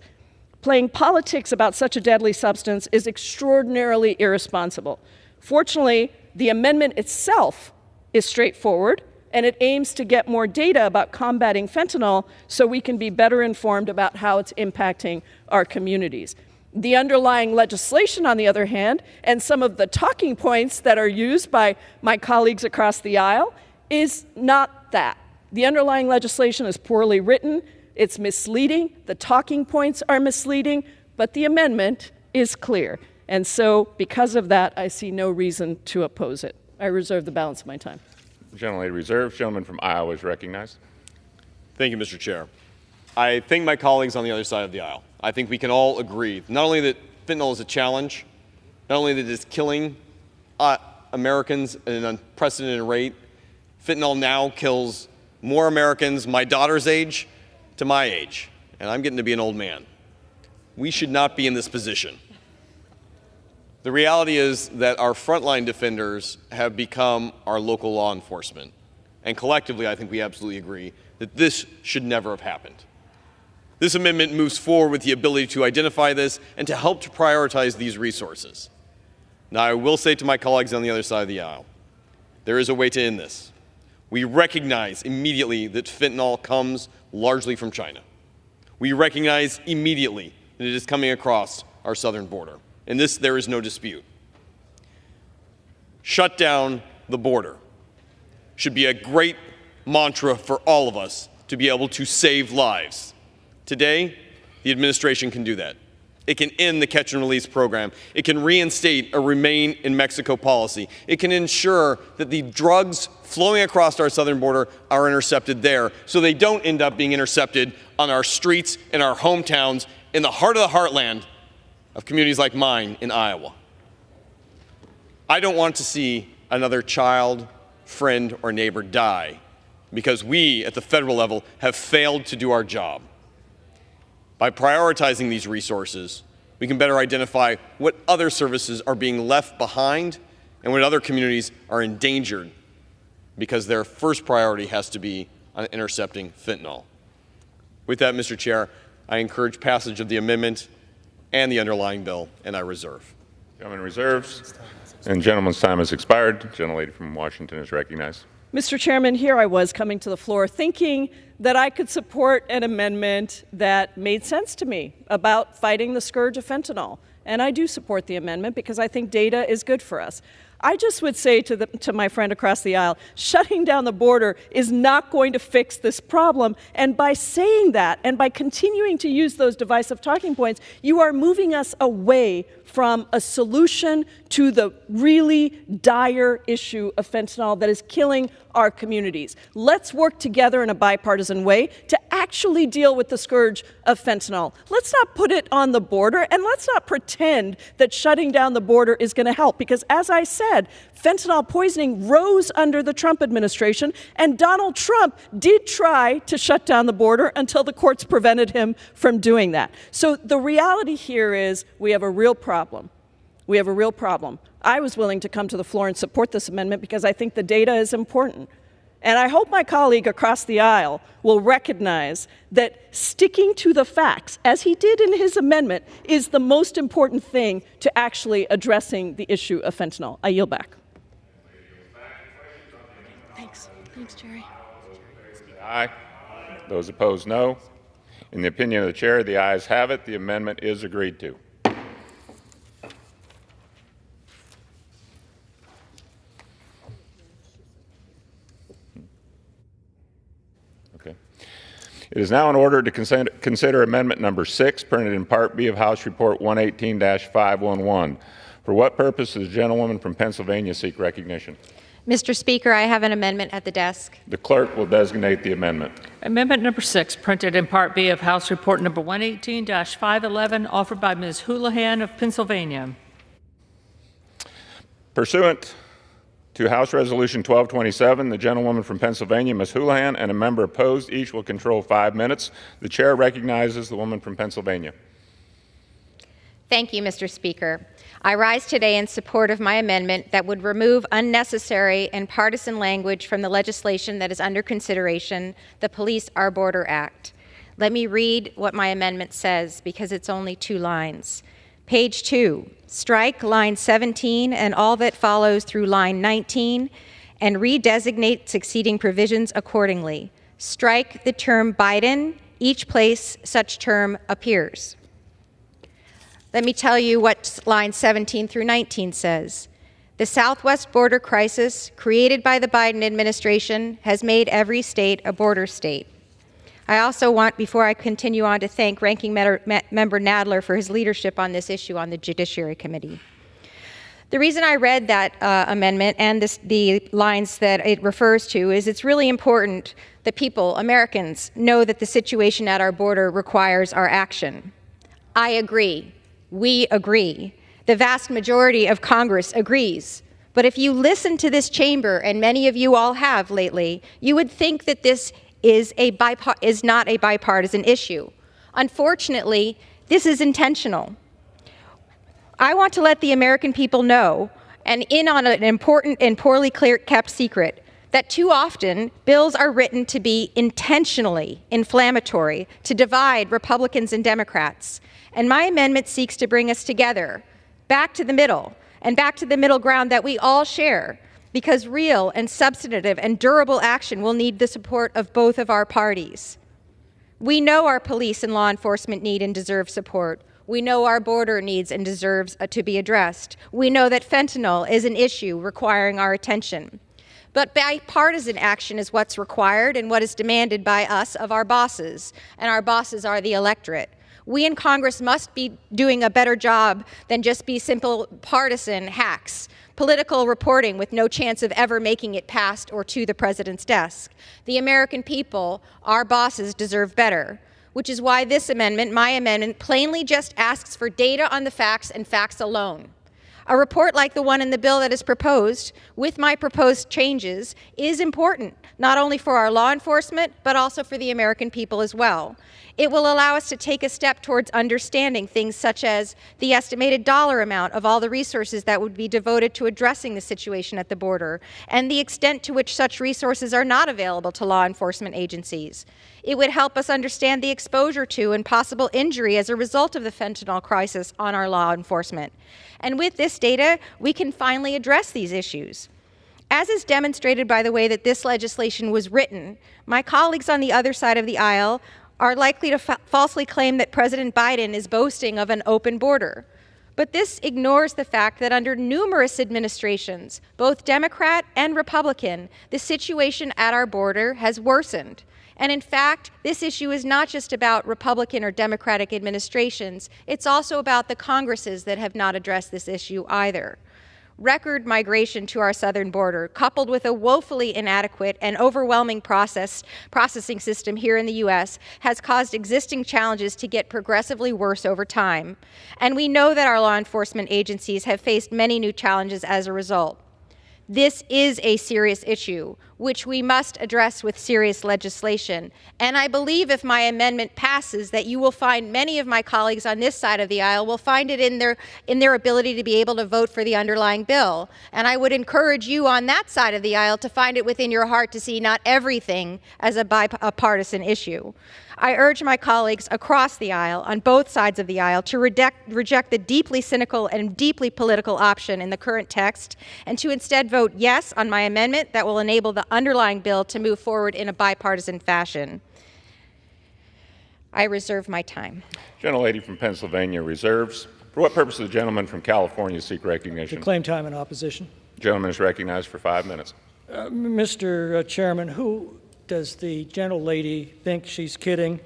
Playing politics about such a deadly substance is extraordinarily irresponsible. Fortunately, the amendment itself is straightforward, and it aims to get more data about combating fentanyl so we can be better informed about how it's impacting our communities. The underlying legislation, on the other hand, and some of the talking points that are used by my colleagues across the aisle, is not that. The underlying legislation is poorly written, it's misleading, the talking points are misleading, but the amendment is clear. And so, because of that, I see no reason to oppose it. I reserve the balance of my time. Gentlelady reserved. Gentleman from Iowa is recognized. Thank you, Mr. Chair. I thank my colleagues on the other side of the aisle. I think we can all agree not only that fentanyl is a challenge, not only that it is killing Americans at an unprecedented rate. Fentanyl now kills more Americans my daughter's age to my age, and I'm getting to be an old man. We should not be in this position. The reality is that our frontline defenders have become our local law enforcement. And collectively, I think we absolutely agree that this should never have happened. This amendment moves forward with the ability to identify this and to help to prioritize these resources. Now, I will say to my colleagues on the other side of the aisle, there is a way to end this. We recognize immediately that fentanyl comes largely from China. We recognize immediately that it is coming across our southern border. In this, there is no dispute. Shut down the border should be a great mantra for all of us to be able to save lives. Today, the administration can do that. It can end the catch and release program. It can reinstate a remain in Mexico policy. It can ensure that the drugs flowing across our southern border are intercepted there so they don't end up being intercepted on our streets, in our hometowns, in the heart of the heartland of communities like mine in Iowa. I don't want to see another child, friend, or neighbor die because we at the federal level have failed to do our job. By prioritizing these resources, we can better identify what other services are being left behind and what other communities are endangered because their first priority has to be on intercepting fentanyl. With that, Mr. Chair, I encourage passage of the amendment and the underlying bill, and I reserve. Gentleman reserves. And gentleman's time has expired. The gentlelady from Washington is recognized. Mr. Chairman, here I was coming to the floor thinking that I could support an amendment that made sense to me about fighting the scourge of fentanyl. And I do support the amendment because I think data is good for us. I just would say to my friend across the aisle, shutting down the border is not going to fix this problem. And by saying that and by continuing to use those divisive talking points, you are moving us away from a solution to the really dire issue of fentanyl that is killing our communities. Let's work together in a bipartisan way to actually deal with the scourge of fentanyl. Let's not put it on the border, and let's not pretend that shutting down the border is going to help, because as I said, fentanyl poisoning rose under the Trump administration, and Donald Trump did try to shut down the border until the courts prevented him from doing that. So the reality here is we have a real problem. We have a real problem. I was willing to come to the floor and support this amendment because I think the data is important. And I hope my colleague across the aisle will recognize that sticking to the facts, as he did in his amendment, is the most important thing to actually addressing the issue of fentanyl. I yield back. Thanks. Thanks, Jerry. Aye. Those opposed, no. In the opinion of the chair, the ayes have it. The amendment is agreed to. It is now in order to consider Amendment Number 6, printed in Part B of House Report 118-511. For what purpose does the gentlewoman from Pennsylvania seek recognition? Mr. Speaker, I have an amendment at the desk. The clerk will designate the amendment. Amendment number 6, printed in Part B of House Report number 118-511, offered by Ms. Houlihan of Pennsylvania. Pursuant to House Resolution 1227, the gentlewoman from Pennsylvania, Ms. Houlihan, and a member opposed, each will control 5 minutes. The chair recognizes the woman from Pennsylvania. Thank you, Mr. Speaker. I rise today in support of my amendment that would remove unnecessary and partisan language from the legislation that is under consideration, the Police Our Border Act. Let me read what my amendment says, because it's only 2 lines. Page 2, strike line 17 and all that follows through line 19, and redesignate succeeding provisions accordingly. Strike the term Biden each place such term appears. Let me tell you what line 17 through 19 says. The Southwest border crisis created by the Biden administration has made every state a border state. I also want, before I continue on, to thank Ranking Member Nadler for his leadership on this issue on the Judiciary Committee. The reason I read that amendment and the lines that it refers to is it's really important that people, Americans, know that the situation at our border requires our action. I agree. We agree. The vast majority of Congress agrees. But if you listen to this chamber, and many of you all have lately, you would think that this is not a bipartisan issue. Unfortunately, this is intentional. I want to let the American people know, and in on an important and poorly kept secret, that too often bills are written to be intentionally inflammatory, to divide Republicans and Democrats. And my amendment seeks to bring us together, back to the middle, and back to the middle ground that we all share, because real and substantive and durable action will need the support of both of our parties. We know our police and law enforcement need and deserve support. We know our border needs and deserves to be addressed. We know that fentanyl is an issue requiring our attention. But bipartisan action is what's required and what is demanded by us of our bosses, and our bosses are the electorate. We in Congress must be doing a better job than just be simple partisan hacks, political reporting with no chance of ever making it past or to the president's desk. The American people, our bosses, deserve better, which is why this amendment, my amendment, plainly just asks for data on the facts and facts alone. A report like the one in the bill that is proposed, with my proposed changes, is important, not only for our law enforcement, but also for the American people as well. It will allow us to take a step towards understanding things such as the estimated dollar amount of all the resources that would be devoted to addressing the situation at the border, and the extent to which such resources are not available to law enforcement agencies. It would help us understand the exposure to and possible injury as a result of the fentanyl crisis on our law enforcement. And with this data, we can finally address these issues. As is demonstrated by the way that this legislation was written, my colleagues on the other side of the aisle are likely to falsely claim that President Biden is boasting of an open border. But this ignores the fact that under numerous administrations, both Democrat and Republican, the situation at our border has worsened. And in fact, this issue is not just about Republican or Democratic administrations, it's also about the Congresses that have not addressed this issue either. Record migration to our southern border, coupled with a woefully inadequate and overwhelming processing system here in the U.S., has caused existing challenges to get progressively worse over time. And we know that our law enforcement agencies have faced many new challenges as a result. This is a serious issue, which we must address with serious legislation. And I believe if my amendment passes, that you will find many of my colleagues on this side of the aisle will find it in their ability to be able to vote for the underlying bill. And I would encourage you on that side of the aisle to find it within your heart to see not everything as a bipartisan issue. I urge my colleagues across the aisle, on both sides of the aisle, to reject the deeply cynical and deeply political option in the current text, and to instead vote yes on my amendment that will enable the underlying bill to move forward in a bipartisan fashion. I reserve my time. Gentlelady from Pennsylvania reserves. For what purpose does the gentleman from California seek recognition? To claim time in opposition. The gentleman is recognized for 5 minutes. Mr. Chairman, who does the gentlelady think she's kidding?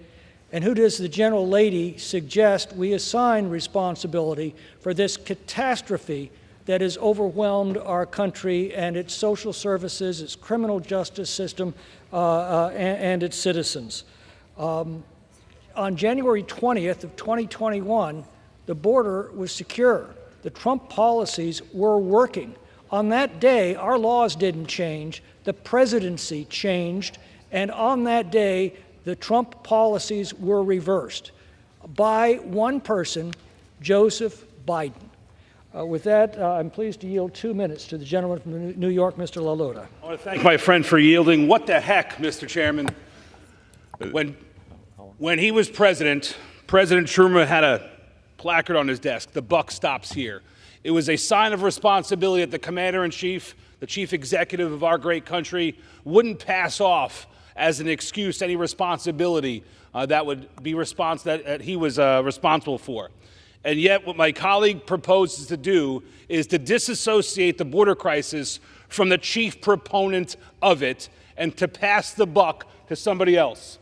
And who does the gentlelady suggest we assign responsibility for this catastrophe that has overwhelmed our country and its social services, its criminal justice system, and its citizens? On January 20th of 2021, the border was secure. The Trump policies were working. On that day, our laws didn't change. The presidency changed. And on that day, the Trump policies were reversed by one person, Joseph Biden. With that, I'm pleased to yield 2 minutes to the gentleman from New York, Mr. LaLota. I want to thank my friend for yielding. What the heck, Mr. Chairman? When he was president, President Truman had a placard on his desk, "The buck stops here." It was a sign of responsibility that the commander-in-chief, the chief executive of our great country, wouldn't pass off as an excuse any responsibility that he was responsible for. And yet what my colleague proposes to do is to disassociate the border crisis from the chief proponent of it and to pass the buck to somebody else.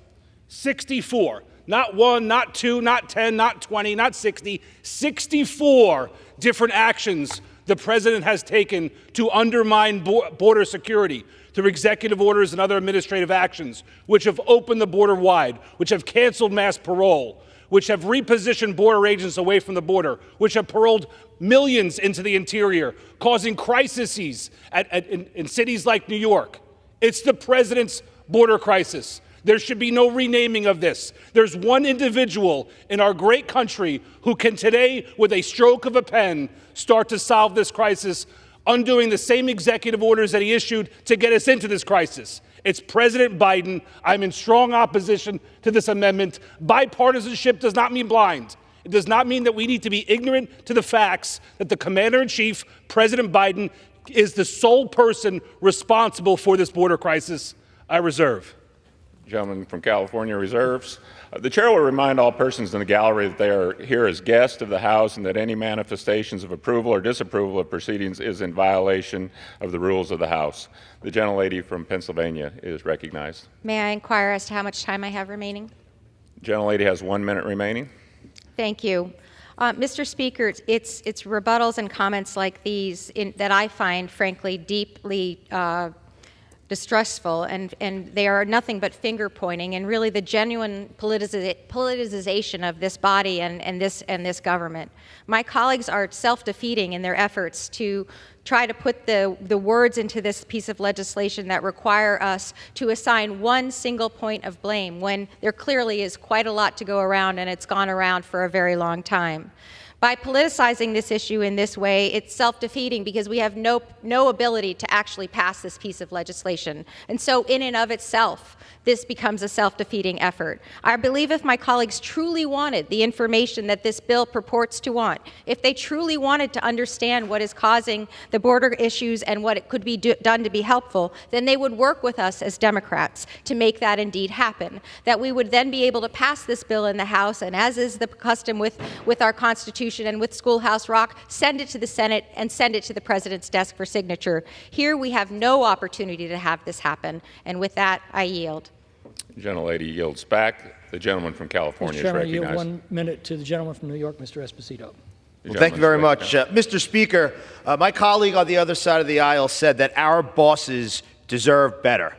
64, not 1, not 2, not 10, not 20, not 60, 64 different actions the president has taken to undermine border security through executive orders and other administrative actions, which have opened the border wide, which have canceled mass parole, which have repositioned border agents away from the border, which have paroled millions into the interior, causing crises in cities like New York. It's the president's border crisis. There should be no renaming of this. There's one individual in our great country who can today, with a stroke of a pen, start to solve this crisis, undoing the same executive orders that he issued to get us into this crisis. It's President Biden. I'm in strong opposition to this amendment. Bipartisanship does not mean blind. It does not mean that we need to be ignorant to the facts that the commander-in-chief, President Biden, is the sole person responsible for this border crisis. I reserve. Gentleman from California reserves. The chair will remind all persons in the gallery that they are here as guests of the House and that any manifestations of approval or disapproval of proceedings is in violation of the rules of the House. The gentlelady from Pennsylvania is recognized. May I inquire as to how much time I have remaining? The gentlelady has 1 minute remaining. Thank you. Mr. Speaker, it's rebuttals and comments like these that I find, frankly, deeply distrustful, and they are nothing but finger pointing and really the genuine politicization of this body and this government. My colleagues are self-defeating in their efforts to try to put the words into this piece of legislation that require us to assign one single point of blame when there clearly is quite a lot to go around, and it's gone around for a very long time. By politicizing this issue in this way, it's self-defeating because we have no ability to actually pass this piece of legislation. And so in and of itself, this becomes a self-defeating effort. I believe if my colleagues truly wanted the information that this bill purports to want, if they truly wanted to understand what is causing the border issues and what it could be done to be helpful, then they would work with us as Democrats to make that indeed happen. That we would then be able to pass this bill in the House, and as is the custom with our Constitution and with Schoolhouse Rock, send it to the Senate and send it to the President's desk for signature. Here we have no opportunity to have this happen, and with that, I yield. The gentlelady yields back. The gentleman from California Mr. Chairman, is recognized. I yield 1 minute to the gentleman from New York, Mr. Esposito. Well, thank you very much. Mr. Speaker, my colleague on the other side of the aisle said that our bosses deserve better.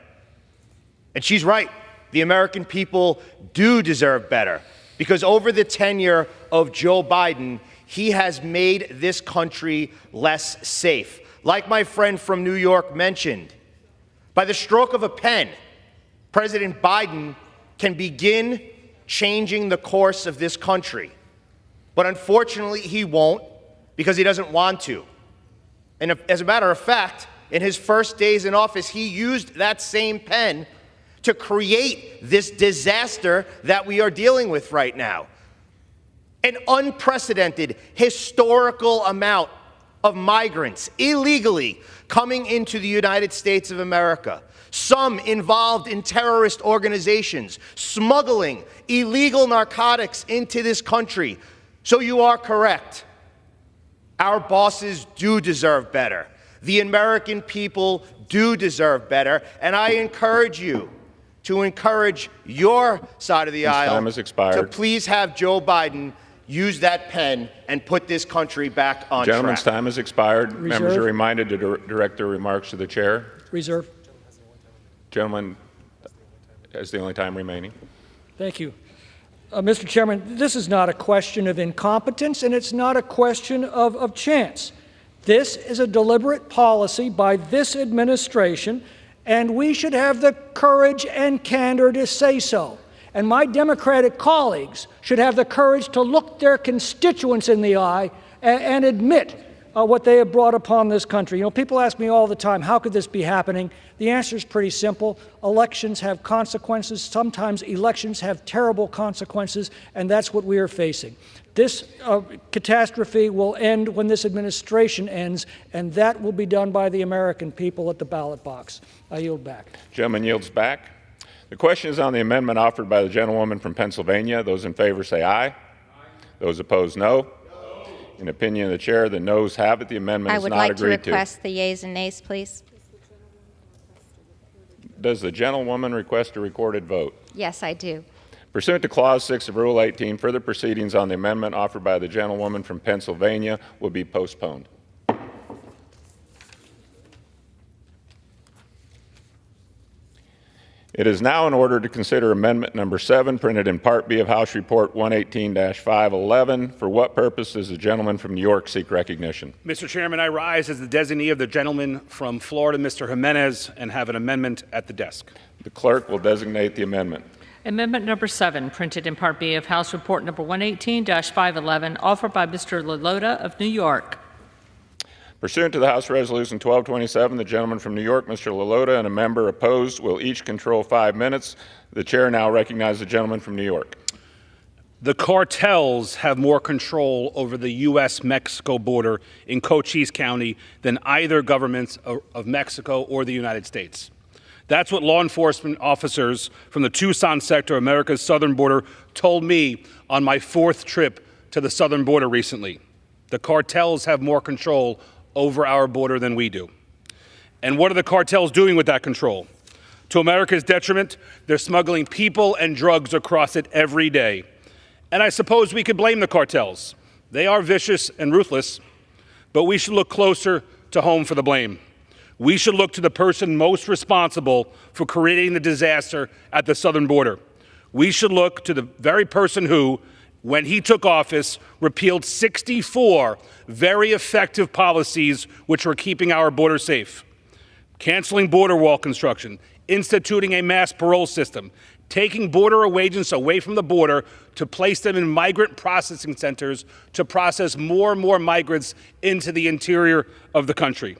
And she's right. The American people do deserve better, because over the tenure of Joe Biden, he has made this country less safe. Like my friend from New York mentioned, by the stroke of a pen, President Biden can begin changing the course of this country. But unfortunately, he won't, because he doesn't want to. And as a matter of fact, in his first days in office, he used that same pen to create this disaster that we are dealing with right now. An unprecedented, historical amount of migrants illegally coming into the United States of America. Some involved in terrorist organizations, smuggling illegal narcotics into this country. So you are correct. Our bosses do deserve better. The American people do deserve better. And I encourage you to encourage your side of the aisle time has expired. to please have Joe Biden use that pen and put this country back on Gentleman's track. time has expired. Reserve. Members are reminded to direct their remarks to the chair. Reserve. Gentleman has the only time remaining. Thank you. Mr. Chairman, this is not a question of incompetence, and it's not a question of chance. This is a deliberate policy by this administration, and we should have the courage and candor to say so. And my Democratic colleagues should have the courage to look their constituents in the eye and admit what they have brought upon this country. You know, people ask me all the time, how could this be happening? The answer is pretty simple. Elections have consequences. Sometimes elections have terrible consequences, and that's what we are facing. This catastrophe will end when this administration ends, and that will be done by the American people at the ballot box. I yield back. Gentleman yields back. The question is on the amendment offered by the gentlewoman from Pennsylvania. Those in favor say aye. Aye. Those opposed, no. In opinion of the chair, the noes have it. The amendment is not agreed to. I would like to request the yeas and nays, please. Does the gentlewoman request a recorded vote? Yes, I do. Pursuant to Clause 6 of Rule 18, further proceedings on the amendment offered by the gentlewoman from Pennsylvania will be postponed. It is now in order to consider Amendment Number 7, printed in Part B of House Report 118-511. For what purpose does the gentleman from New York seek recognition? Mr. Chairman, I rise as the designee of the gentleman from Florida, Mr. Jimenez, and have an amendment at the desk. The clerk will designate the amendment. Amendment number 7, printed in Part B of House Report number 118-511, offered by Mr. Lalota of New York. Pursuant to the House Resolution 1227, the gentleman from New York, Mr. Lalota, and a member opposed will each control 5 minutes. The chair now recognizes the gentleman from New York. The cartels have more control over the U.S.-Mexico border in Cochise County than either governments of Mexico or the United States. That's what law enforcement officers from the Tucson sector of America's southern border told me on my 4th trip to the southern border recently. The cartels have more control over our border than we do. And what are the cartels doing with that control? To America's detriment, they're smuggling people and drugs across it every day. And I suppose we could blame the cartels. They are vicious and ruthless, but we should look closer to home for the blame. We should look to the person most responsible for creating the disaster at the southern border. We should look to the very person who, when he took office, repealed 64 very effective policies which were keeping our border safe. Canceling border wall construction, instituting a mass parole system, taking border agents away from the border to place them in migrant processing centers to process more and more migrants into the interior of the country.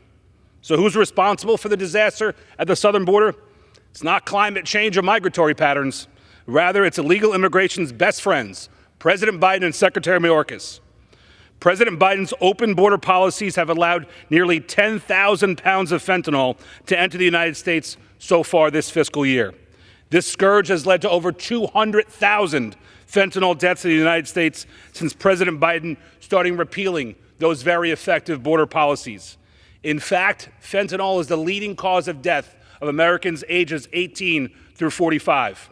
So who's responsible for the disaster at the southern border? It's not climate change or migratory patterns. Rather, it's illegal immigration's best friends, President Biden and Secretary Mayorkas. President Biden's open border policies have allowed nearly 10,000 pounds of fentanyl to enter the United States so far this fiscal year. This scourge has led to over 200,000 fentanyl deaths in the United States since President Biden started repealing those very effective border policies. In fact, fentanyl is the leading cause of death of Americans ages 18 through 45.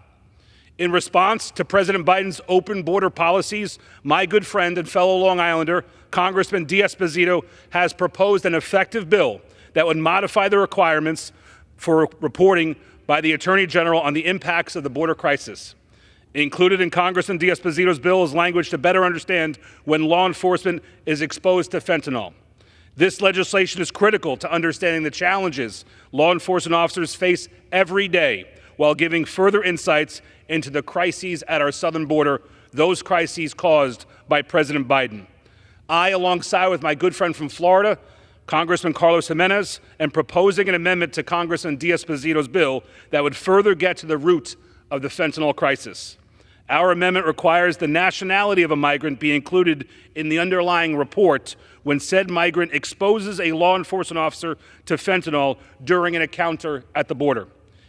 In response to President Biden's open border policies, my good friend and fellow Long Islander, Congressman D'Esposito, has proposed an effective bill that would modify the requirements for reporting by the Attorney General on the impacts of the border crisis. Included in Congressman D'Esposito's bill is language to better understand when law enforcement is exposed to fentanyl. This legislation is critical to understanding the challenges law enforcement officers face every day while giving further insights into the crises at our southern border, those crises caused by President Biden. I, alongside with my good friend from Florida, Congressman Carlos Jimenez, am proposing an amendment to Congressman D'Esposito's bill that would further get to the root of the fentanyl crisis. Our amendment requires the nationality of a migrant be included in the underlying report when said migrant exposes a law enforcement officer to fentanyl during an encounter at the border.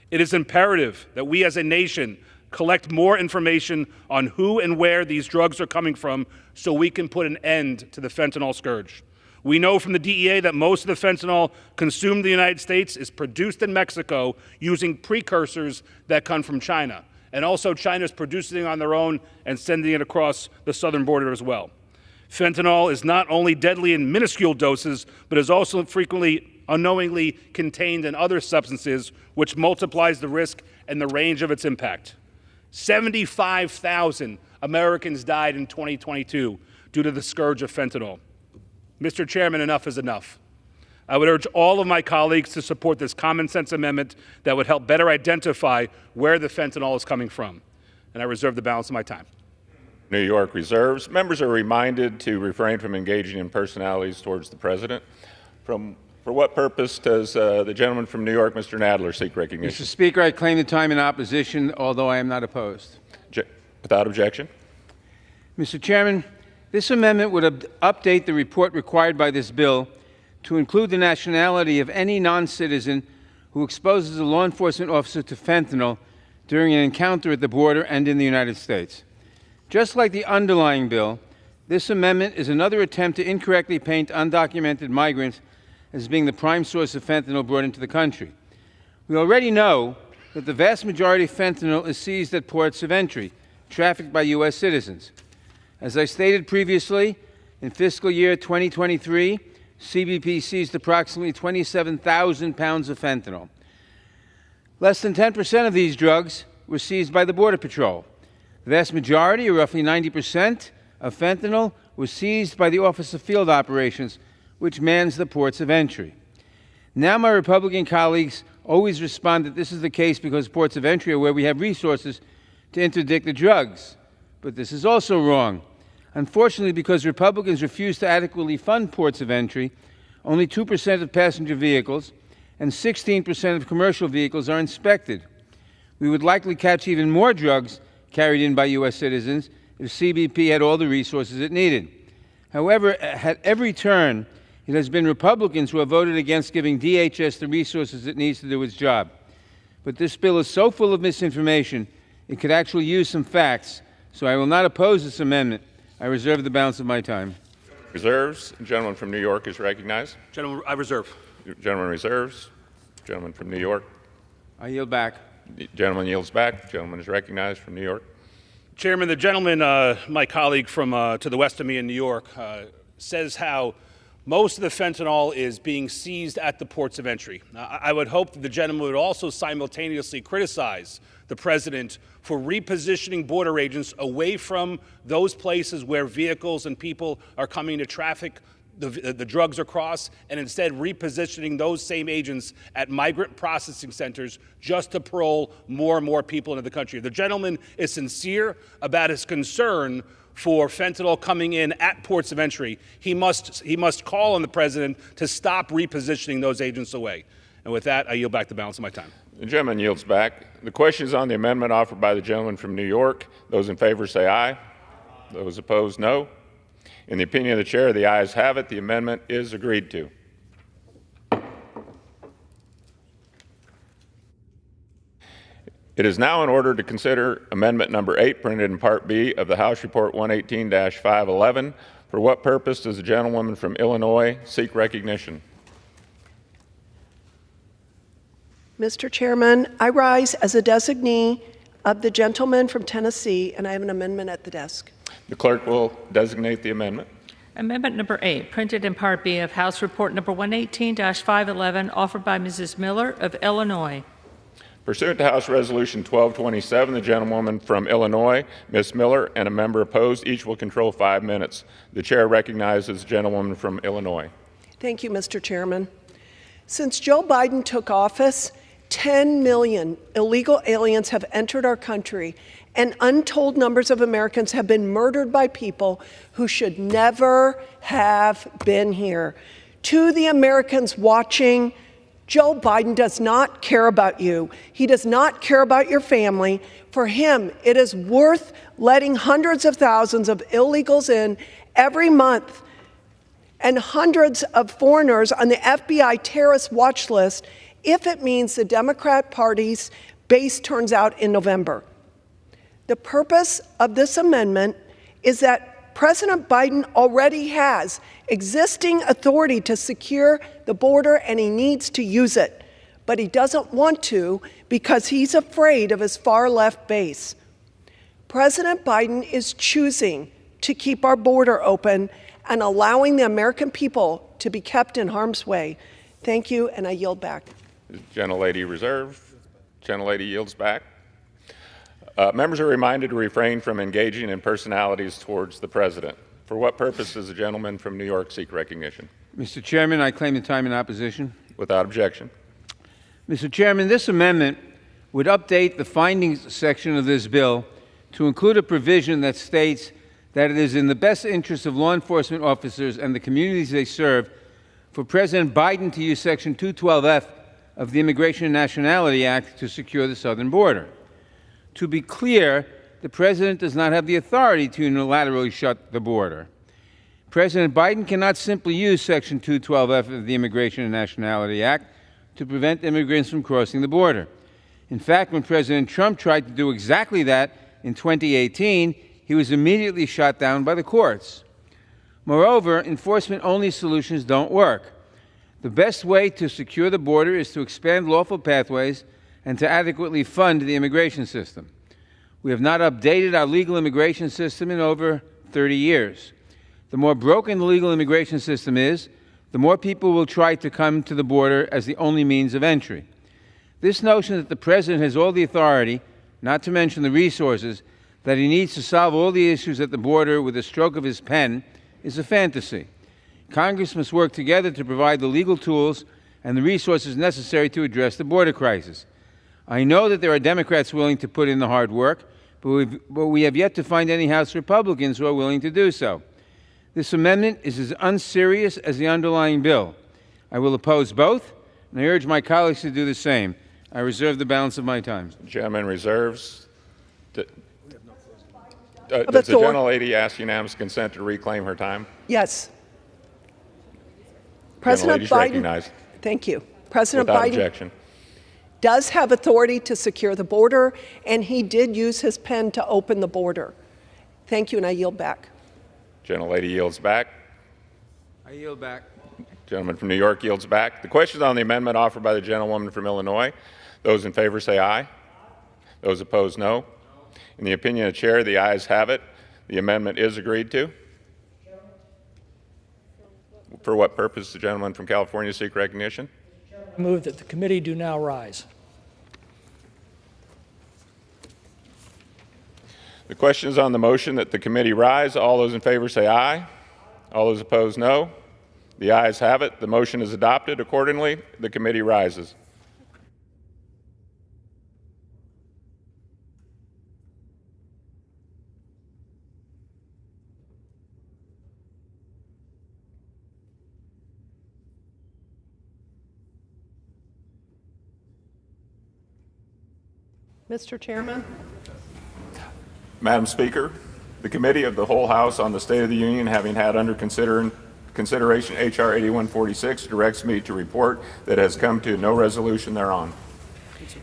It is imperative that we as a nation collect more information on who and where these drugs are coming from so we can put an end to the fentanyl scourge. We know from the DEA that most of the fentanyl consumed in the United States is produced in Mexico using precursors that come from China. And also China is producing it on their own and sending it across the southern border as well. Fentanyl is not only deadly in minuscule doses, but is also frequently unknowingly contained in other substances, which multiplies the risk and the range of its impact. 75,000 Americans died in 2022 due to the scourge of fentanyl. Mr. Chairman, enough is enough. I would urge all of my colleagues to support this common sense amendment that would help better identify where the fentanyl is coming from. And I reserve the balance of my time. New York reserves. Members are reminded to refrain from engaging in personalities towards the president. For what purpose does the gentleman from New York, Mr. Nadler, seek recognition? Mr. Speaker, I claim the time in opposition, although I am not opposed. Without objection. Mr. Chairman, this amendment would update the report required by this bill to include the nationality of any non-citizen who exposes a law enforcement officer to fentanyl during an encounter at the border and in the United States. Just like the underlying bill, this amendment is another attempt to incorrectly paint undocumented migrants as being the prime source of fentanyl brought into the country. We already know that the vast majority of fentanyl is seized at ports of entry, trafficked by U.S. citizens. As I stated previously, in fiscal year 2023, CBP seized approximately 27,000 pounds of fentanyl. Less than 10% of these drugs were seized by the Border Patrol. The vast majority, or roughly 90% of fentanyl, was seized by the Office of Field Operations, which mans the ports of entry. Now my Republican colleagues always respond that this is the case because ports of entry are where we have resources to interdict the drugs. But this is also wrong. Unfortunately, because Republicans refuse to adequately fund ports of entry, only 2% of passenger vehicles and 16% of commercial vehicles are inspected. We would likely catch even more drugs carried in by U.S. citizens if CBP had all the resources it needed. However, at every turn, it has been Republicans who have voted against giving DHS the resources it needs to do its job. But this bill is so full of misinformation, it could actually use some facts, so I will not oppose this amendment. I reserve the balance of my time. Reserves. The gentleman from New York is recognized. Gentleman, I reserve. Gentleman reserves. Gentleman from New York. I yield back. The gentleman yields back. The gentleman is recognized from New York. Chairman, the gentleman, my colleague from to the west of me in New York, says how most of the fentanyl is being seized at the ports of entry. I would hope that the gentleman would also simultaneously criticize the president for repositioning border agents away from those places where vehicles and people are coming to traffic the drugs across, and instead repositioning those same agents at migrant processing centers just to parole more and more people into the country. If the gentleman is sincere about his concern for fentanyl coming in at ports of entry, he must call on the president to stop repositioning those agents away. And with that, I yield back the balance of my time. The gentleman yields back. The question is on the amendment offered by the gentleman from New York. Those in favor say aye. Those opposed, no. In the opinion of the chair, the ayes have it. The amendment is agreed to. It is now in order to consider Amendment Number 8, printed in Part B of the House Report 118-511. For what purpose does the gentlewoman from Illinois seek recognition? Mr. Chairman, I rise as a designee of the gentleman from Tennessee, and I have an amendment at the desk. The clerk will designate the amendment. Amendment number 8, printed in Part B of House Report number 118-511, offered by Mrs. Miller of Illinois. Pursuant to House Resolution 1227, the gentlewoman from Illinois, Ms. Miller, and a member opposed, each will control 5 minutes. The chair recognizes the gentlewoman from Illinois. Thank you, Mr. Chairman. Since Joe Biden took office, 10 million illegal aliens have entered our country, and untold numbers of Americans have been murdered by people who should never have been here. To the Americans watching, Joe Biden does not care about you. He does not care about your family. For him, it is worth letting hundreds of thousands of illegals in every month and hundreds of foreigners on the FBI terrorist watch list if it means the Democrat Party's base turns out in November. The purpose of this amendment is that President Biden already has existing authority to secure the border, and he needs to use it. But he doesn't want to because he's afraid of his far-left base. President Biden is choosing to keep our border open and allowing the American people to be kept in harm's way. Thank you, and I yield back. Gentlelady reserved. Gentlelady yields back. Members are reminded to refrain from engaging in personalities towards the president. For what purpose does the gentleman from New York seek recognition? Mr. Chairman, I claim the time in opposition. Without objection. Mr. Chairman, this amendment would update the findings section of this bill to include a provision that states that it is in the best interest of law enforcement officers and the communities they serve for President Biden to use Section 212F of the Immigration and Nationality Act to secure the southern border. To be clear, the President does not have the authority to unilaterally shut the border. President Biden cannot simply use Section 212F of the Immigration and Nationality Act to prevent immigrants from crossing the border. In fact, when President Trump tried to do exactly that in 2018, he was immediately shot down by the courts. Moreover, enforcement-only solutions don't work. The best way to secure the border is to expand lawful pathways and to adequately fund the immigration system. We have not updated our legal immigration system in over 30 years. The more broken the legal immigration system is, the more people will try to come to the border as the only means of entry. This notion that the President has all the authority, not to mention the resources, that he needs to solve all the issues at the border with a stroke of his pen is a fantasy. Congress must work together to provide the legal tools and the resources necessary to address the border crisis. I know that there are Democrats willing to put in the hard work, but we have yet to find any House Republicans who are willing to do so. This amendment is as unserious as the underlying bill. I will oppose both, and I urge my colleagues to do the same. I reserve the balance of my time. The gentleman reserves. Does the gentlelady ask unanimous consent to reclaim her time? Yes. President Biden, recognized. Thank you. President Without Biden objection. does have authority to secure the border, and he did use his pen to open the border. Thank you, and I yield back. Gentlelady yields back. I yield back. Gentleman from New York yields back. The question is on the amendment offered by the gentlewoman from Illinois. Those in favor say aye. Those opposed, no. In the opinion of the chair, the ayes have it. The amendment is agreed to. For what purpose the gentleman from California seek recognition? I move that the committee do now rise. The question is on the motion that the committee rise. All those in favor say aye. All those opposed, no. The ayes have it. The motion is adopted. Accordingly, the committee rises. Mr. Chairman. Madam Speaker, the Committee of the Whole House on the State of the Union, having had under consideration H.R. 8146, directs me to report that it has come to no resolution thereon.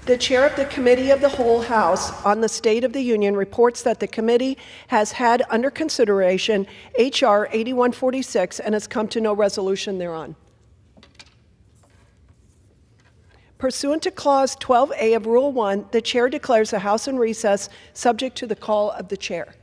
The chair of the Committee of the Whole House on the State of the Union reports that the committee has had under consideration H.R. 8146 and has come to no resolution thereon. Pursuant to Clause 12A of Rule 1, the chair declares the House in recess subject to the call of the chair.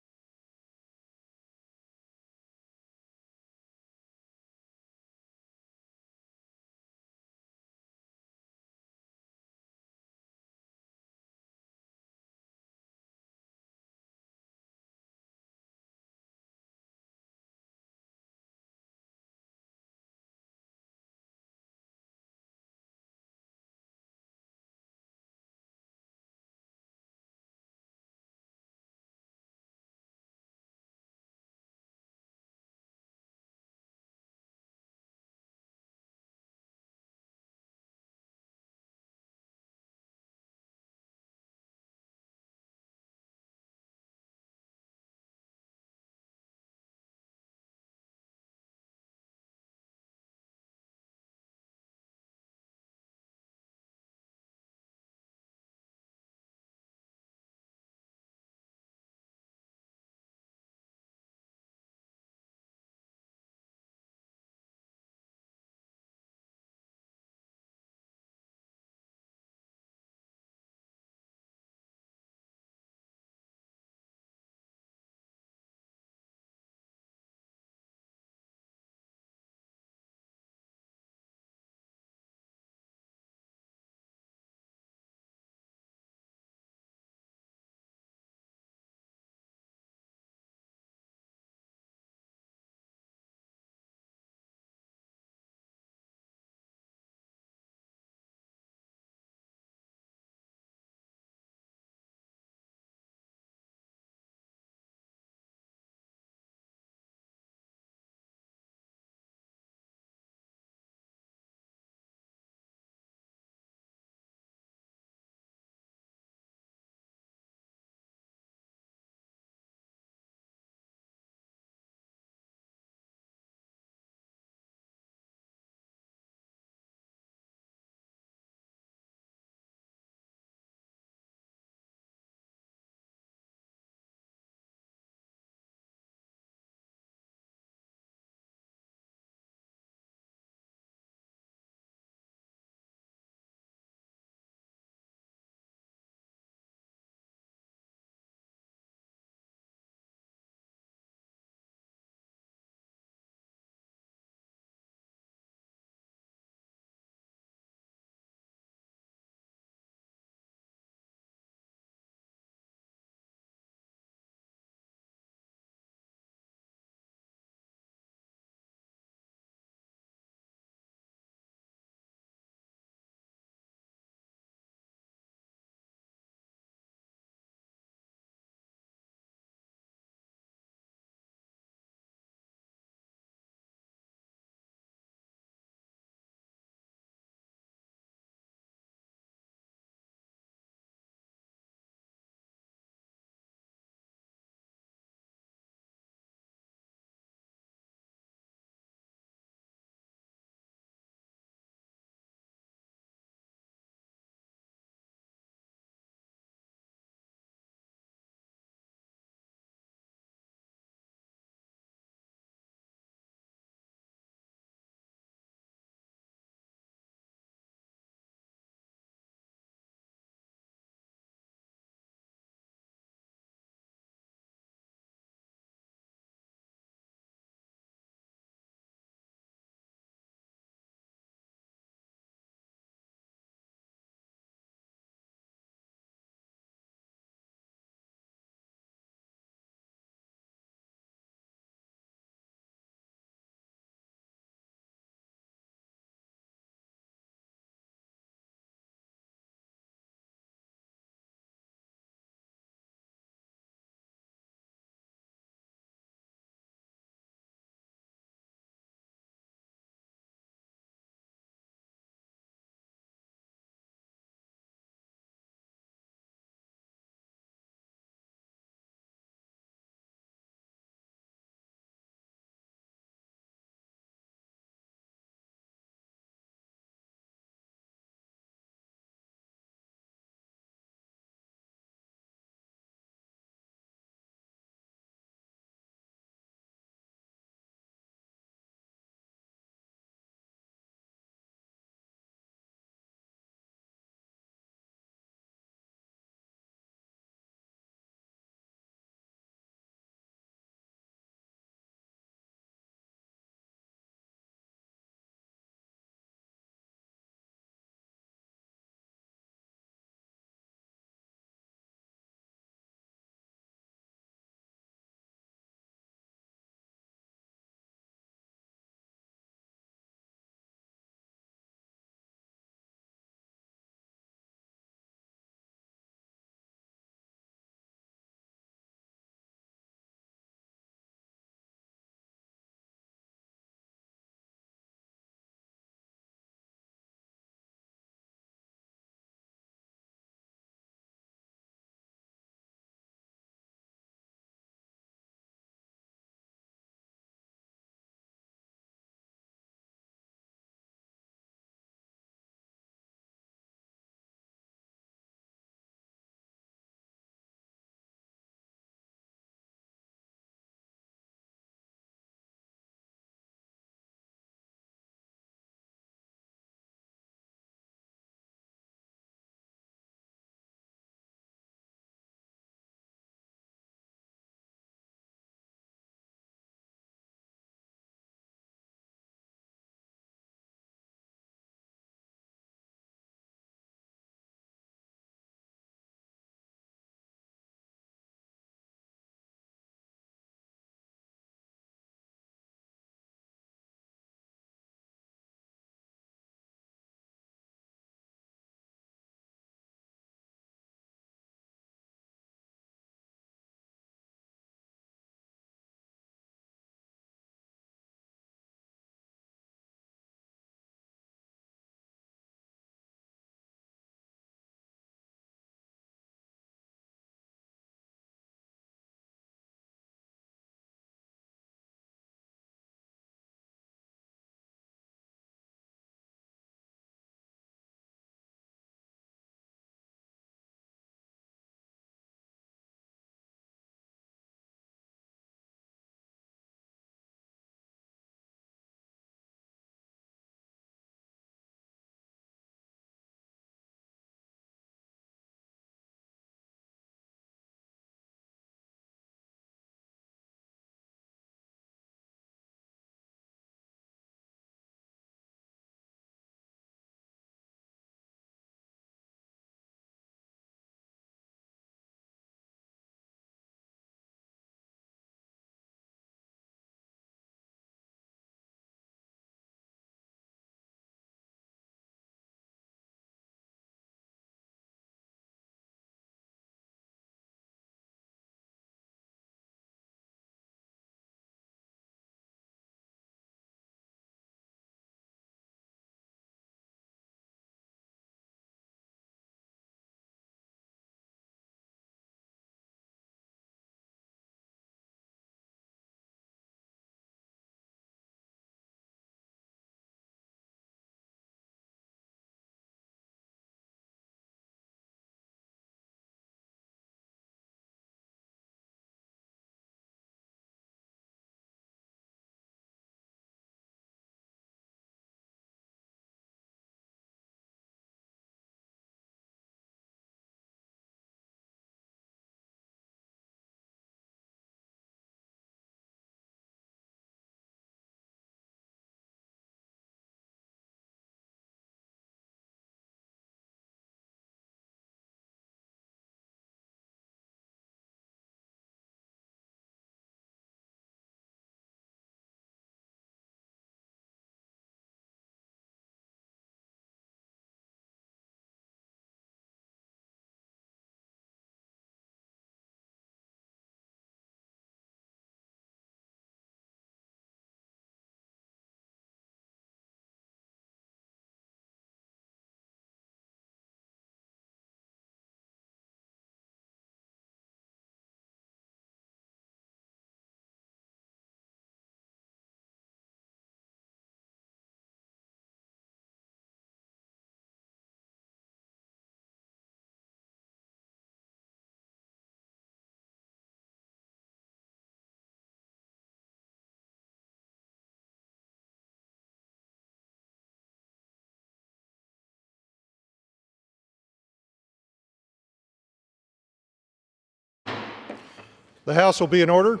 The House will be in order.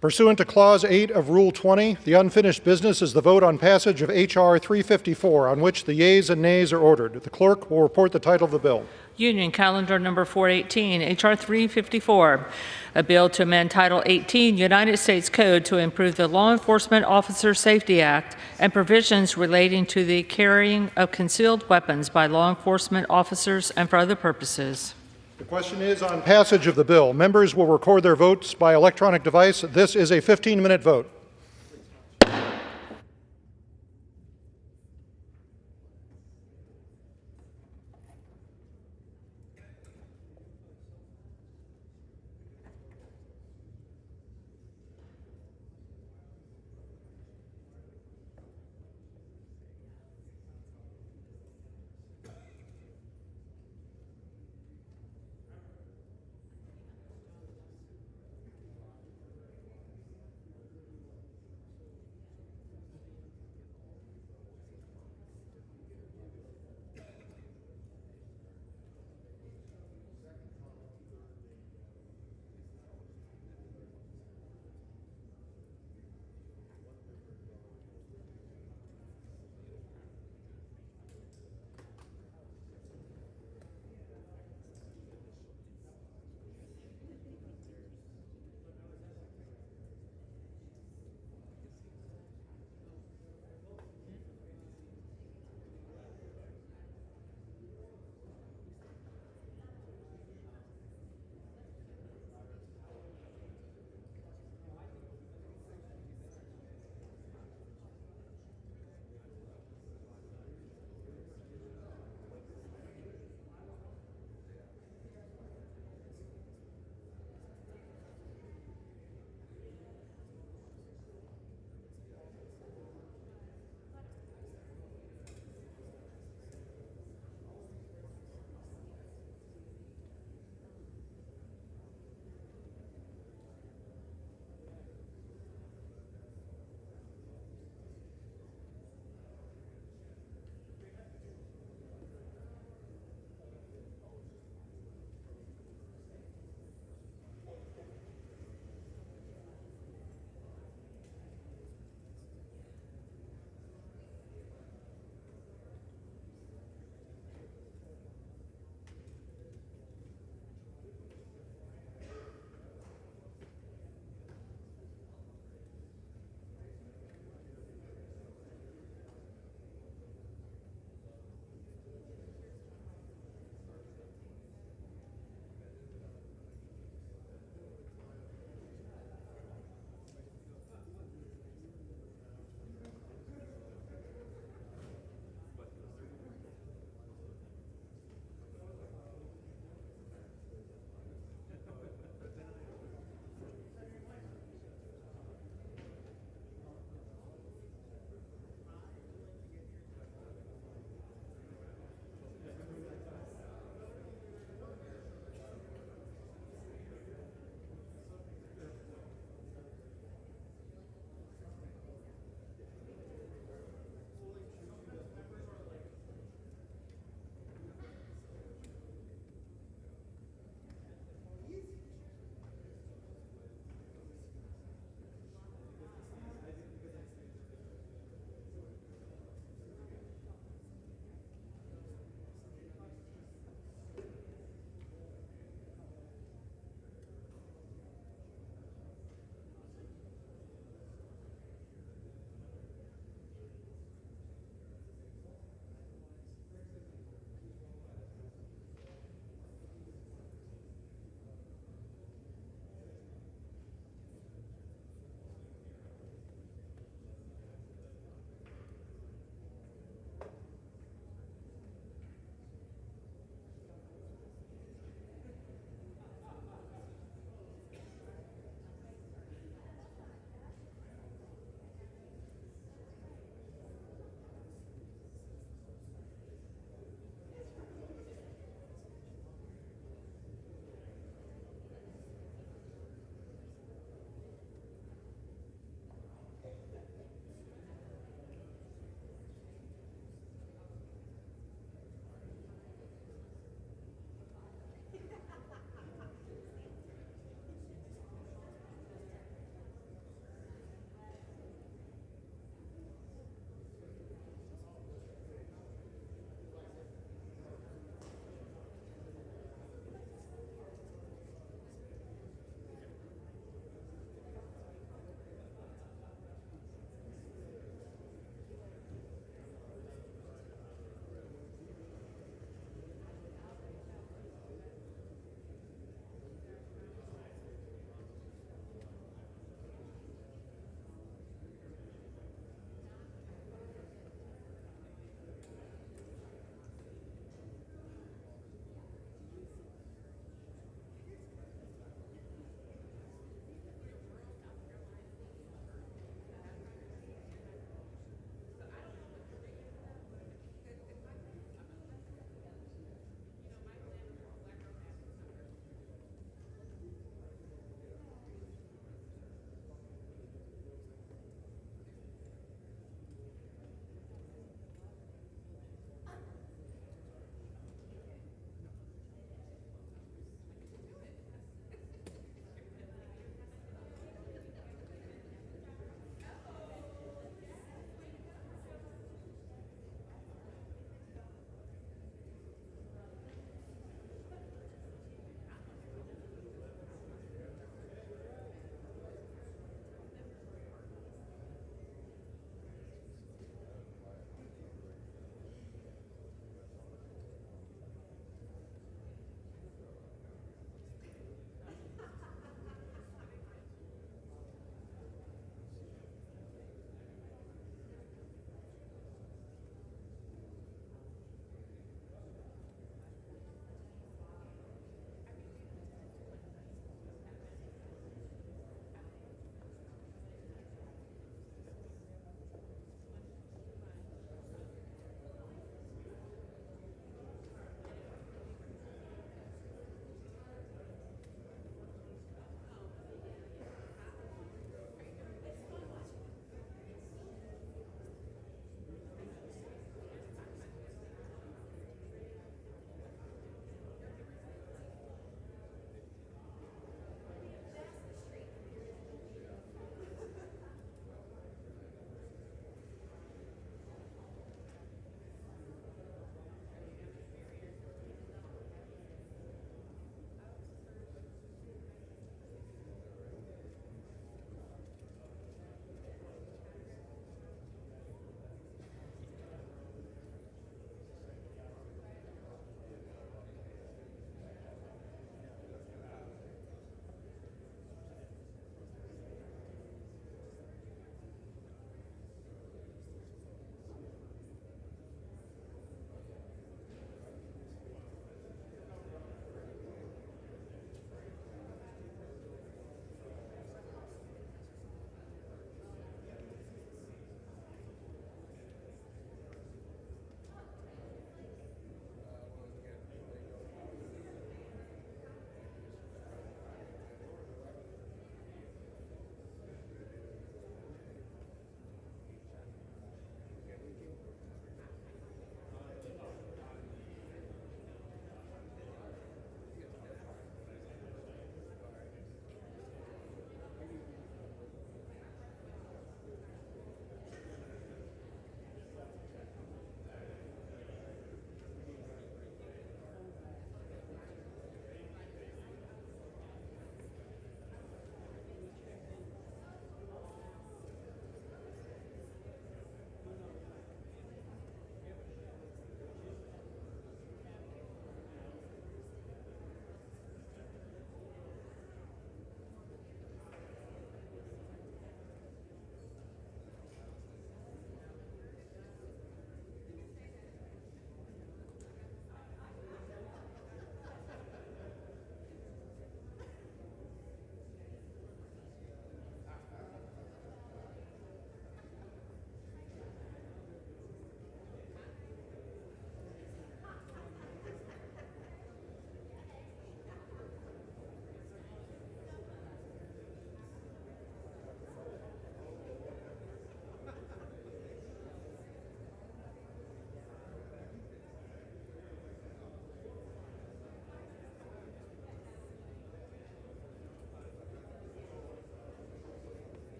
Pursuant to Clause 8 of Rule 20, the unfinished business is the vote on passage of H.R. 354, on which the yeas and nays are ordered. The clerk will report the title of the bill. Union Calendar Number 418, H.R. 354, a bill to amend Title 18 United States Code to improve the Law Enforcement Officer Safety Act and provisions relating to the carrying of concealed weapons by law enforcement officers and for other purposes. The question is on passage of the bill. Members will record their votes by electronic device. This is a 15-minute vote.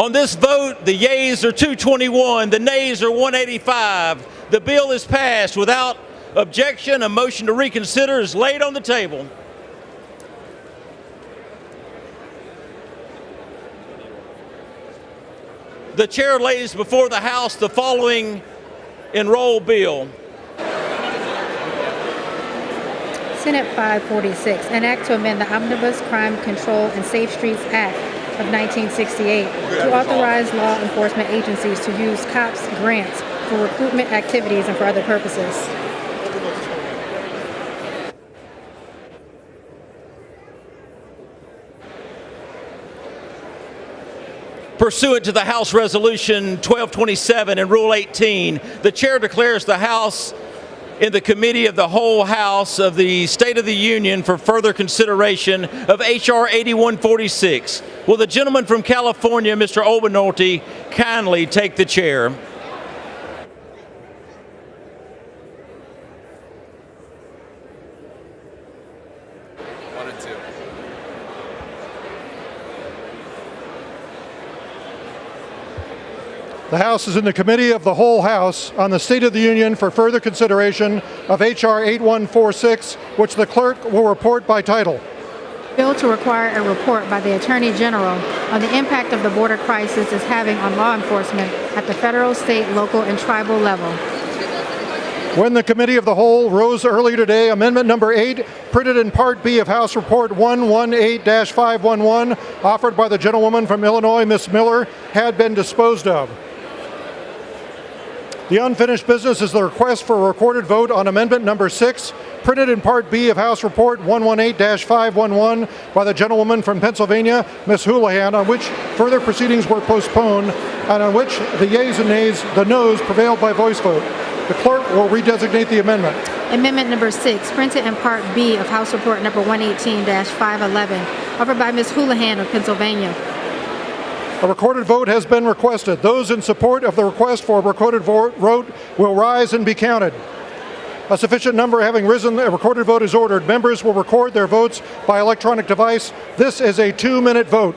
On this vote, the yeas are 221, the nays are 185. The bill is passed without objection. A motion to reconsider is laid on the table. The chair lays before the House the following enrolled bill. Senate 546, an act to amend the Omnibus Crime Control and Safe Streets Act of 1968 to authorize law enforcement agencies to use COPS grants for recruitment activities and for other purposes. Pursuant to the House Resolution 1227 and Rule 18, the chair declares the House in the Committee of the Whole House of the State of the Union for further consideration of H.R. 8146. Will the gentleman from California, Mr. Obernolte, kindly take the chair? The House is in the Committee of the Whole House on the State of the Union for further consideration of H.R. 8146, which the clerk will report by title. Bill to require a report by the Attorney General on the impact of the border crisis is having on law enforcement at the federal, state, local, and tribal level. When the Committee of the Whole rose earlier today, Amendment Number 8, printed in Part B of House Report 118-511, offered by the gentlewoman from Illinois, Ms. Miller, had been disposed of. The unfinished business is the request for a recorded vote on Amendment Number 6, printed in Part B of House Report 118-511 by the gentlewoman from Pennsylvania, Ms. Houlihan, on which further proceedings were postponed and on which the yeas and nays, the noes, prevailed by voice vote. The clerk will redesignate the amendment. Amendment Number 6, printed in Part B of House Report Number 118-511, offered by Ms. Houlihan of Pennsylvania. A recorded vote has been requested. Those in support of the request for a recorded vote will rise and be counted. A sufficient number having risen, a recorded vote is ordered. Members will record their votes by electronic device. This is a 2-minute vote.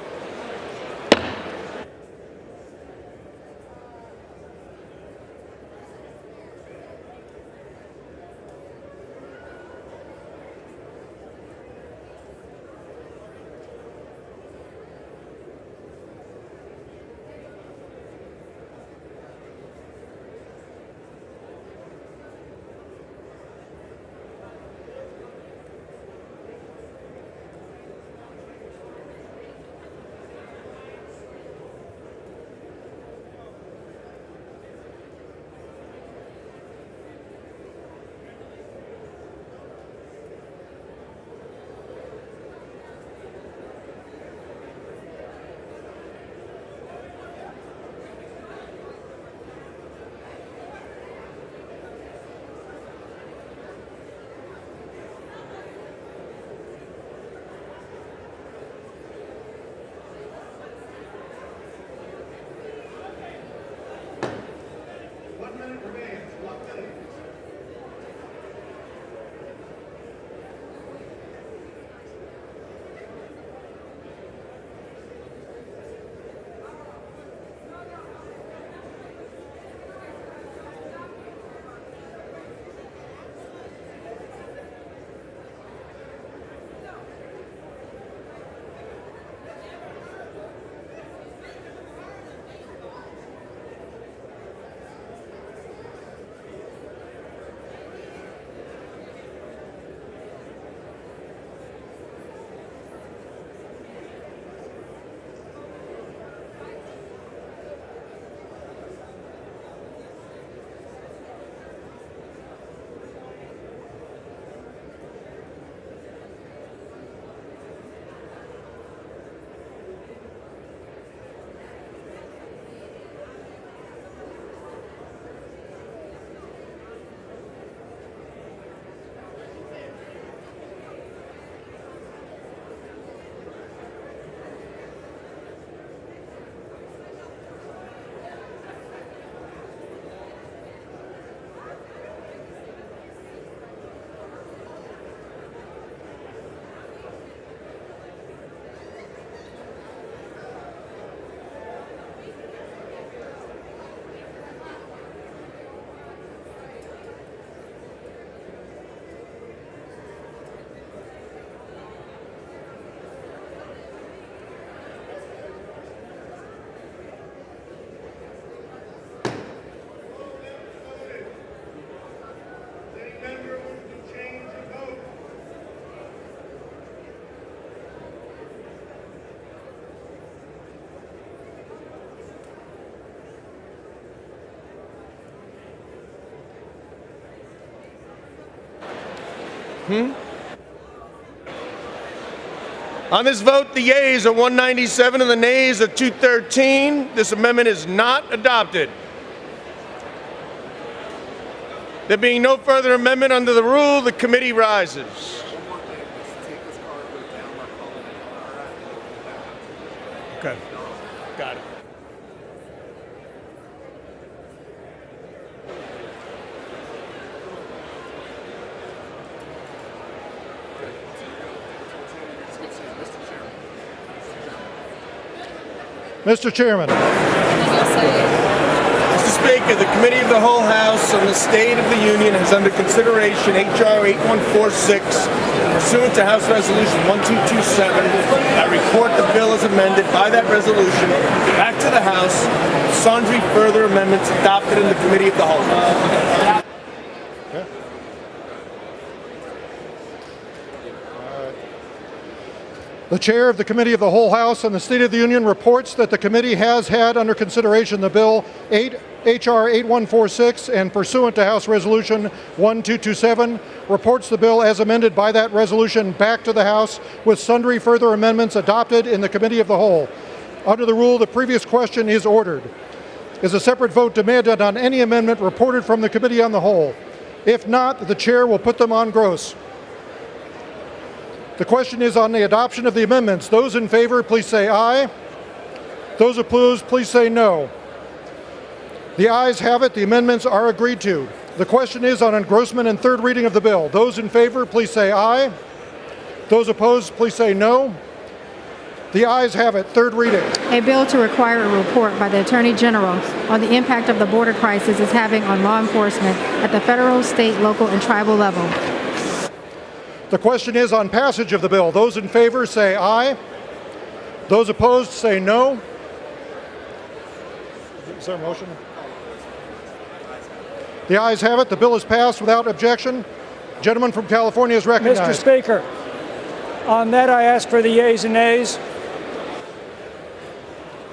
On this vote, the yeas are 197 and the nays are 213. This amendment is not adopted. There being no further amendment under the rule, the committee rises. Okay. Got it. Mr. Chairman. Mr. Speaker, the Committee of the Whole House on the State of the Union has under consideration H.R. 8146, pursuant to House Resolution 1227. I report the bill as amended by that resolution back to the House, with sundry further amendments adopted in the Committee of the Whole. The Chair of the Committee of the Whole House on the State of the Union reports that the committee has had under consideration the bill H.R. 8146 and pursuant to House Resolution 1227, reports the bill as amended by that resolution back to the House with sundry further amendments adopted in the Committee of the Whole. Under the rule, the previous question is ordered. Is a separate vote demanded on any amendment reported from the Committee on the Whole? If not, the Chair will put them on gross. The question is on the adoption of the amendments. Those in favor, please say aye. Those opposed, please say no. The ayes have it. The amendments are agreed to. The question is on engrossment and third reading of the bill. Those in favor, please say aye. Those opposed, please say no. The ayes have it. Third reading. A bill to require a report by the Attorney General on the impact of the border crisis is having on law enforcement at the federal, state, local, and tribal level. The question is on passage of the bill. Those in favor say aye. Those opposed say no. Is there a motion? The ayes have it. The bill is passed without objection. Gentleman from California is recognized. Mr. Speaker, on that I ask for the yeas and nays.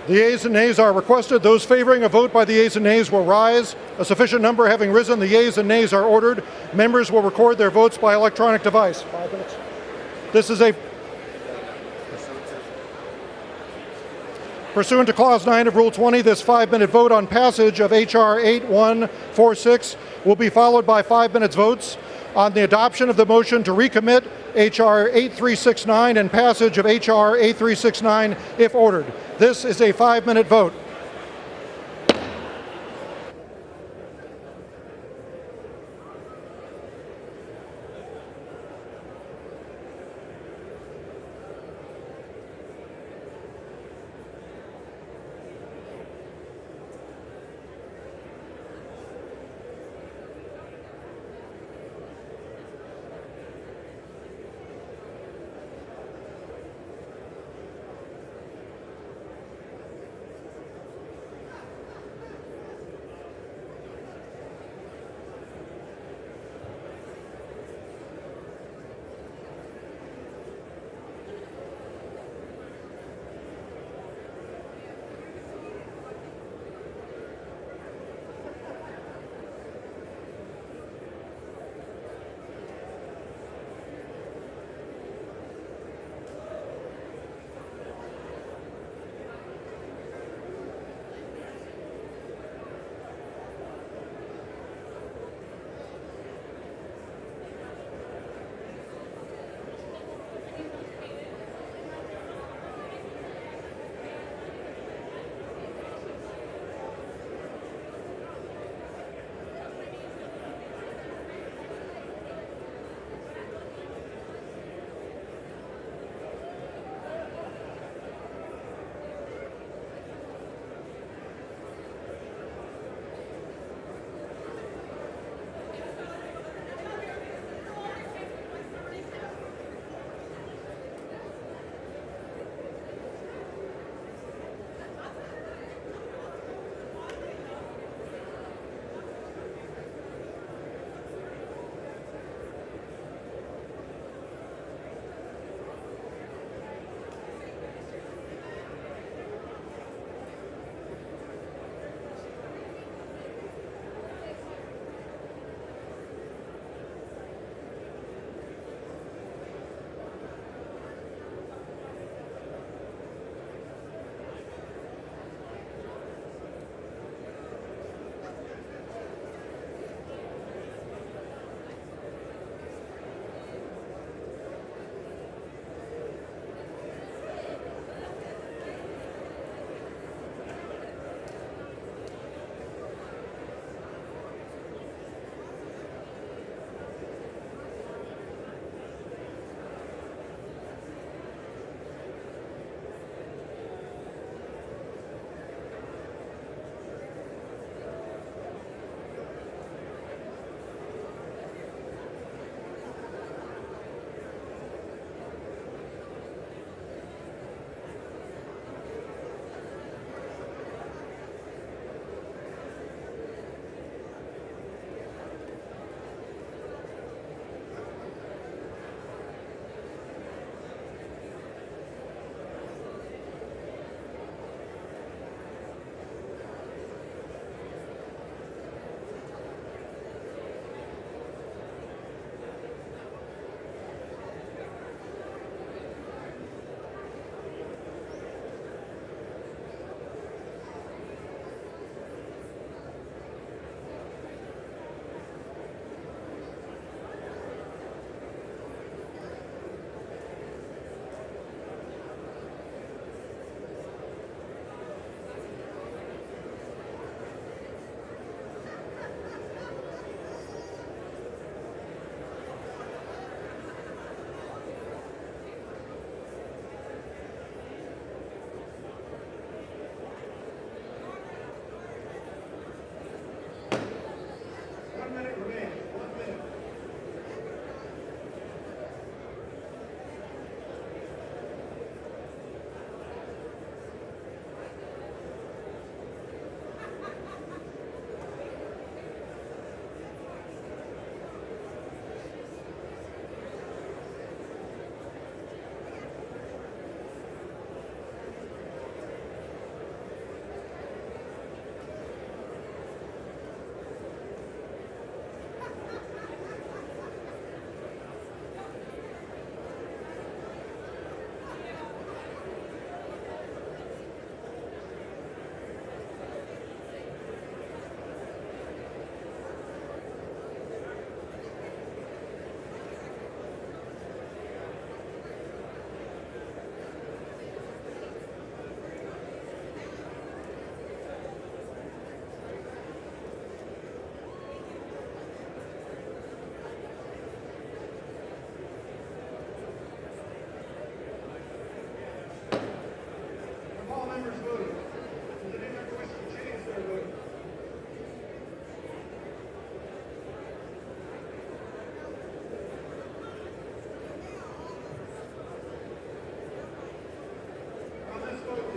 The yeas and nays are requested. Those favoring a vote by the yeas and nays will rise. A sufficient number having risen, the yeas and nays are ordered. Members will record their votes by electronic device. 5 minutes. This is a pursuant to Clause 9 of Rule 20, this 5-minute vote on passage of H.R. 8146 will be followed by 5 minutes votes on the adoption of the motion to recommit H.R. 8369 and passage of H.R. 8369 if ordered. This is a 5-minute vote.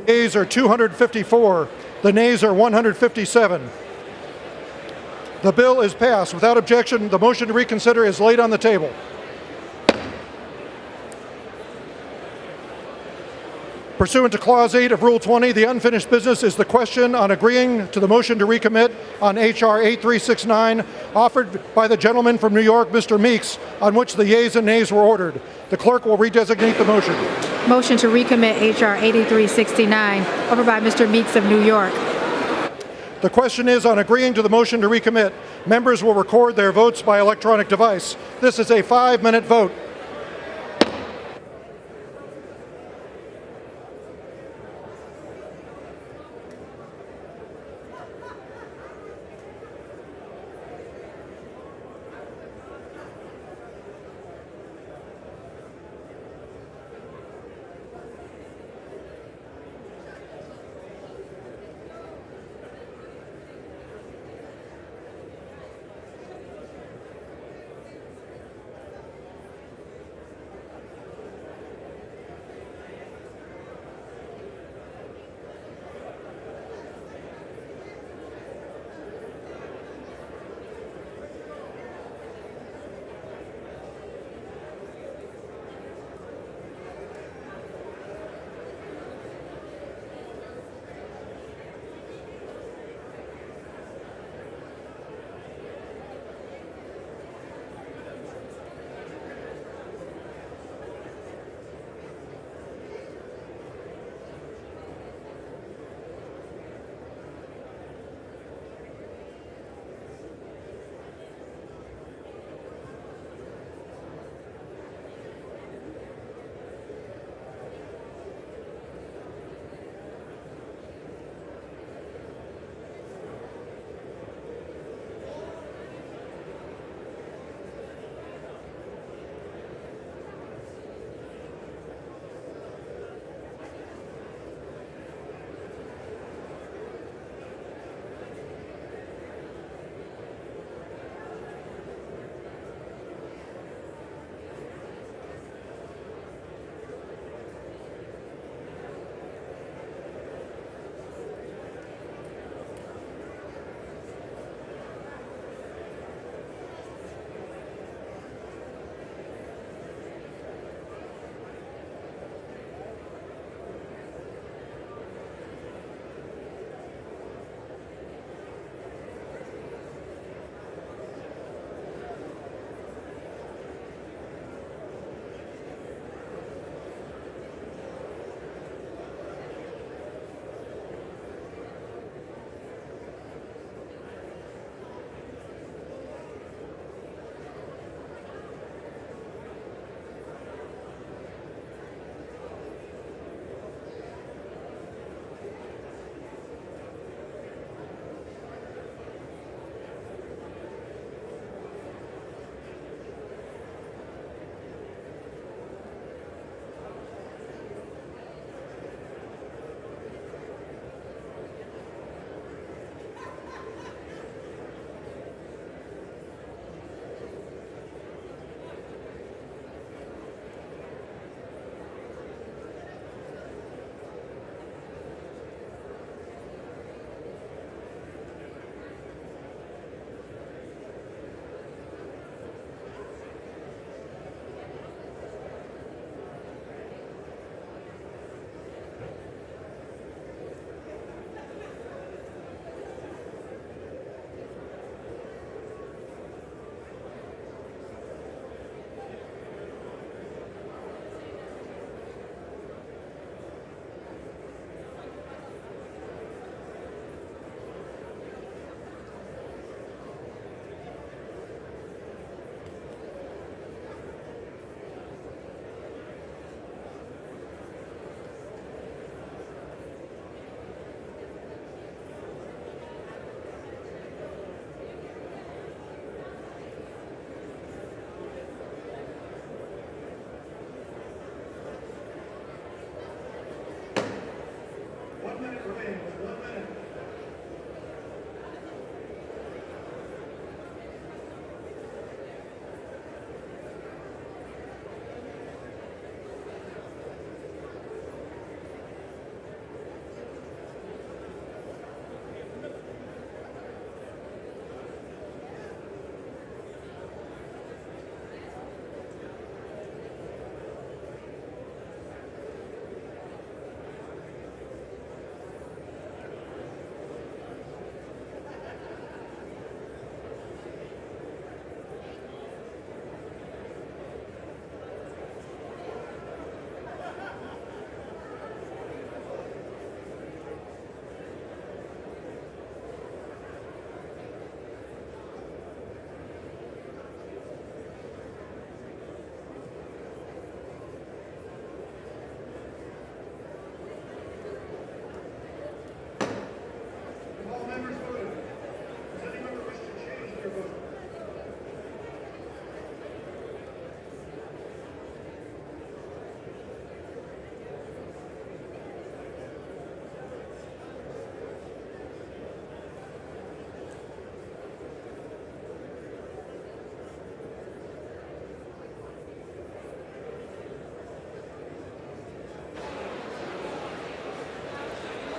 Yeas are 254. The nays are 157. The bill is passed. Without objection, the motion to reconsider is laid on the table. Pursuant to Clause 8 of Rule 20, the unfinished business is the question on agreeing to the motion to recommit on H.R. 8369 offered by the gentleman from New York, Mr. Meeks, on which the yeas and nays were ordered. The clerk will redesignate the motion. Motion to recommit H.R. 8369, offered by Mr. Meeks of New York. The question is on agreeing to the motion to recommit. Members will record their votes by electronic device. This is a 5-minute vote.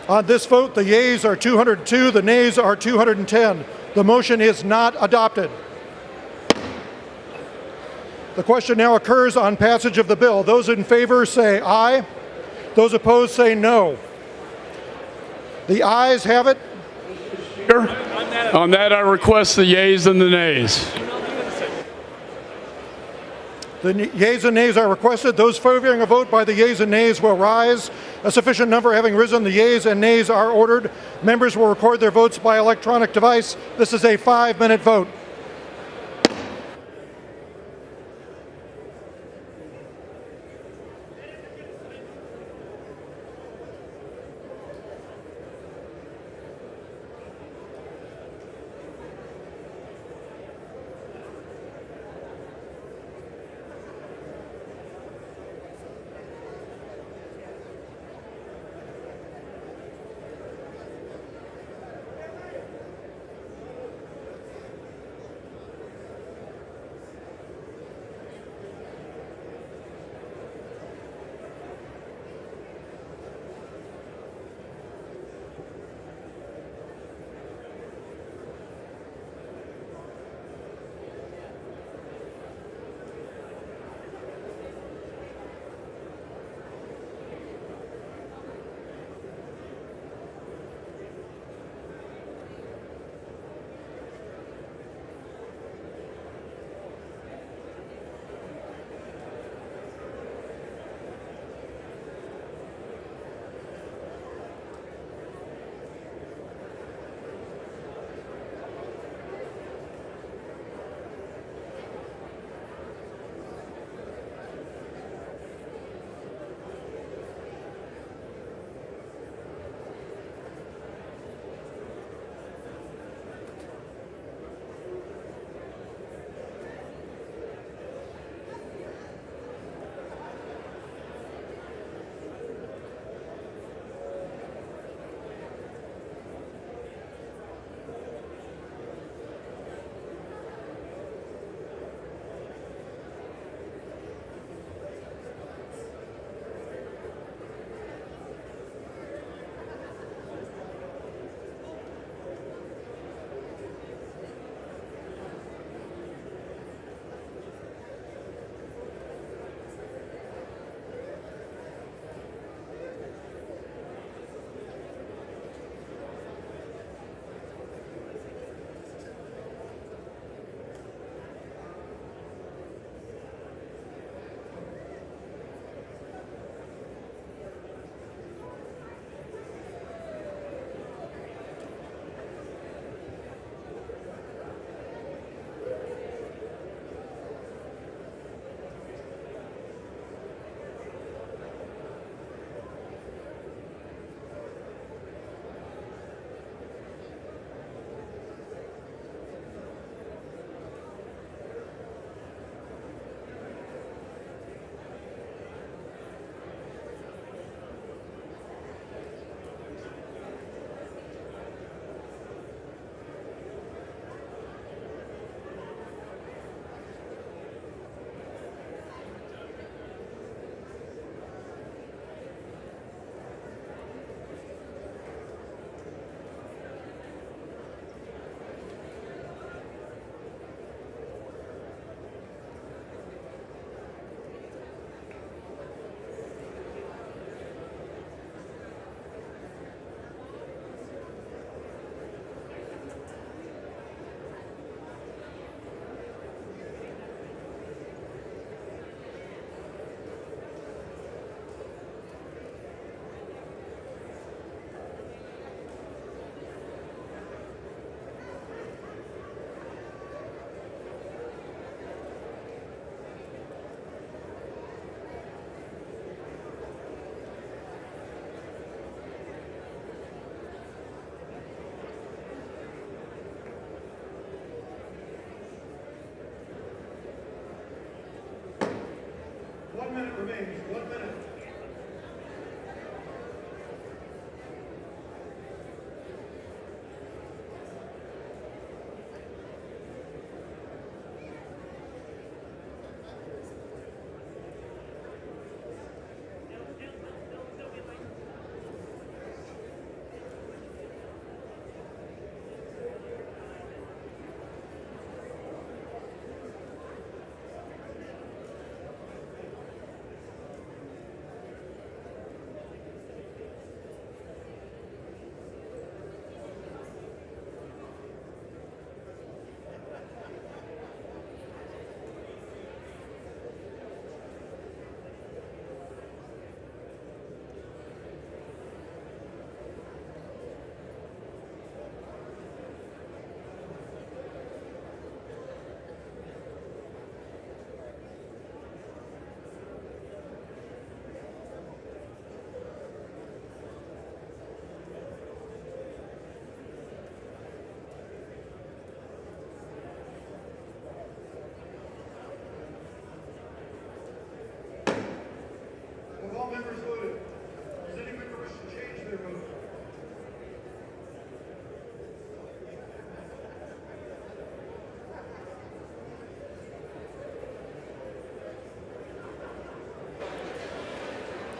On this vote, the yeas are 202, the nays are 210. The motion is not adopted. The question now occurs on passage of the bill. Those in favor say aye. Those opposed say no. The ayes have it. On that, I request the yeas and the nays. The yeas and nays are requested. Those favoring a vote by the yeas and nays will rise. A sufficient number having risen, the yeas and nays are ordered. Members will record their votes by electronic device. This is a 5-minute vote.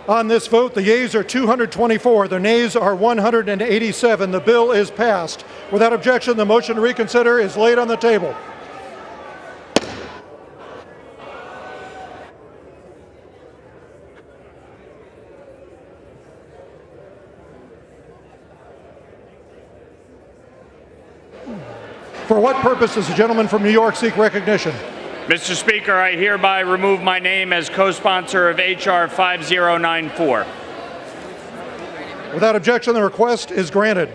On this vote, the yeas are 224, the nays are 187. The bill is passed. Without objection, the motion to reconsider is laid on the table. For what purpose does the gentleman from New York seek recognition? Mr. Speaker, I hereby remove my name as co-sponsor of H.R. 5094. Without objection, the request is granted.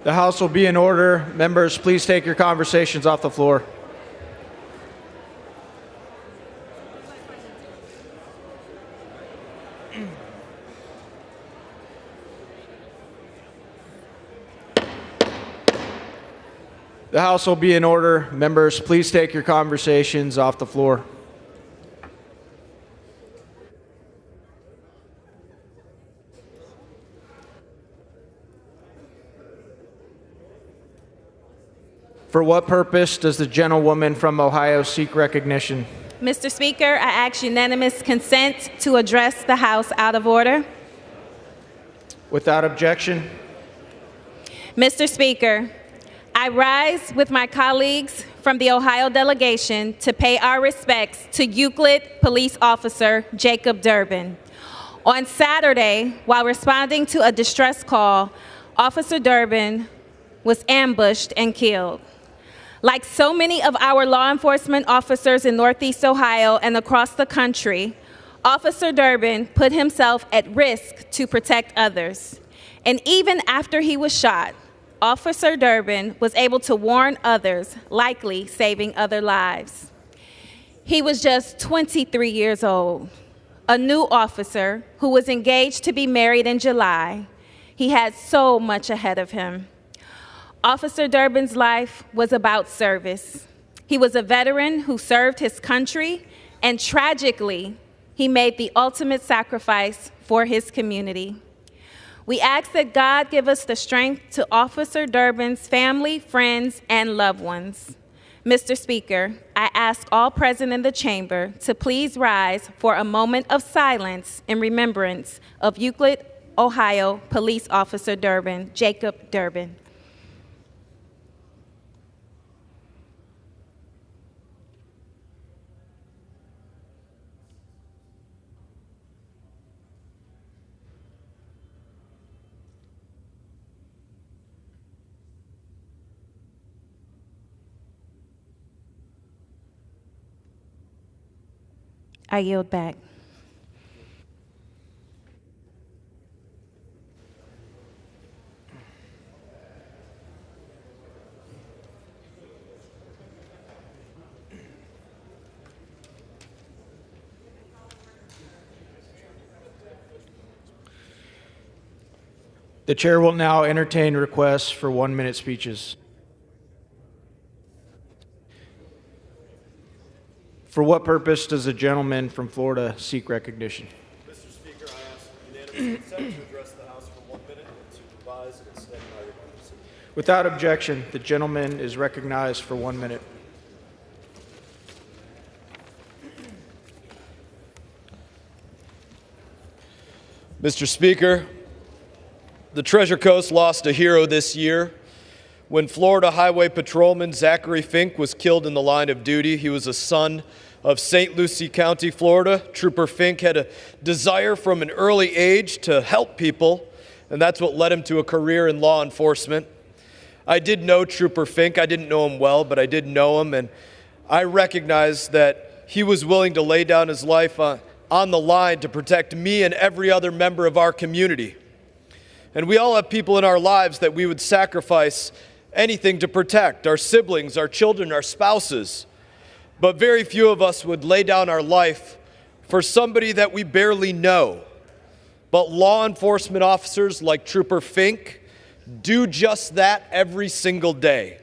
The House will be in order. Members, please take your conversations off the floor. The House will be in order. Members, please take your conversations off the floor. For what purpose does the gentlewoman from Ohio seek recognition? Mr. Speaker, I ask unanimous consent to address the House out of order. Without objection. Mr. Speaker, I rise with my colleagues from the Ohio delegation to pay our respects to Euclid Police Officer Jacob Durbin. On Saturday, while responding to a distress call, Officer Durbin was ambushed and killed. Like so many of our law enforcement officers in Northeast Ohio and across the country, Officer Durbin put himself at risk to protect others. And even after he was shot, Officer Durbin was able to warn others, likely saving other lives. He was just 23 years old, a new officer who was engaged to be married in July. He had so much ahead of him. Officer Durbin's life was about service. He was a veteran who served his country, and tragically, he made the ultimate sacrifice for his community. We ask that God give us the strength to Officer Durbin's family, friends, and loved ones. Mr. Speaker, I ask all present in the chamber to please rise for a moment of silence in remembrance of Euclid, Ohio Police Officer Durbin, Jacob Durbin. I yield back. The chair will now entertain requests for 1-minute speeches. For what purpose does the gentleman from Florida seek recognition? Mr. Speaker, I ask unanimous consent to address the House for 1 minute and to revise and extend my remarks. Without objection, the gentleman is recognized for 1 minute. Mr. Speaker, the Treasure Coast lost a hero this year. When Florida Highway Patrolman Zachary Fink was killed in the line of duty, he was a son of St. Lucie County, Florida. Trooper Fink had a desire from an early age to help people, and that's what led him to a career in law enforcement. I did know Trooper Fink. I didn't know him well, but I did know him, and I recognized that he was willing to lay down his life on the line to protect me and every other member of our community. And we all have people in our lives that we would sacrifice anything to protect, our siblings, our children, our spouses. But very few of us would lay down our life for somebody that we barely know. But law enforcement officers like Trooper Fink do just that every single day.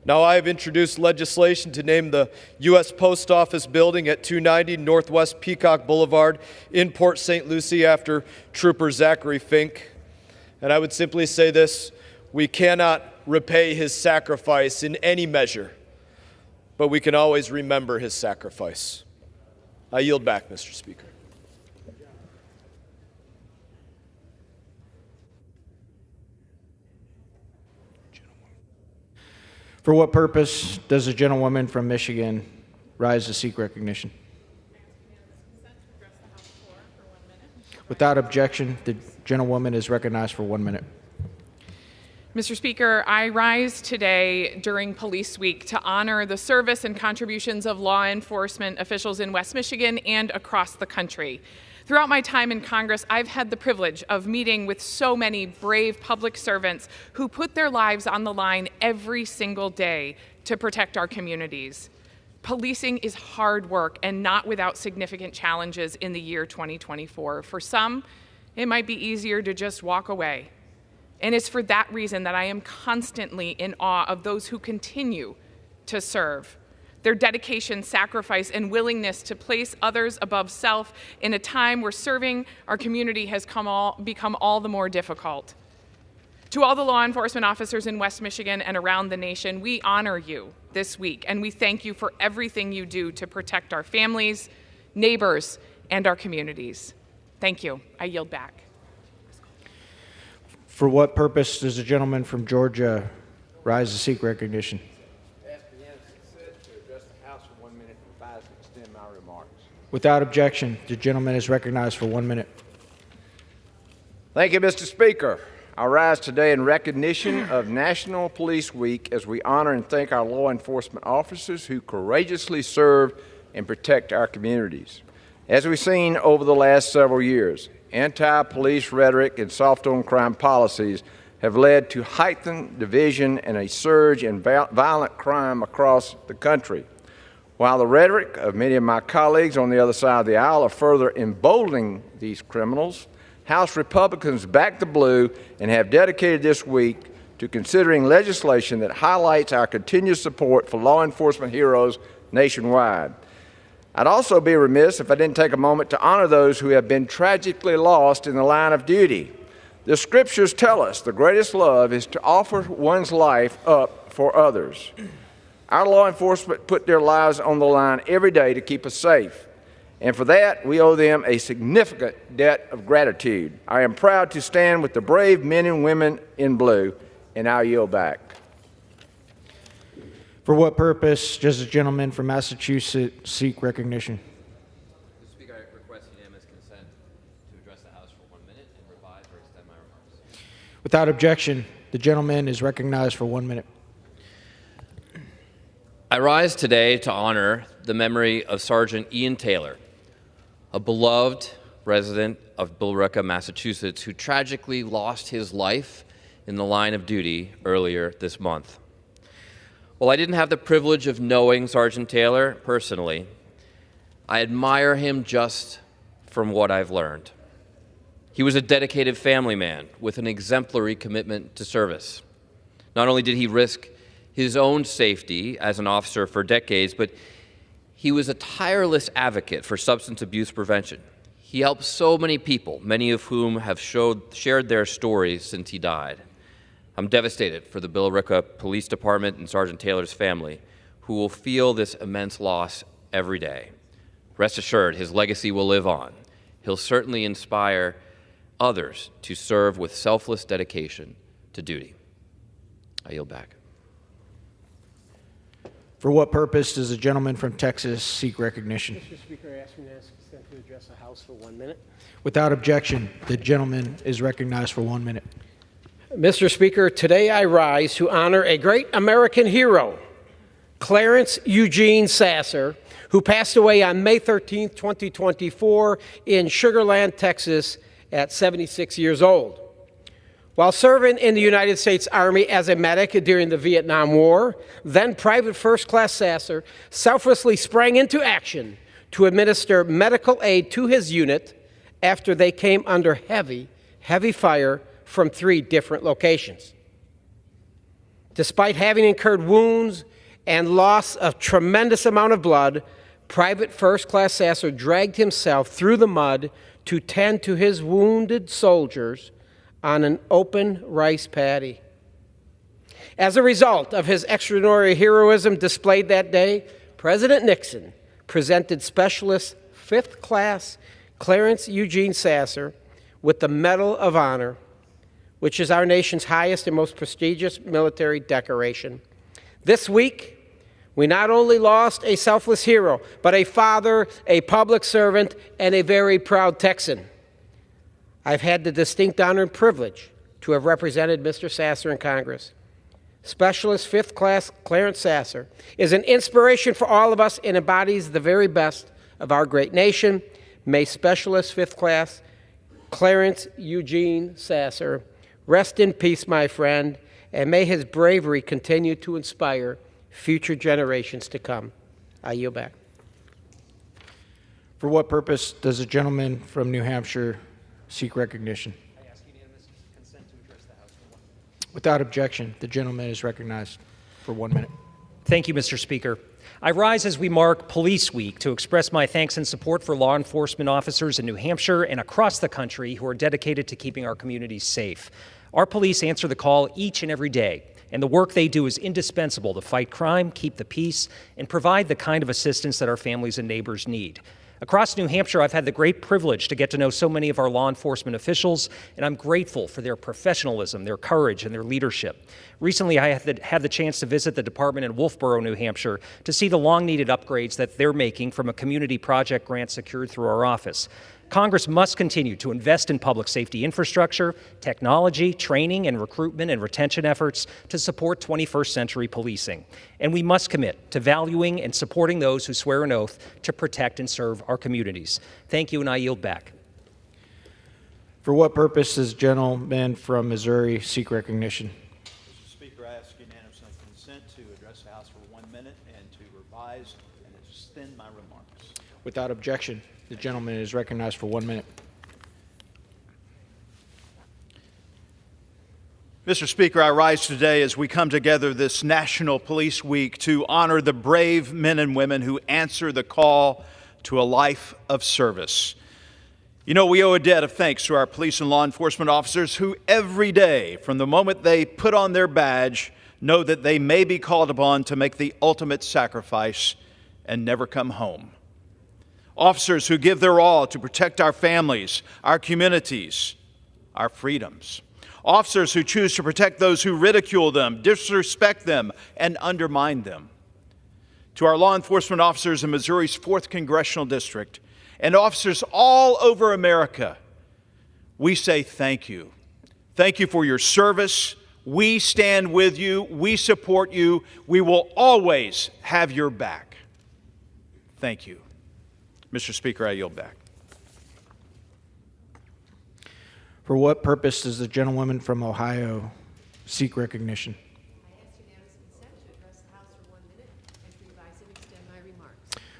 Now, I have introduced legislation to name the U.S. Post Office building at 290 Northwest Peacock Boulevard in Port St. Lucie after Trooper Zachary Fink. And I would simply say this: we cannot repay his sacrifice in any measure, but we can always remember his sacrifice. I yield back, Mr. Speaker. For what purpose does the gentlewoman from Michigan rise to seek recognition? Without objection, the gentlewoman is recognized for 1 minute. Mr. Speaker, I rise today during Police Week to honor the service and contributions of law enforcement officials in West Michigan and across the country. Throughout my time in Congress, I've had the privilege of meeting with so many brave public servants who put their lives on the line every single day to protect our communities. Policing is hard work and not without significant challenges in the year 2024. For some, it might be easier to just walk away. And it's for that reason that I am constantly in awe of those who continue to serve. Their dedication, sacrifice, and willingness to place others above self in a time where serving our community has become all the more difficult. To all the law enforcement officers in West Michigan and around the nation, we honor you this week, and we thank you for everything you do to protect our families, neighbors, and our communities. Thank you. I yield back. For what purpose does the gentleman from Georgia rise to seek recognition? Without objection, the gentleman is recognized for 1 minute. Thank you, Mr. Speaker. I rise today in recognition of National Police Week as we honor and thank our law enforcement officers who courageously serve and protect our communities. As we've seen over the last several years, anti-police rhetoric and soft-on-crime policies have led to heightened division and a surge in violent crime across the country. While the rhetoric of many of my colleagues on the other side of the aisle are further emboldening these criminals, House Republicans back the blue and have dedicated this week to considering legislation that highlights our continued support for law enforcement heroes nationwide. I'd also be remiss if I didn't take a moment to honor those who have been tragically lost in the line of duty. The scriptures tell us the greatest love is to offer one's life up for others. Our law enforcement put their lives on the line every day to keep us safe, and for that, we owe them a significant debt of gratitude. I am proud to stand with the brave men and women in blue, and I yield back. For what purpose does the gentleman from Massachusetts seek recognition? Mr. Speaker, I request unanimous consent to address the House for 1 minute and revise or extend my remarks. Without objection, the gentleman is recognized for 1 minute. I rise today to honor the memory of Sergeant Ian Taylor, a beloved resident of Billerica, Massachusetts, who tragically lost his life in the line of duty earlier this month. While I didn't have the privilege of knowing Sergeant Taylor personally, I admire him just from what I've learned. He was a dedicated family man with an exemplary commitment to service. Not only did he risk his own safety as an officer for decades, but he was a tireless advocate for substance abuse prevention. He helped so many people, many of whom have shared their stories since he died. I'm devastated for the Billerica Police Department and Sergeant Taylor's family, who will feel this immense loss every day. Rest assured, his legacy will live on. He'll certainly inspire others to serve with selfless dedication to duty. I yield back. For what purpose does the gentleman from Texas seek recognition? Mr. Speaker, I ask unanimous consent to address the House for 1 minute. Without objection, the gentleman is recognized for 1 minute. Mr. Speaker, today I rise to honor a great American hero, Clarence Eugene Sasser, who passed away on May 13, 2024 in Sugar Land, Texas at 76 years old. While serving in the United States Army as a medic during the Vietnam War, then Private First Class Sasser selflessly sprang into action to administer medical aid to his unit after they came under heavy fire from 3 different locations. Despite having incurred wounds and loss of tremendous amount of blood, Private First Class Sasser dragged himself through the mud to tend to his wounded soldiers on an open rice paddy. As a result of his extraordinary heroism displayed that day, President Nixon presented Specialist 5th Class Clarence Eugene Sasser with the Medal of Honor, which is our nation's highest and most prestigious military decoration. This week, we not only lost a selfless hero, but a father, a public servant, and a very proud Texan. I've had the distinct honor and privilege to have represented Mr. Sasser in Congress. Specialist 5th Class Clarence Sasser is an inspiration for all of us and embodies the very best of our great nation. May Specialist 5th Class Clarence Eugene Sasser rest in peace, my friend, and may his bravery continue to inspire future generations to come. I yield back. For what purpose does the gentleman from New Hampshire seek recognition? I ask unanimous consent to address the House for 1 minute. Without objection, the gentleman is recognized for 1 minute. Thank you, Mr. Speaker. I rise as we mark Police Week to express my thanks and support for law enforcement officers in New Hampshire and across the country who are dedicated to keeping our communities safe. Our police answer the call each and every day, and the work they do is indispensable to fight crime, keep the peace, and provide the kind of assistance that our families and neighbors need. Across New Hampshire, I've had the great privilege to get to know so many of our law enforcement officials, and I'm grateful for their professionalism, their courage, and their leadership. Recently, I had the chance to visit the department in Wolfboro, New Hampshire, to see the long-needed upgrades that they're making from a community project grant secured through our office. Congress must continue to invest in public safety infrastructure, technology, training, and recruitment and retention efforts to support 21st century policing. And we must commit to valuing and supporting those who swear an oath to protect and serve our communities. Thank you, and I yield back. For what purpose does the gentleman from Missouri seek recognition? Mr. Speaker, I ask unanimous consent to address the House for 1 minute and to revise and extend my remarks. Without objection, the gentleman is recognized for 1 minute. Mr. Speaker, I rise today as we come together this National Police Week to honor the brave men and women who answer the call to a life of service. You know, we owe a debt of thanks to our police and law enforcement officers who every day, from the moment they put on their badge, know that they may be called upon to make the ultimate sacrifice and never come home. Officers who give their all to protect our families, our communities, our freedoms. Officers who choose to protect those who ridicule them, disrespect them, and undermine them. To our law enforcement officers in Missouri's 4th Congressional District and officers all over America, we say thank you. Thank you for your service. We stand with you. We support you. We will always have your back. Thank you. Mr. Speaker, I yield back. For what purpose does the gentlewoman from Ohio seek recognition? I ask unanimous consent to address the House for 1 minute and to revise and extend my remarks.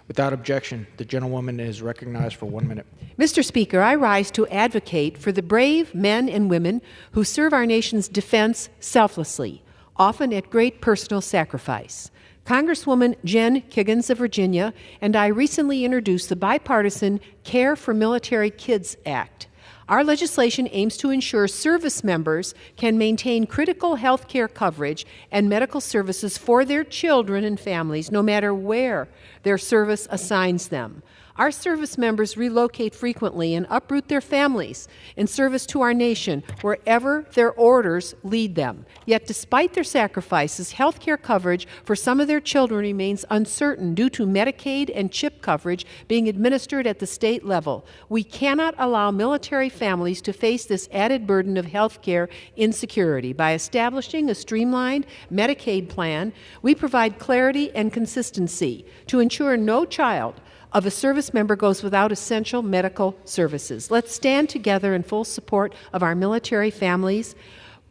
Without objection, the gentlewoman is recognized for 1 minute. Mr. Speaker, I rise to advocate for the brave men and women who serve our nation's defense selflessly, often at great personal sacrifice. Congresswoman Jen Kiggins of Virginia and I recently introduced the bipartisan Care for Military Kids Act. Our legislation aims to ensure service members can maintain critical health care coverage and medical services for their children and families no matter where their service assigns them. Our service members relocate frequently and uproot their families in service to our nation wherever their orders lead them. Yet despite their sacrifices, health care coverage for some of their children remains uncertain due to Medicaid and CHIP coverage being administered at the state level. We cannot allow military families to face this added burden of health care insecurity. By establishing a streamlined Medicaid plan, we provide clarity and consistency to ensure no child of a service member goes without essential medical services. Let's stand together in full support of our military families.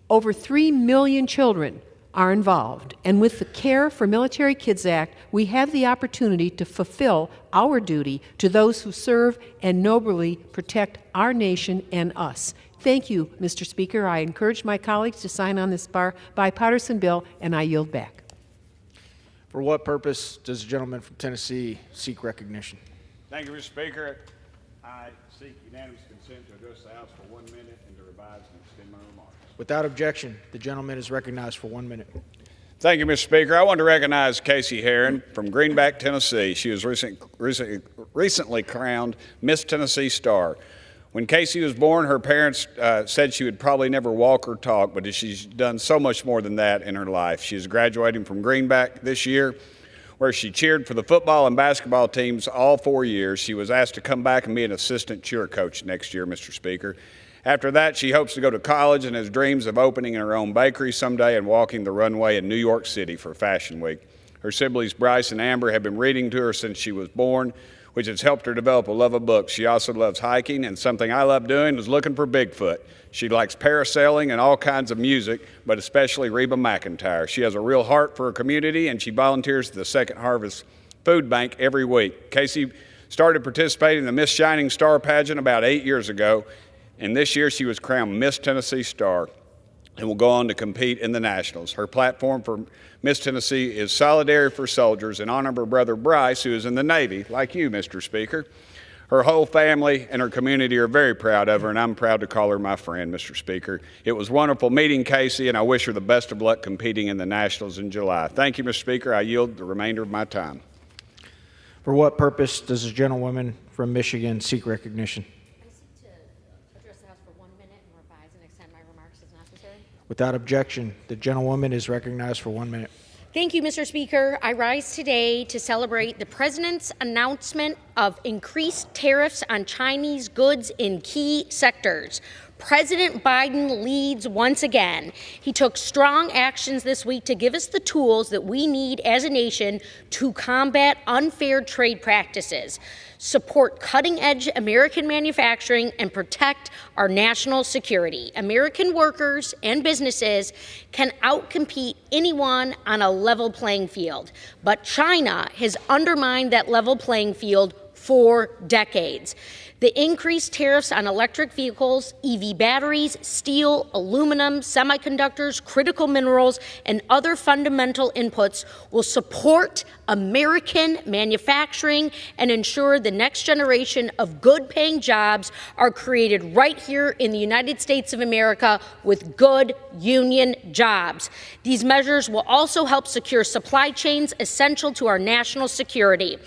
Over 3 million children are involved, and with the Care for Military Kids Act, we have the opportunity to fulfill our duty to those who serve and nobly protect our nation and us. Thank you, Mr. Speaker. I encourage my colleagues to sign on this bipartisan bill, and I yield back. For what purpose does the gentleman from Tennessee seek recognition? Thank you, Mr. Speaker. I seek unanimous consent to address the House for 1 minute and to revise and extend my remarks. Without objection, the gentleman is recognized for 1 minute. Thank you, Mr. Speaker. I want to recognize Casey Herron from Greenback, Tennessee. She was recently crowned Miss Tennessee Star. When Casey was born, her parents said she would probably never walk or talk, but she's done so much more than that in her life. She is graduating from Greenback this year, where she cheered for the football and basketball teams all 4 years. She was asked to come back and be an assistant cheer coach next year, Mr. Speaker. After that, she hopes to go to college and has dreams of opening her own bakery someday and walking the runway in New York City for Fashion Week. Her siblings Bryce and Amber have been reading to her since she was born, which has helped her develop a love of books. She also loves hiking, and something I love doing is looking for Bigfoot. She likes parasailing and all kinds of music, but especially Reba McEntire. She has a real heart for her community, and she volunteers at the Second Harvest Food Bank every week. Casey started participating in the Miss Shining Star pageant about 8 years ago, and this year she was crowned Miss Tennessee Star and will go on to compete in the Nationals. Her platform for Miss Tennessee is Solidarity for Soldiers in honor of her brother Bryce, who is in the Navy, like you, Mr. Speaker. Her whole family and her community are very proud of her, and I'm proud to call her my friend, Mr. Speaker. It was wonderful meeting Casey, and I wish her the best of luck competing in the Nationals in July. Thank you, Mr. Speaker. I yield the remainder of my time. For what purpose does the gentlewoman from Michigan seek recognition? Without objection, the gentlewoman is recognized for 1 minute. Thank you, Mr. Speaker. I rise today to celebrate the President's announcement of increased tariffs on Chinese goods in key sectors. President Biden leads once again. He took strong actions this week to give us the tools that we need as a nation to combat unfair trade practices, support cutting-edge American manufacturing, and protect our national security. American workers and businesses can outcompete anyone on a level playing field, but China has undermined that level playing field for decades. The increased tariffs on electric vehicles, EV batteries, steel, aluminum, semiconductors, critical minerals, and other fundamental inputs will support American manufacturing and ensure the next generation of good-paying jobs are created right here in the United States of America with good union jobs. These measures will also help secure supply chains essential to our national security.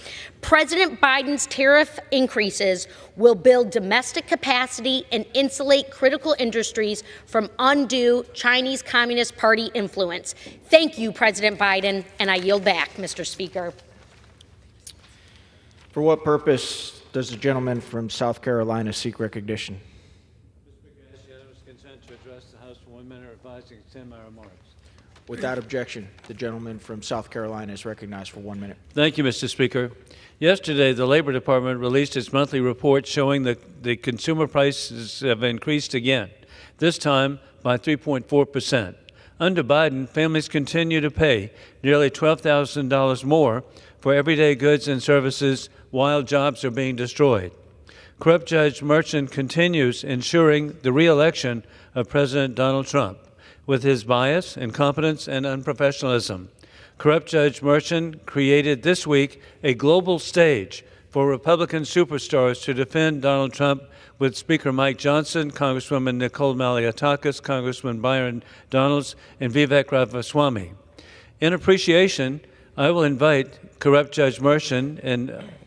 President Biden's tariff increases will build domestic capacity and insulate critical industries from undue Chinese Communist Party influence. Thank you, President Biden, and I yield back, Mr. Speaker. For what purpose does the gentleman from South Carolina seek recognition? Mr. Speaker, I ask unanimous consent to address the House for 1 minute, revise and extend my remarks. Without objection, the gentleman from South Carolina is recognized for 1 minute. Thank you, Mr. Speaker. Yesterday, the Labor Department released its monthly report showing that the consumer prices have increased again, this time by 3.4%. Under Biden, families continue to pay nearly $12,000 more for everyday goods and services while jobs are being destroyed. Corrupt Judge Merchan continues ensuring the re-election of President Donald Trump with his bias, incompetence, and unprofessionalism. Corrupt Judge Merchan created this week a global stage for Republican superstars to defend Donald Trump with Speaker Mike Johnson, Congresswoman Nicole Malliotakis, Congressman Byron Donalds, and Vivek Ramaswamy. In appreciation I will invite corrupt Judge Merchan,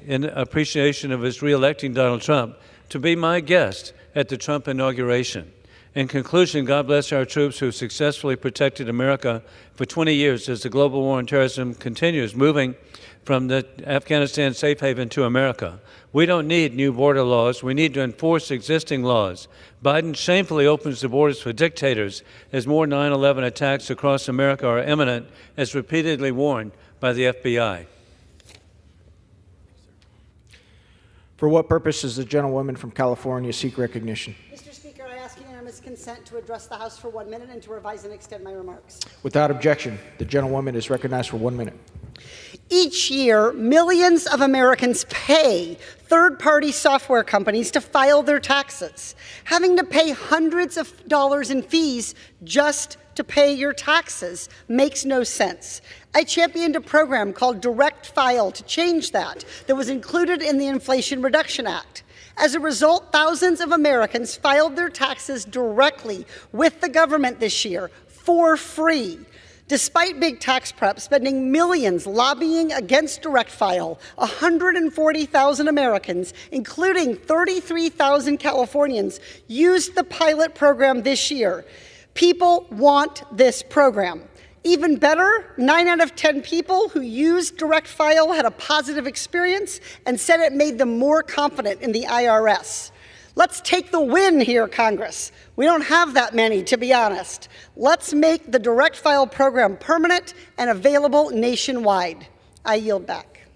in appreciation of his re-electing Donald Trump, to be my guest at the Trump inauguration. In conclusion, God bless our troops who successfully protected America for 20 years as the global war on terrorism continues, moving from the Afghanistan safe haven to America. We don't need new border laws. We need to enforce existing laws. Biden shamefully opens the borders for dictators as more 9/11 attacks across America are imminent, as repeatedly warned by the FBI. For what purpose does the gentlewoman from California seek recognition? Mr. Speaker, I ask unanimous consent to address the House for 1 minute and to revise and extend my remarks. Without objection, the gentlewoman is recognized for 1 minute. Each year, millions of Americans pay third-party software companies to file their taxes. Having to pay hundreds of dollars in fees just to pay your taxes makes no sense. I championed a program called Direct File to change that was included in the Inflation Reduction Act. As a result, thousands of Americans filed their taxes directly with the government this year for free. Despite big tax prep spending millions lobbying against Direct File, 140,000 Americans, including 33,000 Californians, used the pilot program this year. People want this program. Even better, 9 out of 10 people who used Direct File had a positive experience and said it made them more confident in the IRS. Let's take the win here, Congress. We don't have that many, to be honest. Let's make the Direct File program permanent and available nationwide. I yield back.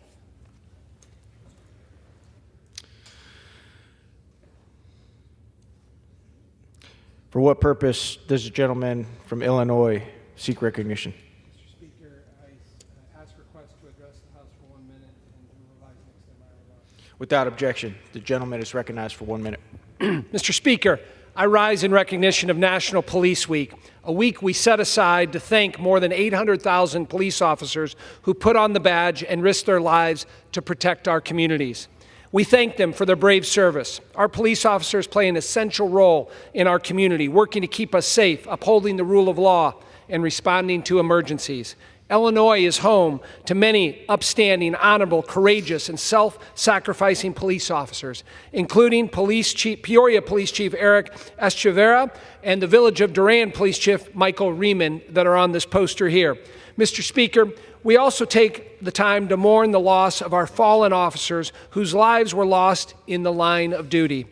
For what purpose does the gentleman from Illinois seek recognition? Mr. Speaker, I ask request to address the House for 1 minute and to revise and extend my remarks. Without objection, the gentleman is recognized for 1 minute. Mr. Speaker, I rise in recognition of National Police Week, a week we set aside to thank more than 800,000 police officers who put on the badge and risked their lives to protect our communities. We thank them for their brave service. Our police officers play an essential role in our community, working to keep us safe, upholding the rule of law, and responding to emergencies. Illinois is home to many upstanding, honorable, courageous, and self-sacrificing police officers, including Peoria Police Chief Eric Echeverria and the Village of Durand Police Chief Michael Riemann that are on this poster here. Mr. Speaker, we also take the time to mourn the loss of our fallen officers whose lives were lost in the line of duty.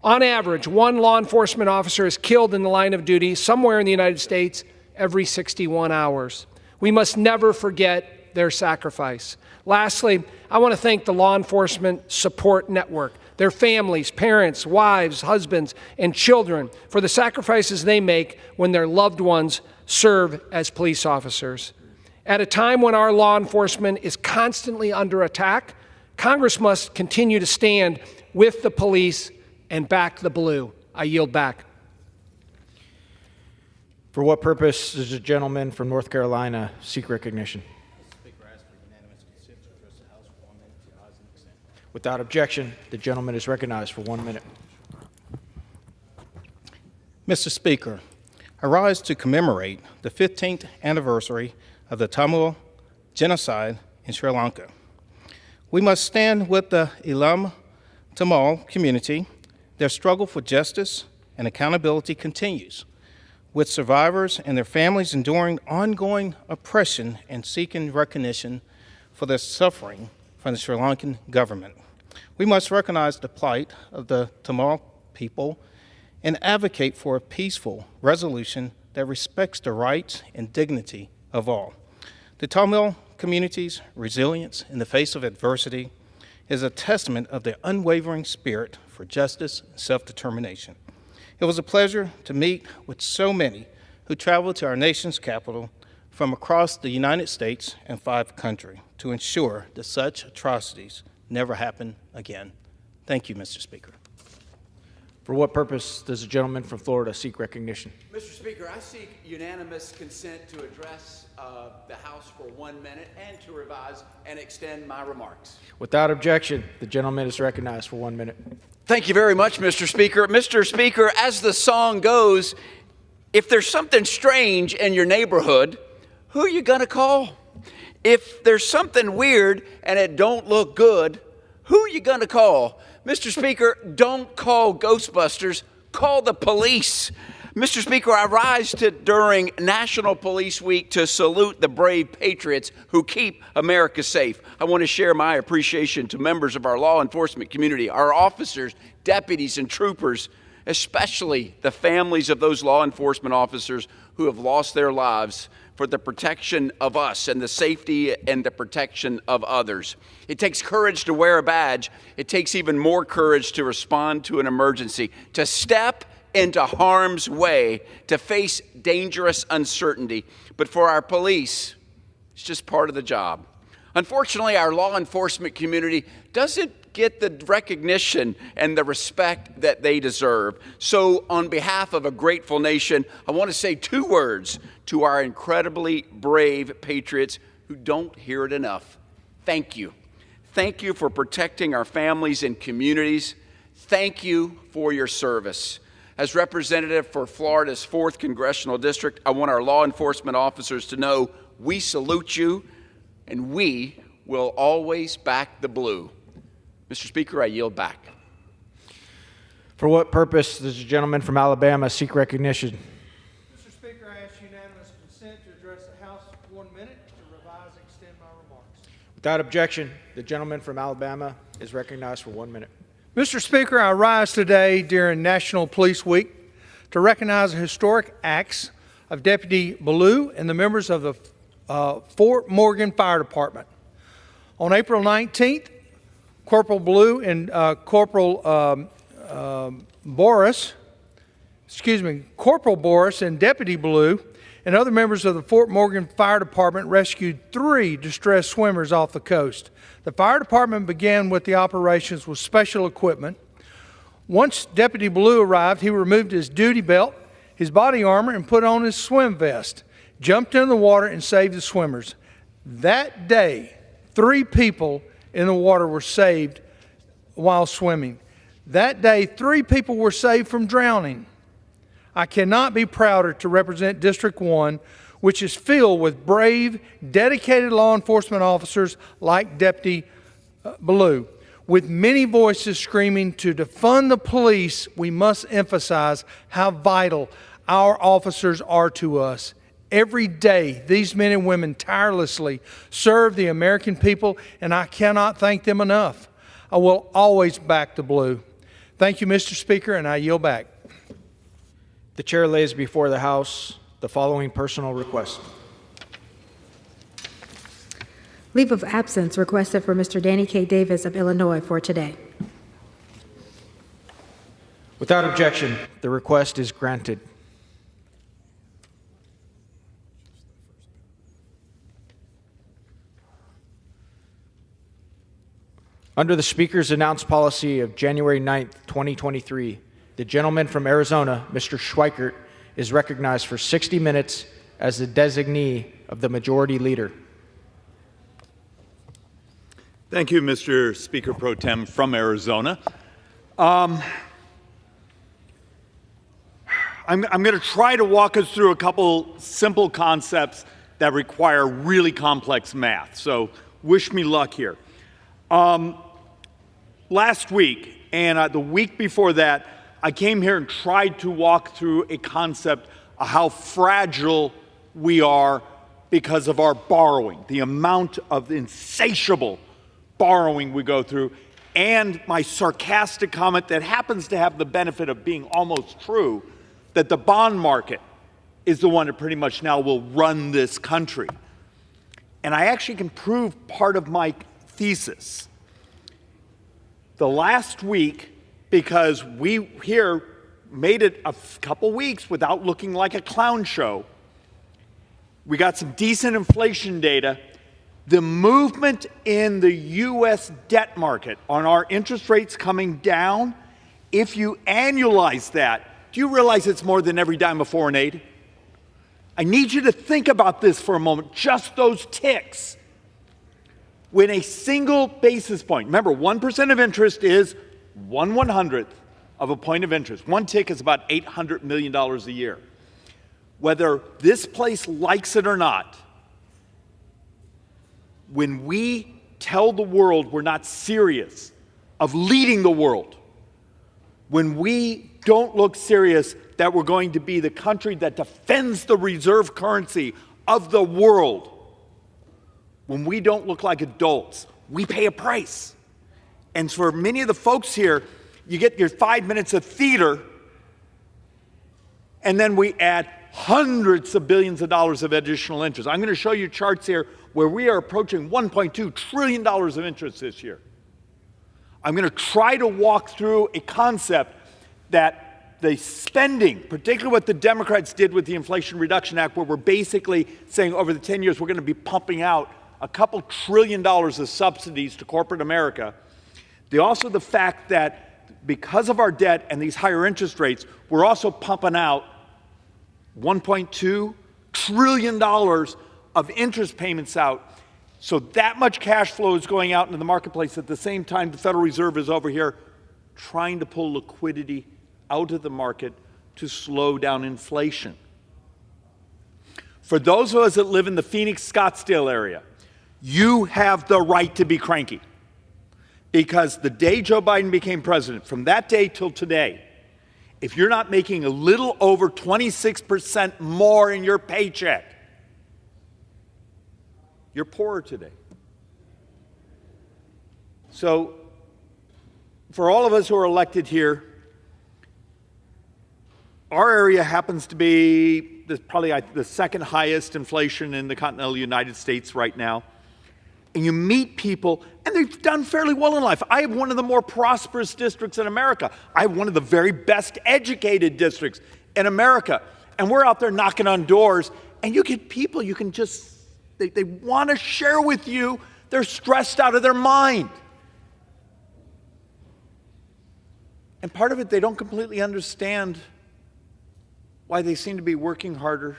On average, one law enforcement officer is killed in the line of duty somewhere in the United States every 61 hours. We must never forget their sacrifice. Lastly, I want to thank the Law Enforcement Support Network, their families, parents, wives, husbands, and children for the sacrifices they make when their loved ones serve as police officers. At a time when our law enforcement is constantly under attack, Congress must continue to stand with the police and back the blue. I yield back. For what purpose does the gentleman from North Carolina seek recognition? Without objection, the gentleman is recognized for 1 minute. Mr. Speaker, I rise to commemorate the 15th anniversary of the Tamil genocide in Sri Lanka. We must stand with the Elam Tamil community. Their struggle for justice and accountability continues, with survivors and their families enduring ongoing oppression and seeking recognition for their suffering from the Sri Lankan government. We must recognize the plight of the Tamil people and advocate for a peaceful resolution that respects the rights and dignity of all. The Tamil community's resilience in the face of adversity is a testament of their unwavering spirit for justice and self-determination. It was a pleasure to meet with so many who traveled to our nation's capital from across the United States and 5 countries to ensure that such atrocities never happen again. Thank you, Mr. Speaker. For what purpose does the gentleman from Florida seek recognition? Mr. Speaker, I seek unanimous consent to address the House for 1 minute and to revise and extend my remarks. Without objection, the gentleman is recognized for 1 minute. Thank you very much, Mr. Speaker. Mr. Speaker, as the song goes, if there's something strange in your neighborhood, who are you going to call? If there's something weird and it don't look good, who are you going to call? Mr. Speaker, don't call Ghostbusters, call the police. Mr. Speaker, I rise during National Police Week to salute the brave patriots who keep America safe. I want to share my appreciation to members of our law enforcement community, our officers, deputies, and troopers, especially the families of those law enforcement officers who have lost their lives for the protection of us and the safety and the protection of others. It takes courage to wear a badge. It takes even more courage to respond to an emergency, to step into harm's way, to face dangerous uncertainty. But for our police, it's just part of the job. Unfortunately, our law enforcement community doesn't get the recognition and the respect that they deserve. So on behalf of a grateful nation, I want to say 2 words to our incredibly brave patriots who don't hear it enough. Thank you. Thank you for protecting our families and communities. Thank you for your service. As representative for Florida's 4th Congressional District, I want our law enforcement officers to know we salute you and we will always back the blue. Mr. Speaker, I yield back. For what purpose does the gentleman from Alabama seek recognition? Mr. Speaker, I ask unanimous consent to address the House for 1 minute to revise and extend my remarks. Without objection, the gentleman from Alabama is recognized for 1 minute. Mr. Speaker, I rise today during National Police Week to recognize the historic acts of Deputy Ballou and the members of the Fort Morgan Fire Department. On April 19th, Corporal Ballou and Corporal Boris and Deputy Ballou and other members of the Fort Morgan Fire Department rescued 3 distressed swimmers off the coast. The fire department began with the operations with special equipment. Once Deputy Ballou arrived, he removed his duty belt, his body armor, and put on his swim vest, jumped in the water, and saved the swimmers. That day, 3 people in the water were saved while swimming. That day, 3 people were saved from drowning. I cannot be prouder to represent District 1, which is filled with brave, dedicated law enforcement officers like Deputy Ballou. With many voices screaming to defund the police, we must emphasize how vital our officers are to us. Every day, these men and women tirelessly serve the American people, and I cannot thank them enough. I will always back the blue. Thank you, Mr. Speaker, and I yield back. The chair lays before the House the following personal request. Leave of absence requested for Mr. Danny K. Davis of Illinois for today. Without objection, the request is granted. Under the Speaker's announced policy of January 9th, 2023, the gentleman from Arizona, Mr. Schweikert, is recognized for 60 minutes as the designee of the Majority Leader. Thank you, Mr. Speaker Pro Tem from Arizona. I'm going to try to walk us through a couple simple concepts that require really complex math, so wish me luck here. Last week and the week before that, I came here and tried to walk through a concept of how fragile we are because of our borrowing, the amount of insatiable borrowing we go through, and my sarcastic comment that happens to have the benefit of being almost true, that the bond market is the one that pretty much now will run this country. And I actually can prove part of my thesis. The last week, because we here made it a couple weeks without looking like a clown show, we got some decent inflation data. The movement in the U.S. debt market on our interest rates coming down, if you annualize that, do you realize it's more than every dime of foreign aid? I need you to think about this for a moment, just those ticks. When a single basis point, remember 1% of interest is 1/100th of a point of interest. One tick is about $800 million a year. Whether this place likes it or not, when we tell the world we're not serious of leading the world, when we don't look serious that we're going to be the country that defends the reserve currency of the world, when we don't look like adults, we pay a price. And for many of the folks here, you get your 5 minutes of theater, and then we add hundreds of billions of dollars of additional interest. I'm going to show you charts here where we are approaching $1.2 trillion of interest this year. I'm going to try to walk through a concept that the spending, particularly what the Democrats did with the Inflation Reduction Act, where we're basically saying over the 10 years we're going to be pumping out a couple $1 trillion of subsidies to corporate America. Also the fact that because of our debt and these higher interest rates, we're also pumping out $1.2 trillion of interest payments out. So that much cash flow is going out into the marketplace. At the same time, the Federal Reserve is over here trying to pull liquidity out of the market to slow down inflation. For those of us that live in the Phoenix, Scottsdale area, you have the right to be cranky. Because the day Joe Biden became president, from that day till today, if you're not making a little over 26% more in your paycheck, you're poorer today. So, for all of us who are elected here, our area happens to be probably the second highest inflation in the continental United States right now. And you meet people, and they've done fairly well in life. I have one of the more prosperous districts in America. I have one of the very best educated districts in America. And we're out there knocking on doors, and you get people you can just, they want to share with you. They're stressed out of their mind. And part of it, they don't completely understand why they seem to be working harder,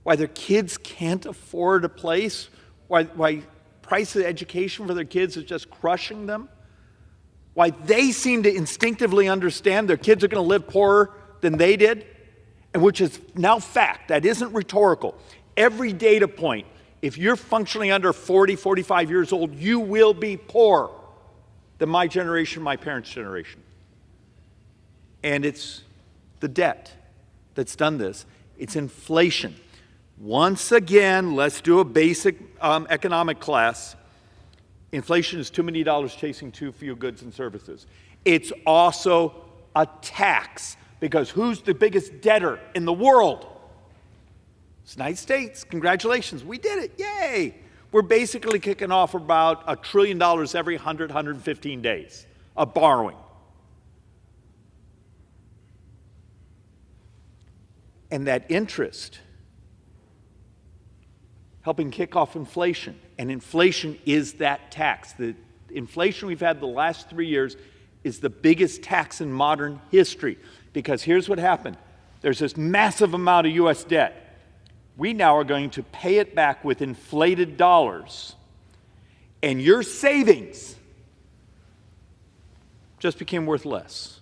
why their kids can't afford a place, why price of education for their kids is just crushing them, why they seem to instinctively understand their kids are going to live poorer than they did, and which is now fact. That isn't rhetorical. Every data point, if you're functionally under 40, 45 years old, you will be poorer than my generation, my parents' generation. And it's the debt that's done this. It's inflation. Once again, let's do a basic economic class. Inflation is too many dollars chasing too few goods and services. It's also a tax, because who's the biggest debtor in the world? It's the United States. Congratulations, we did it, yay! We're basically kicking off about $1 trillion every 100, 115 days of borrowing. And that interest helping kick off inflation. And inflation is that tax. The inflation we've had the last 3 years is the biggest tax in modern history. Because here's what happened. There's this massive amount of U.S. debt. We now are going to pay it back with inflated dollars. And your savings just became worth less.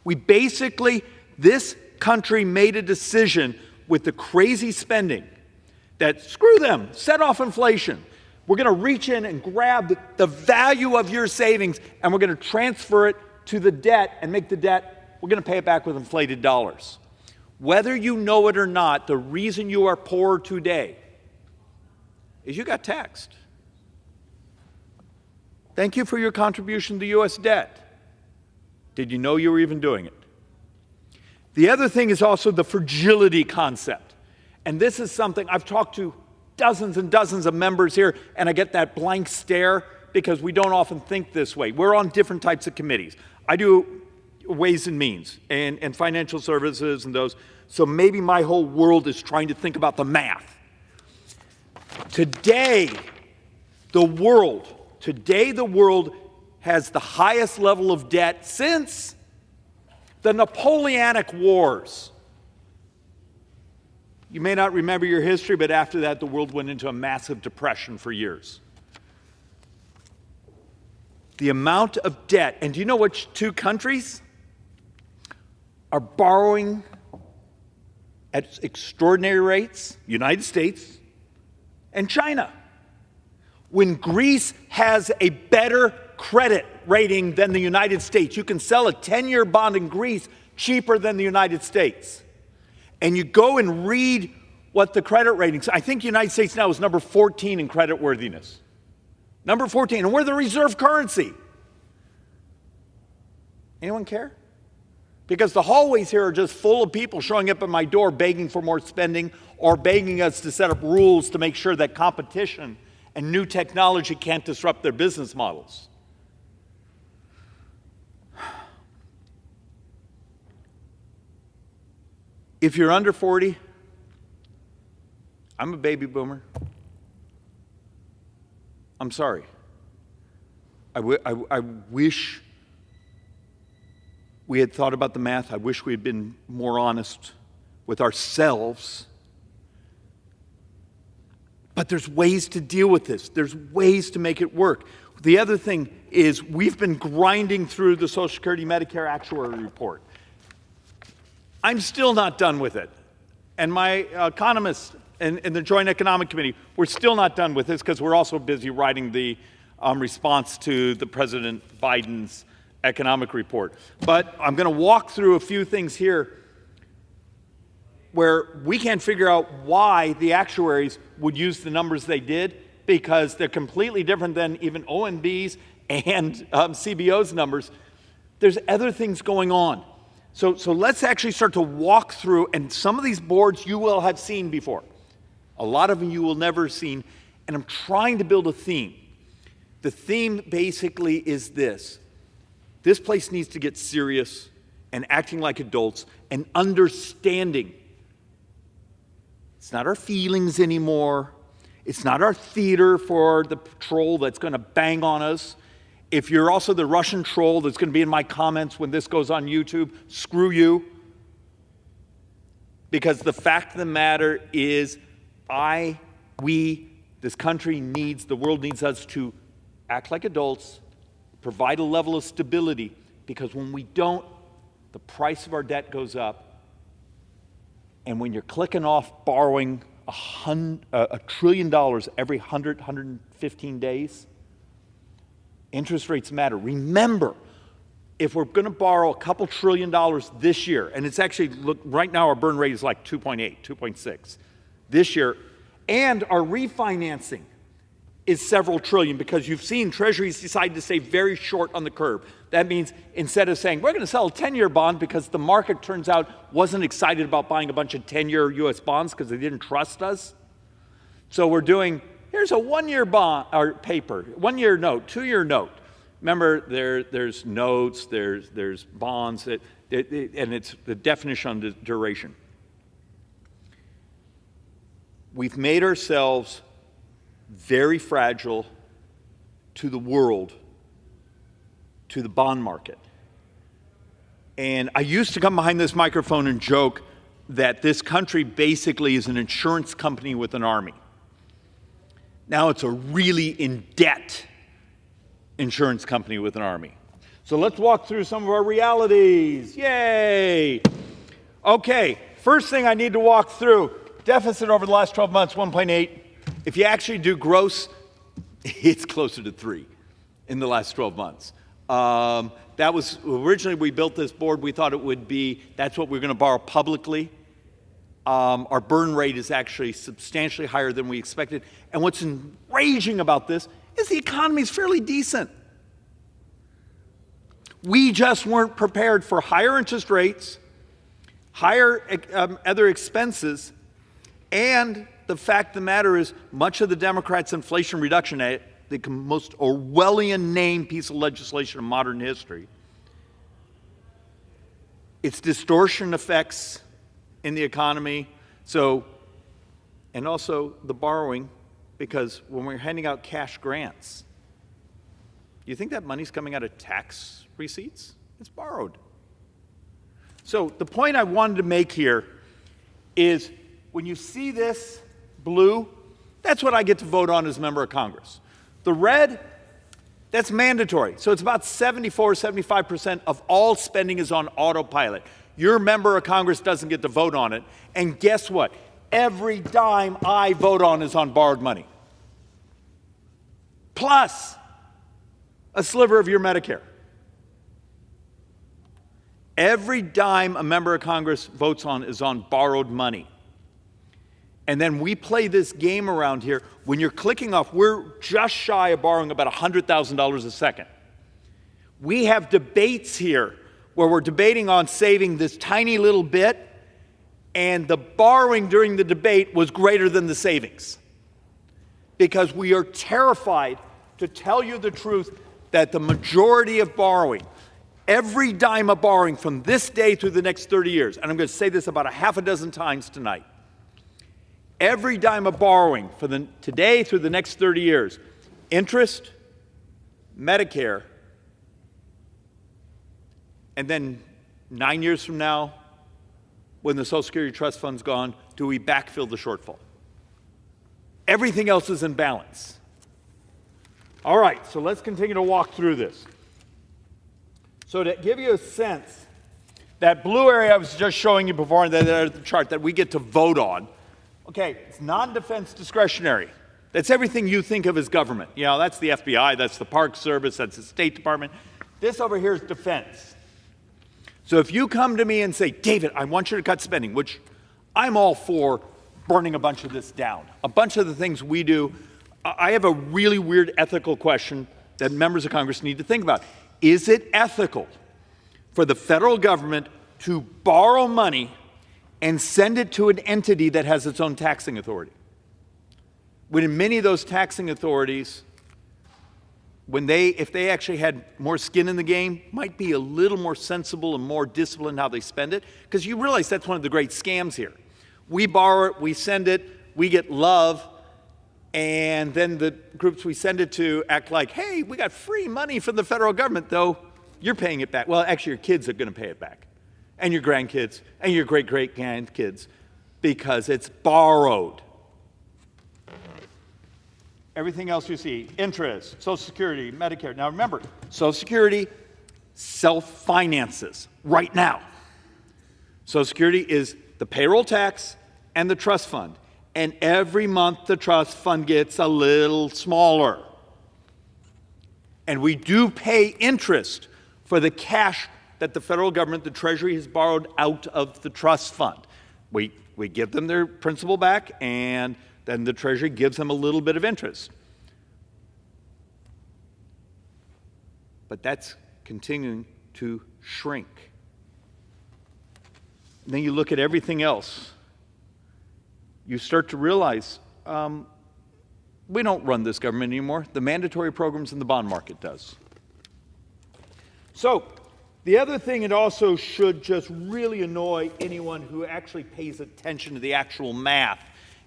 We basically, this country made a decision with the crazy spending that screw them, set off inflation. We're going to reach in and grab the value of your savings, and we're going to transfer it to the debt and make the debt, we're going to pay it back with inflated dollars. Whether you know it or not, the reason you are poor today is you got taxed. Thank you for your contribution to U.S. debt. Did you know you were even doing it? The other thing is also the fragility concept. And this is something I've talked to dozens and dozens of members here, and I get that blank stare because we don't often think this way. We're on different types of committees. I do Ways and Means and financial services and those. So maybe my whole world is trying to think about the math. Today, the world has the highest level of debt since the Napoleonic Wars. You may not remember your history, but after that, the world went into a massive depression for years. The amount of debt, and do you know which two countries are borrowing at extraordinary rates? United States and China. when Greece has a better credit rating than the United States. You can sell a 10-year bond in Greece cheaper than the United States. And you go and read what the credit ratings, I think the United States now is number 14 in credit worthiness. Number 14, and we're the reserve currency. Anyone care? Because the hallways here are just full of people showing up at my door begging for more spending or begging us to set up rules to make sure that competition and new technology can't disrupt their business models. If you're under 40, I'm a baby boomer. I'm sorry. I wish we had thought about the math. I wish we had been more honest with ourselves. But there's ways to deal with this. There's ways to make it work. The other thing is we've been grinding through the Social Security Medicare actuary report. I'm still not done with it. And my economists and the Joint Economic Committee, we're still not done with this because we're also busy writing the response to the President Biden's economic report. But I'm going to walk through a few things here where we can't figure out why the actuaries would use the numbers they did, because they're completely different than even OMB's and CBO's numbers. There's other things going on. So let's actually start to walk through, and some of these boards you will have seen before. A lot of them you will never have seen, and I'm trying to build a theme. The theme basically is this. This place needs to get serious and acting like adults and understanding. It's not our feelings anymore. It's not our theater for the troll that's going to bang on us. If you're also the Russian troll that's going to be in my comments when this goes on YouTube, screw you. Because the fact of the matter is, this country needs, the world needs us to act like adults, provide a level of stability, because when we don't, the price of our debt goes up. And when you're clicking off borrowing $1 trillion every 115 days, interest rates matter. Remember, if we're going to borrow a couple $1 trillion this year, and it's actually, look, right now our burn rate is like 2.8, 2.6 this year, and our refinancing is several trillion, because you've seen treasuries decide to stay very short on the curve. That means instead of saying, we're going to sell a 10-year bond because the market turns out wasn't excited about buying a bunch of 10-year U.S. bonds because they didn't trust us. So we're doing, here's a 1-year bond or paper, 1-year note, 2-year note. Remember, there's notes, there's bonds, and it's the definition on the duration. We've made ourselves very fragile to the world, to the bond market. And I used to come behind this microphone and joke that this country basically is an insurance company with an army. Now it's a really in-debt insurance company with an army. So let's walk through some of our realities. Yay! Okay, first thing I need to walk through, deficit over the last 12 months, 1.8. If you actually do gross, it's closer to 3 in the last 12 months. That was, originally we built this board, we thought it would be, that's what we're going to borrow publicly. Our burn rate is actually substantially higher than we expected. And what's enraging about this is the economy is fairly decent. We just weren't prepared for higher interest rates, higher other expenses, and the fact of the matter is much of the Democrats' Inflation Reduction Act, the most Orwellian named piece of legislation in modern history, its distortion effects in the economy, and also the borrowing, because when we're handing out cash grants, you think that money's coming out of tax receipts? It's borrowed. So the point I wanted to make here is when you see this blue, that's what I get to vote on as a member of Congress. The red, that's mandatory. So it's about 74, 75% of all spending is on autopilot. Your member of Congress doesn't get to vote on it. And guess what? Every dime I vote on is on borrowed money. plus a sliver of your Medicare. Every dime a member of Congress votes on is on borrowed money. And then we play this game around here. When you're clicking off, we're just shy of borrowing about $100,000 a second. We have debates here where we're debating on saving this tiny little bit, and the borrowing during the debate was greater than the savings. Because we are terrified to tell you the truth that the majority of borrowing, every dime of borrowing from this day through the next 30 years, and I'm going to say this about a half a dozen times tonight, every dime of borrowing for today through the next 30 years, interest, Medicare, and then 9 years from now, when the Social Security Trust Fund's gone, do we backfill the shortfall? Everything else is in balance. All right, so let's continue to walk through this. So to give you a sense, that blue area I was just showing you before in the chart that we get to vote on, okay, it's non-defense discretionary. That's everything you think of as government. You know, that's the FBI, that's the Park Service, that's the State Department. This over here is defense. So if you come to me and say, David, I want you to cut spending, which I'm all for burning a bunch of this down. A bunch of the things we do, I have a really weird ethical question that members of Congress need to think about. Is it ethical for the federal government to borrow money and send it to an entity that has its own taxing authority? When in many of those taxing authorities, if they actually had more skin in the game, might be a little more sensible and more disciplined how they spend it. Because you realize that's one of the great scams here. We borrow it, we send it, we get love, and then the groups we send it to act like, hey, we got free money from the federal government, though you're paying it back. Well, actually, your kids are going to pay it back, and your grandkids, and your great-great-grandkids, because it's borrowed. Everything else you see, interest, Social Security, Medicare. Now remember, Social Security self-finances right now. Social Security is the payroll tax and the trust fund. And every month the trust fund gets a little smaller. And we do pay interest for the cash that the federal government, the Treasury, has borrowed out of the trust fund. We give them their principal back, and then the Treasury gives them a little bit of interest. But that's continuing to shrink. And then you look at everything else. You start to realize we don't run this government anymore. The mandatory programs in the bond market does. So the other thing, it also should just really annoy anyone who actually pays attention to the actual math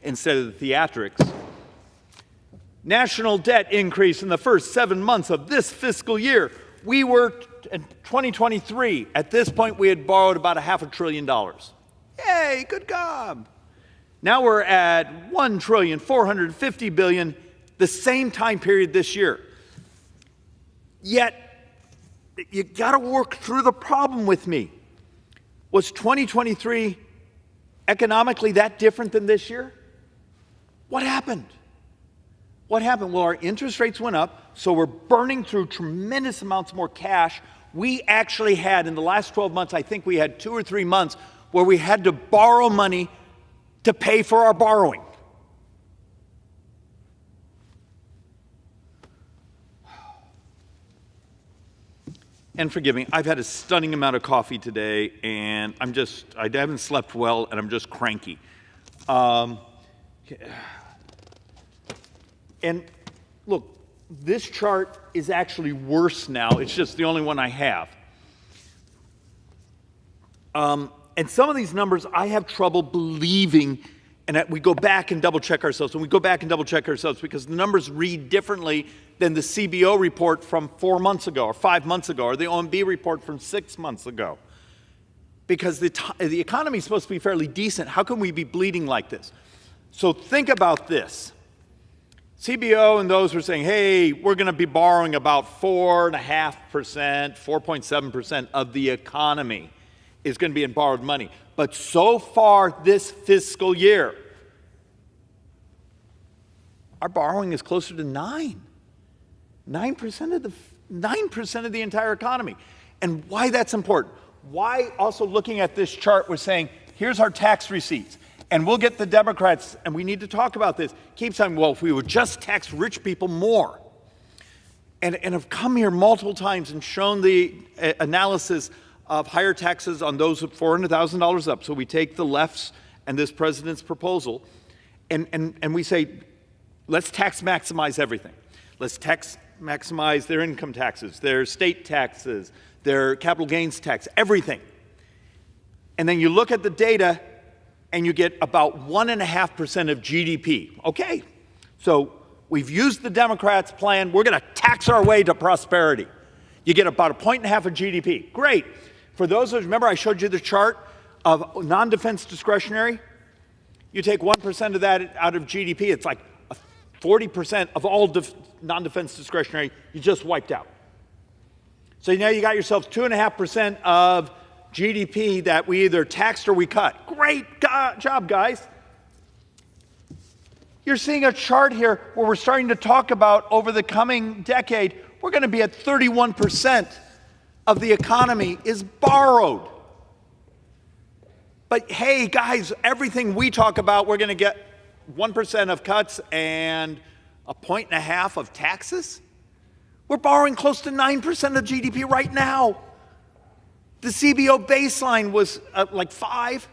instead of the theatrics. National debt increase in the first 7 months of this fiscal year. We were, in 2023, at this point we had borrowed about $500 billion. Yay, good job. Now we're at $1.45 trillion, the same time period this year. Yet, you got to work through the problem with me. Was 2023 economically that different than this year? What happened? What happened? Well, our interest rates went up, so we're burning through tremendous amounts more cash. We actually had, in the last 12 months, I think we had 2 or 3 months where we had to borrow money to pay for our borrowing. And forgive me, I've had a stunning amount of coffee today, and I haven't slept well, and I'm just cranky. And look, this chart is actually worse now. It's just the only one I have. And some of these numbers I have trouble believing, and we go back and double check ourselves, and we go back and double check ourselves because the numbers read differently than the CBO report from 4 months ago or 5 months ago or the OMB report from 6 months ago. Because the economy is supposed to be fairly decent. How can we be bleeding like this? So think about this. CBO and those were saying, hey, we're going to be borrowing about 4.5%, 4.7% of the economy is going to be in borrowed money. But so far this fiscal year, our borrowing is closer to 9. 9% of the entire economy. And why that's important. Why also looking at this chart, we're saying, here's our tax receipts. And we'll get the Democrats, and we need to talk about this, keep saying, well, if we would just tax rich people more. And have come here multiple times and shown the analysis of higher taxes on those with $400,000 up. So we take the left's and this president's proposal, and we say, let's tax maximize everything. Let's tax maximize their income taxes, their state taxes, their capital gains tax, everything. And then you look at the data, and you get about 1.5% of GDP. Okay, so we've used the Democrats' plan. We're going to tax our way to prosperity. You get about 1.5 points of GDP. Great. For those of you, remember I showed you the chart of non-defense discretionary? You take 1% of that out of GDP, it's like 40% of all non-defense discretionary you just wiped out. So now you got yourself 2.5% of GDP that we either taxed or we cut. Great job, guys. You're seeing a chart here where we're starting to talk about over the coming decade, we're going to be at 31% of the economy is borrowed. But hey, guys, everything we talk about, we're going to get 1% of cuts and 1.5 points of taxes. We're borrowing close to 9% of GDP right now. The CBO baseline was like 5.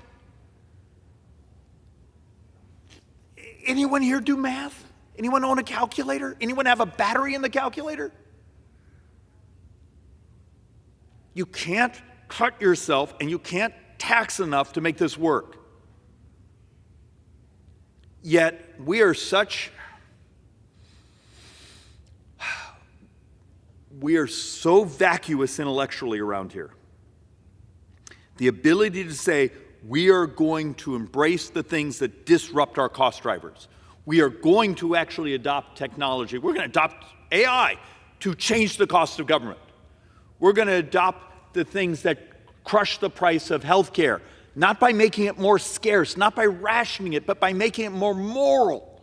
Anyone here do math? Anyone own a calculator? Anyone have a battery in the calculator? You can't cut yourself and you can't tax enough to make this work. Yet we are so vacuous intellectually around here. The ability to say, we are going to embrace the things that disrupt our cost drivers. We are going to actually adopt technology. We're going to adopt AI to change the cost of government. We're going to adopt the things that crush the price of health care, not by making it more scarce, not by rationing it, but by making it more moral.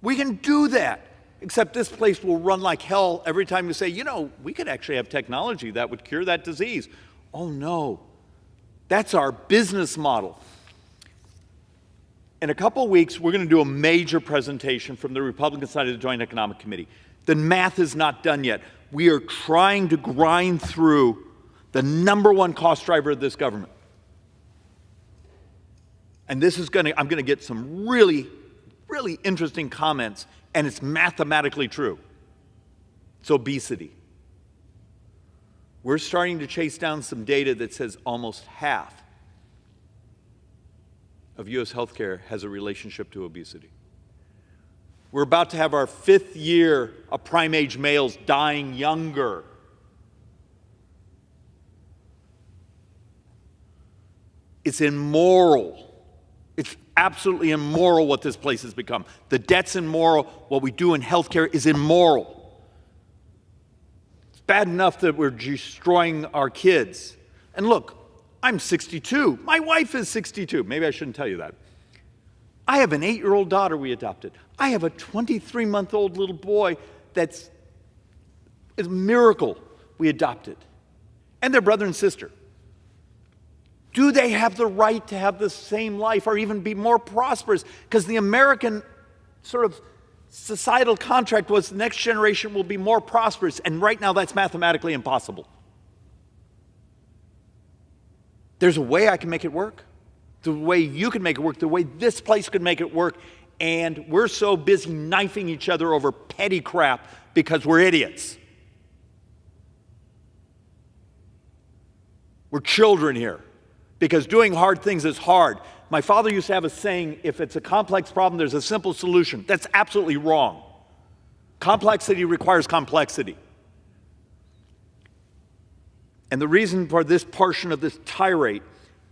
We can do that, except this place will run like hell every time you say, you know, we could actually have technology that would cure that disease. Oh no, that's our business model. In a couple of weeks, we're going to do a major presentation from the Republican side of the Joint Economic Committee. The math is not done yet. We are trying to grind through the #1 cost driver of this government. And this is I'm going to get some really, really interesting comments, and it's mathematically true. It's obesity. We're starting to chase down some data that says almost half of U.S. healthcare has a relationship to obesity. We're about to have our 5th year of prime-age males dying younger. It's immoral. It's absolutely immoral what this place has become. The debt's immoral. What we do in healthcare is immoral. Bad enough that we're destroying our kids. And look, I'm 62. My wife is 62. Maybe I shouldn't tell you that. I have an 8-year-old daughter we adopted. I have a 23-month-old little boy it's a miracle we adopted. And their brother and sister. Do they have the right to have the same life or even be more prosperous? Because the American sort of societal contract was the next generation will be more prosperous, and right now that's mathematically impossible. There's a way I can make it work, the way you can make it work, the way this place could make it work, and we're so busy knifing each other over petty crap because we're idiots. We're children here because doing hard things is hard. My father used to have a saying, if it's a complex problem, there's a simple solution. That's absolutely wrong. Complexity requires complexity. And the reason for this portion of this tirade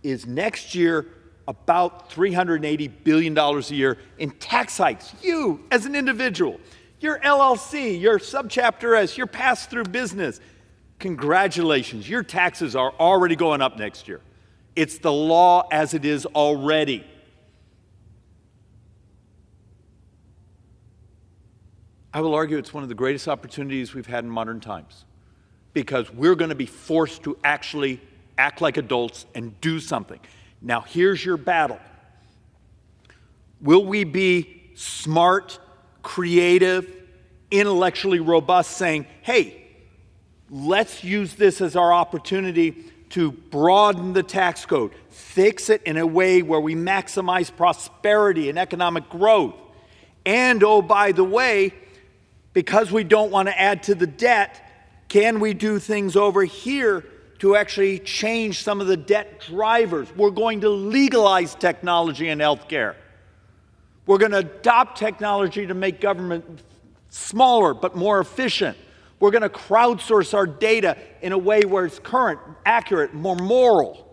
is next year, about $380 billion a year in tax hikes. You, as an individual, your LLC, your subchapter S, your pass-through business, congratulations, your taxes are already going up next year. It's the law as it is already. I will argue it's one of the greatest opportunities we've had in modern times, because we're going to be forced to actually act like adults and do something. Now, here's your battle. Will we be smart, creative, intellectually robust, saying, hey, let's use this as our opportunity to broaden the tax code, fix it in a way where we maximize prosperity and economic growth, and, oh, by the way, because we don't want to add to the debt, can we do things over here to actually change some of the debt drivers? We're going to legalize technology in healthcare. We're going to adopt technology to make government smaller but more efficient. We're going to crowdsource our data in a way where it's current, accurate, more moral.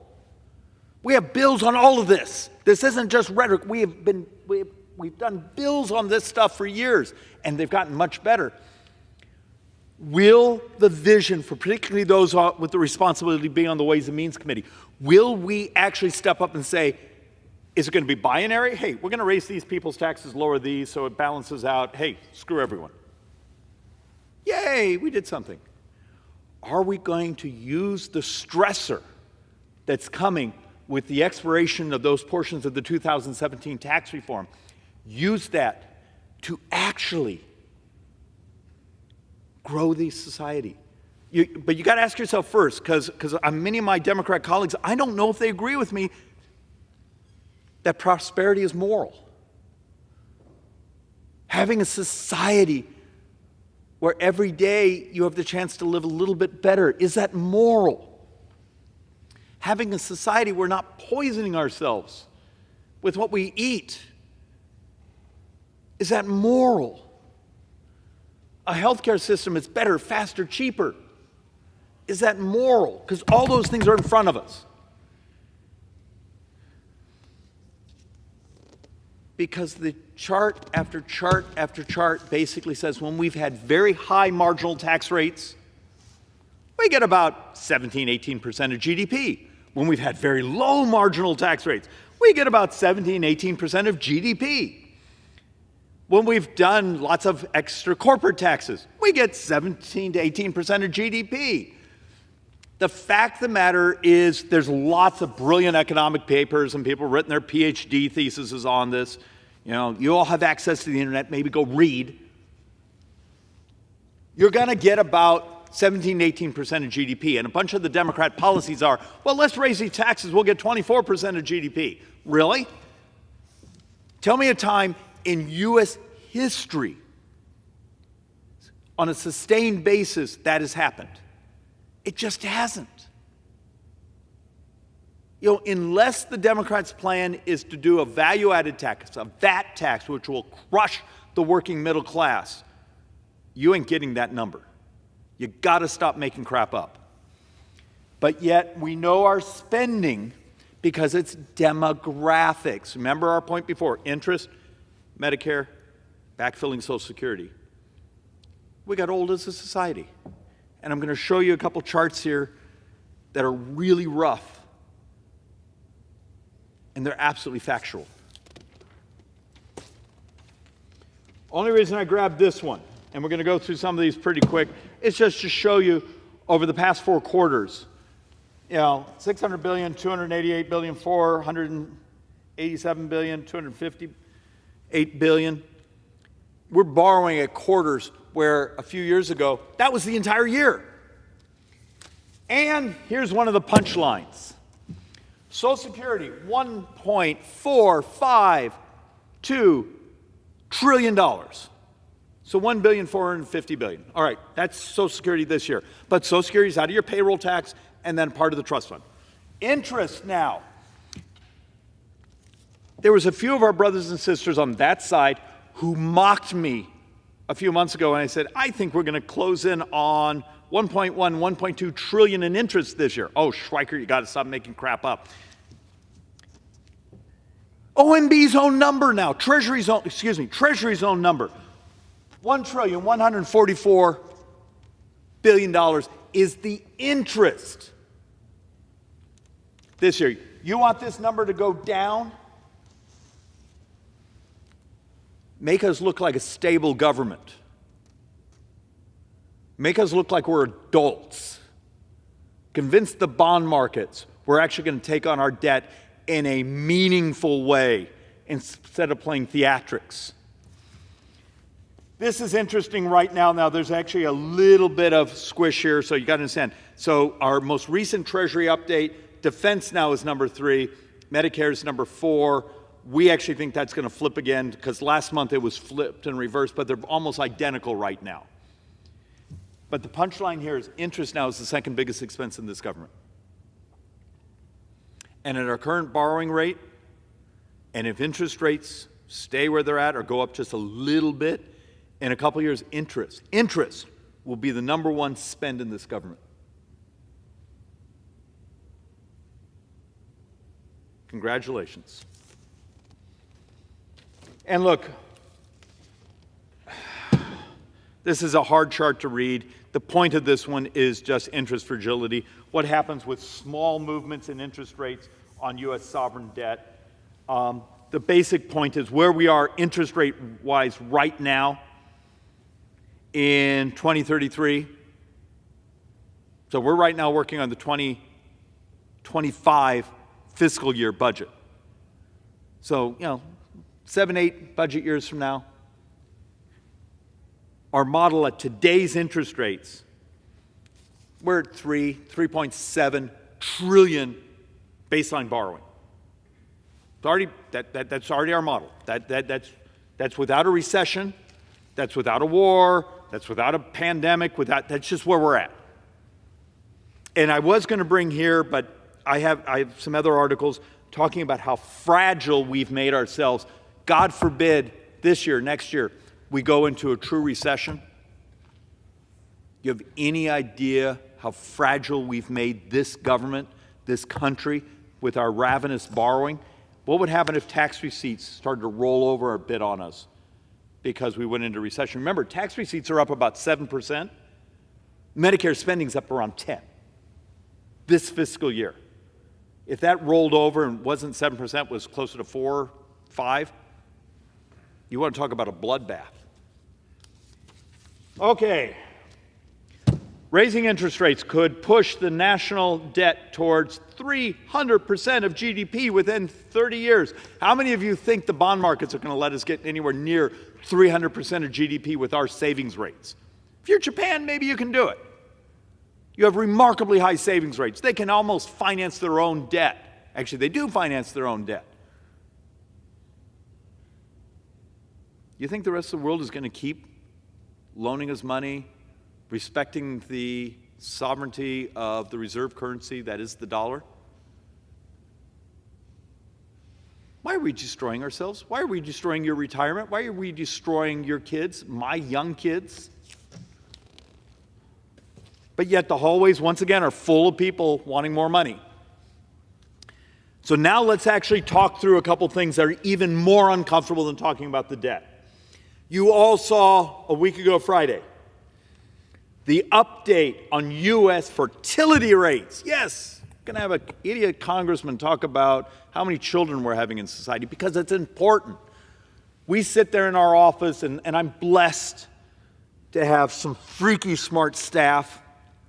We have bills on all of this. This isn't just rhetoric. We've done bills on this stuff for years, and they've gotten much better. Will the vision, for particularly those with the responsibility of being on the Ways and Means Committee, will we actually step up and say, is it going to be binary? Hey, we're going to raise these people's taxes, lower these, so it balances out. Hey, screw everyone. Yay, we did something. Are we going to use the stressor that's coming with the expiration of those portions of the 2017 tax reform, use that to actually grow the society? But you got to ask yourself first, because many of my Democrat colleagues, I don't know if they agree with me that prosperity is moral. Having a society where every day you have the chance to live a little bit better, is that moral? Having a society where we're not poisoning ourselves with what we eat, is that moral? A healthcare system that's better, faster, cheaper, is that moral? Because all those things are in front of us. Because the chart after chart after chart basically says when we've had very high marginal tax rates, we get about 17, 18% of GDP. When we've had very low marginal tax rates, we get about 17, 18% of GDP. When we've done lots of extra corporate taxes, we get 17 to 18% of GDP. The fact of the matter is there's lots of brilliant economic papers and people have written their PhD theses on this. You know, you all have access to the internet, maybe go read. You're going to get about 17, 18% of GDP. And a bunch of the Democrat policies are, well, let's raise these taxes, we'll get 24% of GDP. Really? Tell me a time in U.S. history on a sustained basis that has happened. It just hasn't. You know, unless the Democrats' plan is to do a value-added tax, a VAT tax, which will crush the working middle class, you ain't getting that number. You got to stop making crap up. But yet we know our spending because it's demographics. Remember our point before, interest, Medicare, backfilling Social Security. We got old as a society. And I'm going to show you a couple charts here that are really rough. And they're absolutely factual. Only reason I grabbed this one, and we're going to go through some of these pretty quick, is just to show you over the past 4 quarters, you know, 600 billion, 288 billion, 487 billion, 258 billion. We're borrowing at quarters where a few years ago, that was the entire year. And here's one of the punchlines. Social Security, $1.452 trillion. So $1.45 billion. All right, that's Social Security this year. But Social Security is out of your payroll tax and then part of the trust fund. Interest now. There was a few of our brothers and sisters on that side who mocked me a few months ago, and I said, I think we're going to close in on 1.2 trillion in interest this year. Oh, Schweiker, you got to stop making crap up. OMB's own number now, Treasury's own number, $1.144 trillion is the interest this year. You want this number to go down? Make us look like a stable government. make us look like we're adults, convince the bond markets we're actually going to take on our debt in a meaningful way instead of playing theatrics. This is interesting right now. Now, there's actually a little bit of squish here, so you got to understand. So our most recent Treasury update, defense now is number 3, Medicare is number 4. We actually think that's going to flip again because last month it was flipped and reversed, but they're almost identical right now. But the punchline here is interest now is the second biggest expense in this government. And at our current borrowing rate, and if interest rates stay where they're at or go up just a little bit, in a couple of years, interest will be the number one spend in this government. Congratulations. And look, this is a hard chart to read. The point of this one is just interest fragility. What happens with small movements in interest rates on U.S. sovereign debt? The basic point is where we are interest rate-wise right now in 2033. So we're right now working on the 2025 fiscal year budget. So, 7, 8 budget years from now, our model at today's interest rates, we're at 3.7 trillion baseline borrowing. It's already, that's already our model. That's without a recession, that's without a war, that's without a pandemic, that's just where we're at. And I was going to bring here, but I have some other articles talking about how fragile we've made ourselves. God forbid this year, next year, we go into a true recession. You have any idea how fragile we've made this government, this country, with our ravenous borrowing? What would happen if tax receipts started to roll over a bit on us because we went into recession? Remember, tax receipts are up about 7%. Medicare spending's up around 10% this fiscal year. If that rolled over and wasn't 7%, was closer to 4, 5, you want to talk about a bloodbath. Okay. Raising interest rates could push the national debt towards 300% of GDP within 30 years. How many of you think the bond markets are going to let us get anywhere near 300% of GDP with our savings rates? If you're Japan, maybe you can do it. You have remarkably high savings rates. They can almost finance their own debt. Actually, they do finance their own debt. You think the rest of the world is going to keep loaning us money, respecting the sovereignty of the reserve currency, that is the dollar? Why are we destroying ourselves? Why are we destroying your retirement? Why are we destroying your kids, my young kids? But yet the hallways, once again, are full of people wanting more money. So now let's actually talk through a couple things that are even more uncomfortable than talking about the debt. You all saw a week ago Friday the update on U.S. fertility rates. Yes, going to have an idiot congressman talk about how many children we're having in society because it's important. We sit there in our office, and I'm blessed to have some freaky smart staff,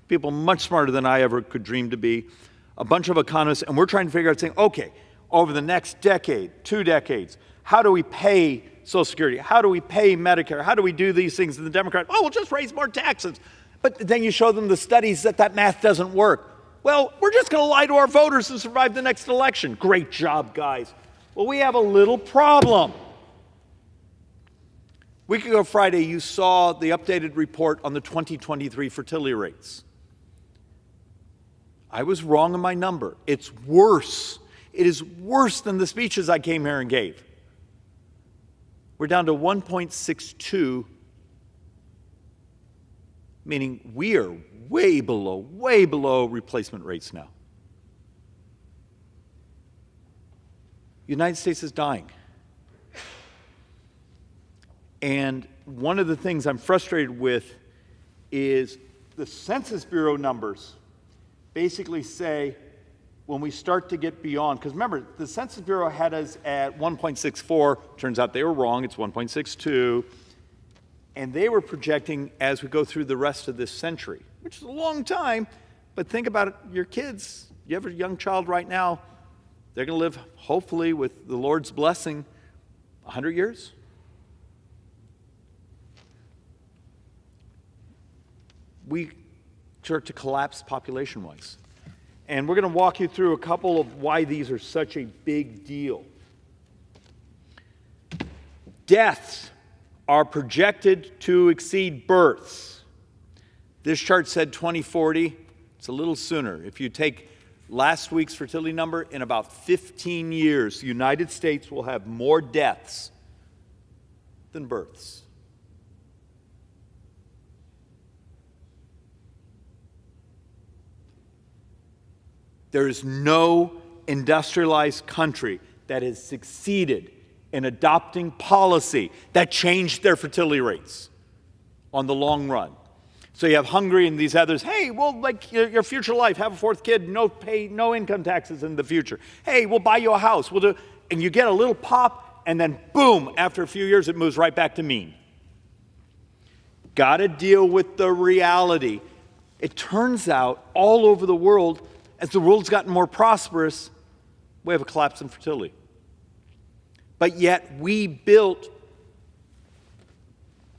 people much smarter than I ever could dream to be, a bunch of economists, and we're trying to figure out, saying, okay, over the next decade, 2 decades, how do we pay Social Security? How do we pay Medicare? How do we do these things? And the Democrats, we'll just raise more taxes. But then you show them the studies that math doesn't work. Well, we're just going to lie to our voters and survive the next election. Great job, guys. Well, we have a little problem. A week ago Friday, you saw the updated report on the 2023 fertility rates. I was wrong in my number. It's worse. It is worse than the speeches I came here and gave. We're down to 1.62, meaning we are way below replacement rates now. The United States is dying. And one of the things I'm frustrated with is the Census Bureau numbers basically say when we start to get beyond, because remember, the Census Bureau had us at 1.64. Turns out they were wrong. It's 1.62. And they were projecting as we go through the rest of this century, which is a long time, but think about it, your kids. You have a young child right now, they're going to live, hopefully, with the Lord's blessing, 100 years? We start to collapse population-wise. And we're going to walk you through a couple of why these are such a big deal. Deaths are projected to exceed births. This chart said 2040. It's a little sooner. If you take last week's fertility number, in about 15 years, the United States will have more deaths than births. There is no industrialized country that has succeeded in adopting policy that changed their fertility rates on the long run. So you have Hungary and these others, hey, well, like your future life, have a fourth kid, pay no income taxes in the future. Hey, we'll buy you a house. We'll do, and you get a little pop, and then boom, after a few years, it moves right back to mean. Got to deal with the reality. It turns out all over the world, as the world's gotten more prosperous, we have a collapse in fertility. But yet we built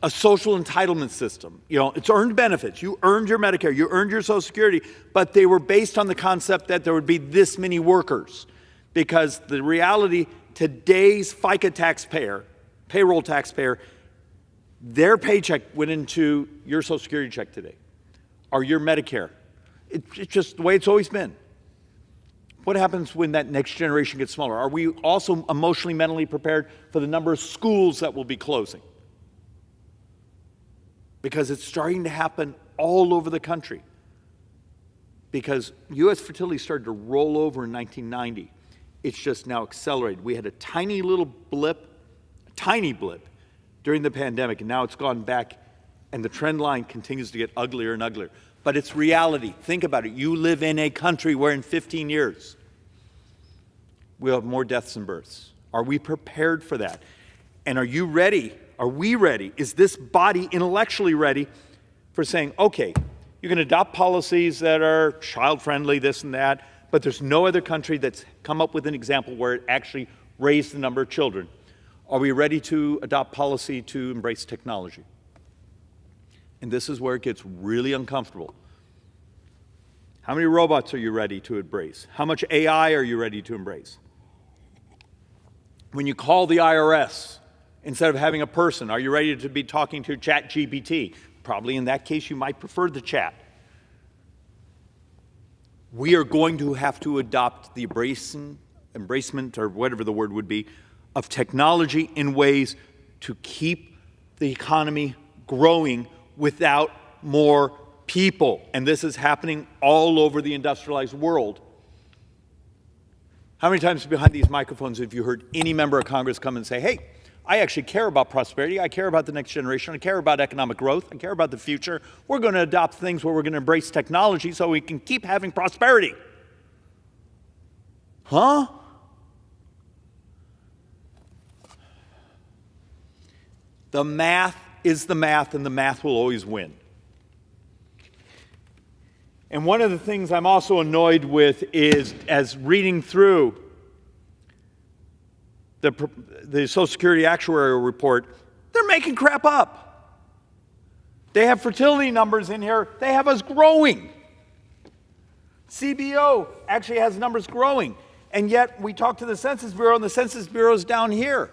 a social entitlement system. You know, it's earned benefits. You earned your Medicare, you earned your Social Security, but they were based on the concept that there would be this many workers. Because the reality, today's FICA taxpayer, payroll taxpayer, their paycheck went into your Social Security check today, or your Medicare. It's just the way it's always been. What happens when that next generation gets smaller? Are we also emotionally, mentally prepared for the number of schools that will be closing? Because it's starting to happen all over the country. Because U.S. fertility started to roll over in 1990. It's just now accelerated. We had a tiny little blip, a tiny blip, during the pandemic, and now it's gone back, and the trend line continues to get uglier and uglier. But it's reality. Think about it. You live in a country where in 15 years, we'll have more deaths than births. Are we prepared for that? And are you ready? Are we ready? Is this body intellectually ready for saying, okay, you can adopt policies that are child-friendly, this and that, but there's no other country that's come up with an example where it actually raised the number of children. Are we ready to adopt policy to embrace technology? And this is where it gets really uncomfortable. How many robots are you ready to embrace? How much AI are you ready to embrace? When you call the IRS, instead of having a person, are you ready to be talking to ChatGPT? Probably in that case, you might prefer the chat. We are going to have to adopt the embracement, or whatever the word would be, of technology in ways to keep the economy growing without more people. And this is happening all over the industrialized world. How many times behind these microphones have you heard any member of Congress come and say, hey, I actually care about prosperity, I care about the next generation, I care about economic growth, I care about the future. We're going to adopt things where we're going to embrace technology so we can keep having prosperity. Huh? The math is the math, and the math will always win. And one of the things I'm also annoyed with is, as reading through the Social Security actuarial report, they're making crap up. They have fertility numbers in here. They have us growing. CBO actually has numbers growing. And yet we talk to the Census Bureau, and the Census Bureau is down here.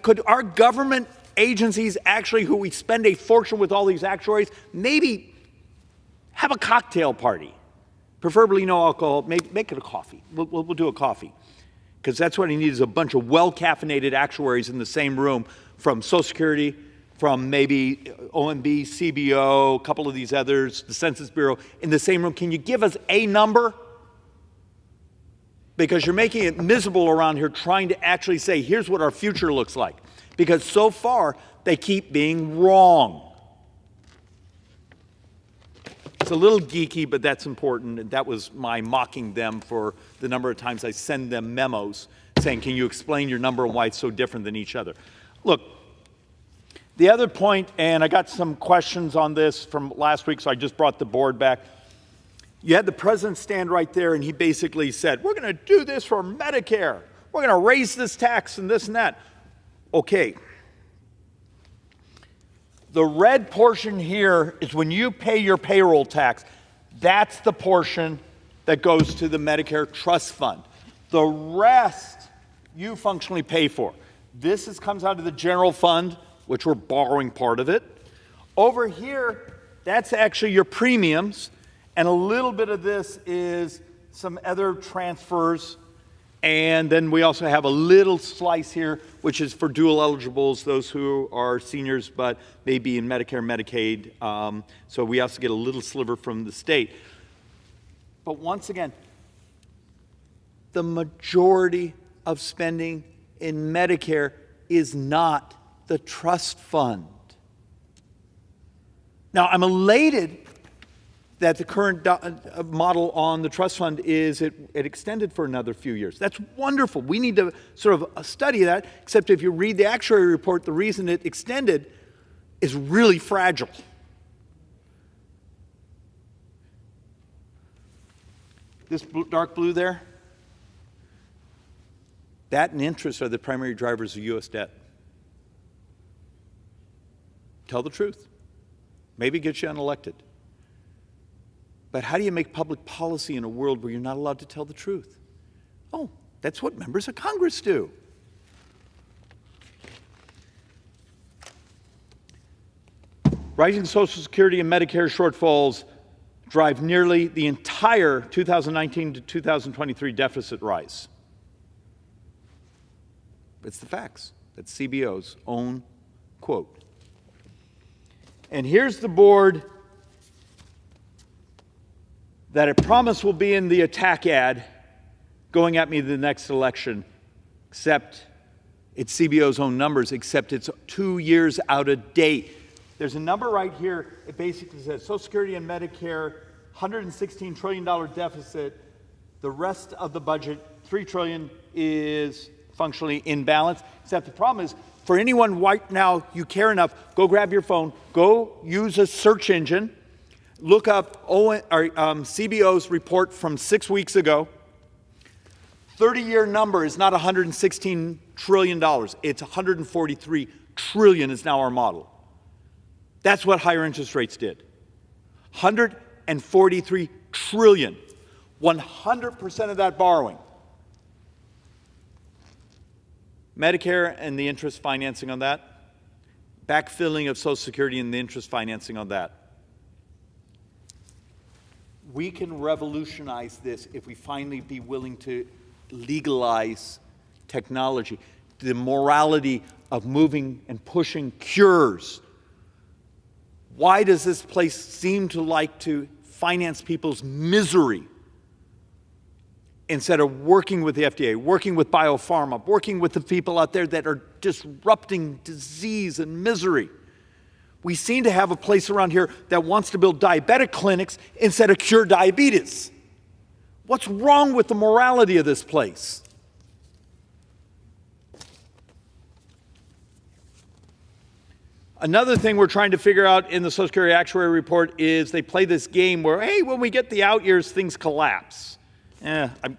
Could our government agencies actually, who we spend a fortune with all these actuaries, maybe have a cocktail party? Preferably no alcohol. Make it a coffee. We'll do a coffee. Because that's what he needs, is a bunch of well-caffeinated actuaries in the same room, from Social Security, from maybe OMB, CBO, a couple of these others, the Census Bureau, in the same room. Can you give us a number? Because you're making it miserable around here trying to actually say, here's what our future looks like. Because so far, they keep being wrong. It's a little geeky, but that's important, and that was my mocking them for the number of times I send them memos saying, can you explain your number and why it's so different than each other? Look, The other point, and I got some questions on this from last week, so I just brought the board back. You had the president stand right there, and he basically said, we're going to do this for Medicare. We're going to raise this tax and this and that. Okay. The red portion here is when you pay your payroll tax. That's the portion that goes to the Medicare trust fund. The rest you functionally pay for. This comes out of the general fund, which we're borrowing part of it. Over here, that's actually your premiums, and a little bit of this is some other transfers, and then we also have a little slice here, which is for dual eligibles, those who are seniors but may be in Medicare, Medicaid, so we also get a little sliver from the state. But once again, the majority of spending in Medicare is not the trust fund. Now, I'm elated that the current model on the trust fund is it extended for another few years. That's wonderful. We need to sort of study that, except if you read the actuary report, the reason it extended is really fragile. This dark blue there, that and interest are the primary drivers of U.S. debt. Tell the truth. Maybe get you unelected. But how do you make public policy in a world where you're not allowed to tell the truth? Oh, that's what members of Congress do. Rising Social Security and Medicare shortfalls drive nearly the entire 2019 to 2023 deficit rise. It's the facts. That's CBO's own quote. And here's the board that I promise will be in the attack ad going at me the next election, except it's CBO's own numbers, except it's 2 years out of date. There's a number right here. It basically says Social Security and Medicare, $116 trillion deficit. The rest of the budget, $3 trillion, is functionally in balance. Except the problem is, for anyone right now you care enough, go grab your phone, go use a search engine, look up CBO's report from 6 weeks ago. 30-year number is not $116 trillion. It's $143 trillion is now our model. That's what higher interest rates did. $143 trillion. 100% of that borrowing. Medicare and the interest financing on that. Backfilling of Social Security and the interest financing on that. We can revolutionize this if we finally be willing to legalize technology. The morality of moving and pushing cures. Why does this place seem to like to finance people's misery instead of working with the FDA, working with biopharma, working with the people out there that are disrupting disease and misery? We seem to have a place around here that wants to build diabetic clinics instead of cure diabetes. What's wrong with the morality of this place? Another thing we're trying to figure out in the Social Security Actuary Report is they play this game where, hey, when we get the out years, things collapse.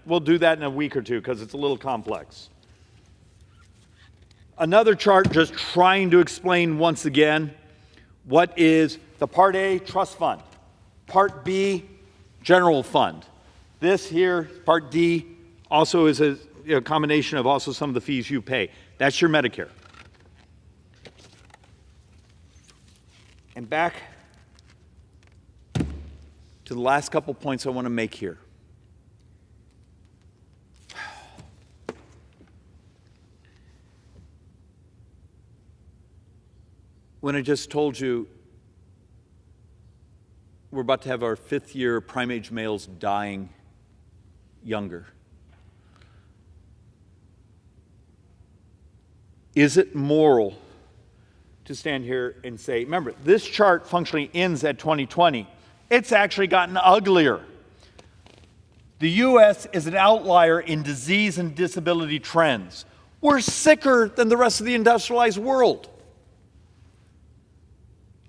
We'll do that in a week or two because it's a little complex. Another chart just trying to explain once again what is the Part A trust fund, Part B general fund. This here, Part D, also is a combination of also some of the fees you pay. That's your Medicare. And back to the last couple points I want to make here. When I just told you we're about to have our 5th year prime age males dying younger, is it moral to stand here and say, remember, this chart functionally ends at 2020. It's actually gotten uglier. The U.S. is an outlier in disease and disability trends. We're sicker than the rest of the industrialized world.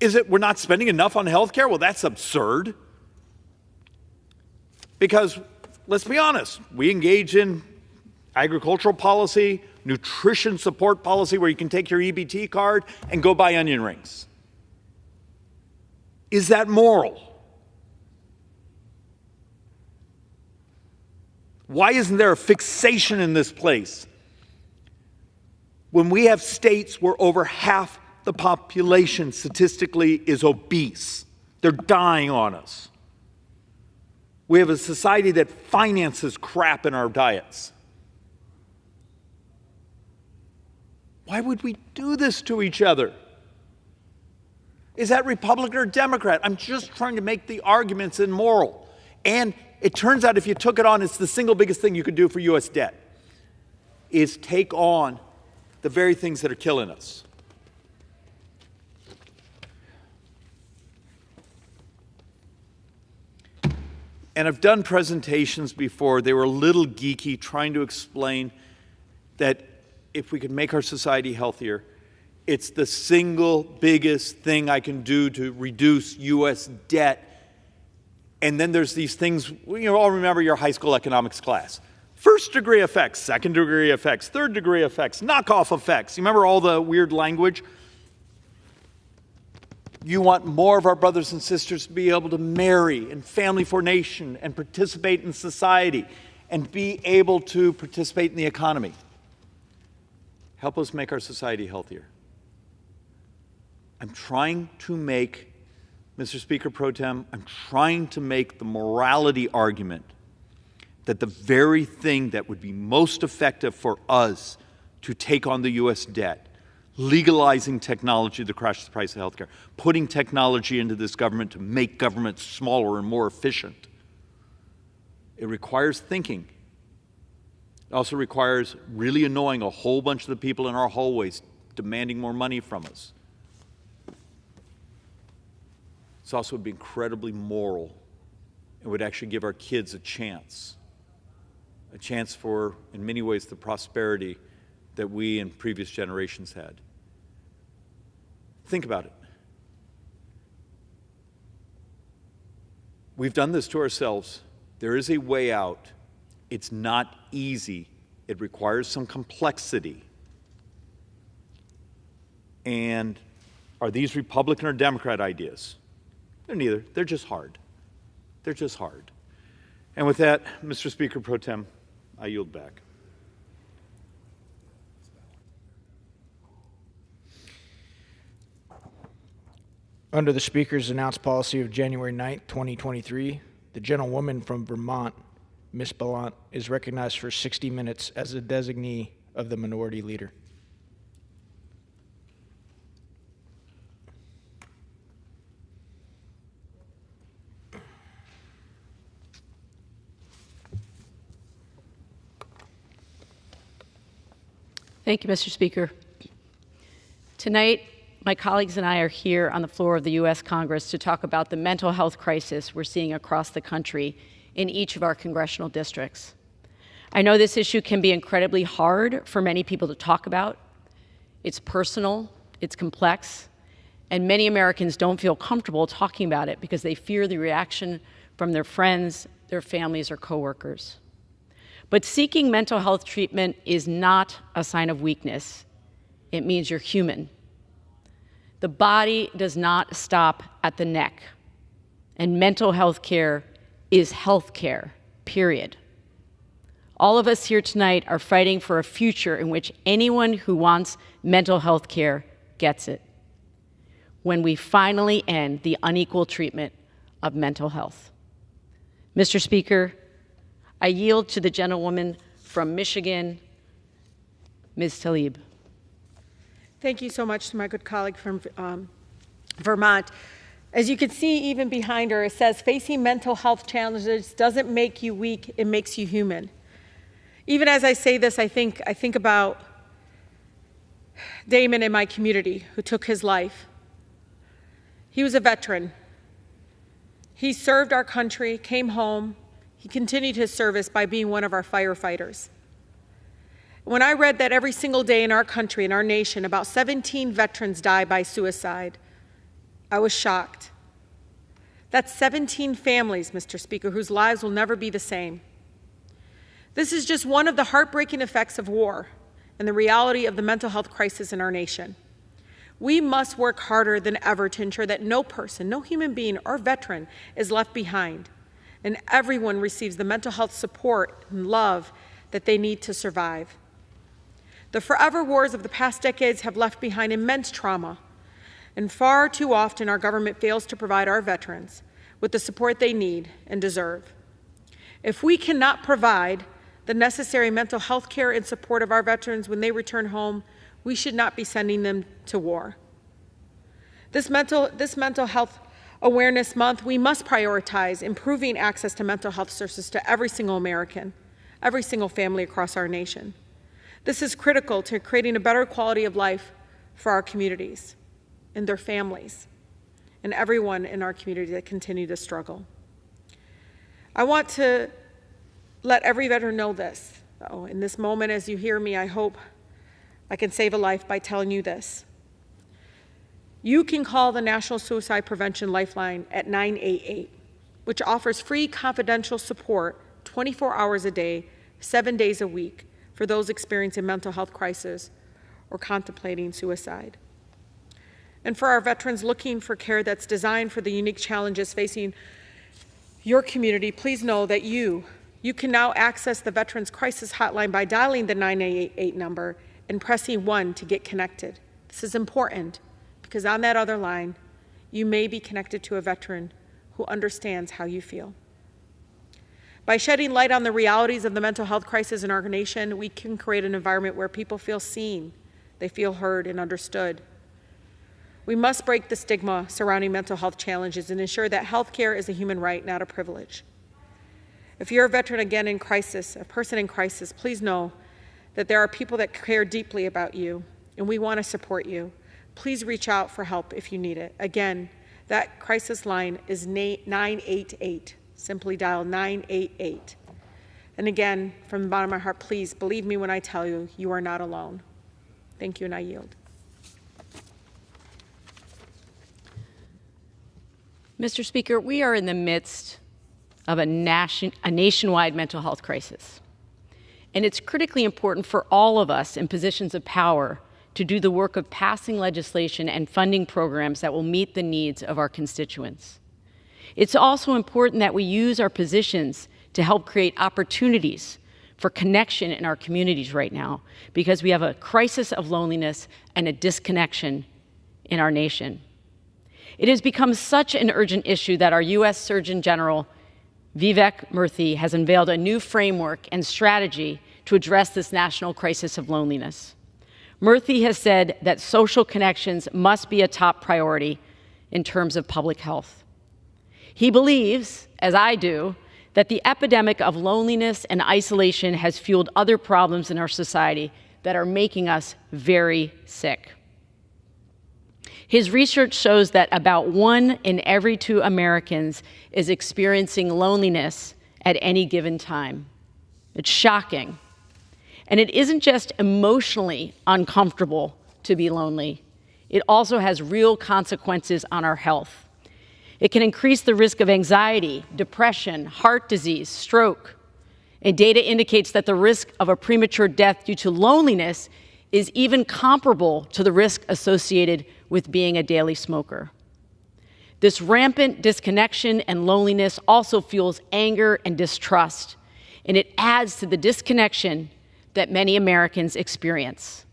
Is it we're not spending enough on health care? Well, that's absurd. Because let's be honest, we engage in agricultural policy, nutrition support policy where you can take your EBT card and go buy onion rings. Is that moral? Why isn't there a fixation in this place when we have states where over half the population statistically is obese? They're dying on us. We have a society that finances crap in our diets. Why would we do this to each other? Is that Republican or Democrat? I'm just trying to make the arguments in moral. And it turns out if you took it on, it's the single biggest thing you could do for U.S. debt, is take on the very things that are killing us. And I've done presentations before. They were a little geeky, trying to explain that if we could make our society healthier, it's the single biggest thing I can do to reduce U.S. debt. And then there's these things, you all remember your high school economics class. First degree effects, second degree effects, third degree effects, knockoff effects. You remember all the weird language? You want more of our brothers and sisters to be able to marry and family formation and participate in society and be able to participate in the economy. Help us make our society healthier. I'm trying to make, Mr. Speaker Pro Tem, I'm trying to make the morality argument that the very thing that would be most effective for us to take on the U.S. debt, legalizing technology to crash the price of health care, putting technology into this government to make government smaller and more efficient. It requires thinking. It also requires really annoying a whole bunch of the people in our hallways demanding more money from us. It's also would be incredibly moral and would actually give our kids a chance for, in many ways, the prosperity that we and previous generations had. Think about it. We've done this to ourselves. There is a way out. It's not easy. It requires some complexity. And are these Republican or Democrat ideas? They're neither. They're just hard. They're just hard. And with that, Mr. Speaker Pro Tem, I yield back. Under the Speaker's announced policy of January 9th, 2023, the gentlewoman from Vermont, Ms. Ballant, is recognized for 60 minutes as a designee of the Minority Leader. Thank you, Mr. Speaker. Tonight, my colleagues and I are here on the floor of the U.S. Congress to talk about the mental health crisis we're seeing across the country in each of our congressional districts. I know this issue can be incredibly hard for many people to talk about. It's personal, it's complex, and many Americans don't feel comfortable talking about it because they fear the reaction from their friends, their families, or coworkers. But seeking mental health treatment is not a sign of weakness. It means you're human. The body does not stop at the neck, and mental health care is health care, period. All of us here tonight are fighting for a future in which anyone who wants mental health care gets it, when we finally end the unequal treatment of mental health. Mr. Speaker, I yield to the gentlewoman from Michigan, Ms. Tlaib. Thank you so much to my good colleague from Vermont. As you can see, even behind her, it says, facing mental health challenges doesn't make you weak, it makes you human. Even as I say this, I think about Damon in my community who took his life. He was a veteran. He served our country, came home. He continued his service by being one of our firefighters. When I read that every single day in our country, in our nation, about 17 veterans die by suicide, I was shocked. That's 17 families, Mr. Speaker, whose lives will never be the same. This is just one of the heartbreaking effects of war and the reality of the mental health crisis in our nation. We must work harder than ever to ensure that no person, no human being or veteran is left behind, and everyone receives the mental health support and love that they need to survive. The forever wars of the past decades have left behind immense trauma, and far too often our government fails to provide our veterans with the support they need and deserve. If we cannot provide the necessary mental health care and support of our veterans when they return home, we should not be sending them to war. This mental health Awareness Month, we must prioritize improving access to mental health services to every single American, every single family across our nation. This is critical to creating a better quality of life for our communities and their families and everyone in our community that continue to struggle. I want to let every veteran know this, though. In this moment, as you hear me, I hope I can save a life by telling you this. You can call the National Suicide Prevention Lifeline at 988, which offers free confidential support 24 hours a day, 7 days a week for those experiencing mental health crisis or contemplating suicide. And for our veterans looking for care that's designed for the unique challenges facing your community, please know that you can now access the Veterans Crisis Hotline by dialing the 988 number and pressing 1 to get connected. This is important because on that other line, you may be connected to a veteran who understands how you feel. By shedding light on the realities of the mental health crisis in our nation, we can create an environment where people feel seen, they feel heard and understood. We must break the stigma surrounding mental health challenges and ensure that health care is a human right, not a privilege. If you're a veteran again in crisis, a person in crisis, please know that there are people that care deeply about you, and we want to support you. Please reach out for help if you need it. Again, that crisis line is 988. Simply dial 988. And again, from the bottom of my heart, please believe me when I tell you, you are not alone. Thank you, and I yield. Mr. Speaker, we are in the midst of a nationwide mental health crisis. And it's critically important for all of us in positions of power to do the work of passing legislation and funding programs that will meet the needs of our constituents. It's also important that we use our positions to help create opportunities for connection in our communities right now, because we have a crisis of loneliness and a disconnection in our nation. It has become such an urgent issue that our U.S. Surgeon General, Vivek Murthy, has unveiled a new framework and strategy to address this national crisis of loneliness. Murthy has said that social connections must be a top priority in terms of public health. He believes, as I do, that the epidemic of loneliness and isolation has fueled other problems in our society that are making us very sick. His research shows that about 1 in every 2 Americans is experiencing loneliness at any given time. It's shocking. And it isn't just emotionally uncomfortable to be lonely. It also has real consequences on our health. It can increase the risk of anxiety, depression, heart disease, stroke. And data indicates that the risk of a premature death due to loneliness is even comparable to the risk associated with being a daily smoker. This rampant disconnection and loneliness also fuels anger and distrust, and it adds to the disconnection that many Americans experience.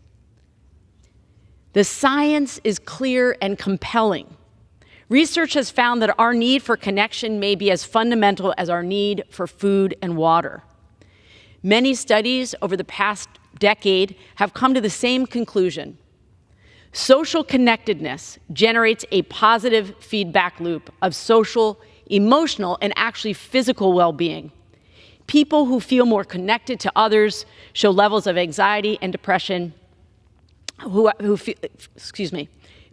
The science is clear and compelling. Research has found that our need for connection may be as fundamental as our need for food and water. Many studies over the past decade have come to the same conclusion. Social connectedness generates a positive feedback loop of social, emotional, and actually physical well-being. People who feel more connected to others show levels of anxiety and depression.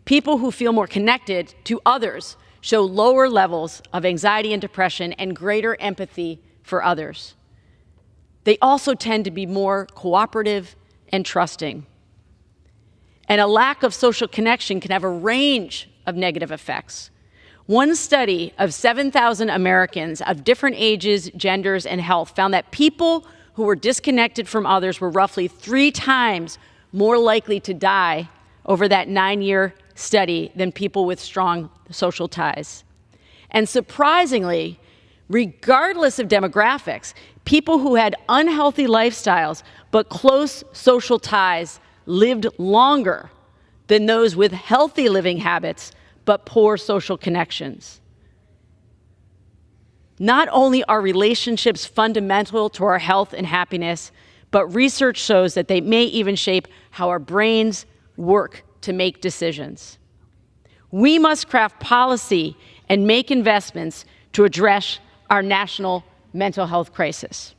People who feel more connected to others show lower levels of anxiety and depression and greater empathy for others. They also tend to be more cooperative and trusting. And a lack of social connection can have a range of negative effects. One study of 7,000 Americans of different ages, genders, and health found that people who were disconnected from others were roughly 3 times more likely to die over that 9-year study than people with strong social ties. And surprisingly, regardless of demographics, people who had unhealthy lifestyles but close social ties lived longer than those with healthy living habits but poor social connections. Not only are relationships fundamental to our health and happiness, but research shows that they may even shape how our brains work to make decisions. We must craft policy and make investments to address our national mental health crisis.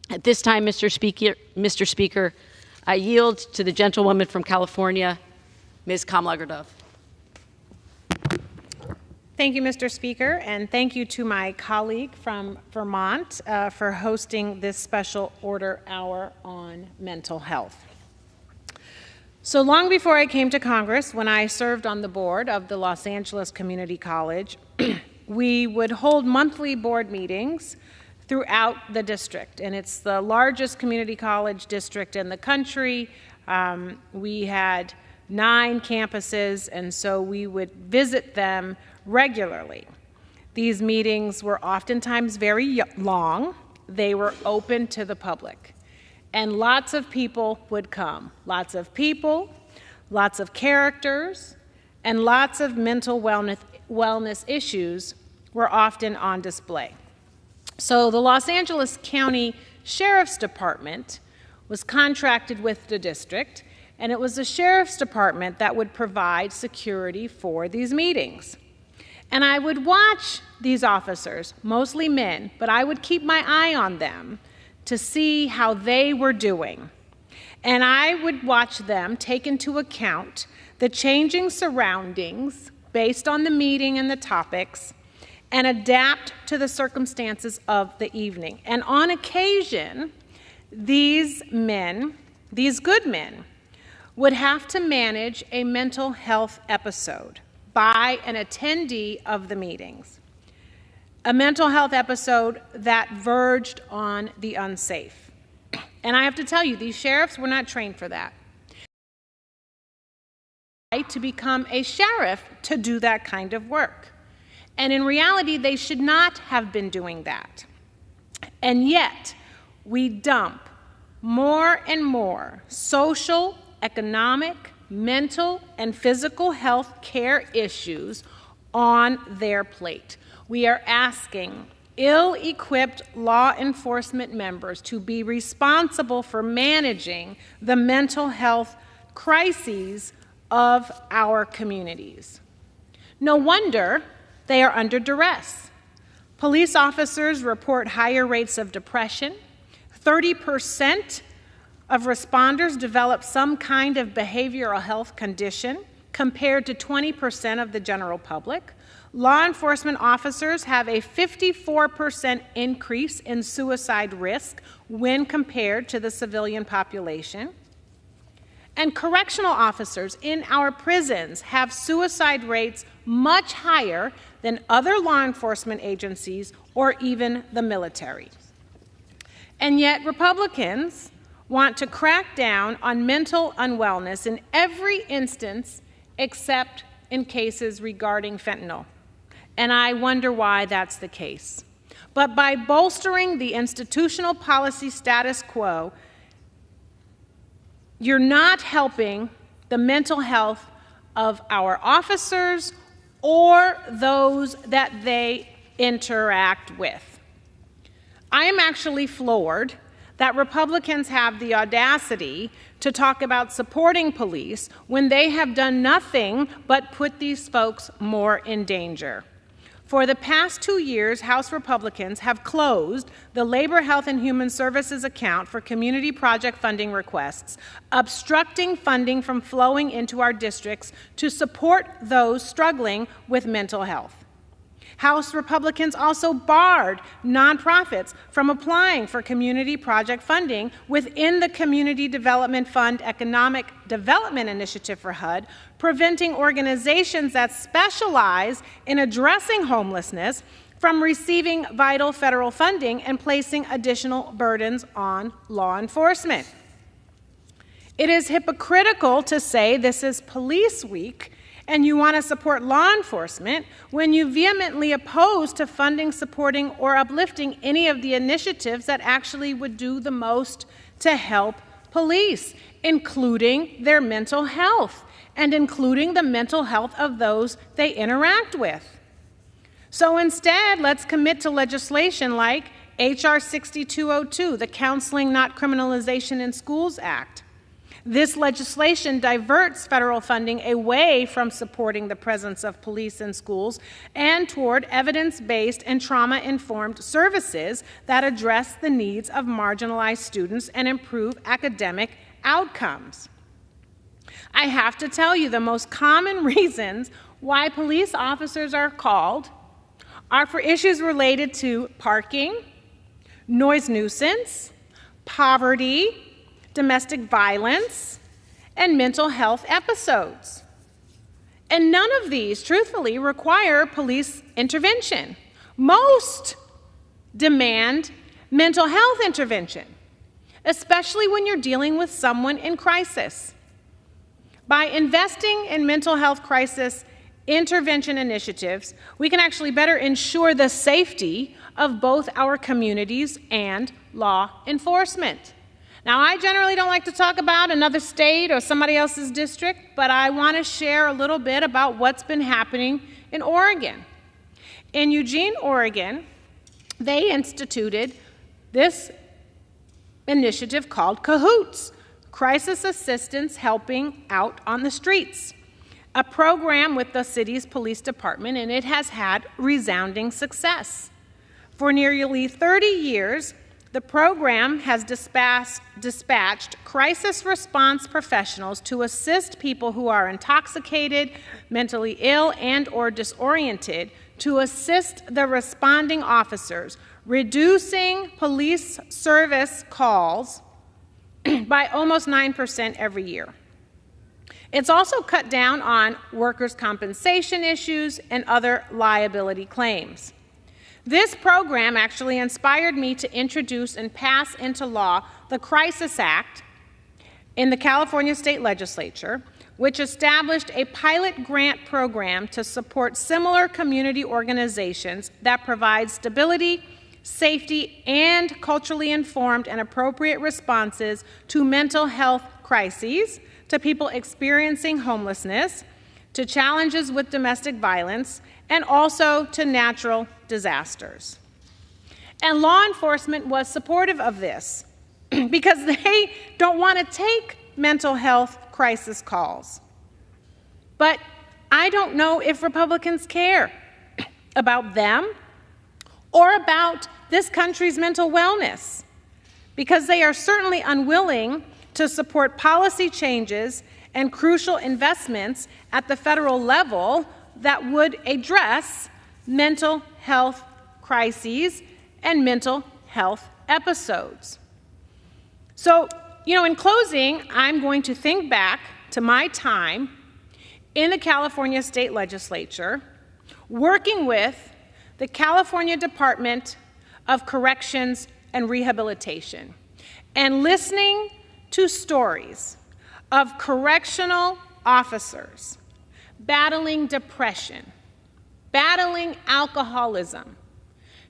At this time, Mr. Speaker, I yield to the gentlewoman from California, Ms. Kamlager-Dove. Thank you, Mr. Speaker, and thank you to my colleague from Vermont for hosting this special order hour on mental health. So long before I came to Congress, when I served on the board of the Los Angeles Community College, we would hold monthly board meetings throughout the district, and it's the largest community college district in the country. We had 9 campuses, and so we would visit them regularly. These meetings were oftentimes very long. They were open to the public, and lots of people would come. Lots of people, lots of characters, and lots of mental wellness issues were often on display. So the Los Angeles County Sheriff's Department was contracted with the district, and it was the Sheriff's Department that would provide security for these meetings. And I would watch these officers, mostly men, but I would keep my eye on them to see how they were doing. And I would watch them take into account the changing surroundings based on the meeting and the topics, and adapt to the circumstances of the evening. And on occasion, these men, these good men, would have to manage a mental health episode by an attendee of the meetings, a mental health episode that verged on the unsafe. And I have to tell you, these sheriffs were not trained for that. To become a sheriff to do that kind of work. And in reality, they should not have been doing that. And yet, we dump more and more social, economic, mental, and physical health care issues on their plate. We are asking ill-equipped law enforcement members to be responsible for managing the mental health crises of our communities. No wonder they are under duress. Police officers report higher rates of depression. 30% of responders develop some kind of behavioral health condition, compared to 20% of the general public. Law enforcement officers have a 54% increase in suicide risk when compared to the civilian population. And correctional officers in our prisons have suicide rates much higher than other law enforcement agencies or even the military. And yet Republicans want to crack down on mental unwellness in every instance except in cases regarding fentanyl. And I wonder why that's the case. But by bolstering the institutional policy status quo, you're not helping the mental health of our officers or those that they interact with. I am actually floored that Republicans have the audacity to talk about supporting police when they have done nothing but put these folks more in danger. For the past 2 years, House Republicans have closed the Labor, Health, and Human Services account for community project funding requests, obstructing funding from flowing into our districts to support those struggling with mental health. House Republicans also barred nonprofits from applying for community project funding within the Community Development Fund Economic Development Initiative for HUD, preventing organizations that specialize in addressing homelessness from receiving vital federal funding and placing additional burdens on law enforcement. It is hypocritical to say this is Police Week and you want to support law enforcement when you vehemently oppose to funding, supporting, or uplifting any of the initiatives that actually would do the most to help police, including their mental health and including the mental health of those they interact with. So instead, let's commit to legislation like H.R. 6202, the Counseling Not Criminalization in Schools Act. This legislation diverts federal funding away from supporting the presence of police in schools and toward evidence-based and trauma-informed services that address the needs of marginalized students and improve academic outcomes. I have to tell you, the most common reasons why police officers are called are for issues related to parking, noise nuisance, poverty, domestic violence, and mental health episodes. And none of these, truthfully, require police intervention. Most demand mental health intervention, especially when you're dealing with someone in crisis. By investing in mental health crisis intervention initiatives, we can actually better ensure the safety of both our communities and law enforcement. Now, I generally don't like to talk about another state or somebody else's district, but I want to share a little bit about what's been happening in Oregon. In Eugene, Oregon, they instituted this initiative called CAHOOTS, Crisis Assistance Helping Out on the Streets, a program with the city's police department, and it has had resounding success. For nearly 30 years, the program has dispatched crisis response professionals to assist people who are intoxicated, mentally ill, and/or disoriented, to assist the responding officers, reducing police service calls by almost 9% every year. It's also cut down on workers' compensation issues and other liability claims. This program actually inspired me to introduce and pass into law the Crisis Act in the California State Legislature, which established a pilot grant program to support similar community organizations that provide stability, safety, and culturally informed and appropriate responses to mental health crises, to people experiencing homelessness, to challenges with domestic violence, and also to natural disasters. And law enforcement was supportive of this because they don't want to take mental health crisis calls. But I don't know if Republicans care about them or about this country's mental wellness, because they are certainly unwilling to support policy changes and crucial investments at the federal level that would address mental health crises and mental health episodes. So, in closing, I'm going to think back to my time in the California State Legislature, working with the California Department of Corrections and Rehabilitation, and listening to stories of correctional officers battling depression, battling alcoholism,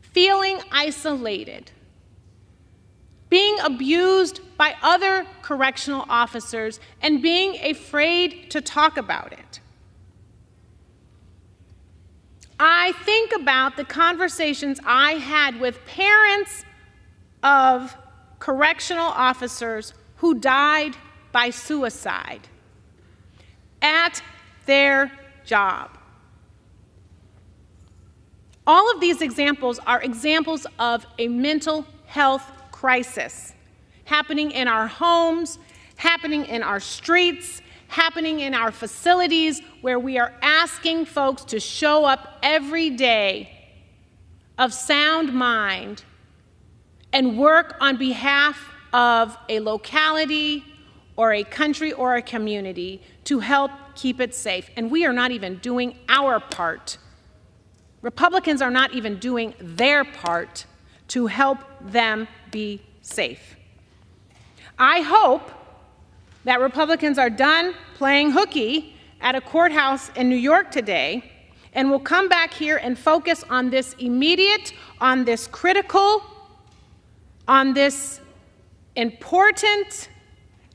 feeling isolated, being abused by other correctional officers, and being afraid to talk about it. I think about the conversations I had with parents of correctional officers who died by suicide at their job. All of these examples are examples of a mental health crisis happening in our homes, happening in our streets, happening in our facilities, where we are asking folks to show up every day of sound mind and work on behalf of a locality or a country or a community to help keep it safe. And we are not even doing our part. Republicans are not even doing their part to help them be safe. I hope that Republicans are done playing hooky at a courthouse in New York today and will come back here and focus on this immediate, on this critical, on this important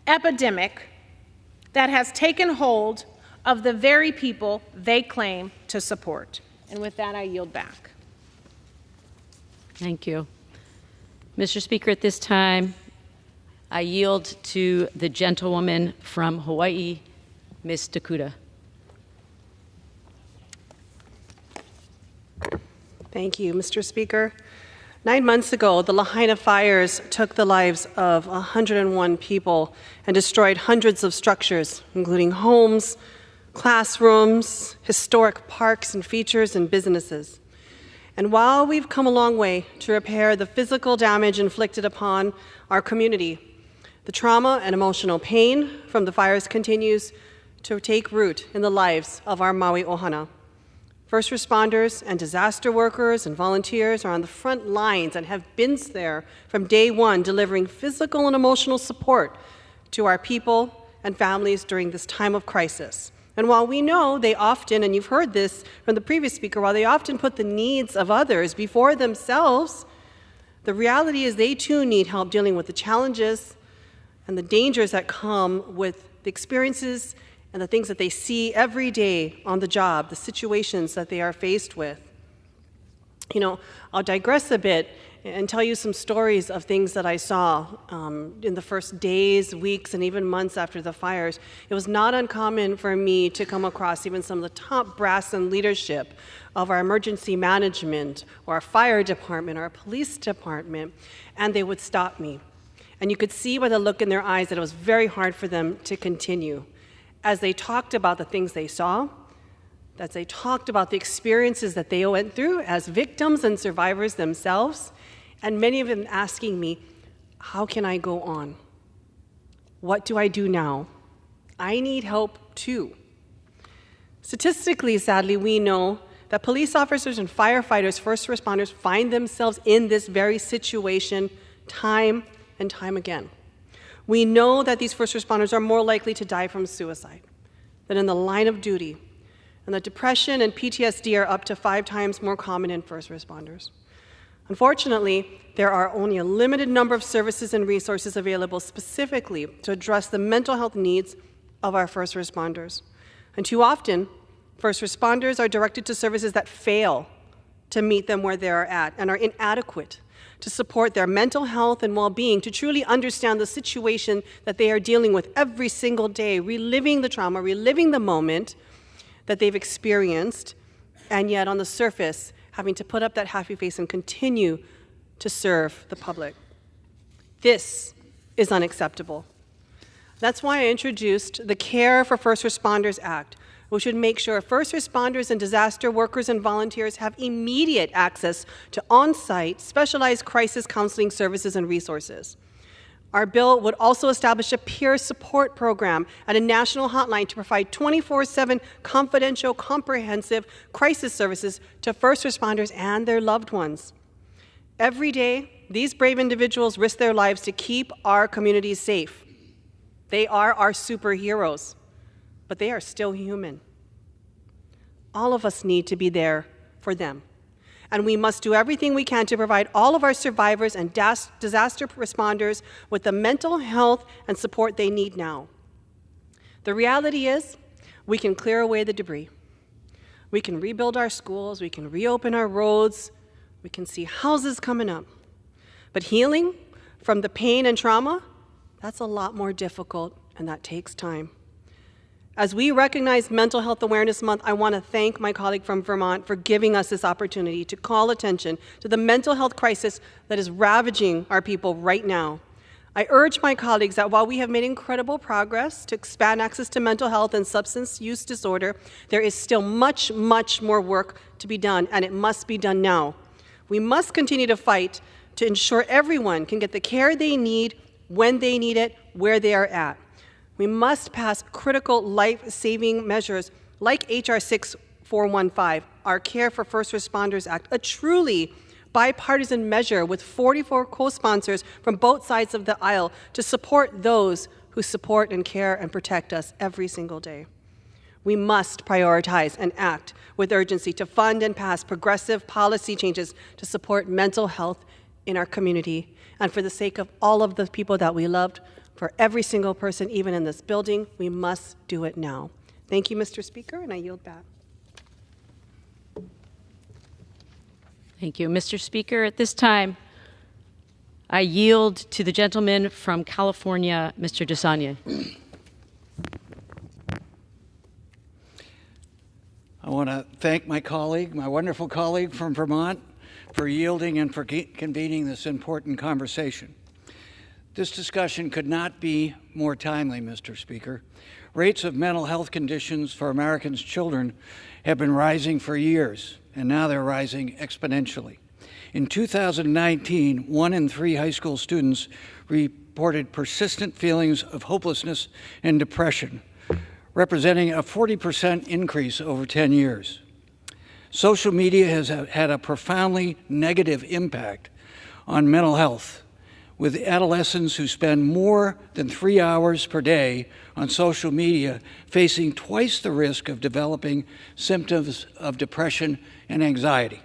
epidemic that has taken hold of the very people they claim to support. And with that, I yield back. Thank you. Mr. Speaker, at this time, I yield to the gentlewoman from Hawaii, Ms. Takuda. Thank you, Mr. Speaker. 9 months ago, the Lahaina fires took the lives of 101 people and destroyed hundreds of structures, including homes, classrooms, historic parks and features, and businesses. And while we've come a long way to repair the physical damage inflicted upon our community, the trauma and emotional pain from the fires continues to take root in the lives of our Maui ohana. First responders and disaster workers and volunteers are on the front lines and have been there from day one, delivering physical and emotional support to our people and families during this time of crisis. And while we know they often, and you've heard this from the previous speaker, while they often put the needs of others before themselves, the reality is they too need help dealing with the challenges and the dangers that come with the experiences and the things that they see every day on the job, the situations that they are faced with. You know, I'll digress a bit and tell you some stories of things that I saw in the first days, weeks, and even months after the fires. It was not uncommon for me to come across even some of the top brass and leadership of our emergency management or our fire department or our police department, and they would stop me. And you could see by the look in their eyes that it was very hard for them to continue. As they talked about the things they saw, as they talked about the experiences that they went through as victims and survivors themselves, and many of them asking me, how can I go on? What do I do now? I need help too. Statistically, sadly, we know that police officers and firefighters, first responders, find themselves in this very situation time and time again. We know that these first responders are more likely to die from suicide than in the line of duty, and that depression and PTSD are up to 5 times more common in first responders. Unfortunately, there are only a limited number of services and resources available specifically to address the mental health needs of our first responders. And too often, first responders are directed to services that fail to meet them where they are at and are inadequate to support their mental health and well-being, to truly understand the situation that they are dealing with every single day, reliving the trauma, reliving the moment that they've experienced, and yet on the surface, having to put up that happy face and continue to serve the public. This is unacceptable. That's why I introduced the Care for First Responders Act, which would make sure first responders and disaster workers and volunteers have immediate access to on-site specialized crisis counseling services and resources. Our bill would also establish a peer support program and a national hotline to provide 24/7 confidential, comprehensive crisis services to first responders and their loved ones. Every day, these brave individuals risk their lives to keep our communities safe. They are our superheroes, but they are still human. All of us need to be there for them. And we must do everything we can to provide all of our survivors and disaster responders with the mental health and support they need now. The reality is, we can clear away the debris. We can rebuild our schools, we can reopen our roads, we can see houses coming up. But healing from the pain and trauma, that's a lot more difficult, and that takes time. As we recognize Mental Health Awareness Month, I want to thank my colleague from Vermont for giving us this opportunity to call attention to the mental health crisis that is ravaging our people right now. I urge my colleagues that while we have made incredible progress to expand access to mental health and substance use disorder, there is still much, much more work to be done, and it must be done now. We must continue to fight to ensure everyone can get the care they need, when they need it, where they are at. We must pass critical life-saving measures like H.R. 6415, our Care for First Responders Act, a truly bipartisan measure with 44 co-sponsors from both sides of the aisle to support those who support and care and protect us every single day. We must prioritize and act with urgency to fund and pass progressive policy changes to support mental health in our community. And for the sake of all of the people that we loved, for every single person, even in this building, we must do it now. Thank you, Mr. Speaker, and I yield back. Thank you. Mr. Speaker, at this time, I yield to the gentleman from California, Mr. DeSanya. I want to thank my colleague, my wonderful colleague from Vermont, for yielding and for convening this important conversation. This discussion could not be more timely, Mr. Speaker. Rates of mental health conditions for Americans' children have been rising for years, and now they're rising exponentially. In 2019, 1 in 3 high school students reported persistent feelings of hopelessness and depression, representing a 40% increase over 10 years. Social media has had a profoundly negative impact on mental health, with adolescents who spend more than 3 hours per day on social media facing twice the risk of developing symptoms of depression and anxiety.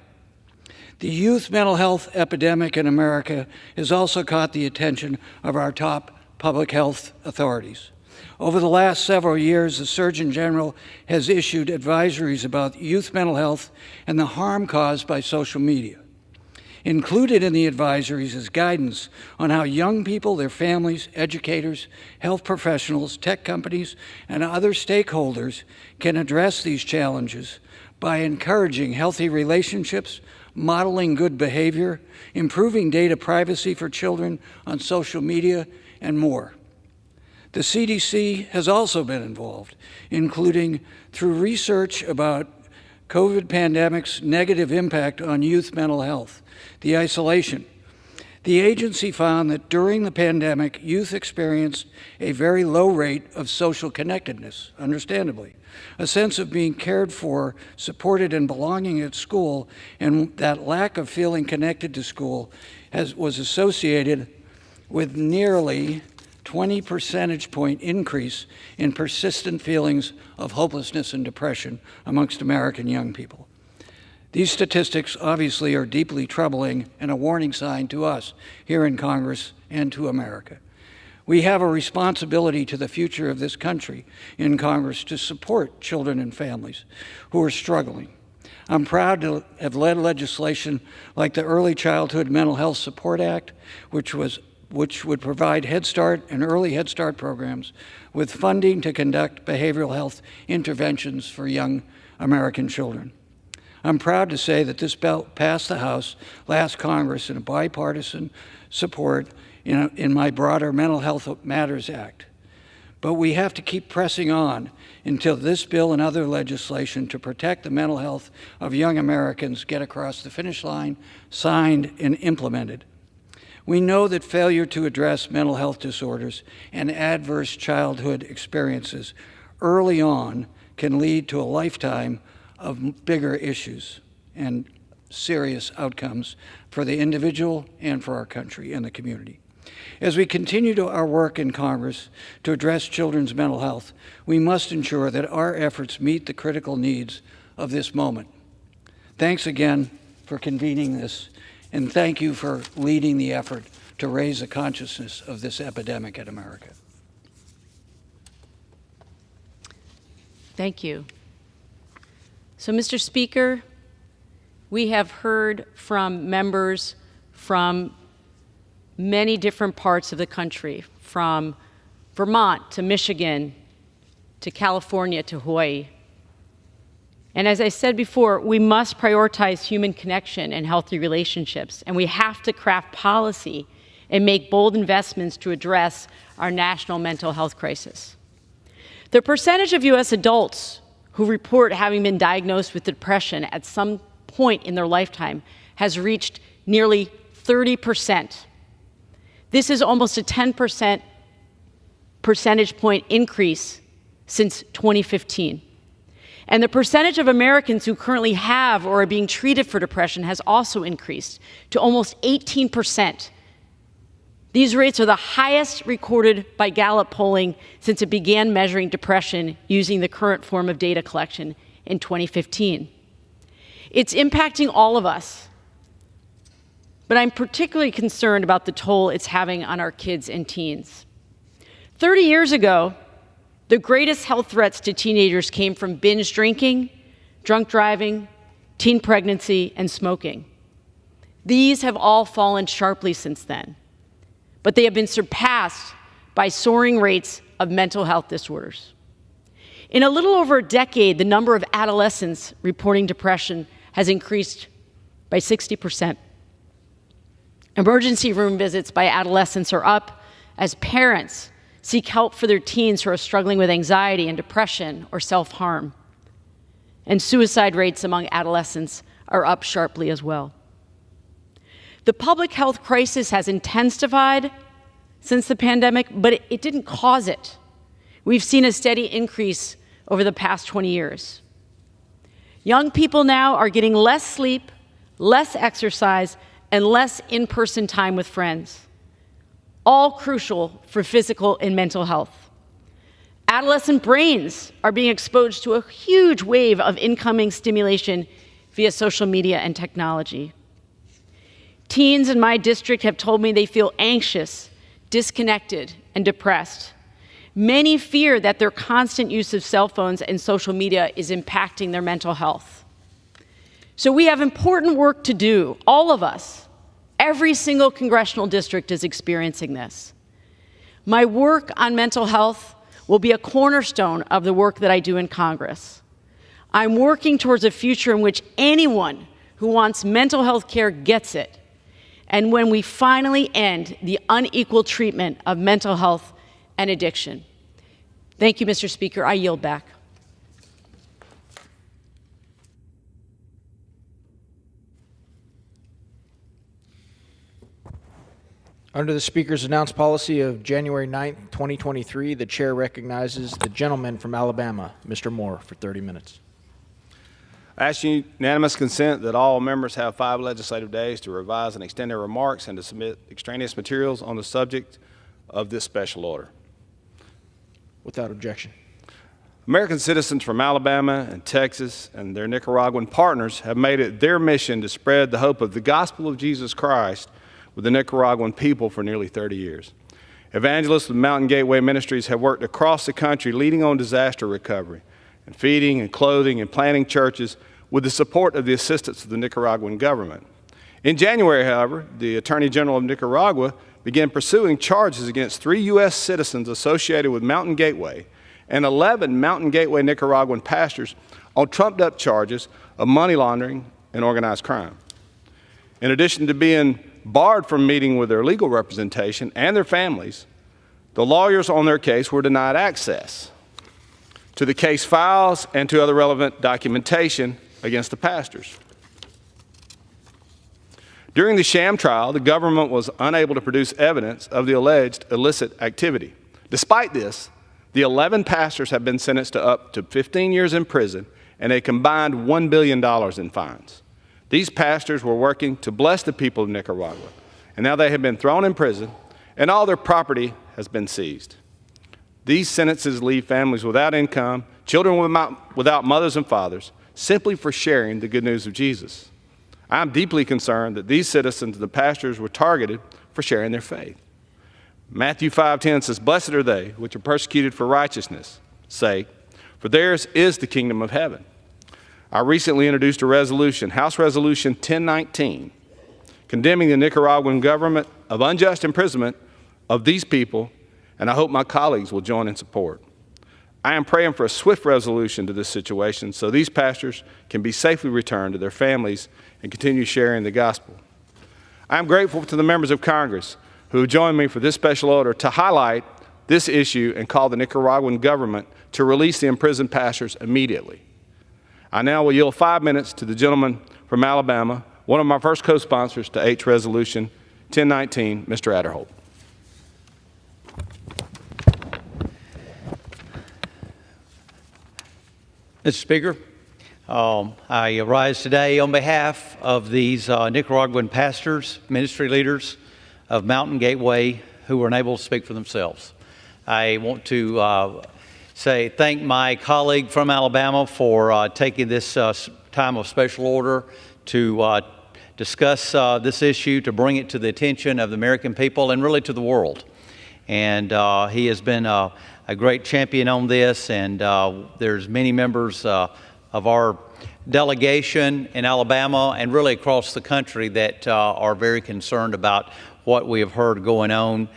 The youth mental health epidemic in America has also caught the attention of our top public health authorities. Over the last several years, the Surgeon General has issued advisories about youth mental health and the harm caused by social media. Included in the advisories is guidance on how young people, their families, educators, health professionals, tech companies, and other stakeholders can address these challenges by encouraging healthy relationships, modeling good behavior, improving data privacy for children on social media, and more. The CDC has also been involved, including through research about COVID pandemic's negative impact on youth mental health, the isolation. The agency found that during the pandemic, youth experienced a very low rate of social connectedness, understandably, a sense of being cared for, supported, and belonging at school, and that lack of feeling connected to school was associated with nearly 20 percentage point increase in persistent feelings of hopelessness and depression amongst American young people. These statistics obviously are deeply troubling and a warning sign to us here in Congress and to America. We have a responsibility to the future of this country in Congress to support children and families who are struggling. I'm proud to have led legislation like the Early Childhood Mental Health Support Act, which would provide Head Start and Early Head Start programs with funding to conduct behavioral health interventions for young American children. I'm proud to say that this bill passed the House last Congress in a bipartisan support in my broader Mental Health Matters Act. But we have to keep pressing on until this bill and other legislation to protect the mental health of young Americans get across the finish line, signed and implemented. We know that failure to address mental health disorders and adverse childhood experiences early on can lead to a lifetime of bigger issues and serious outcomes for the individual and for our country and the community. As we continue our work in Congress to address children's mental health, we must ensure that our efforts meet the critical needs of this moment. Thanks again for convening this, and thank you for leading the effort to raise the consciousness of this epidemic in America. Thank you. So, Mr. Speaker, we have heard from members from many different parts of the country, from Vermont to Michigan to California to Hawaii. And as I said before, we must prioritize human connection and healthy relationships, and we have to craft policy and make bold investments to address our national mental health crisis. The percentage of U.S. adults who report having been diagnosed with depression at some point in their lifetime has reached nearly 30%. This is almost a 10% percentage point increase since 2015. And the percentage of Americans who currently have or are being treated for depression has also increased to almost 18%. These rates are the highest recorded by Gallup polling since it began measuring depression using the current form of data collection in 2015. It's impacting all of us, but I'm particularly concerned about the toll it's having on our kids and teens. 30 years ago, the greatest health threats to teenagers came from binge drinking, drunk driving, teen pregnancy, and smoking. These have all fallen sharply since then, but they have been surpassed by soaring rates of mental health disorders. In a little over a decade, the number of adolescents reporting depression has increased by 60%. Emergency room visits by adolescents are up as parents seek help for their teens who are struggling with anxiety and depression or self-harm. And suicide rates among adolescents are up sharply as well. The public health crisis has intensified since the pandemic, but it didn't cause it. We've seen a steady increase over the past 20 years. Young people now are getting less sleep, less exercise, and less in-person time with friends, all crucial for physical and mental health. Adolescent brains are being exposed to a huge wave of incoming stimulation via social media and technology. Teens in my district have told me they feel anxious, disconnected, and depressed. Many fear that their constant use of cell phones and social media is impacting their mental health. So we have important work to do, all of us. Every single congressional district is experiencing this. My work on mental health will be a cornerstone of the work that I do in Congress. I'm working towards a future in which anyone who wants mental health care gets it, and when we finally end the unequal treatment of mental health and addiction. Thank you, Mr. Speaker. I yield back. Under the Speaker's announced policy of January 9, 2023, the Chair recognizes the gentleman from Alabama, Mr. Moore, for 30 minutes. I ask unanimous consent that all members have 5 legislative days to revise and extend their remarks and to submit extraneous materials on the subject of this special order. Without objection. American citizens from Alabama and Texas and their Nicaraguan partners have made it their mission to spread the hope of the gospel of Jesus Christ with the Nicaraguan people for nearly 30 years. Evangelists with Mountain Gateway Ministries have worked across the country leading on disaster recovery and feeding and clothing and planting churches with the support of the assistance of the Nicaraguan government. In January, however, the Attorney General of Nicaragua began pursuing charges against 3 U.S. citizens associated with Mountain Gateway and 11 Mountain Gateway Nicaraguan pastors on trumped-up charges of money laundering and organized crime. In addition to being barred from meeting with their legal representation and their families, the lawyers on their case were denied access to the case files and to other relevant documentation against the pastors. During the sham trial, the government was unable to produce evidence of the alleged illicit activity. Despite this, the 11 pastors have been sentenced to up to 15 years in prison and a combined $1 billion in fines. These pastors were working to bless the people of Nicaragua, and now they have been thrown in prison, and all their property has been seized. These sentences leave families without income, children without mothers and fathers, simply for sharing the good news of Jesus. I'm deeply concerned that these citizens and the pastors were targeted for sharing their faith. Matthew 5:10 says, "Blessed are they which are persecuted for righteousness' sake, for theirs is the kingdom of heaven." I recently introduced a resolution, House Resolution 1019, condemning the Nicaraguan government of unjust imprisonment of these people, and I hope my colleagues will join in support. I am praying for a swift resolution to this situation so these pastors can be safely returned to their families and continue sharing the gospel. I am grateful to the members of Congress who have joined me for this special order to highlight this issue and call the Nicaraguan government to release the imprisoned pastors immediately. I now will yield 5 minutes to the gentleman from Alabama, One of my first co-sponsors to H Resolution 1019, Mr. Adderholt. Mr. Speaker, I rise today on behalf of these Nicaraguan pastors, ministry leaders of Mountain Gateway who were unable to speak for themselves. I want to thank my colleague from Alabama for taking this time of special order to discuss this issue, to bring it to the attention of the American people and really to the world. And he has been a great champion on this, and there's many members of our delegation in Alabama and really across the country that are very concerned about what we have heard going on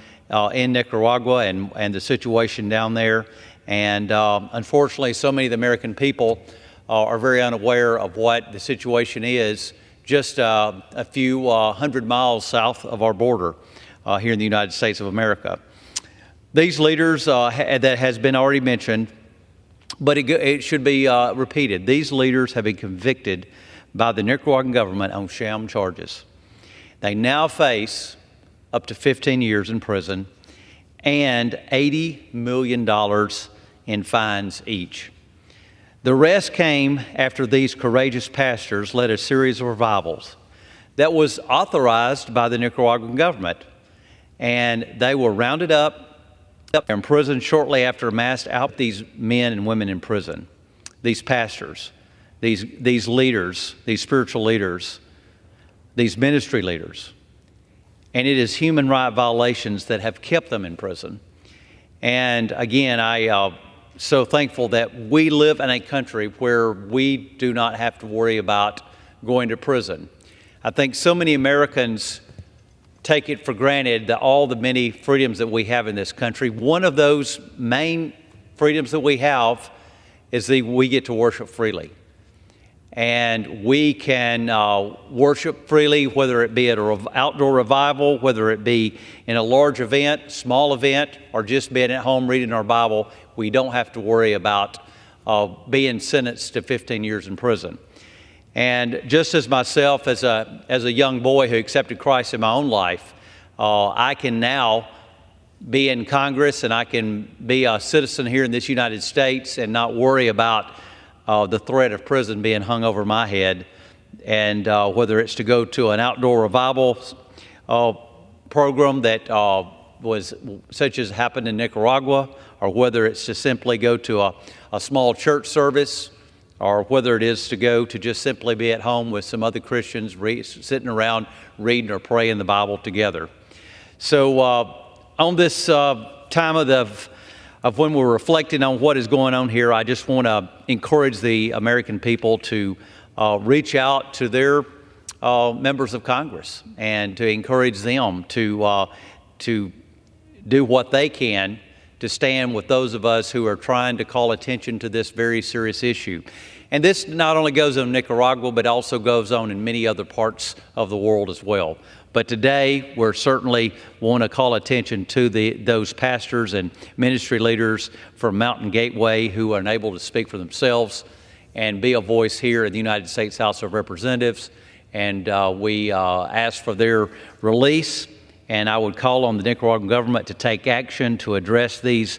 in Nicaragua and the situation down there. And unfortunately, so many of the American people are very unaware of what the situation is just a few hundred miles south of our border here in the United States of America. These leaders that has been already mentioned, but it should be repeated. These leaders have been convicted by the Nicaraguan government on sham charges. They now face up to 15 years in prison and $80 million in fines each. The rest came after these courageous pastors led a series of revivals that was authorized by the Nicaraguan government, and they were rounded up in prison shortly after mass out. These men and women in prison, these pastors, these leaders, these spiritual leaders, these ministry leaders. And it is human right violations that have kept them in prison. And again, I so thankful that we live in a country where we do not have to worry about going to prison. I think so many Americans take it for granted that all the many freedoms that we have in this country. One of those main freedoms that we have is that we get to worship freely. And we can worship freely, whether it be at an outdoor revival, whether it be in a large event, small event, or just being at home reading our Bible. We don't have to worry about being sentenced to 15 years in prison. And just as myself, as a young boy who accepted Christ in my own life, I can now be in Congress and I can be a citizen here in this United States and not worry about the threat of prison being hung over my head. And whether it's to go to an outdoor revival program that was such as happened in Nicaragua, or whether it's to simply go to a small church service, or whether it is to go to just simply be at home with some other Christians sitting around reading or praying the Bible together. So on this time of when we're reflecting on what is going on here, I just want to encourage the American people to reach out to their members of Congress and to encourage them to do what they can to stand with those of us who are trying to call attention to this very serious issue. And this not only goes on in Nicaragua, but also goes on in many other parts of the world as well. But today, we certainly want to call attention to those pastors and ministry leaders from Mountain Gateway who are unable to speak for themselves and be a voice here in the United States House of Representatives. And we ask for their release. And I would call on the Nicaraguan government to take action to address these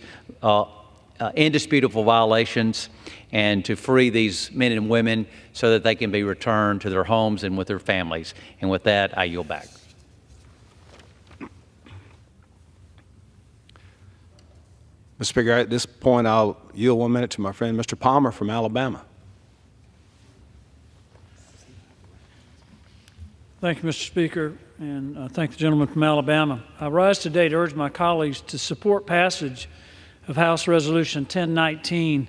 indisputable violations and to free these men and women so that they can be returned to their homes and with their families. And with that, I yield back. Mr. Speaker, at this point, I'll yield 1 minute to my friend, Mr. Palmer from Alabama. Thank you, Mr. Speaker, and thank the gentleman from Alabama. I rise today to urge my colleagues to support passage of House Resolution 1019,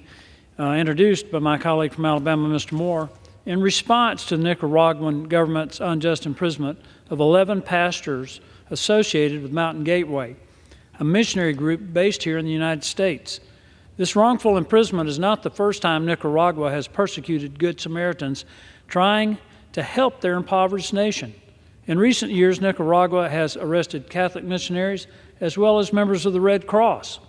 introduced by my colleague from Alabama, Mr. Moore, in response to the Nicaraguan government's unjust imprisonment of 11 pastors associated with Mountain Gateway, a missionary group based here in the United States. This wrongful imprisonment is not the first time Nicaragua has persecuted Good Samaritans trying to help their impoverished nation. In recent years, Nicaragua has arrested Catholic missionaries as well as members of the Red Cross.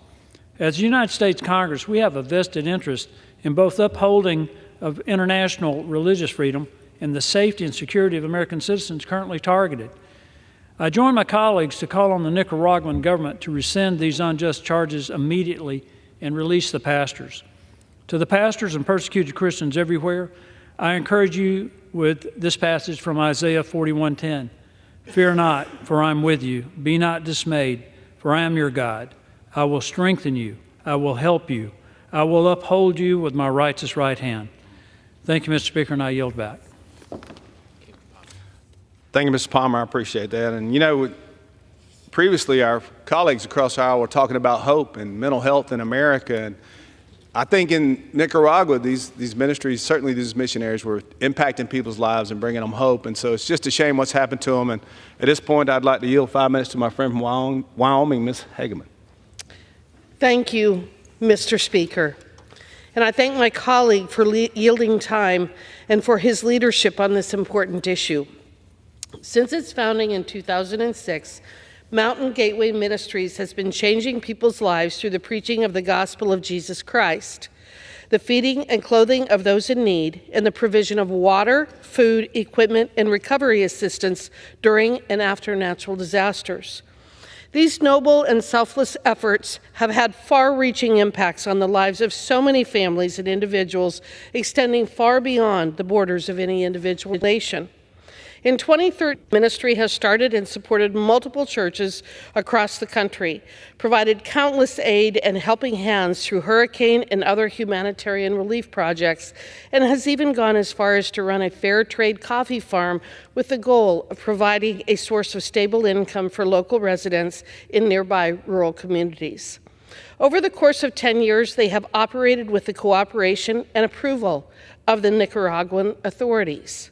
As the United States Congress, we have a vested interest in both upholding of international religious freedom and the safety and security of American citizens currently targeted. I join my colleagues to call on the Nicaraguan government to rescind these unjust charges immediately and release the pastors. To the pastors and persecuted Christians everywhere, I encourage you with this passage from Isaiah 41:10. Fear not, for I am with you. Be not dismayed, for I am your God. I will strengthen you. I will help you. I will uphold you with my righteous right hand. Thank you, Mr. Speaker, and I yield back. Thank you, Mr. Palmer. I appreciate that. And, you know, previously our colleagues across the aisle were talking about hope and mental health in America. And I think in Nicaragua, these ministries, certainly these missionaries, were impacting people's lives and bringing them hope. And so it's just a shame what's happened to them. And at this point, I'd like to yield 5 minutes to my friend from Wyoming, Ms. Hageman. Thank you, Mr. Speaker. And I thank my colleague for yielding time and for his leadership on this important issue. Since its founding in 2006, Mountain Gateway Ministries has been changing people's lives through the preaching of the gospel of Jesus Christ, the feeding and clothing of those in need, and the provision of water, food, equipment, and recovery assistance during and after natural disasters. These noble and selfless efforts have had far-reaching impacts on the lives of so many families and individuals, extending far beyond the borders of any individual nation. In 2013, ministry has started and supported multiple churches across the country, provided countless aid and helping hands through hurricane and other humanitarian relief projects, and has even gone as far as to run a fair trade coffee farm with the goal of providing a source of stable income for local residents in nearby rural communities. Over the course of 10 years, they have operated with the cooperation and approval of the Nicaraguan authorities.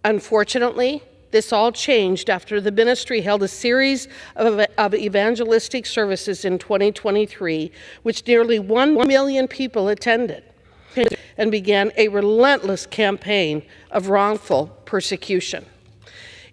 Unfortunately, this all changed after the ministry held a series of evangelistic services in 2023, which nearly 1 million people attended, and began a relentless campaign of wrongful persecution.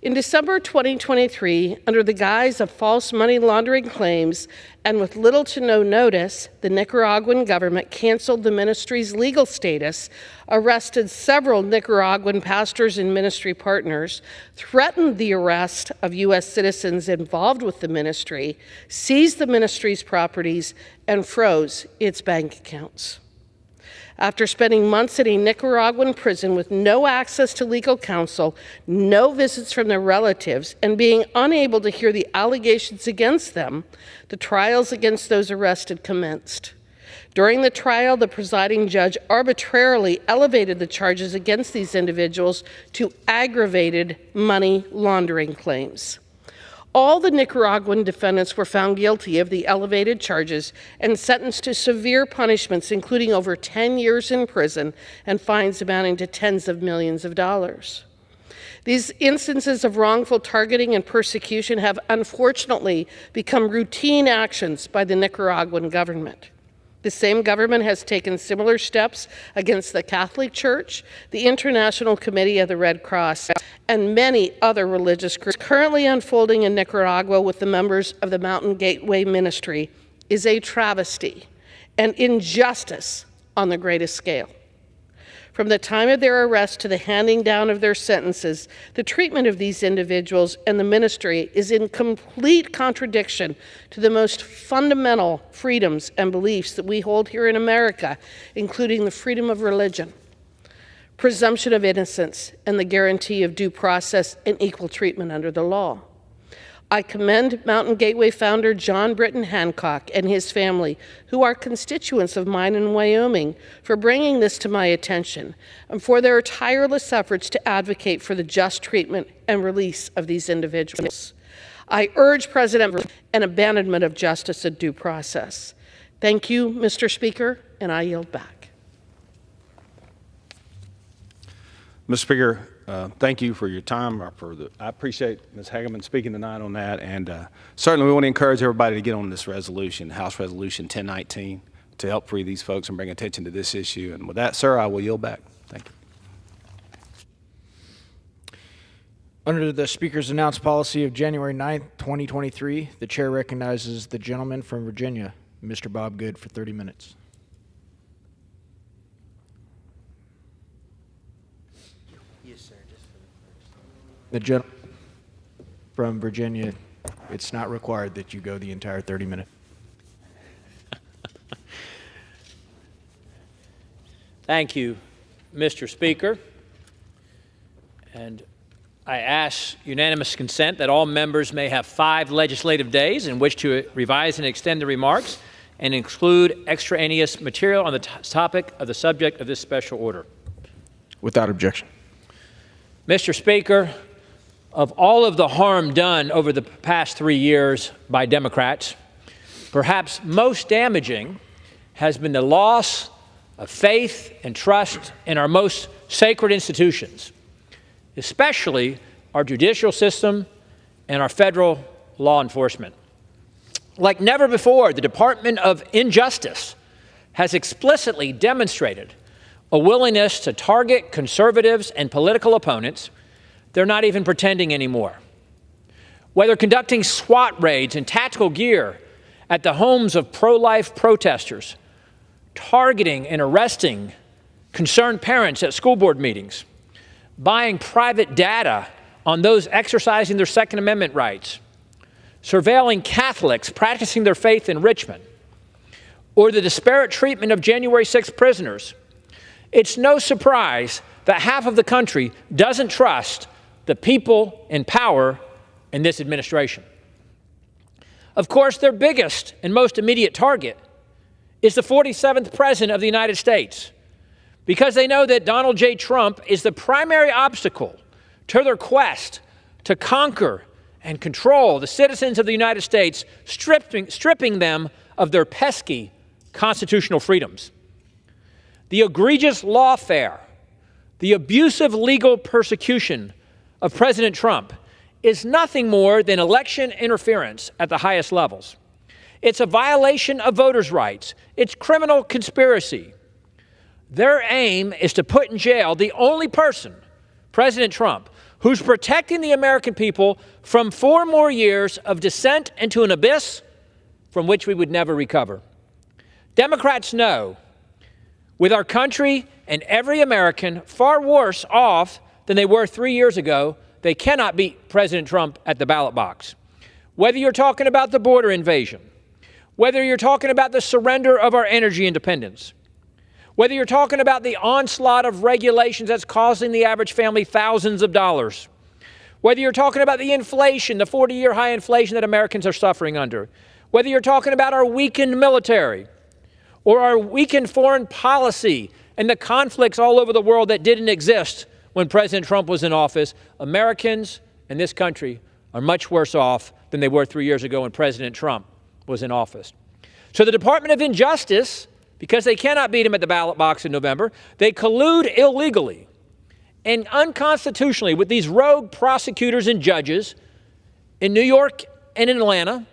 In December 2023, under the guise of false money laundering claims and with little to no notice, the Nicaraguan government canceled the ministry's legal status, arrested several Nicaraguan pastors and ministry partners, threatened the arrest of U.S. citizens involved with the ministry, seized the ministry's properties, and froze its bank accounts. After spending months in a Nicaraguan prison with no access to legal counsel, no visits from their relatives, and being unable to hear the allegations against them, the trials against those arrested commenced. During the trial, the presiding judge arbitrarily elevated the charges against these individuals to aggravated money laundering claims. All the Nicaraguan defendants were found guilty of the elevated charges and sentenced to severe punishments, including over 10 years in prison and fines amounting to tens of millions of dollars. These instances of wrongful targeting and persecution have unfortunately become routine actions by the Nicaraguan government. The same government has taken similar steps against the Catholic Church, the International Committee of the Red Cross, and many other religious groups. Currently unfolding in Nicaragua with the members of the Mountain Gateway Ministry is a travesty and injustice on the greatest scale. From the time of their arrest to the handing down of their sentences, the treatment of these individuals and the ministry is in complete contradiction to the most fundamental freedoms and beliefs that we hold here in America, including the freedom of religion, presumption of innocence, and the guarantee of due process and equal treatment under the law. I commend Mountain Gateway founder John Britton Hancock and his family, who are constituents of mine in Wyoming, for bringing this to my attention and for their tireless efforts to advocate for the just treatment and release of these individuals. I urge President an abandonment of justice and due process. Thank you, Mr. Speaker, and I yield back. Mr. Speaker, thank you for your time. I appreciate Ms. Hageman speaking tonight on that, and certainly we want to encourage everybody to get on this resolution, House Resolution 1019, to help free these folks and bring attention to this issue. And with that, sir, I will yield back. Thank you. Under the Speaker's announced policy of January 9th, 2023, the Chair recognizes the gentleman from Virginia, Mr. Bob Good, for 30 minutes. Yes, sir. The gentleman from Virginia, it's not required that you go the entire 30 minutes. Thank you, Mr. Speaker. And I ask unanimous consent that all members may have 5 legislative days in which to revise and extend the remarks and include extraneous material on the topic of the subject of this special order. Without objection. Mr. Speaker, of all of the harm done over the past 3 years by Democrats, perhaps most damaging has been the loss of faith and trust in our most sacred institutions, especially our judicial system and our federal law enforcement. Like never before, the Department of Injustice has explicitly demonstrated a willingness to target conservatives and political opponents. They're not even pretending anymore. Whether conducting SWAT raids in tactical gear at the homes of pro-life protesters, targeting and arresting concerned parents at school board meetings, buying private data on those exercising their Second Amendment rights, surveilling Catholics practicing their faith in Richmond, or the disparate treatment of January 6th prisoners, it's no surprise that half of the country doesn't trust the people in power in this administration. Of course, their biggest and most immediate target is the 47th President of the United States, because they know that Donald J. Trump is the primary obstacle to their quest to conquer and control the citizens of the United States, stripping them of their pesky constitutional freedoms. The egregious lawfare, the abusive legal persecution of President Trump is nothing more than election interference at the highest levels. It's a violation of voters' rights. It's criminal conspiracy. Their aim is to put in jail the only person, President Trump, who's protecting the American people from 4 more years of descent into an abyss from which we would never recover. Democrats know, with our country and every American far worse off than they were 3 years ago, they cannot beat President Trump at the ballot box. Whether you're talking about the border invasion, whether you're talking about the surrender of our energy independence, whether you're talking about the onslaught of regulations that's costing the average family thousands of dollars, whether you're talking about the inflation, the 40-year high inflation that Americans are suffering under, whether you're talking about our weakened military or our weakened foreign policy and the conflicts all over the world that didn't exist when President Trump was in office, Americans in this country are much worse off than they were 3 years ago when President Trump was in office. So the Department of Injustice, because they cannot beat him at the ballot box in November, they collude illegally and unconstitutionally with these rogue prosecutors and judges in New York and in Atlanta.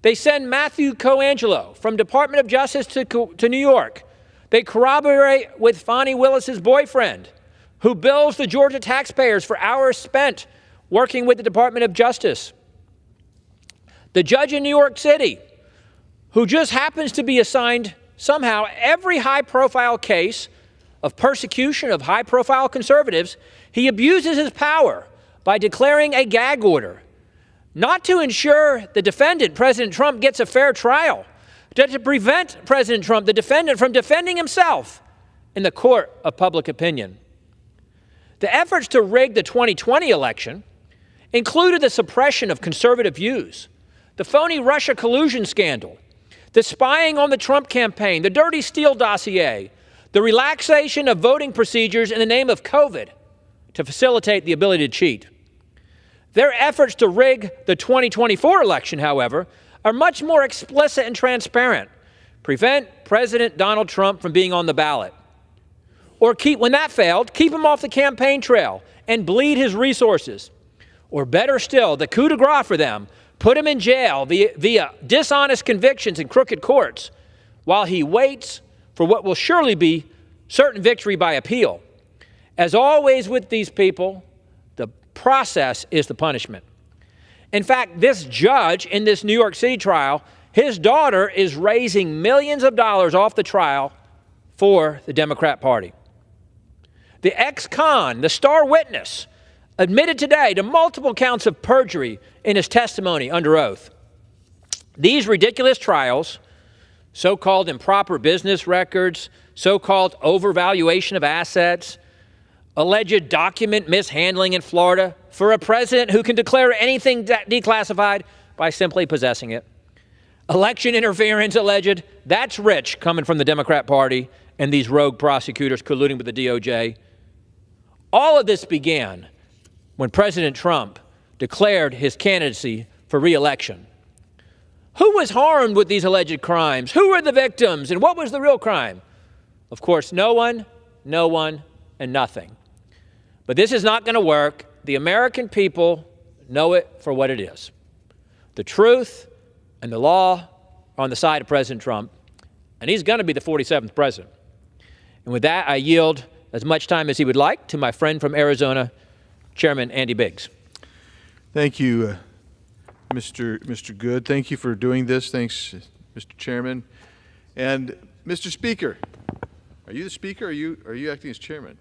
They send Matthew Coangelo from Department of Justice to New York. They corroborate with Fani Willis's boyfriend, who bills the Georgia taxpayers for hours spent working with the Department of Justice. The judge in New York City, who just happens to be assigned somehow every high-profile case of persecution of high-profile conservatives, he abuses his power by declaring a gag order, not to ensure the defendant, President Trump, gets a fair trial, but to prevent President Trump, the defendant, from defending himself in the court of public opinion. The efforts to rig the 2020 election included the suppression of conservative views, the phony Russia collusion scandal, the spying on the Trump campaign, the Dirty Steele dossier, the relaxation of voting procedures in the name of COVID to facilitate the ability to cheat. Their efforts to rig the 2024 election, however, are much more explicit and transparent. Prevent President Donald Trump from being on the ballot. Or when that failed, keep him off the campaign trail and bleed his resources. Or better still, the coup de grace for them, put him in jail via dishonest convictions in crooked courts while he waits for what will surely be certain victory by appeal. As always with these people, the process is the punishment. In fact, this judge in this New York City trial, his daughter is raising millions of dollars off the trial for the Democrat Party. The ex-con, the star witness, admitted today to multiple counts of perjury in his testimony under oath. These ridiculous trials, so-called improper business records, so-called overvaluation of assets, alleged document mishandling in Florida for a president who can declare anything declassified by simply possessing it. Election interference alleged, that's rich coming from the Democrat Party and these rogue prosecutors colluding with the DOJ. All of this began when President Trump declared his candidacy for re-election. Who was harmed with these alleged crimes? Who were the victims? And what was the real crime? Of course, no one, and nothing. But this is not going to work. The American people know it for what it is. The truth and the law are on the side of President Trump, and he's going to be the 47th president. And with that, I yield as much time as he would like to my friend from Arizona, Chairman Andy Biggs. Thank you, Mr. Good. Thank you for doing this. Thanks, Mr. Chairman. And Mr. Speaker, are you the Speaker or are you acting as Chairman?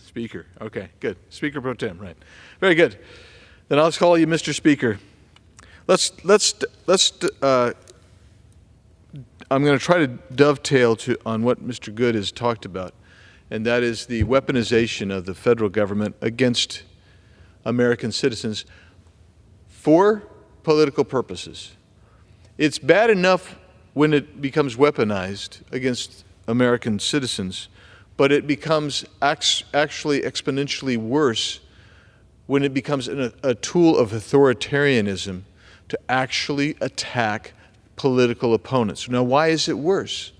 Speaker. Okay, good. Speaker Pro Tem, right. Very good. Then I'll call you Mr. Speaker. I'm going to try to dovetail on what Mr. Good has talked about, and that is the weaponization of the federal government against American citizens for political purposes. It's bad enough when it becomes weaponized against American citizens, but it becomes actually exponentially worse when it becomes a tool of authoritarianism to actually attack political opponents. Now, why is it worse?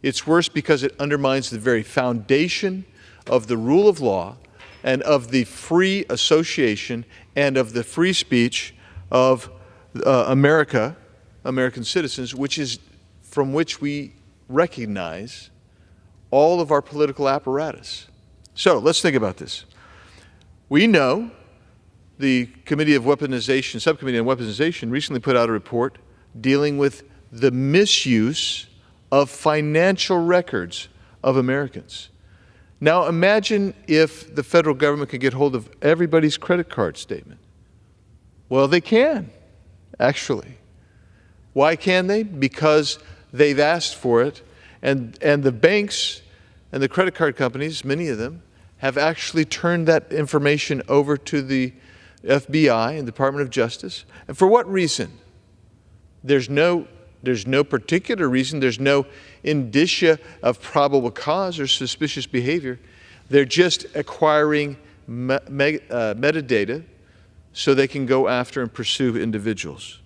It's worse because it undermines the very foundation of the rule of law and of the free association and of the free speech of American citizens, from which we recognize all of our political apparatus. So let's think about this. We know the Subcommittee on Weaponization recently put out a report dealing with the misuse of financial records of Americans. Now imagine if the federal government could get hold of everybody's credit card statement. Well, they can, actually. Why can they? Because they've asked for it, and the banks and the credit card companies, many of them, have actually turned that information over to the FBI and the Department of Justice. And for what reason? There's no particular reason. There's no indicia of probable cause or suspicious behavior. They're just acquiring metadata so they can go after and pursue individuals.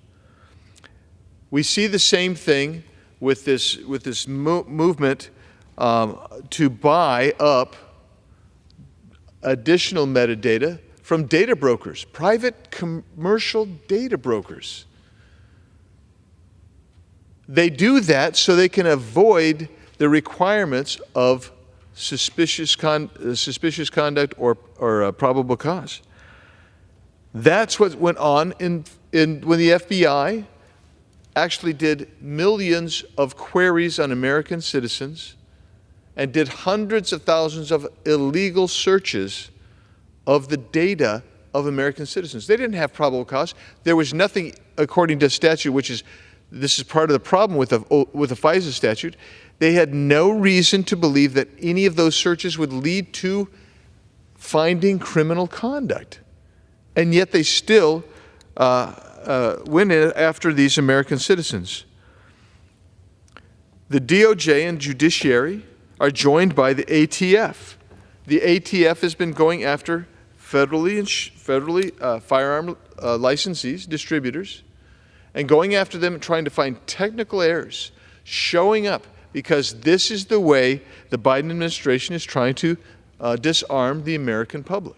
We see the same thing with this movement to buy up additional metadata from data brokers, private commercial data brokers. They do that so they can avoid the requirements of suspicious conduct or probable cause. That's what went on when the FBI actually did millions of queries on American citizens and did hundreds of thousands of illegal searches of the data of American citizens. They didn't have probable cause. There was nothing, according to statute, this is part of the problem with the FISA statute. They had no reason to believe that any of those searches would lead to finding criminal conduct. And yet they still went after these American citizens. The DOJ and judiciary are joined by the ATF. The ATF has been going after federally firearm licensees, distributors, and going after them and trying to find technical errors showing up, because this is the way the Biden administration is trying to disarm the American public.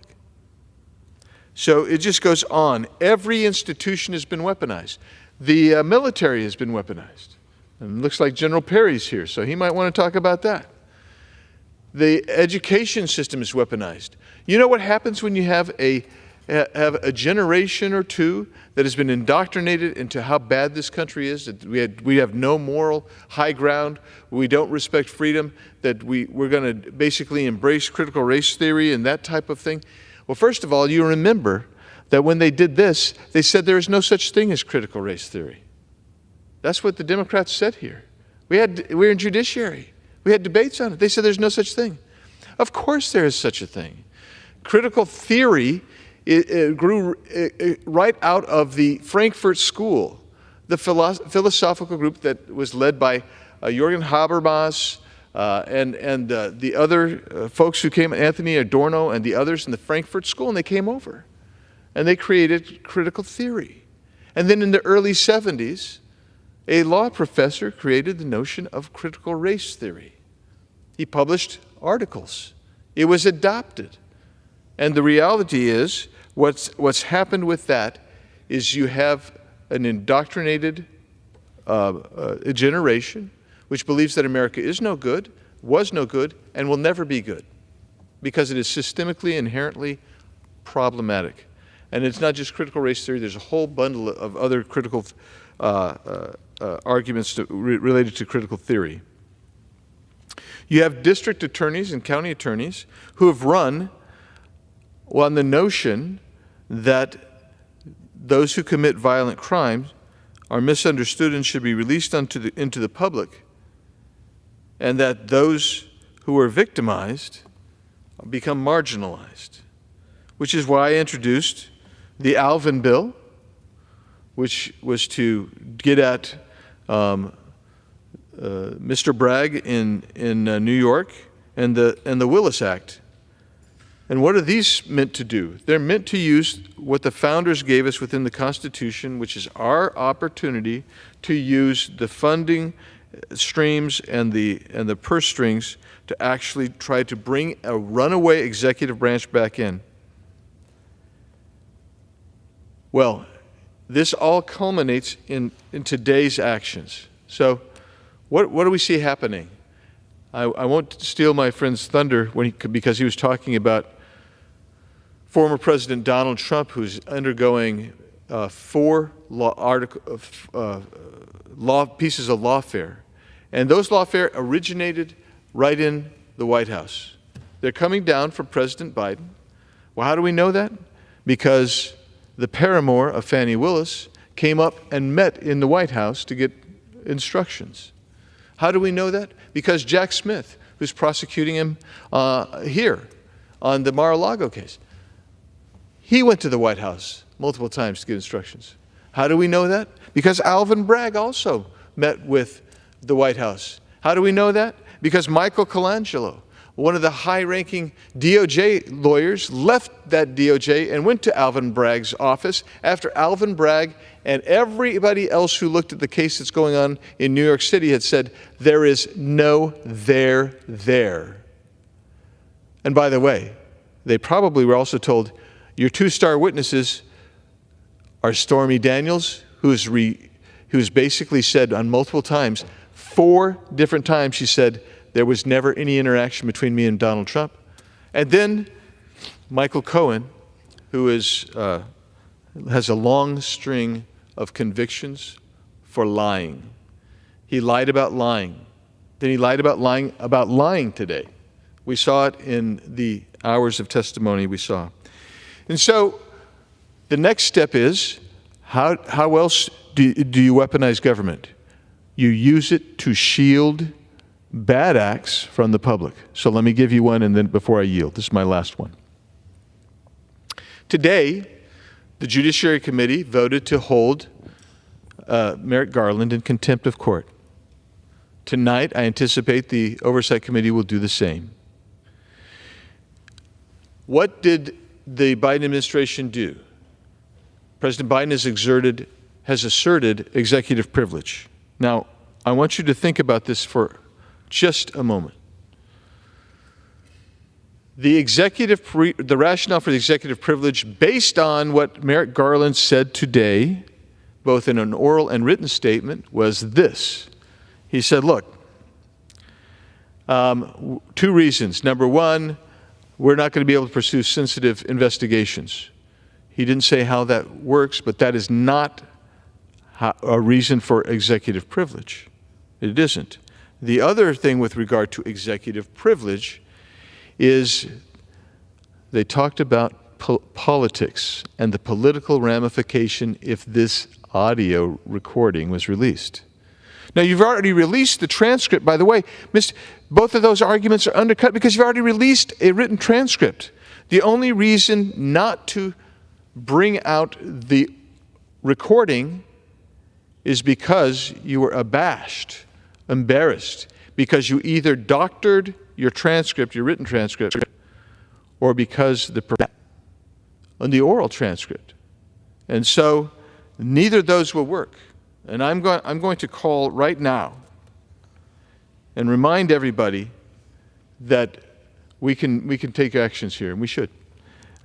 So it just goes on. Every institution has been weaponized. The military has been weaponized. And it looks like General Perry's here, so he might want to talk about that. The education system is weaponized. You know what happens when you have a have a generation or two that has been indoctrinated into how bad this country is, that we have no moral high ground, we don't respect freedom, that we're going to basically embrace critical race theory and that type of thing. Well, first of all, you remember that when they did this, they said there is no such thing as critical race theory. That's what the Democrats said here. We're in judiciary. We had debates on it. They said there's no such thing. Of course there is such a thing. Critical theory it grew right out of the Frankfurt School, the philosophical group that was led by Jürgen Habermas and the other folks who came, Anthony Adorno and the others in the Frankfurt School, and they came over. And they created critical theory. And then in the early 70s, a law professor created the notion of critical race theory. He published articles. It was adopted. And the reality is, what's happened with that is you have an indoctrinated generation which believes that America is no good, was no good, and will never be good because it is systemically, inherently problematic. And it's not just critical race theory. There's a whole bundle of other critical arguments related to critical theory. You have district attorneys and county attorneys who have run on the notion that those who commit violent crimes are misunderstood and should be released into the public, and that those who are victimized become marginalized, which is why I introduced the Alvin Bill, which was to get at Mr. Bragg in New York, and the Willis Act. And what are these meant to do? They're meant to use what the founders gave us within the Constitution, which is our opportunity to use the funding streams and the purse strings to actually try to bring a runaway executive branch back in. Well, this all culminates in today's actions. So what do we see happening? I won't steal my friend's thunder because he was talking about former President Donald Trump, who's undergoing 4 pieces of lawfare. And those lawfare originated right in the White House. They're coming down from President Biden. Well, how do we know that? Because the paramour of Fani Willis came up and met in the White House to get instructions. How do we know that? Because Jack Smith, who's prosecuting him here on the Mar-a-Lago case, he went to the White House multiple times to get instructions. How do we know that? Because Alvin Bragg also met with the White House. How do we know that? Because Michael Colangelo, one of the high-ranking DOJ lawyers, left that DOJ and went to Alvin Bragg's office after Alvin Bragg and everybody else who looked at the case that's going on in New York City had said, there is no there there. And by the way, they probably were also told, your 2-star witnesses are Stormy Daniels, who's basically said on multiple times, 4 different times she said, there was never any interaction between me and Donald Trump. And then Michael Cohen, who has a long string of convictions for lying. He lied about lying. Then he lied about lying today. We saw it in the hours of testimony we saw. And so the next step is, how else do you weaponize government? You use it to shield bad acts from the public. So let me give you one, and then before I yield, this is my last one. Today, the Judiciary Committee voted to hold Merrick Garland in contempt of court. Tonight, I anticipate the Oversight Committee will do the same. What did the Biden administration do? President Biden has asserted executive privilege. Now, I want you to think about this for just a moment. The rationale for the executive privilege, based on what Merrick Garland said today, both in an oral and written statement, was this. He said, look, 2 reasons. Number one, we're not going to be able to pursue sensitive investigations. He didn't say how that works, but that is not a reason for executive privilege. It isn't. The other thing with regard to executive privilege is they talked about politics and the political ramification if this audio recording was released. Now, you've already released the transcript, by the way. Both of those arguments are undercut because you've already released a written transcript. The only reason not to bring out the recording is because you were abashed, embarrassed, because you either doctored your transcript, your written transcript, or because on the oral transcript. And so neither of those will work. And I'm going to call right now and remind everybody that we can take actions here, and we should.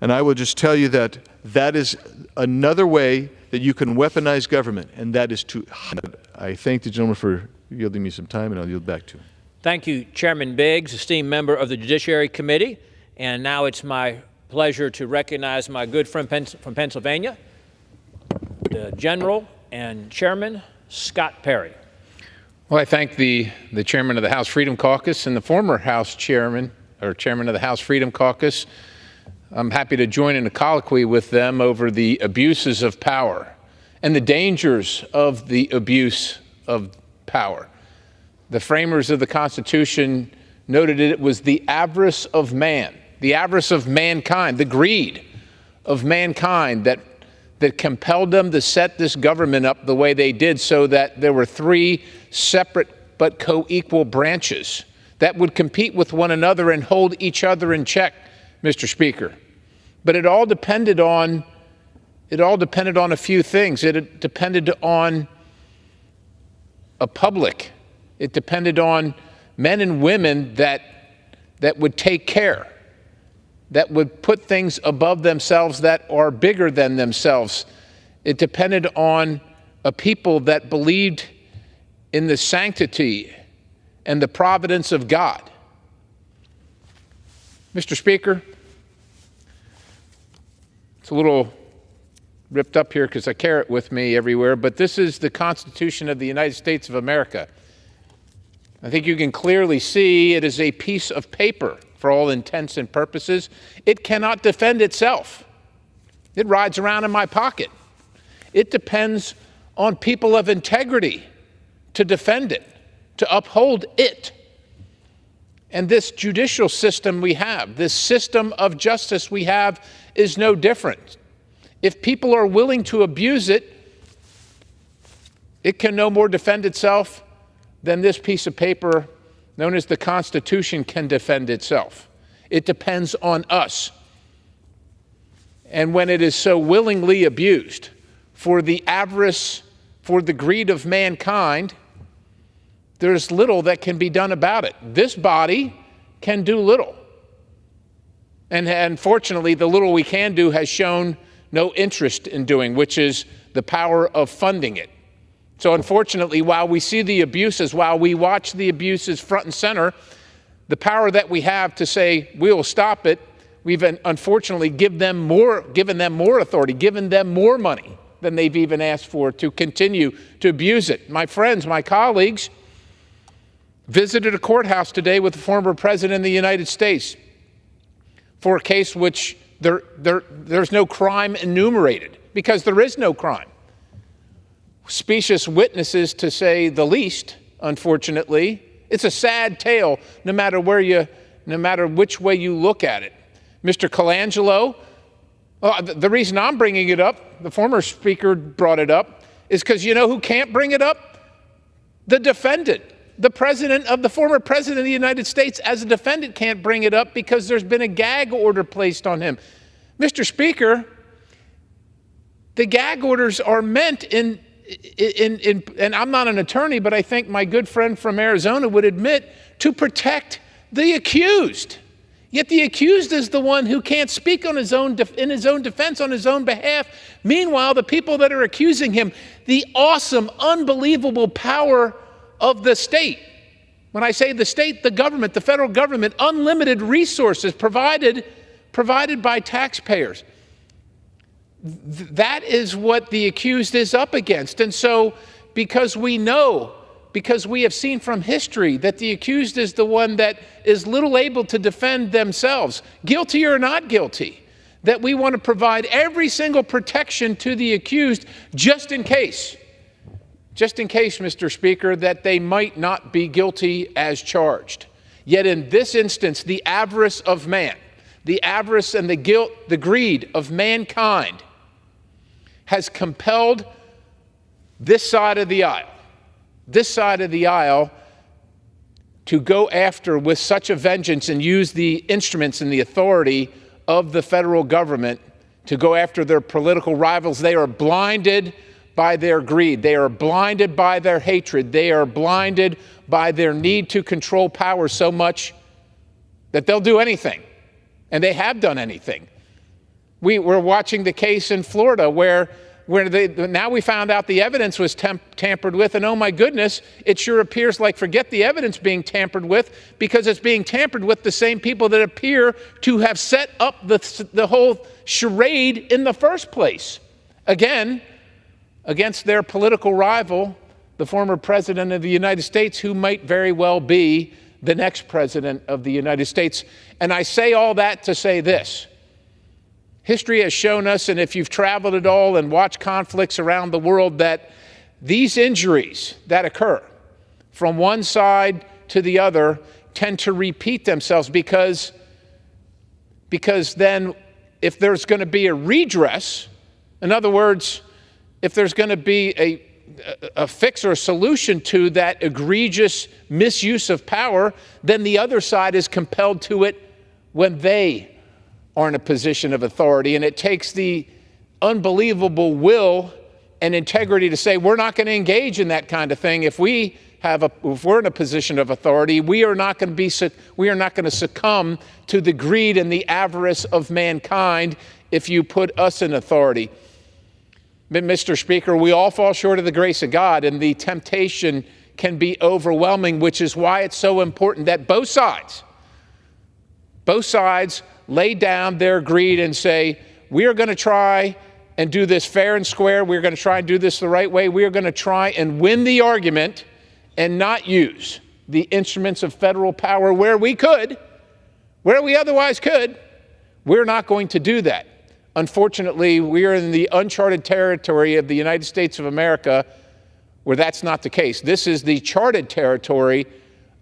And I will just tell you that that is another way that you can weaponize government, and that is to. I thank the gentleman for yielding me some time, and I'll yield back to him. Thank you, Chairman Biggs, esteemed member of the Judiciary Committee. And now it's my pleasure to recognize my good friend from Pennsylvania, the General and Chairman Scott Perry. Well, I thank the chairman of the House Freedom Caucus and the former House chairman of the House Freedom Caucus. I'm happy to join in a colloquy with them over the abuses of power and the dangers of the abuse of power. The framers of the Constitution noted it was the avarice of man, the avarice of mankind, the greed of mankind that compelled them to set this government up the way they did, so that there were three separate but co-equal branches that would compete with one another and hold each other in check, Mr. Speaker. But it all depended on a few things. It depended on a public. It depended on men and women that would take care, that would put things above themselves that are bigger than themselves. It depended on a people that believed in the sanctity and the providence of God. Mr. Speaker, it's a little ripped up here because I carry it with me everywhere, but this is the Constitution of the United States of America. I think you can clearly see it is a piece of paper for all intents and purposes. It cannot defend itself. It rides around in my pocket. It depends on people of integrity to defend it, to uphold it. And this judicial system we have, this system of justice we have, is no different. If people are willing to abuse it, it can no more defend itself than this piece of paper known as the Constitution can defend itself. It depends on us. And when it is so willingly abused for the avarice, for the greed of mankind, there's little that can be done about it. This body can do little. And unfortunately, the little we can do has shown no interest in doing, which is the power of funding it. So unfortunately, while we see the abuses, while we watch the abuses front and center, the power that we have to say we'll stop it, we've unfortunately given them more authority, given them more money than they've even asked for to continue to abuse it. My friends, my colleagues, visited a courthouse today with the former President of the United States for a case which there's no crime enumerated, because there is no crime. Specious witnesses, to say the least, unfortunately. It's a sad tale, no matter which way you look at it. Mr. Colangelo, the reason I'm bringing it up, the former speaker brought it up, is because you know who can't bring it up? The defendant. The former president of the United States as a defendant can't bring it up because there's been a gag order placed on him. Mr. Speaker, the gag orders are meant and I'm not an attorney, but I think my good friend from Arizona would admit, to protect the accused. Yet the accused is the one who can't speak in his own defense on his own behalf. Meanwhile, the people that are accusing him, the awesome, unbelievable power of the state. When I say the state, the government, the federal government, unlimited resources provided by taxpayers. That is what the accused is up against. And so, because we have seen from history that the accused is the one that is little able to defend themselves, guilty or not guilty, that we want to provide every single protection to the accused just in case, Mr. Speaker, that they might not be guilty as charged. Yet in this instance, the avarice of man, the avarice and the guilt, the greed of mankind has compelled this side of the aisle to go after with such a vengeance and use the instruments and the authority of the federal government to go after their political rivals. They are blinded by their greed. They are blinded by their hatred. They are blinded by their need to control power so much that they'll do anything. And they have done anything. We're watching the case in Florida where now we found out the evidence was tampered with, and oh my goodness, it sure appears like forget the evidence being tampered with, because it's being tampered with the same people that appear to have set up the whole charade in the first place. Again, against their political rival, the former president of the United States, who might very well be the next president of the United States. And I say all that to say this. History has shown us, and if you've traveled at all and watched conflicts around the world, that these injuries that occur from one side to the other tend to repeat themselves because then if there's going to be a redress, in other words, if there's going to be a fix or a solution to that egregious misuse of power, then the other side is compelled to it when they are in a position of authority. And it takes the unbelievable will and integrity to say, we're not going to engage in that kind of thing. If we're in a position of authority, we are not going to succumb to the greed and the avarice of mankind if you put us in authority. Mr. Speaker, we all fall short of the grace of God, and the temptation can be overwhelming, which is why it's so important that both sides lay down their greed and say, we are going to try and do this fair and square. We're going to try and do this the right way. We are going to try and win the argument and not use the instruments of federal power where we otherwise could. We're not going to do that. Unfortunately, we are in the uncharted territory of the United States of America where that's not the case. This is the charted territory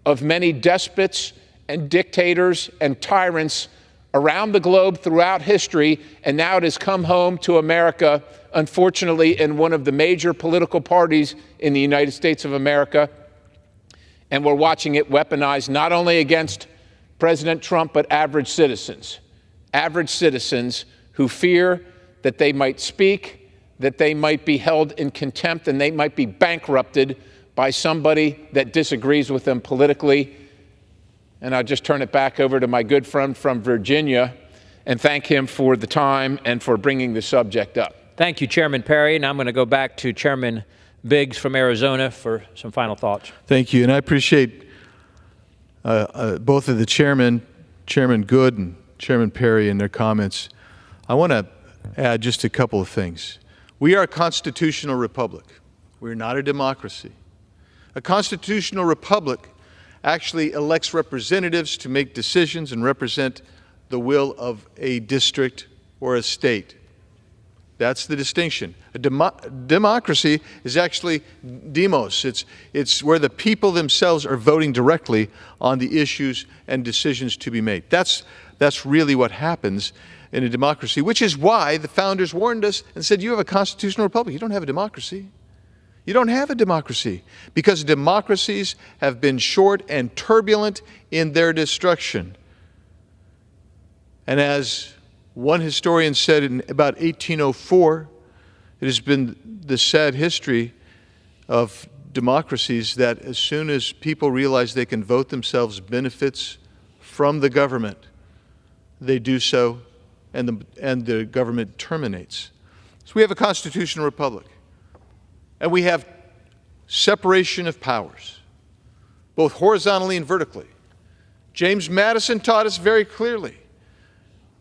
of many despots and dictators and tyrants around the globe throughout history, and now it has come home to America, unfortunately, in one of the major political parties in the United States of America. And we're watching it weaponized not only against President Trump, but average citizens who fear that they might speak, that they might be held in contempt, and they might be bankrupted by somebody that disagrees with them politically. And I'll just turn it back over to my good friend from Virginia and thank him for the time and for bringing the subject up. Thank you, Chairman Perry. And I'm going to go back to Chairman Biggs from Arizona for some final thoughts. Thank you. And I appreciate both of the Chairman Good and Chairman Perry, and their comments. I want to add just a couple of things. We are a constitutional republic. We're not a democracy. A constitutional republic actually elects representatives to make decisions and represent the will of a district or a state. That's the distinction. A democracy is actually demos. It's where the people themselves are voting directly on the issues and decisions to be made. That's really what happens in a democracy, which is why the founders warned us and said, you have a constitutional republic. You don't have a democracy. You don't have a democracy, because democracies have been short and turbulent in their destruction. And as one historian said in about 1804, it has been the sad history of democracies that as soon as people realize they can vote themselves benefits from the government, they do so, and the government terminates. So we have a constitutional republic. And we have separation of powers, both horizontally and vertically. James Madison taught us very clearly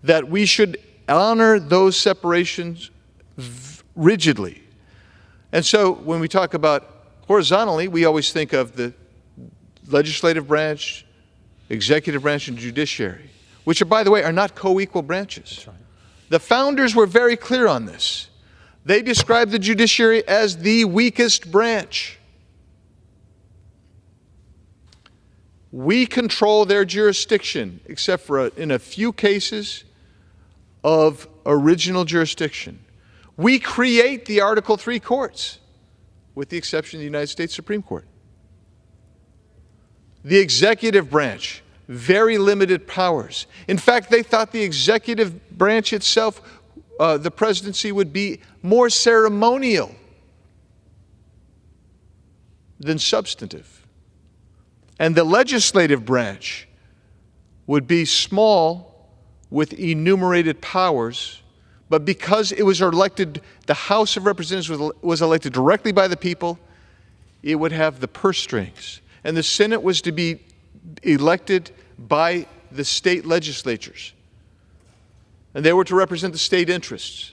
that we should honor those separations rigidly. And so when we talk about horizontally, we always think of the legislative branch, executive branch, and judiciary, which, are, by the way, are not co-equal branches. That's right. The founders were very clear on this. They described the judiciary as the weakest branch. We control their jurisdiction, except for in a few cases of original jurisdiction. We create the Article III courts, with the exception of the United States Supreme Court. The executive branch, very limited powers. In fact, they thought the executive branch itself, the presidency, would be more ceremonial than substantive. And the legislative branch would be small with enumerated powers, but because it was elected, the House of Representatives was elected directly by the people, it would have the purse strings. And the Senate was to be elected by the state legislatures. And they were to represent the state interests.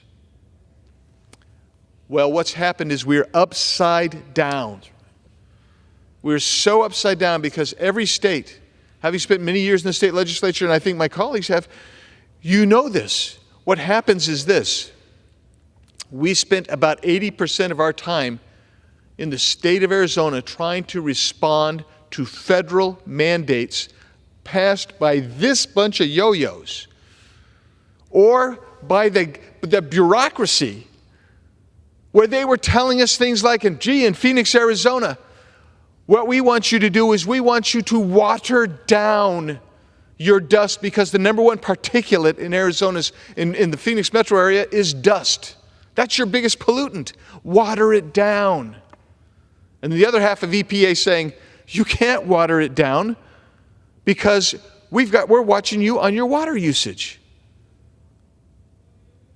Well, what's happened is we're upside down. We're so upside down because every state, having spent many years in the state legislature, and I think my colleagues have, you know this. What happens is this. We spent about 80% of our time in the state of Arizona trying to respond to federal mandates passed by this bunch of yo-yos or by the bureaucracy where they were telling us things like, in Phoenix, Arizona, what we want you to do is we want you to water down your dust because the number one particulate in Arizona's, in the Phoenix metro area is dust. That's your biggest pollutant. Water it down. And the other half of EPA saying, you can't water it down because we're watching you on your water usage.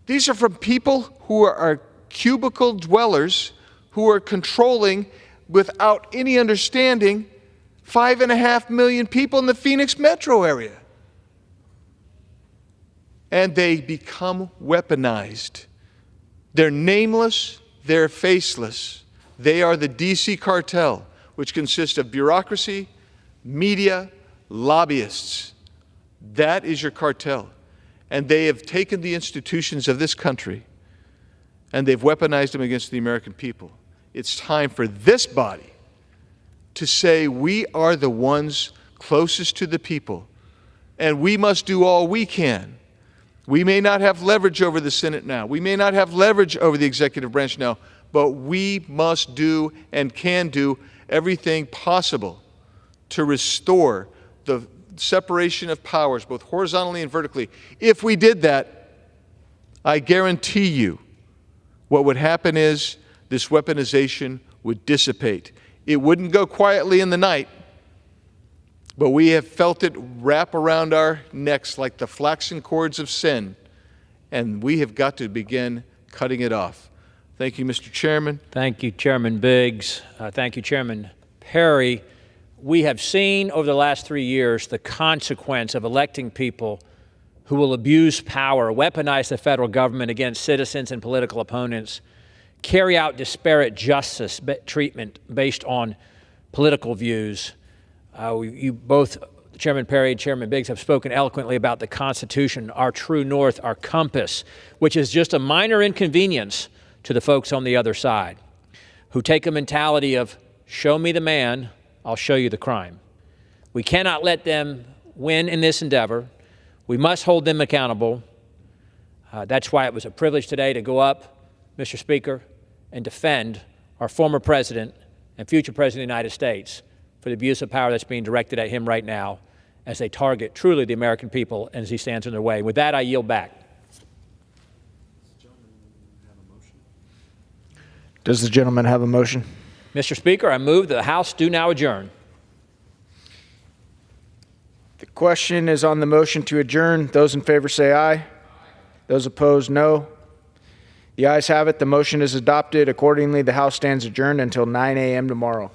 These are from people who are cubicle dwellers who are controlling, without any understanding, 5.5 million people in the Phoenix metro area. And they become weaponized. They're nameless, they're faceless. They are the DC cartel, which consists of bureaucracy, media, lobbyists. That is your cartel. And they have taken the institutions of this country and they've weaponized them against the American people. It's time for this body to say we are the ones closest to the people, and we must do all we can. We may not have leverage over the Senate now. We may not have leverage over the executive branch now, but we must do and can do everything possible to restore the separation of powers, both horizontally and vertically. If we did that, I guarantee you what would happen is this weaponization would dissipate. It wouldn't go quietly in the night, but we have felt it wrap around our necks like the flaxen cords of sin, and we have got to begin cutting it off. Thank you, Mr. Chairman. Thank you, Chairman Biggs. Thank you, Chairman Perry. We have seen over the last 3 years the consequence of electing people who will abuse power, weaponize the federal government against citizens and political opponents, carry out disparate justice treatment based on political views. You both, Chairman Perry and Chairman Biggs, have spoken eloquently about the Constitution, our true north, our compass, which is just a minor inconvenience to the folks on the other side who take a mentality of, show me the man, I'll show you the crime. We cannot let them win in this endeavor. We must hold them accountable. That's why it was a privilege today to go up, Mr. Speaker, and defend our former president and future president of the United States for the abuse of power that's being directed at him right now as they target truly the American people and as he stands in their way. With that, I yield back. Does the gentleman have a motion? Mr. Speaker, I move that the House do now adjourn. The question is on the motion to adjourn. Those in favor say aye. Those opposed, no. The ayes have it. The motion is adopted. Accordingly, the House stands adjourned until 9 a.m. tomorrow.